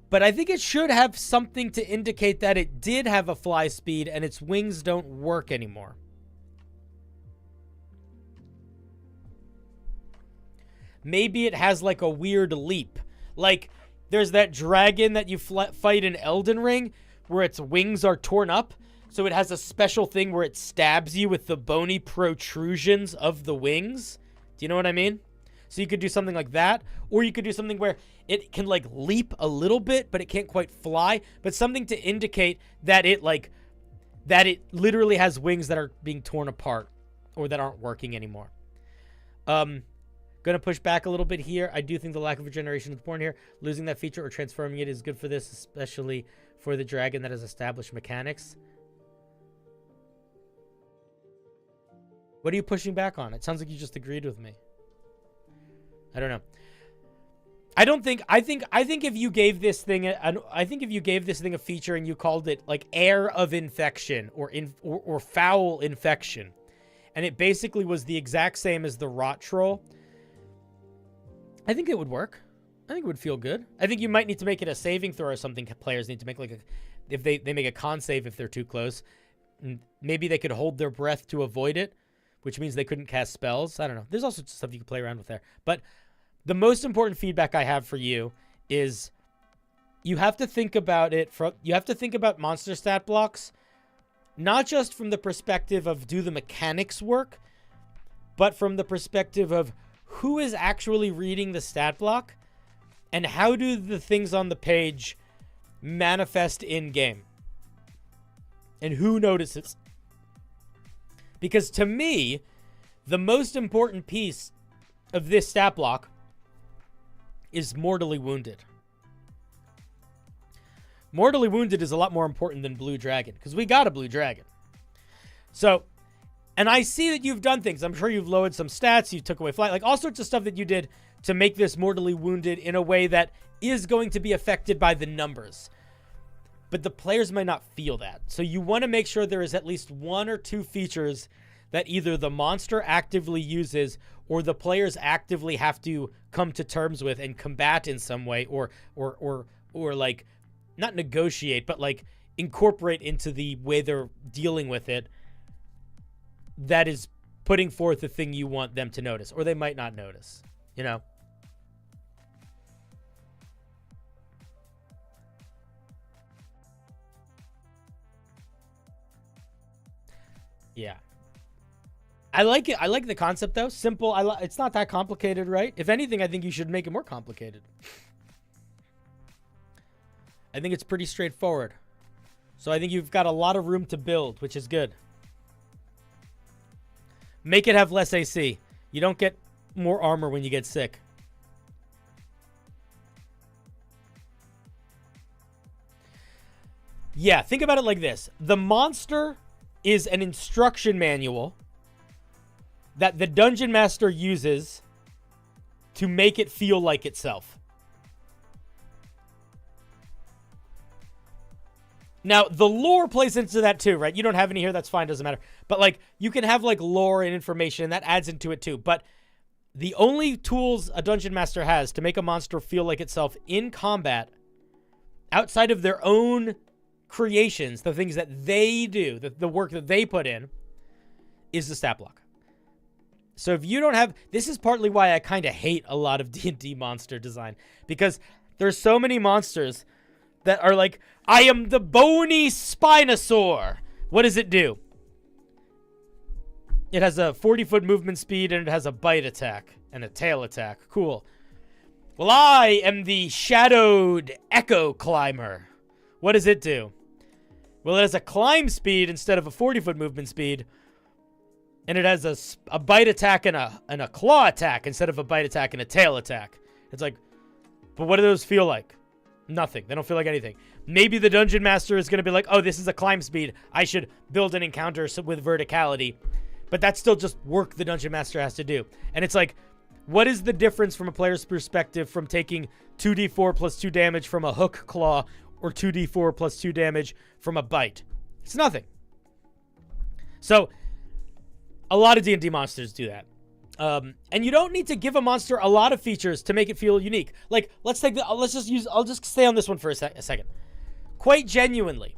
but I think it should have something to indicate that it did have a fly speed and its wings don't work anymore. Maybe it has like a weird leap. Like, there's that dragon that you fight in Elden Ring where its wings are torn up. So it has a special thing where it stabs you with the bony protrusions of the wings. Do you know what I mean? So you could do something like that. Or you could do something where it can like leap a little bit, but it can't quite fly. But something to indicate that it literally has wings that are being torn apart or that aren't working anymore. Going to push back a little bit here. I do think the lack of regeneration is important here. Losing that feature or transforming it is good for this, especially for the dragon that has established mechanics. What are you pushing back on? It sounds like you just agreed with me. I don't know. I think if you gave this thing a feature and you called it like air of infection or foul infection, and it basically was the exact same as the rot troll, I think it would work. I think it would feel good. I think you might need to make it a saving throw or something. Players need to make like if they make a con save if they're too close. Maybe they could hold their breath to avoid it, which means they couldn't cast spells. I don't know. There's all sorts of stuff you can play around with there. But the most important feedback I have for you is you have to think about monster stat blocks, not just from the perspective of do the mechanics work, but from the perspective of who is actually reading the stat block and how do the things on the page manifest in game and who notices. Because to me, the most important piece of this stat block is mortally wounded. Mortally wounded is a lot more important than blue dragon because we got a blue dragon. So, and I see that you've done things. I'm sure you've lowered some stats. You took away flight, like all sorts of stuff that you did to make this mortally wounded in a way that is going to be affected by the numbers. But the players might not feel that. So you want to make sure there is at least one or two features that either the monster actively uses or the players actively have to come to terms with and combat in some way or like not negotiate, but like incorporate into the way they're dealing with it that is putting forth the thing you want them to notice, or they might not notice, you know? Yeah. I like it. I like the concept, though. Simple. It's not that complicated, right? If anything, I think you should make it more complicated. I think it's pretty straightforward. So I think you've got a lot of room to build, which is good. Make it have less AC. You don't get more armor when you get sick. Yeah, think about it like this. The monster is an instruction manual that the dungeon master uses to make it feel like itself. Now, the lore plays into that too, right? You don't have any here, that's fine, doesn't matter. But like, you can have like lore and information, and that adds into it too. But the only tools a dungeon master has to make a monster feel like itself in combat, outside of their own creations, the things that they do, the work that they put in, is the stat block. So if you don't have, this is partly why I kind of hate a lot of D&D monster design, because there's so many monsters that are like, I am the bony Spinosaur. What does it do? It has a 40-foot movement speed and it has a bite attack and a tail attack. Cool. Well, I am the shadowed echo climber. What does it do? Well, it has a climb speed instead of a 40-foot movement speed. and it has a bite attack and a claw attack instead of a bite attack and a tail attack. It's like, but what do those feel like? Nothing. They don't feel like anything. Maybe the Dungeon Master is going to be like, oh, this is a climb speed. I should build an encounter with verticality. But that's still just work the Dungeon Master has to do. And it's like, what is the difference from a player's perspective from taking 2d4 plus 2 damage from a hook claw or 2d4 plus 2 damage from a bite? It's nothing. So, a lot of D&D monsters do that. And you don't need to give a monster a lot of features to make it feel unique. Like, I'll just stay on this one for a second. Quite genuinely,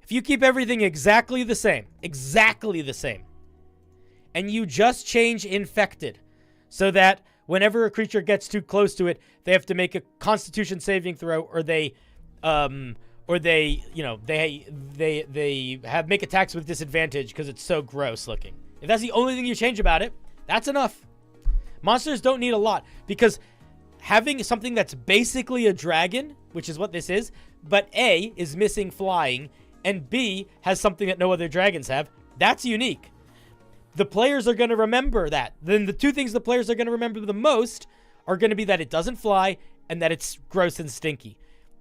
if you keep everything exactly the same, and you just change infected, so that whenever a creature gets too close to it, they have to make a Constitution saving throw, or they make attacks with disadvantage because it's so gross looking. If that's the only thing you change about it, that's enough. Monsters don't need a lot, because having something that's basically a dragon, which is what this is, but A, is missing flying, and B, has something that no other dragons have, that's unique. The players are going to remember that. Then the two things the players are going to remember the most are going to be that it doesn't fly and that it's gross and stinky.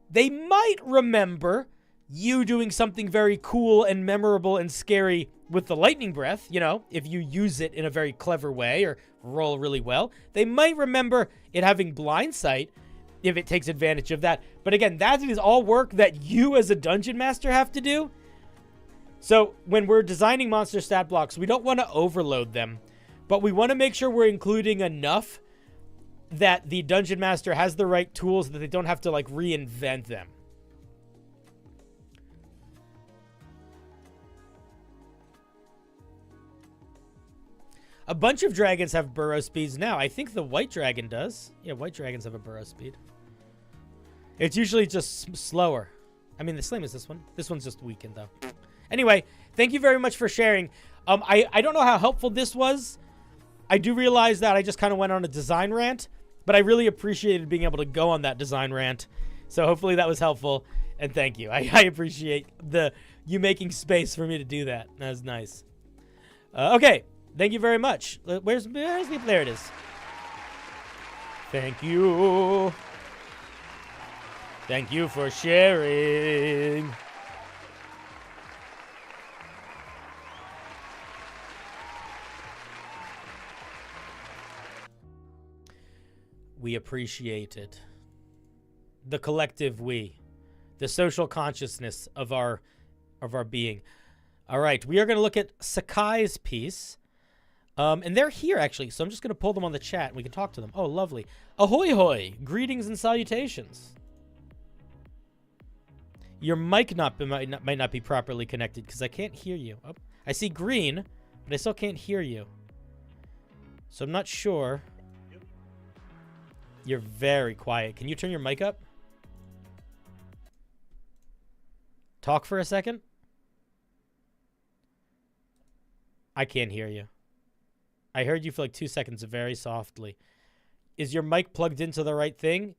They might remember you doing something very cool and memorable and scary with the lightning breath, you know, if you use it in a very clever way or roll really well. They might remember it having blind sight if it takes advantage of that. But again, that is all work that you as a dungeon master have to do. So when we're designing monster stat blocks, we don't want to overload them, but we want to make sure we're including enough that the dungeon master has the right tools, that they don't have to like reinvent them. A bunch of dragons have burrow speeds now. I think the white dragon does. Yeah, white dragons have a burrow speed. It's usually just slower. I mean, the same as this one. This one's just weakened, though. Anyway, thank you very much for sharing. I don't know how helpful this was. I do realize that I just kind of went on a design rant, but I really appreciated being able to go on that design rant. So hopefully that was helpful, and thank you. I appreciate you making space for me to do that. That was nice. Okay. Thank you very much. Where's the... There it is. Thank you. Thank you for sharing. We appreciate it. The collective we. The social consciousness of our being. All right, we are going to look at Sakai's piece. And they're here, actually, so I'm just going to pull them on the chat, and we can talk to them. Oh, lovely. Ahoy hoy! Greetings and salutations. Your mic might not be properly connected, because I can't hear you. Oh, I see green, but I still can't hear you. So I'm not sure. You're very quiet. Can you turn your mic up? Talk for a second. I can't hear you. I heard you for like 2 seconds very softly. Is your mic plugged into the right thing?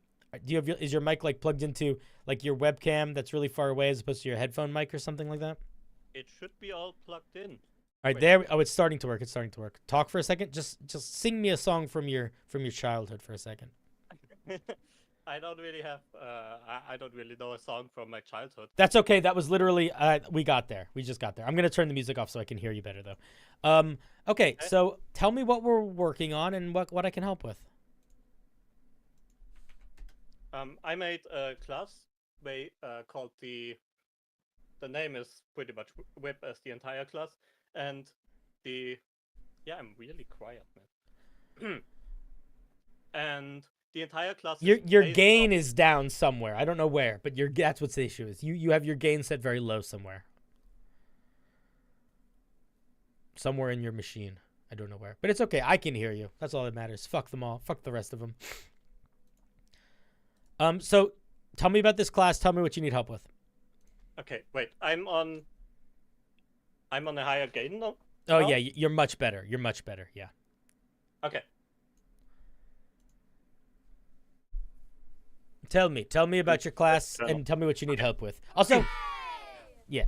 Is your mic like plugged into like your webcam that's really far away as opposed to your headphone mic or something like that? It should be all plugged in. All right, there. Oh, it's starting to work. It's starting to work. Talk for a second. Just sing me a song from your childhood for a second. I don't really have. I don't really know a song from my childhood. That's okay. That was literally. We got there. We just got there. I'm gonna turn the music off so I can hear you better though. Okay. So tell me what we're working on and what I can help with. I made a class called the name is pretty much whip as the entire class, and I'm really quiet, man. And the entire class. Your gain is down somewhere. I don't know where, but that's what the issue is. You have your gain set very low somewhere. Somewhere in your machine. I don't know where, but it's okay. I can hear you. That's all that matters. Fuck them all. Fuck the rest of them. So tell me about this class. Tell me what you need help with. Okay, wait. I'm on a higher gain now. Oh yeah, you're much better. You're much better. Yeah. Okay. Tell me about your class and tell me what you need help with. Also, yeah.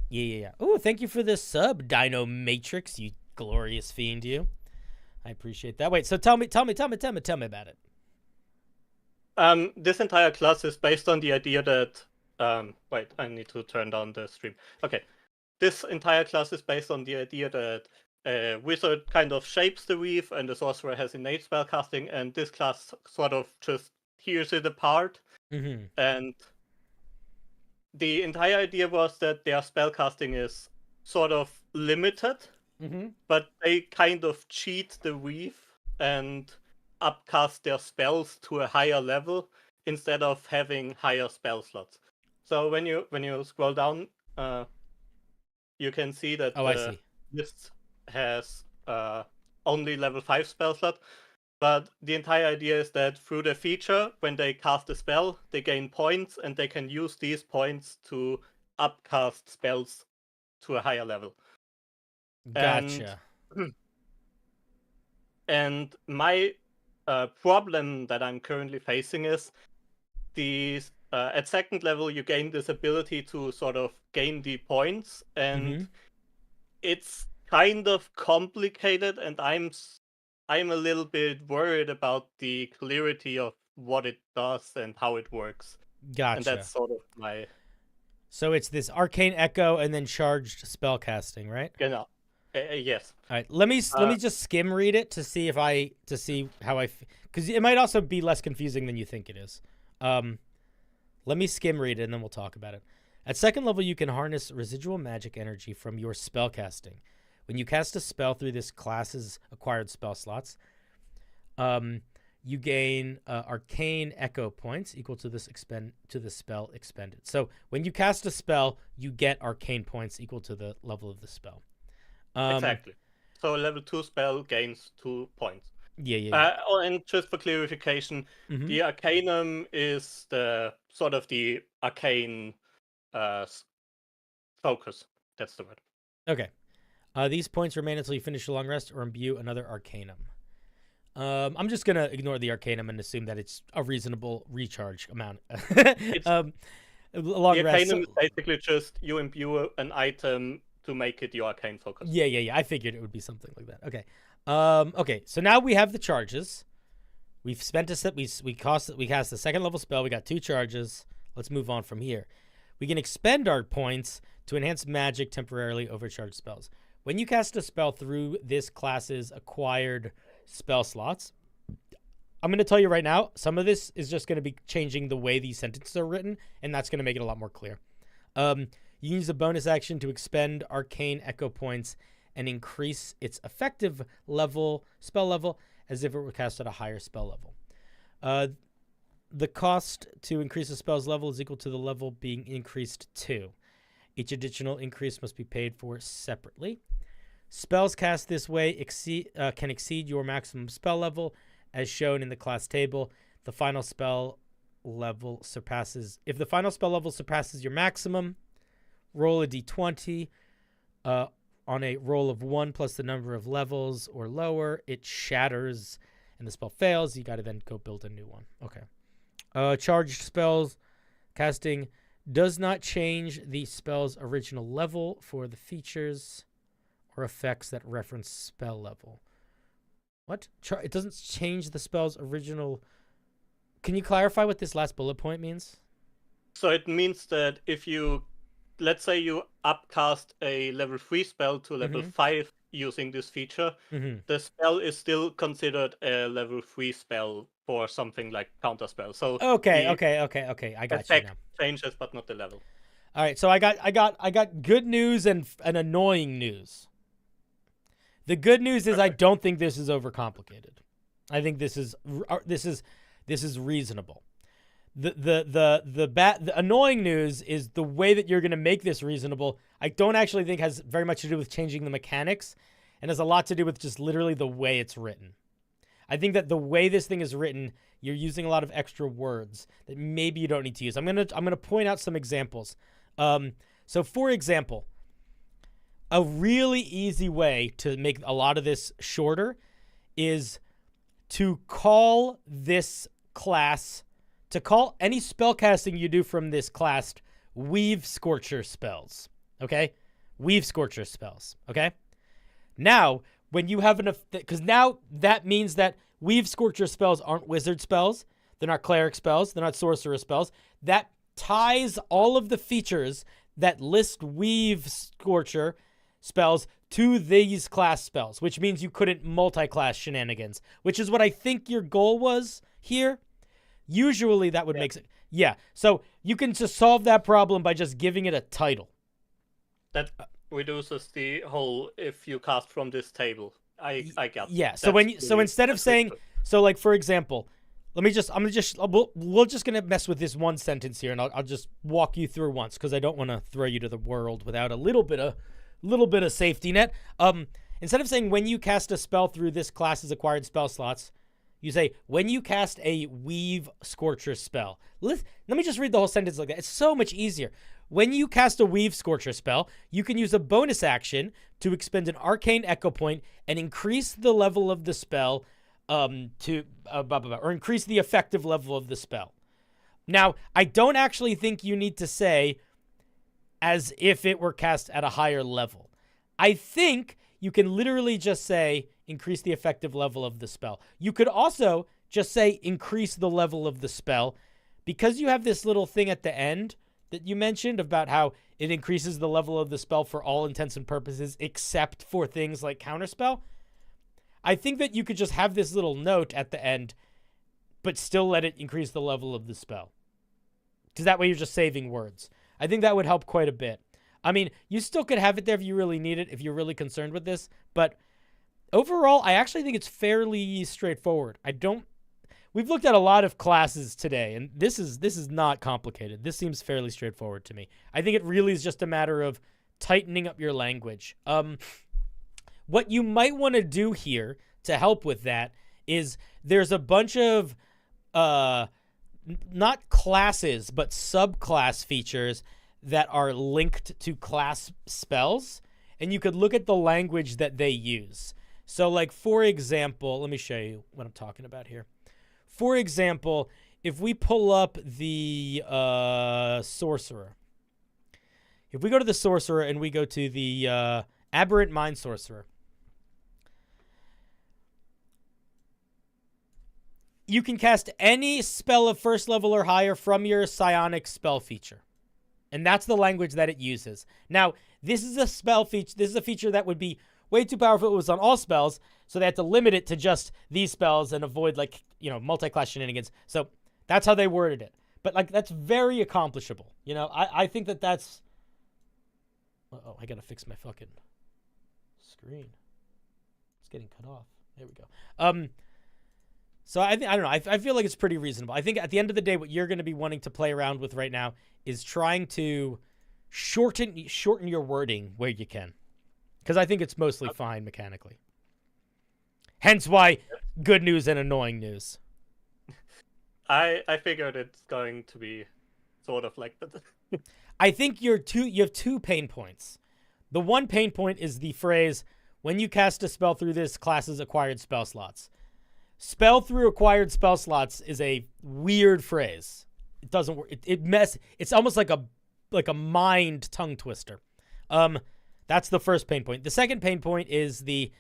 Oh, thank you for the sub, Dino Matrix, you glorious fiend, you. I appreciate that. Wait, so tell me about it. This entire class is based on the idea that wait, I need to turn down the stream. Okay. This entire class is based on the idea that a wizard kind of shapes the weave and the sorcerer has innate spellcasting, and this class sort of just tears it apart. And the entire idea was that their spellcasting is sort of limited, but they kind of cheat the weave and upcast their spells to a higher level instead of having higher spell slots. So when you scroll down, you can see that I see. List has only level 5 spell slot, but the entire idea is that through the feature, when they cast a spell, they gain points, and they can use these points to upcast spells to a higher level. Gotcha. And my problem that I'm currently facing is these. At second level, you gain this ability to sort of gain the points, and it's kind of complicated, and I'm a little bit worried about the clarity of what it does and how it works. Gotcha. And that's sort of my... So it's this arcane echo and then charged spellcasting, right? Genau. Yes. All right. Let me just skim read it to see how I, because it might also be less confusing than you think it is. Let me skim read it and then we'll talk about it. At second level, you can harness residual magic energy from your spellcasting. When you cast a spell through this class's acquired spell slots, you gain arcane echo points equal to this spell expended. So when you cast a spell, you get arcane points equal to the level of the spell. Exactly. So a level 2 spell gains 2 points. Yeah. And just for clarification, the Arcanum is the sort of the arcane focus. That's the word. Okay. These points remain until you finish a long rest or imbue another Arcanum. I'm just going to ignore the Arcanum and assume that it's a reasonable recharge amount. The Arcanum is basically just you imbue an item to make it your arcane focus. Yeah. I figured it would be something like that. Okay. Okay, so now we have the charges. We've spent we cast the second level spell. We got 2 charges. Let's move on from here. We can expend our points to enhance magic temporarily overcharged spells. When you cast a spell through this class's acquired spell slots, I'm going to tell you right now, some of this is just going to be changing the way these sentences are written, and that's going to make it a lot more clear. You use a bonus action to expend arcane echo points and increase its effective spell level as if it were cast at a higher spell level. The cost to increase a spell's level is equal to the level being increased to. Each additional increase must be paid for separately. Spells cast this way can exceed your maximum spell level, as shown in the class table. If the final spell level surpasses your maximum, roll a d20. On a roll of 1 plus the number of levels or lower, it shatters and the spell fails. You got to then go build a new one. Okay. Charged spells casting does not change the spell's original level for the features or effects that reference spell level. What? It doesn't change the spell's original... Can you clarify what this last bullet point means? So it means that if you... Let's say you upcast a level 3 spell to level 5 using this feature, the spell is still considered a level 3 spell for something like counterspell. So okay. I got you now. Changes, but not the level. All right, so I got good news and annoying news. The good news is I don't think this is overcomplicated. I think this is reasonable. The annoying news is the way that you're going to make this reasonable. I don't actually think has very much to do with changing the mechanics, and has a lot to do with just literally the way it's written. I think that the way this thing is written, you're using a lot of extra words that maybe you don't need to use. I'm gonna point out some examples. So for example, a really easy way to make a lot of this shorter is to call this class. To call any spellcasting you do from this class Weave Scorcher spells, okay? Weave Scorcher spells, okay? Now, when you have because now that means that Weave Scorcher spells aren't wizard spells. They're not cleric spells. They're not sorcerer spells. That ties all of the features that list Weave Scorcher spells to these class spells, which means you couldn't multi-class shenanigans, which is what I think your goal was here. Usually that would make sense. Yeah, so you can just solve that problem by just giving it a title. That reduces the whole if you cast from this table. I get. Yeah, so instead of saying, so like for example, we're just gonna mess with this one sentence here, and I'll just walk you through once because I don't want to throw you to the world without a little bit of safety net. Instead of saying when you cast a spell through this class's acquired spell slots, you say when you cast a Weave Scorcher spell. Let me just read the whole sentence like that. It's so much easier. When you cast a Weave Scorcher spell, you can use a bonus action to expend an arcane echo point and increase the level of the spell or increase the effective level of the spell. Now, I don't actually think you need to say as if it were cast at a higher level. I think you can literally just say increase the effective level of the spell. You could also just say increase the level of the spell because you have this little thing at the end that you mentioned about how it increases the level of the spell for all intents and purposes except for things like counterspell. I think that you could just have this little note at the end but still let it increase the level of the spell. Because that way you're just saving words. I think that would help quite a bit. I mean, you still could have it there if you really need it, if you're really concerned with this, but overall, I actually think it's fairly straightforward. We've looked at a lot of classes today, and this is not complicated. This seems fairly straightforward to me. I think it really is just a matter of tightening up your language. What you might want to do here to help with that is there's a bunch of not classes, but subclass features that are linked to class spells, and you could look at the language that they use. So, like, for example, let me show you what I'm talking about here. For example, if we pull up the sorcerer, if we go to the sorcerer and we go to the aberrant mind sorcerer, you can cast any spell of first level or higher from your psionic spell feature. And that's the language that it uses. Now, this is a spell feature. This is a feature that would be way too powerful if it was on all spells, so they had to limit it to just these spells and avoid, like, you know, multi-class shenanigans. So that's how they worded it. But, like, that's very accomplishable. You know, I think that that's... Uh-oh, I gotta fix my fucking screen. It's getting cut off. There we go. So I don't know. I feel like it's pretty reasonable. I think at the end of the day, what you're going to be wanting to play around with right now is trying to shorten your wording where you can, because I think it's mostly fine mechanically. Hence why good news and annoying news. I figured it's going to be sort of like that. I think you have two pain points. The one pain point is the phrase, when you cast a spell through this class's acquired spell slots. Spell through acquired spell slots is a weird phrase. It doesn't work. It's almost like a mind tongue twister. That's the first pain point. The second pain point is the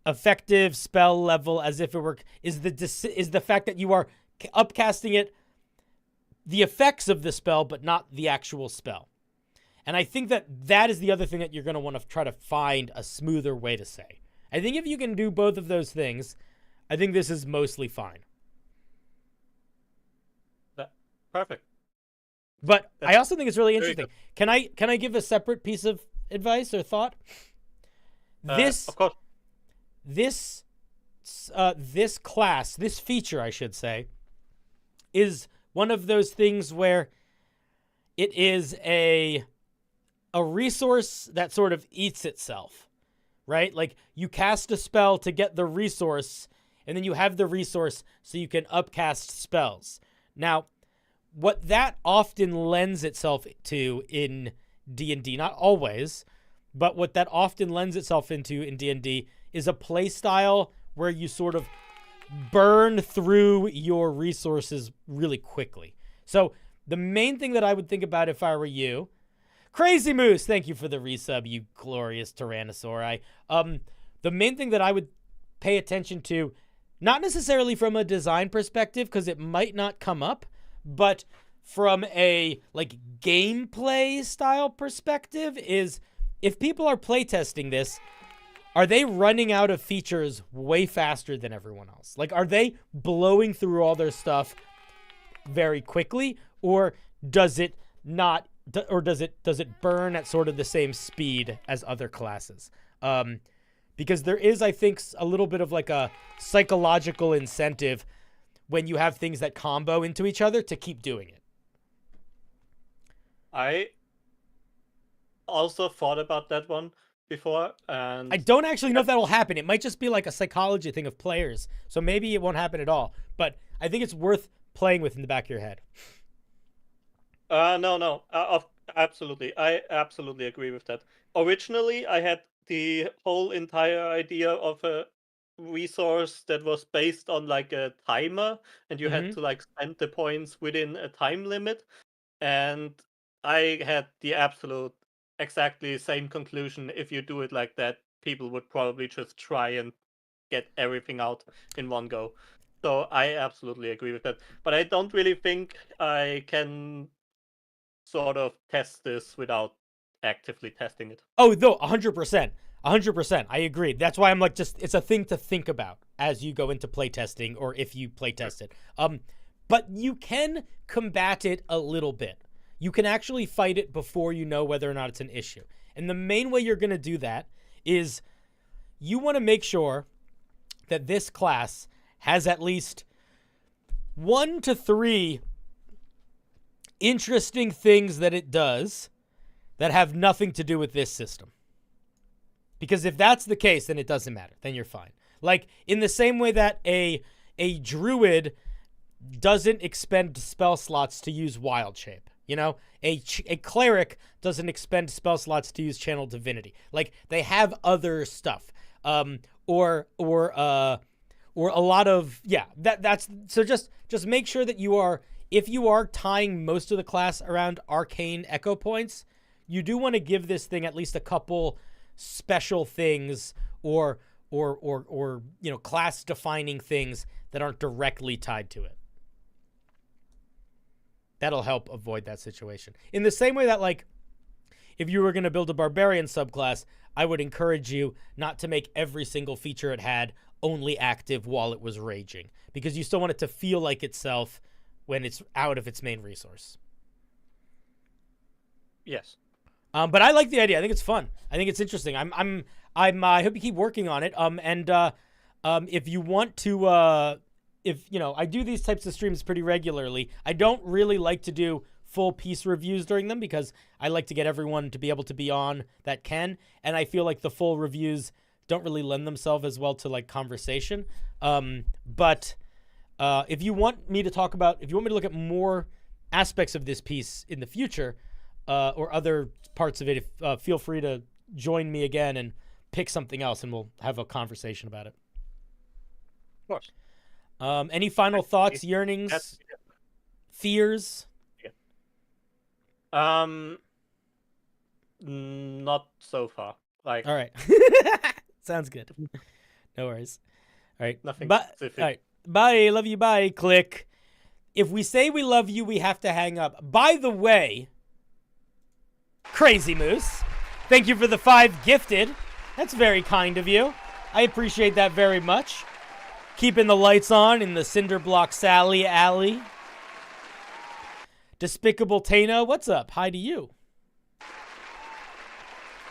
effective spell level as if it were is the fact that you are upcasting it, the effects of the spell, but not the actual spell. And I think that is the other thing that you're going to want to try to find a smoother way to say. I think if you can do both of those things, I think this is mostly fine. Perfect. But I also think it's really interesting. Can I give a separate piece of advice or thought? Of course. This class, this feature, I should say, is one of those things where it is a resource that sort of eats itself, right? Like, you cast a spell to get the resource, and then you have the resource so you can upcast spells. Now, what that often lends itself to in D&D, not always, but what that often lends itself into in D&D is a play style where you sort of burn through your resources really quickly. So the main thing that I would think about if I were you, Crazy Moose, thank you for the resub, you glorious Tyrannosaur. The main thing that I would pay attention to, not necessarily from a design perspective, because it might not come up, but from a like gameplay style perspective, is if people are playtesting this, are they running out of features way faster than everyone else? Like, are they blowing through all their stuff very quickly, or does it not, or does it burn at sort of the same speed as other classes? Because there is, I think, a little bit of like a psychological incentive when you have things that combo into each other to keep doing it. I also thought about that one before, and I don't actually know if that will happen. It might just be like a psychology thing of players, so maybe it won't happen at all. But I think it's worth playing with in the back of your head. No, absolutely. I absolutely agree with that. Originally, I had the whole entire idea of a resource that was based on like a timer, and you had to like spend the points within a time limit. And I had the absolute exactly same conclusion. If you do it like that, people would probably just try and get everything out in one go. So I absolutely agree with that. But I don't really think I can sort of test this without actively testing it. Oh, no, 100%. 100%. I agree. That's why I'm like, just, it's a thing to think about as you go into playtesting, or if you playtest it. But you can combat it a little bit. You can actually fight it before you know whether or not it's an issue. And the main way you're going to do that is you want to make sure that this class has at least 1 to 3 interesting things that it does that have nothing to do with this system. Because if that's the case, then it doesn't matter. Then you're fine. Like, in the same way that a druid doesn't expend spell slots to use wild shape. You know, a cleric doesn't expend spell slots to use channel divinity. Like, they have other stuff. Or a lot of, yeah, that's, so just make sure that you are, if you are tying most of the class around arcane echo points, you do want to give this thing at least a couple special things or you know, class defining things that aren't directly tied to it. That'll help avoid that situation. In the same way that, like, if you were going to build a barbarian subclass, I would encourage you not to make every single feature it had only active while it was raging, because you still want it to feel like itself when it's out of its main resource. Yes. But I like the idea. I think it's fun. I think it's interesting. I hope you keep working on it. If you want to, if you know, I do these types of streams pretty regularly. I don't really like to do full piece reviews during them because I like to get everyone to be able to be on that can, and I feel like the full reviews don't really lend themselves as well to like conversation. But if you want me to talk about, if you want me to look at more aspects of this piece in the future, or other parts of it, feel free to join me again and pick something else, and we'll have a conversation about it. Of course. Any final thoughts, yearnings, fears? Not so far. Like, all right. Sounds good. No worries. All right. Nothing All specific. right. Bye. Love you. Bye. Click. If we say we love you, we have to hang up. By the way, Crazy Moose, thank you for the 5 gifted. That's very kind of you. I appreciate that very much. Keeping the lights on in the CinderBlocksally alley. Despicable Tano, what's up? Hi to you.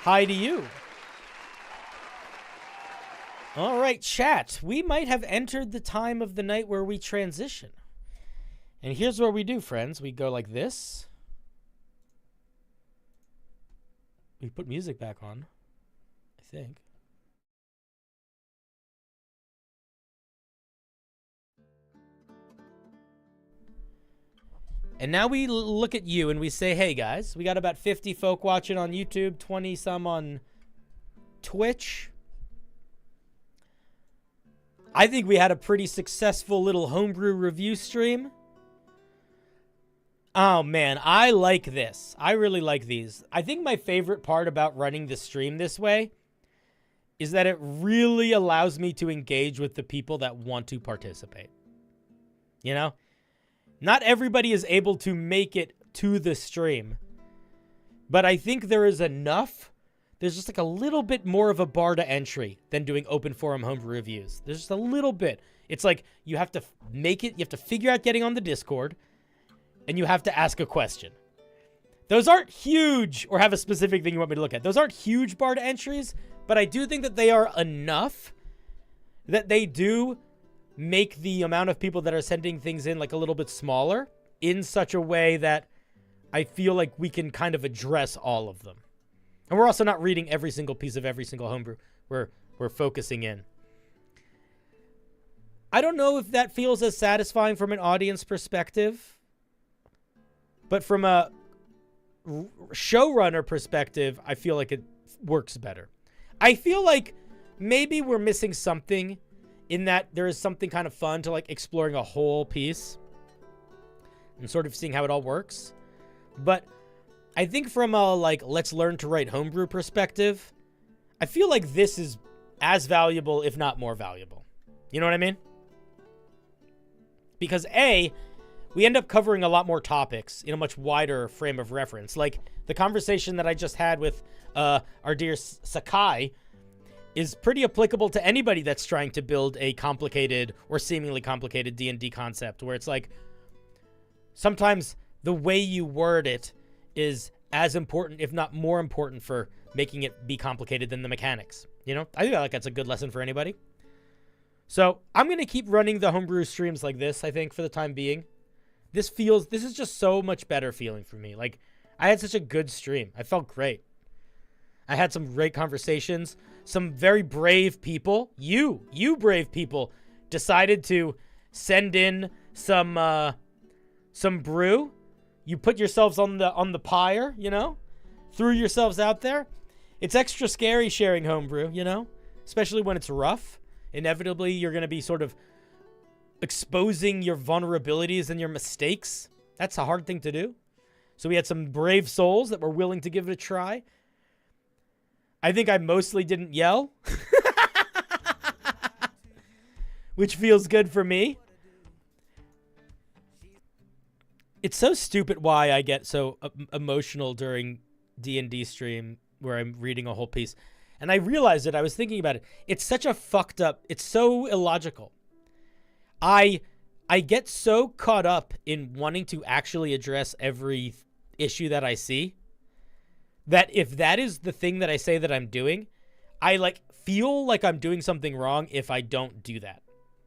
Hi to you. All right, chat. We might have entered the time of the night where we transition. And here's what we do, friends. We go like this. We put music back on, I think. And now we look at you and we say, hey guys, we got about 50 folk watching on YouTube, 20 some on Twitch. I think we had a pretty successful little homebrew review stream. Oh, man, I like this. I really like these. I think my favorite part about running the stream this way is that it really allows me to engage with the people that want to participate. You know? Not everybody is able to make it to the stream, but I think there is enough. There's just like a little bit more of a bar to entry than doing open forum homebrew reviews. There's just a little bit. It's like you have to make it, you have to figure out getting on the Discord, and you have to ask a question. Those aren't huge, or have a specific thing you want me to look at. Those aren't huge bar to entries, but I do think that they are enough that they do make the amount of people that are sending things in like a little bit smaller in such a way that I feel like we can kind of address all of them. And we're also not reading every single piece of every single homebrew. We're focusing in. I don't know if that feels as satisfying from an audience perspective, but from a showrunner perspective, I feel like it works better. I feel like maybe we're missing something in that there is something kind of fun to like exploring a whole piece and sort of seeing how it all works. But I think from a like, let's learn to write homebrew perspective, I feel like this is as valuable, if not more valuable. You know what I mean? Because A, we end up covering a lot more topics in a much wider frame of reference. Like the conversation that I just had with our dear Sakai is pretty applicable to anybody that's trying to build a complicated or seemingly complicated D&D concept, where it's like sometimes the way you word it is as important, if not more important, for making it be complicated than the mechanics. You know, I think like that's a good lesson for anybody. So I'm going to keep running the homebrew streams like this, I think, for the time being. This is just so much better feeling for me. Like, I had such a good stream. I felt great. I had some great conversations. Some very brave people, you brave people, decided to send in some brew. You put yourselves on the pyre, you know, threw yourselves out there. It's extra scary sharing homebrew, you know, especially when it's rough. Inevitably, you're going to be sort of exposing your vulnerabilities and your mistakes. That's a hard thing to do. So we had some brave souls that were willing to give it a try. I think I mostly didn't yell, which feels good for me. It's so stupid why I get so emotional during D&D stream where I'm reading a whole piece. And I realized it. I was thinking about it. It's such a fucked up. It's so illogical. I get so caught up in wanting to actually address every issue that I see that if that is the thing that I say that I'm doing, I like feel like I'm doing something wrong if I don't do that.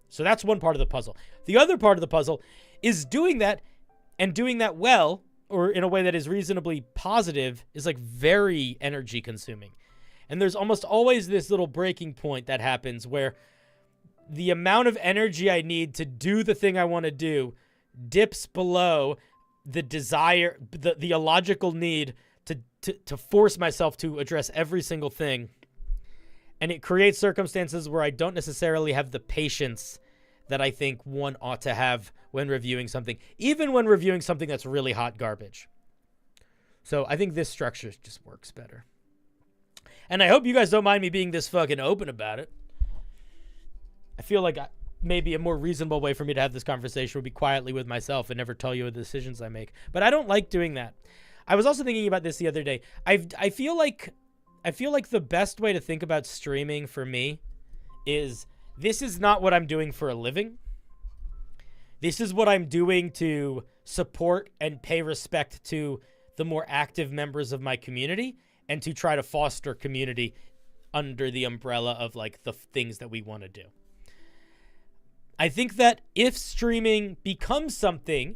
So that's one part of the puzzle. The other part of the puzzle is doing that and doing that well, or in a way that is reasonably positive, is like very energy consuming. And there's almost always this little breaking point that happens where the amount of energy I need to do the thing I want to do dips below the desire, the illogical need to force myself to address every single thing. And it creates circumstances where I don't necessarily have the patience that I think one ought to have when reviewing something, even when reviewing something that's really hot garbage. So I think this structure just works better. And I hope you guys don't mind me being this fucking open about it. I feel like maybe a more reasonable way for me to have this conversation would be quietly with myself and never tell you the decisions I make. But I don't like doing that. I was also thinking about this the other day. I feel like the best way to think about streaming for me is this is not what I'm doing for a living. This is what I'm doing to support and pay respect to the more active members of my community and to try to foster community under the umbrella of like the things that we want to do. I think that if streaming becomes something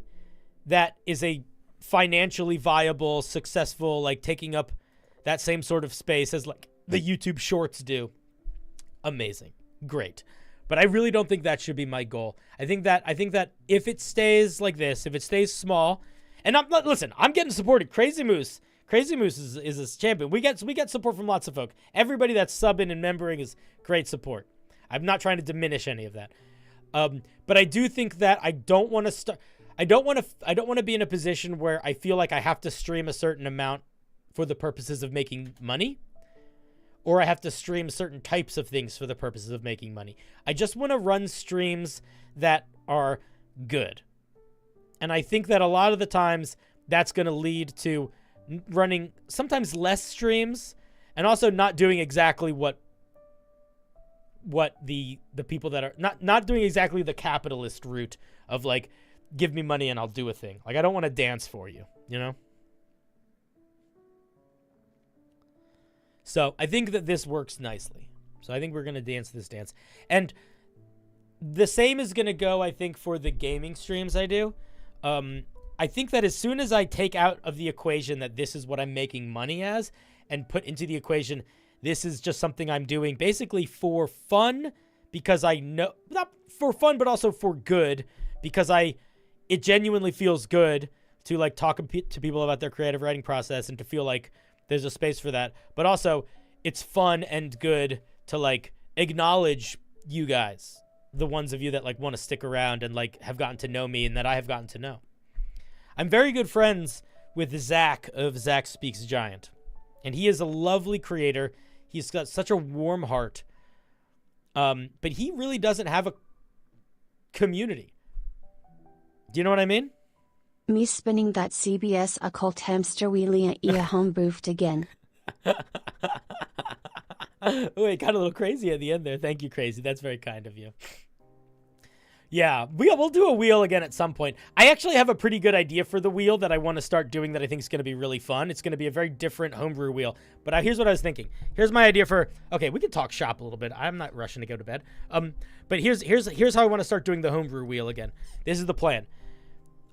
that is a financially viable, successful, like taking up that same sort of space as like the YouTube shorts do, amazing, great. But I really don't think that should be my goal. I think that if it stays like this, if it stays small, and I'm getting supported. Crazy Moose is a champion. We get support from lots of folk. Everybody that's subbing and membering is great support. I'm not trying to diminish any of that. But I do think that I don't want to start. I don't want to be in a position where I feel like I have to stream a certain amount for the purposes of making money, or I have to stream certain types of things for the purposes of making money. I just want to run streams that are good. And I think that a lot of the times that's going to lead to running sometimes less streams and also not doing exactly what the people that are not doing exactly the capitalist route of like, give me money and I'll do a thing. Like, I don't want to dance for you, you know? So I think that this works nicely. So I think we're going to dance this dance. And the same is going to go, I think, for the gaming streams I do. I think that as soon as I take out of the equation that this is what I'm making money as and put into the equation, this is just something I'm doing basically for fun, because I know, not for fun, but also for good, because it genuinely feels good to like talk to people about their creative writing process and to feel like there's a space for that. But also it's fun and good to like acknowledge you guys, the ones of you that like want to stick around and like have gotten to know me and that I have gotten to know. I'm very good friends with Zach of Zach Speaks Giant, and he is a lovely creator. He's got such a warm heart. But he really doesn't have a community. Do you know what I mean? Me spinning that CBS occult hamster wheelie at Ia Homebrewed again. Oh, it got a little crazy at the end there. Thank you, Crazy. That's very kind of you. Yeah, we'll do a wheel again at some point. I actually have a pretty good idea for the wheel that I want to start doing that I think is going to be really fun. It's going to be a very different homebrew wheel. But here's what I was thinking. Here's my idea for... Okay, we can talk shop a little bit. I'm not rushing to go to bed. But here's how I want to start doing the homebrew wheel again. This is the plan.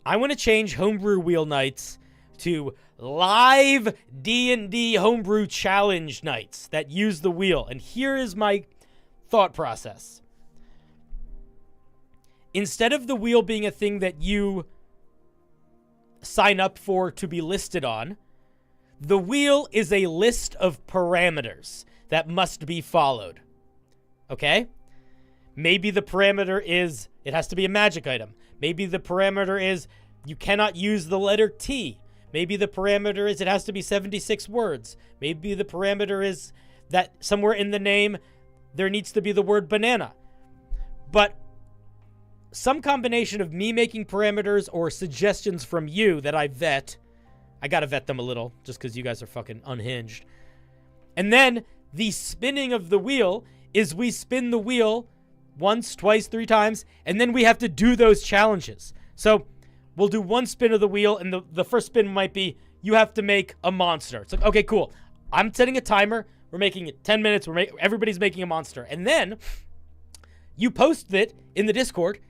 I want to change homebrew wheel nights to live D&D homebrew challenge nights that use the wheel. And here is my thought process. Instead of the wheel being a thing that you sign up for to be listed on, the wheel is a list of parameters that must be followed. Okay? Maybe the parameter is it has to be a magic item. Maybe the parameter is you cannot use the letter T. Maybe the parameter is it has to be 76 words. Maybe the parameter is that somewhere in the name there needs to be the word banana. But some combination of me making parameters or suggestions from you that I vet. I gotta vet them a little just because you guys are fucking unhinged. And then the spinning of the wheel is we spin the wheel once, twice, 3 times, and then we have to do those challenges. So we'll do one spin of the wheel, and the first spin might be you have to make a monster. It's like, okay, cool. I'm setting a timer. We're making it 10 minutes. Everybody's making a monster. And then you post it in the Discord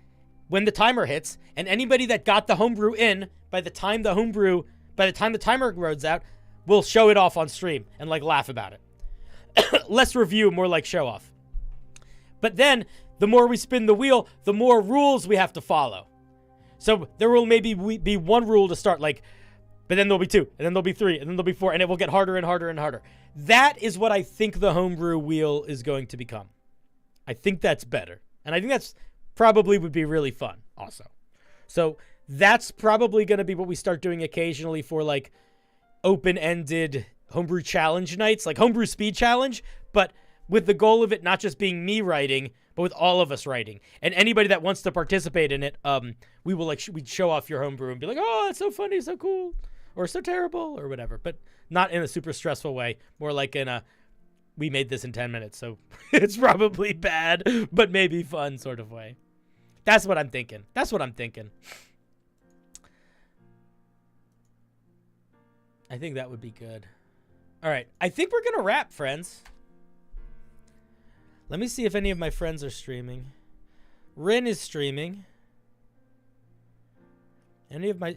when the timer hits, and anybody that got the homebrew in by the time the timer runs out, will show it off on stream and like laugh about it. Less review, more like show off. But then the more we spin the wheel, the more rules we have to follow. So there will maybe be one rule to start, like, but then there'll be 2, and then there'll be 3, and then there'll be 4, and it will get harder and harder and harder. That is what I think the homebrew wheel is going to become. I think that's better. And I think that's probably would be really fun also. So that's probably going to be what we start doing occasionally for like open-ended homebrew challenge nights, like homebrew speed challenge, but with the goal of it not just being me writing, but with all of us writing. And anybody that wants to participate in it, we will like we'd show off your homebrew and be like, oh, it's so funny, so cool, or so terrible, or whatever. But not in a super stressful way, more like in a we made this in 10 minutes, so it's probably bad, but maybe fun sort of way. That's what I'm thinking. I think that would be good. All right. I think we're going to wrap, friends. Let me see if any of my friends are streaming. Rin is streaming.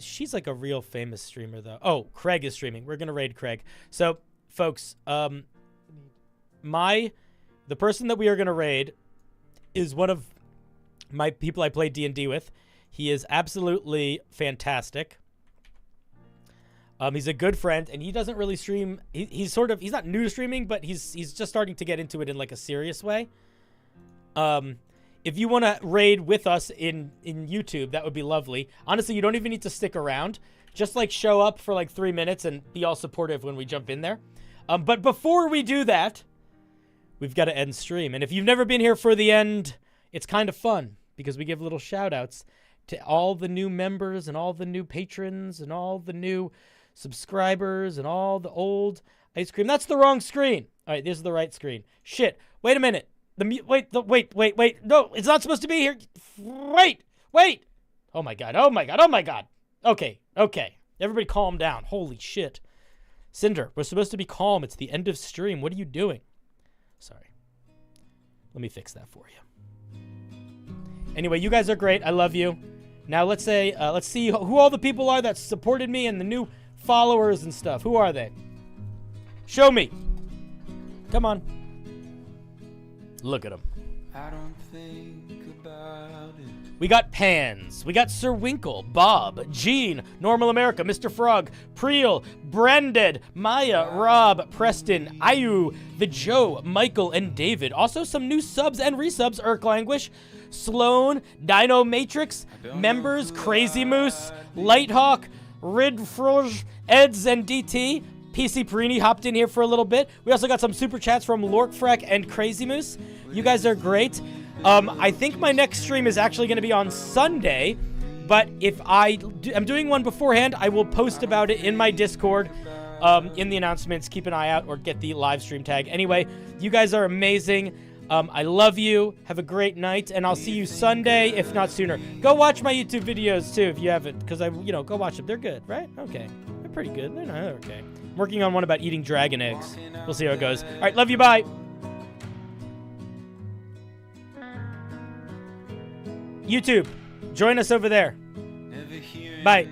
She's like a real famous streamer, though. Oh, Craig is streaming. We're going to raid Craig. So, folks, the person that we are going to raid is one of my people I play D&D with. He is absolutely fantastic. He's a good friend, and he doesn't really stream. He's not new to streaming, but he's just starting to get into it in like a serious way. if you want to raid with us in YouTube, that would be lovely. Honestly, you don't even need to stick around. Just like show up for like 3 minutes and be all supportive when we jump in there. But before we do that, we've got to end stream. And if you've never been here for the end, it's kind of fun because we give little shout outs to all the new members and all the new patrons and all the new subscribers and all the old ice cream. That's the wrong screen. All right, this is the right screen. Shit. Wait a minute. Wait. No, it's not supposed to be here. Wait. Oh my god. Okay. Everybody calm down. Holy shit. Cinder, we're supposed to be calm. It's the end of stream. What are you doing? Sorry. Let me fix that for you. Anyway, you guys are great. I love you. Now let's see who all the people are that supported me and the new followers and stuff. Who are they? Show me. Come on. Look at them. I don't think about it. We got Pans. We got Sir Winkle, Bob, Gene, Normal America, Mr. Frog, Preel, Branded, Maya, Rob, Preston, Ayu, The Joe, Michael, and David. Also some new subs and resubs, Urk Languish, Sloan, Dino Matrix, members, Crazy Moose, Lighthawk, Ridfroge, Eds, and DT. PC Perini hopped in here for a little bit. We also got some super chats from Lorkfreck and Crazy Moose. You guys are great. I think my next stream is actually going to be on Sunday, but if I'm doing one beforehand, I will post about it in my Discord, in the announcements. Keep an eye out or get the live stream tag. Anyway, you guys are amazing. I love you. Have a great night, and I'll see you Sunday, if not sooner. Go watch my YouTube videos too if you haven't, because go watch them. They're good, right? Okay, they're pretty good. They're okay. I'm working on one about eating dragon eggs. We'll see how it goes. All right, love you. Bye. YouTube, join us over there. Bye.